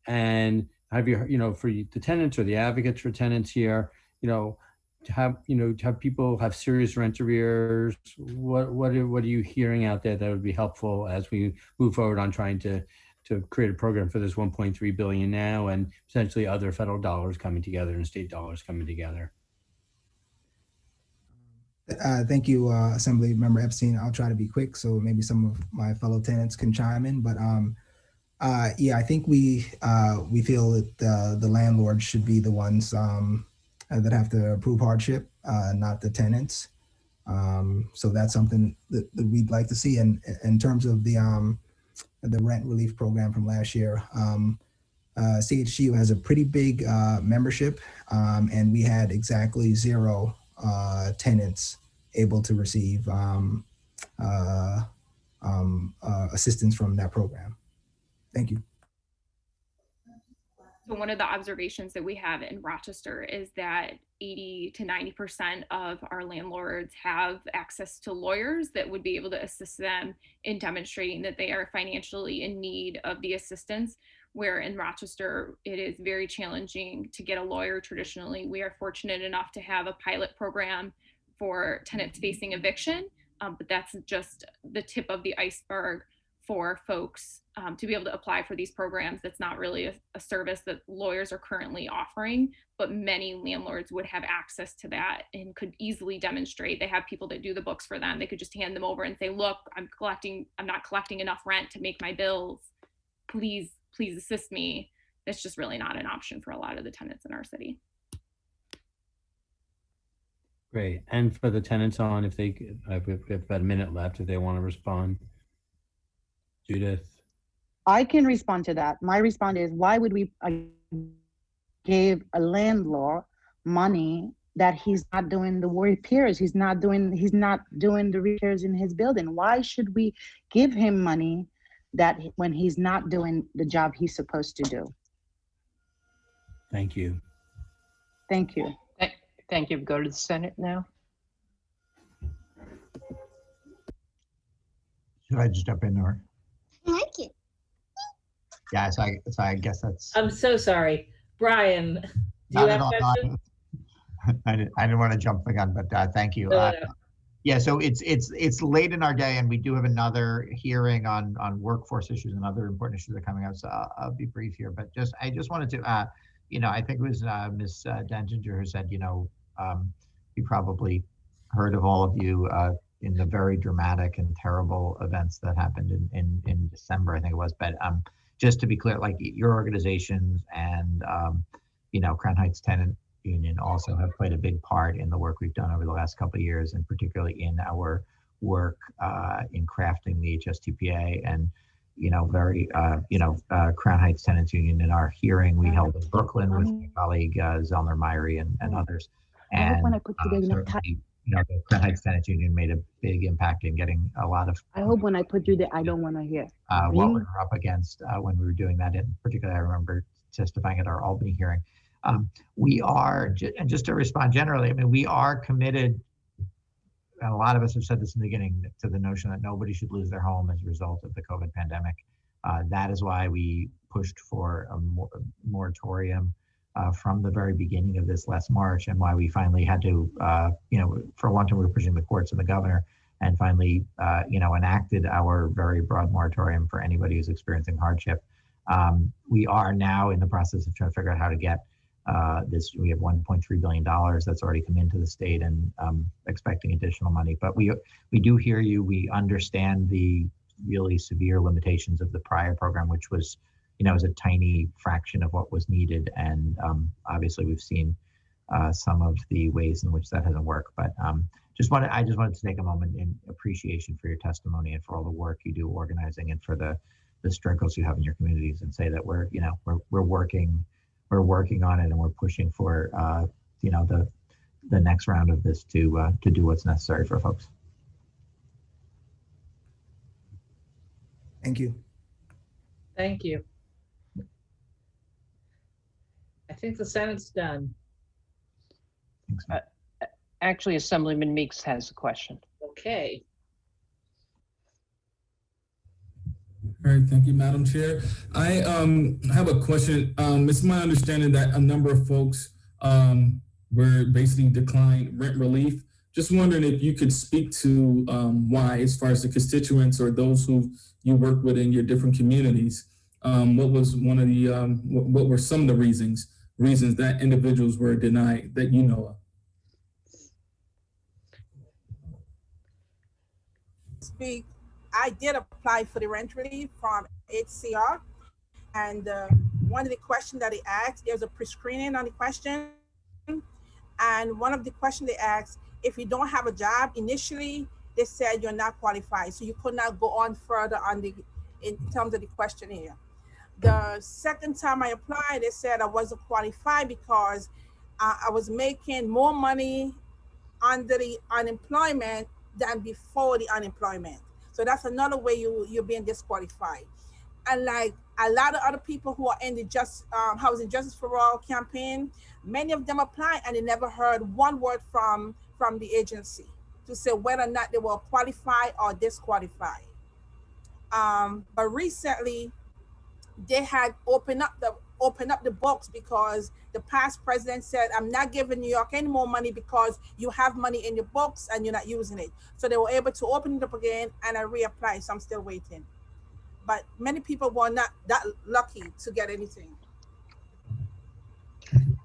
And have you, for the tenants or the advocates for tenants here, to have people have serious rent arrears? What are you hearing out there that would be helpful as we move forward on trying to create a program for this 1.3 billion now and potentially other federal dollars coming together and state dollars coming together? Thank you, Assembly Member Epstein. I'll try to be quick so maybe some of my fellow tenants can chime in. But yeah, I think we feel that the landlords should be the ones that have to approve hardship, not the tenants. So that's something that we'd like to see. And in terms of the rent relief program from last year, CHGU has a pretty big membership, and we had exactly 0 tenants able to receive assistance from that program. Thank you. So one of the observations that we have in Rochester is that 80 to 90% of our landlords have access to lawyers that would be able to assist them in demonstrating that they are financially in need of the assistance, where in Rochester, it is very challenging to get a lawyer traditionally. We are fortunate enough to have a pilot program for tenants facing eviction, but that's just the tip of the iceberg for folks to be able to apply for these programs. That's not really a service that lawyers are currently offering, but many landlords would have access to that and could easily demonstrate. They have people that do the books for them. They could just hand them over and say, look, I'm not collecting enough rent to make my bills. Please assist me. It's just really not an option for a lot of the tenants in our city. Great. And for the tenants on, if they, we have about a minute left, if they want to respond. Judith. I can respond to that. My response is, why would we give a landlord money that he's not doing the repairs? He's not doing the repairs in his building. Why should we give him money that when he's not doing the job he's supposed to do? Thank you. Thank you. Thank you. Go to the Senate now. Should I just jump in or? I like it. Yeah, so I guess that's. I'm so sorry, Brian. Do you have a question? I didn't want to jump the gun, but thank you. No. Yeah, so it's late in our day, and we do have another hearing on workforce issues and other important issues that are coming up. So I'll be brief here, but I just wanted to, I think it was Ms. Denzinger who said, you probably heard of all of you in the very dramatic and terrible events that happened in December, I think it was. But just to be clear, like your organizations and Crown Heights Tenant Union also have played a big part in the work we've done over the last couple of years, and particularly in our work in crafting the HSTPA. And Crown Heights Tenants Union, in our hearing we held in Brooklyn with my colleague Zellner Myrie and others. And when I put together the Crown Heights Tenants Union made a big impact in getting a lot of. I hope when I put you there, I don't want to hear. What we were up against when we were doing that, in particular, I remember testifying at our Albany hearing. We are, and just to respond generally, I mean, we are committed, and a lot of us have said this in the beginning, to the notion that nobody should lose their home as a result of the COVID pandemic. That is why we pushed for a moratorium from the very beginning of this last March, and why we finally had to, for a long time we were pushing the courts and the governor, and finally, enacted our very broad moratorium for anybody who's experiencing hardship. We are now in the process of trying to figure out how to get this. We have $1.3 billion that's already come into the state, and expecting additional money. But we do hear you. We understand the really severe limitations of the prior program, which was, was a tiny fraction of what was needed. And obviously we've seen some of the ways in which that hasn't worked. But I just wanted to take a moment in appreciation for your testimony and for all the work you do organizing and for the struggles you have in your communities, and say that we're working on it, and we're pushing for the next round of this to do what's necessary for folks. Thank you. Thank you. I think the Senate's done. Actually, Assemblyman Meeks has a question. Okay. All right, thank you, Madam Chair. I have a question. It's my understanding that a number of folks were basically declined rent relief. Just wondering if you could speak to why, as far as the constituents or those who you work with in your different communities. What was one of the what were some of the reasons that individuals were denied that you know of? I did apply for the rent relief from HCR, and one of the questions that they asked, there's a pre-screening on the question, and one of the questions they asked, if you don't have a job initially, they said you're not qualified, so you could not go on further on in terms of the questionnaire. The second time I applied, they said I wasn't qualified because I was making more money under the unemployment than before the unemployment. So that's another way you're being disqualified. And like a lot of other people who are in the Housing Justice for All campaign, many of them applied and they never heard one word from the agency to say whether or not they were qualified or disqualified. But recently, they had opened up the books because the past president said, I'm not giving New York any more money because you have money in your books and you're not using it. So they were able to open it up again, and I reapplied, so I'm still waiting. But many people were not that lucky to get anything.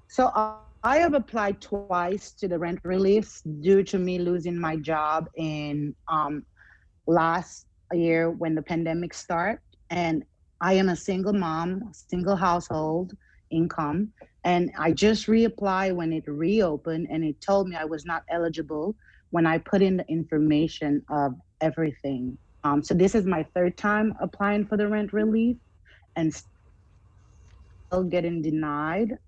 So I have applied twice to the rent relief due to me losing my job in last year when the pandemic started. And I am a single mom, single household income, and I just reapplied when it reopened, and it told me I was not eligible when I put in the information of everything. So this is my third time applying for the rent relief and still getting denied.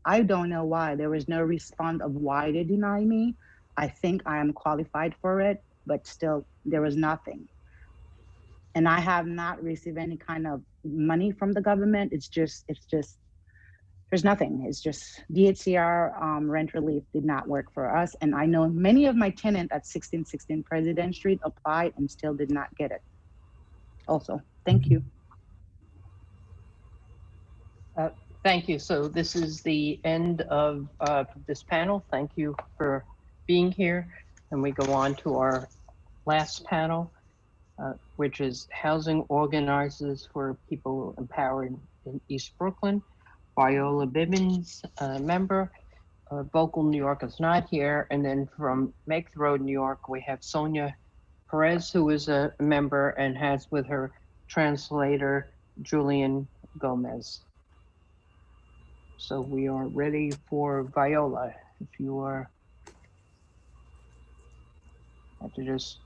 I don't know why. There was no response of why they deny me. I think I am qualified for it, but still there was nothing. And I have not received any kind of money from the government. It's just, there's nothing. It's just DHCR rent relief did not work for us. And I know many of my tenants at 1616 President Street applied and still did not get it. Also, thank you. Thank you. So this is the end of this panel. Thank you for being here. And we go on to our last panel, which is Housing Organizers for People Empowered in East Brooklyn. Viola Bibbins, member. Vocal New York is not here. And then from Make the Road New York, we have Sonia Perez, who is a member and has with her translator, Julian Gomez. So we are ready for Viola. If you are, I have to just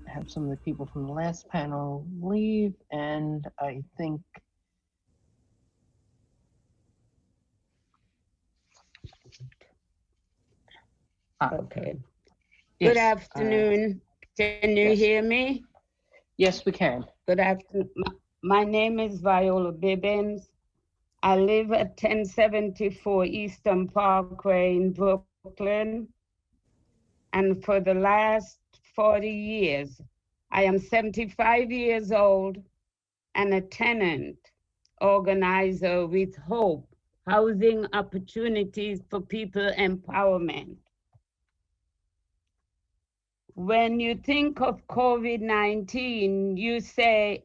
have some of the people from the last panel leave, and I think okay. Yes, Good afternoon. Can you hear me? Yes, we can. Good afternoon. My name is Viola Bibbins. I live at 1074 Eastern Parkway in Brooklyn. And for the last 40 years, I am 75 years old and a tenant organizer with HOPE, Housing Opportunities for People Empowerment. When you think of COVID-19, you say,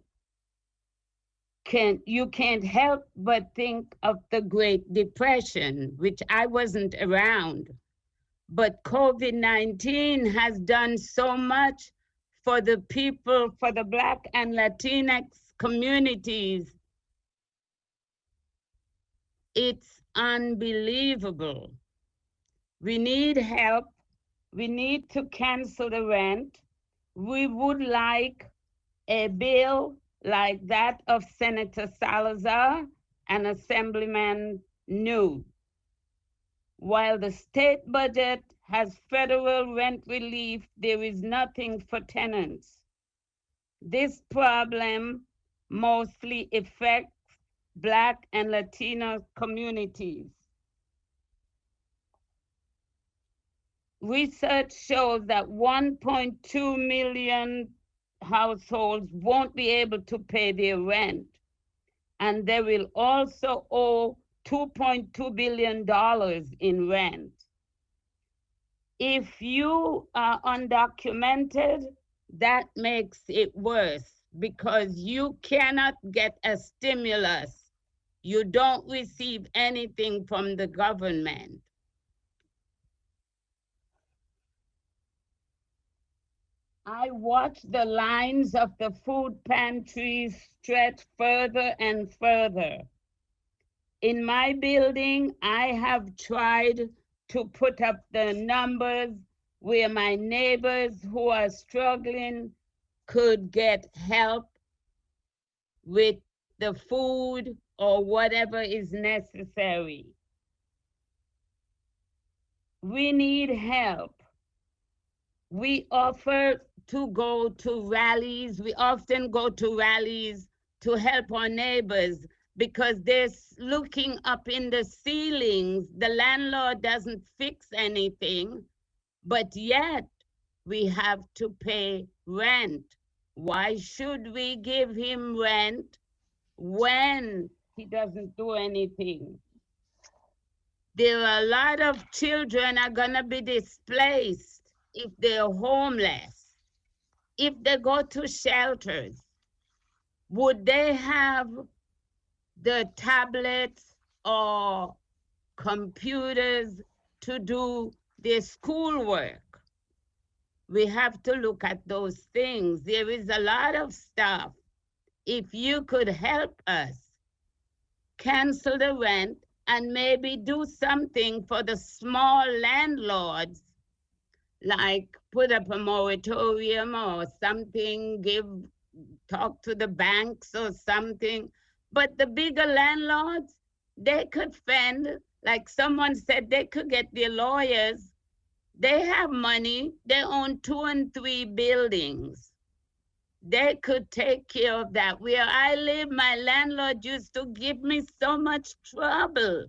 you can't help but think of the Great Depression, which I wasn't around. But COVID-19 has done so much for the people, for the Black and Latinx communities. It's unbelievable. We need help. We need to cancel the rent. We would like a bill like that of Senator Salazar and Assemblyman New. While the state budget has federal rent relief, there is nothing for tenants. This problem mostly affects Black and Latino communities. Research shows that 1.2 million households won't be able to pay their rent, and they will also owe $2.2 billion in rent. If you are undocumented, that makes it worse because you cannot get a stimulus. You don't receive anything from the government. I watch the lines of the food pantries stretch further and further. In my building, I have tried to put up the numbers where my neighbors who are struggling could get help with the food or whatever is necessary. We need help. We offer to go to rallies. We often go to rallies to help our neighbors because they're looking up in the ceilings. The landlord doesn't fix anything, but yet we have to pay rent. Why should we give him rent when he doesn't do anything? There are a lot of children are gonna be displaced if they're homeless. If they go to shelters, would they have the tablets or computers to do their schoolwork? We have to look at those things. There is a lot of stuff. If you could help us cancel the rent and maybe do something for the small landlords, like put up a moratorium or something, talk to the banks or something. But the bigger landlords, they could fend, like someone said, they could get their lawyers. They have money, they own 2 and 3 buildings. They could take care of that. Where I live, my landlord used to give me so much trouble.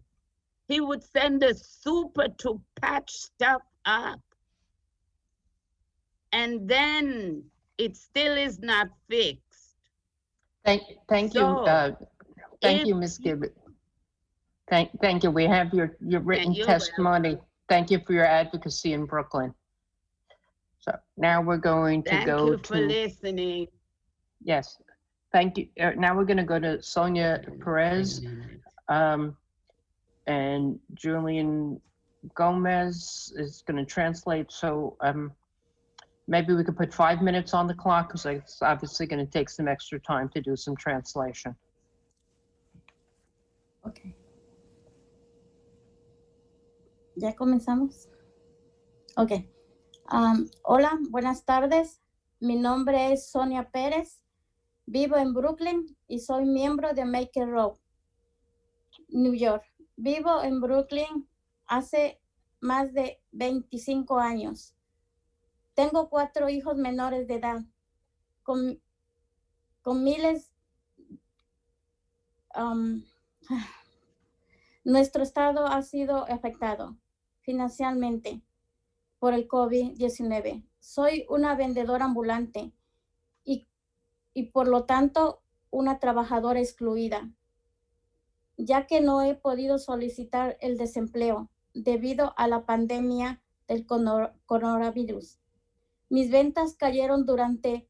He would send a super to patch stuff up. And then it still is not fixed. Thank you, Ms. Gibbons. Thank you. We have your written testimony. Thank you for your advocacy in Brooklyn. So now we're going to Thank go you for listening. Yes, thank you. Now we're going to go to Sonia Perez and Julian Gomez is going to translate. So maybe we could put 5 minutes on the clock because it's obviously going to take some extra time to do some translation. Okay. ¿Ya comenzamos? Ok. Hola, buenas tardes. Mi nombre es Sonia Pérez. Vivo en Brooklyn y soy miembro de Make It Row, New York. Vivo en Brooklyn hace más de 25 años. Tengo 4 hijos menores de edad. Con miles... nuestro estado ha sido afectado financieramente por el COVID-19. Soy una vendedora ambulante y por lo tanto una trabajadora excluida, ya que no he podido solicitar el desempleo debido a la pandemia del coronavirus. Mis ventas cayeron durante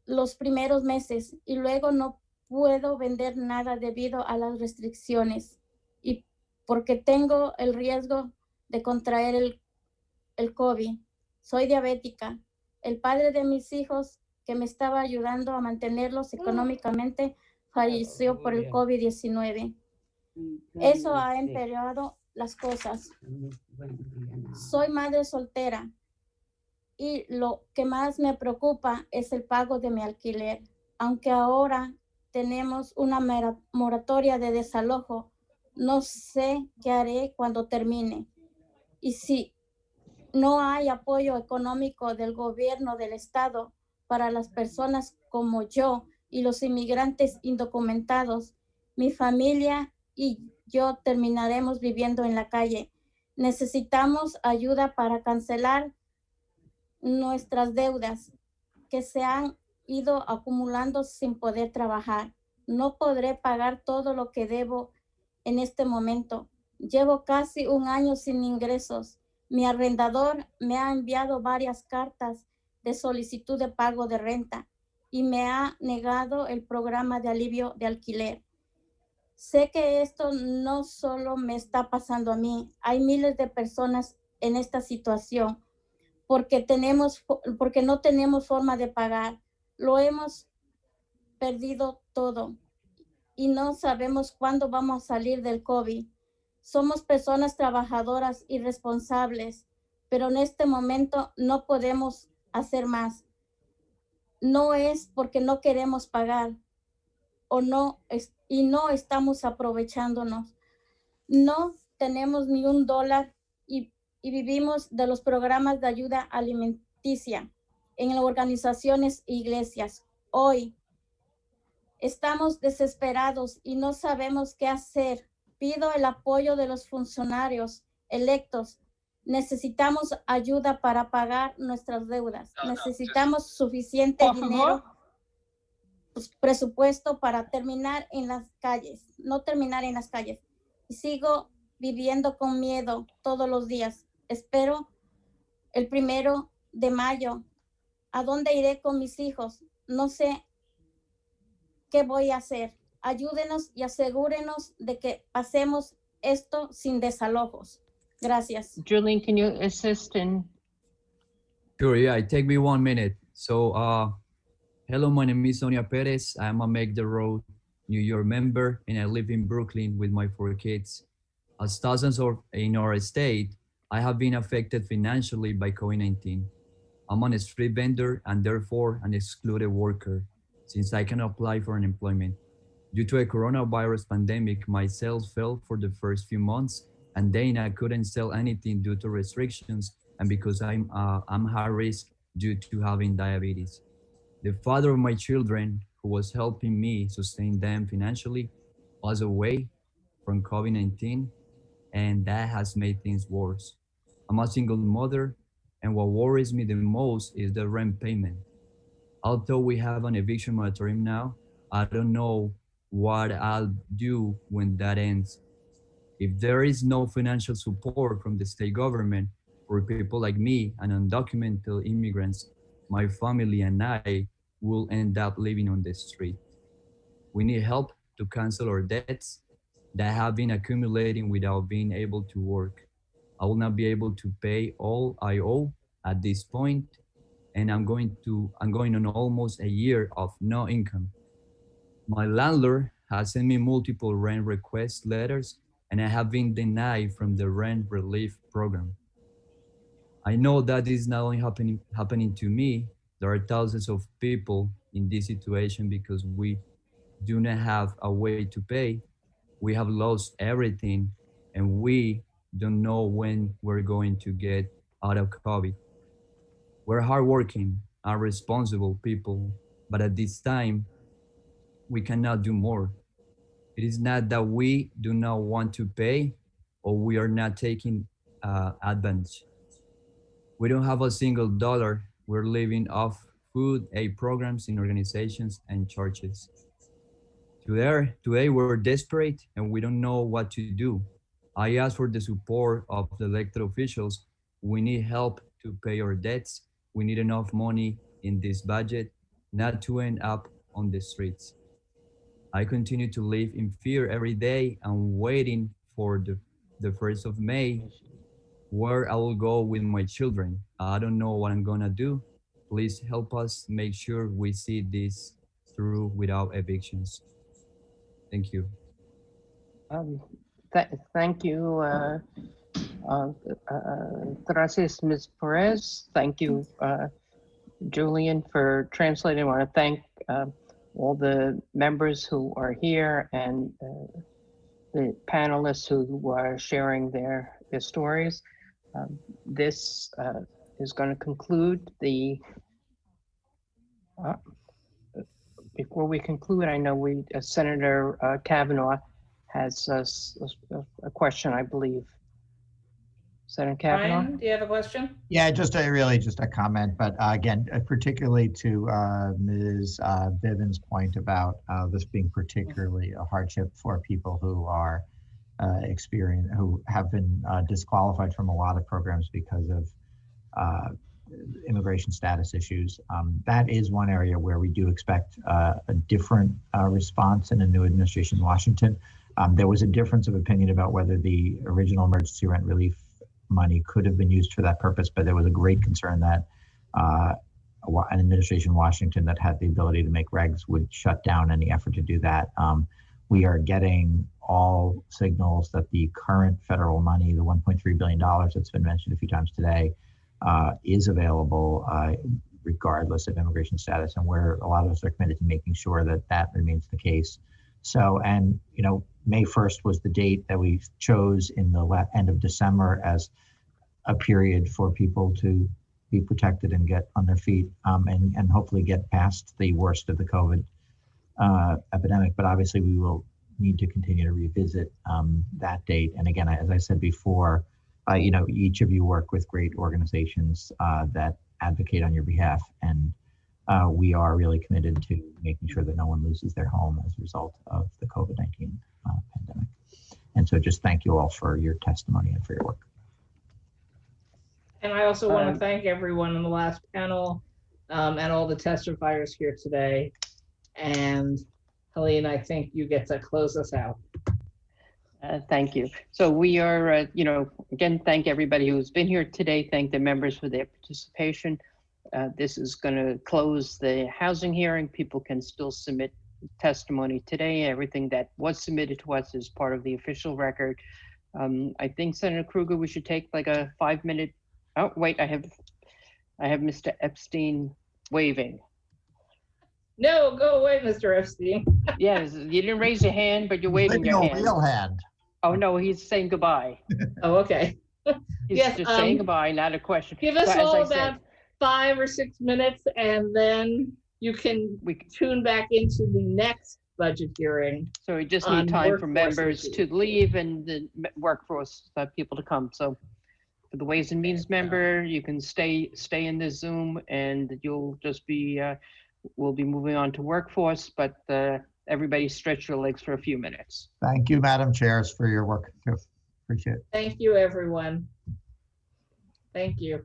los primeros meses y luego no puedo vender nada debido a las restricciones y porque tengo el riesgo de contraer el COVID. Soy diabética. El padre de mis hijos, que me estaba ayudando a mantenerlos económicamente, falleció por el COVID-19. Eso ha empeorado las cosas. Soy madre soltera y lo que más me preocupa es el pago de mi alquiler. Aunque ahora tenemos una moratoria de desalojo, no sé qué haré cuando termine. Y si no hay apoyo económico del gobierno del estado para las personas como yo y los inmigrantes indocumentados, mi familia y yo terminaremos viviendo en la calle. Necesitamos ayuda para cancelar nuestras deudas que se han ido acumulando sin poder trabajar. No podré pagar todo lo que debo en este momento. Llevo casi un año sin ingresos. Mi arrendador me ha enviado varias cartas de solicitud de pago de renta y me ha negado el programa de alivio de alquiler. Sé que esto no solo me está pasando a mí, hay miles de personas en esta situación porque no tenemos forma de pagar. Lo hemos perdido todo y no sabemos cuándo vamos a salir del COVID. Somos personas trabajadoras y responsables, pero en este momento no podemos hacer más. No es porque no queremos pagar y no estamos aprovechándonos. No tenemos ni $1 y vivimos de los programas de ayuda alimenticia en organizaciones e iglesias. Hoy estamos desesperados y no sabemos qué hacer. Pido el apoyo de los funcionarios electos. Necesitamos ayuda para pagar nuestras deudas. Necesitamos suficiente dinero, presupuesto para terminar en las calles, no terminar en las calles. Y sigo viviendo con miedo todos los días. Espero el 1 de mayo. ¿A dónde iré con mis hijos? No sé qué voy a hacer. Ayúdenos y asegúrenos de que pasemos esto sin desalojos. Gracias. Julian, can you assist in? Sure, yeah, it take me 1 minute. So, hello, my name is Sonia Perez. I'm a Make the Road New York member, and I live in Brooklyn with my 4 kids. As thousands in our state, I have been affected financially by COVID-19. I'm a street vendor and therefore an excluded worker, since I can apply for unemployment. Due to a coronavirus pandemic, my sales fell for the first few months, and then I couldn't sell anything due to restrictions and because I'm high risk due to having diabetes. The father of my children, who was helping me sustain them financially, was away from COVID-19, and that has made things worse. I'm a single mother, and what worries me the most is the rent payment. Although we have an eviction moratorium now, I don't know what I'll do when that ends. If there is no financial support from the state government for people like me and undocumented immigrants, my family and I will end up living on the street. We need help to cancel our debts that have been accumulating without being able to work. I will not be able to pay all I owe at this point, and I'm going on almost a year of no income. My landlord has sent me multiple rent request letters, and I have been denied from the rent relief program. I know that is not only happening to me. There are thousands of people in this situation because we do not have a way to pay. We have lost everything, and we don't know when we're going to get out of COVID. We're hardworking and responsible people, but at this time, we cannot do more. It is not that we do not want to pay or we are not taking advantage. We don't have a single dollar. We're living off food aid programs in organizations and churches. Today we're desperate and we don't know what to do. I ask for the support of the elected officials. We need help to pay our debts. We need enough money in this budget not to end up on the streets. I continue to live in fear every day and waiting for the 1st of May, where I will go with my children. I don't know what I'm gonna do. Please help us make sure we see this through without evictions. Thank you. Thank you, gracias, Ms. Perez. Thank you, Julian, for translating. I want to thank all the members who are here and the panelists who are sharing their stories. This is going to conclude the. Before we conclude, I know Senator Kavanaugh has a question, I believe. Senator Kavanaugh? Brian, do you have a question? Yeah, just a comment, but again, particularly to Ms. Bivens' point about this being particularly a hardship for people who are who have been disqualified from a lot of programs because of immigration status issues. That is one area where we do expect a different response in a new administration in Washington. There was a difference of opinion about whether the original emergency rent relief money could have been used for that purpose, but there was a great concern that an administration in Washington that had the ability to make regs would shut down any effort to do that. We are getting all signals that the current federal money, the $1.3 billion that's been mentioned a few times today, is available regardless of immigration status, and a lot of us are committed to making sure that that remains the case. So, and May 1st was the date that we chose in the end of December as a period for people to be protected and get on their feet and hopefully get past the worst of the COVID epidemic. But obviously we will need to continue to revisit that date. And again, as I said before, each of you work with great organizations that advocate on your behalf. And we are really committed to making sure that no one loses their home as a result of the COVID-19 pandemic. And so just thank you all for your testimony and for your work. And I also want to thank everyone on the last panel and all the testifiers here today. And Helene, I think you get to close us out. Thank you. So we are, again, thank everybody who's been here today. Thank the members for their participation. This is going to close the housing hearing. People can still submit testimony today. Everything that was submitted to us is part of the official record. I think, Senator Krueger, we should take like a 5-minute. Oh, wait, I have Mr. Epstein waving. No, go away, Mr. Epstein. Yes, you didn't raise your hand, but you're waving your hand. Real hand. Oh, no, he's saying goodbye. Oh, okay. He's Yes, just saying goodbye, not a question. Give us So, as all I about said, 5 or 6 minutes, and then you can tune back into the next budget hearing. So we just on need time for workforce members issues. to leave and the workforce people to come. So for the Ways and Means member, you can stay in this Zoom, and you'll just be, we'll be moving on to workforce, but everybody stretch your legs for a few minutes. Thank you, Madam Chairs, for your work. Appreciate it. Thank you, everyone. Thank you.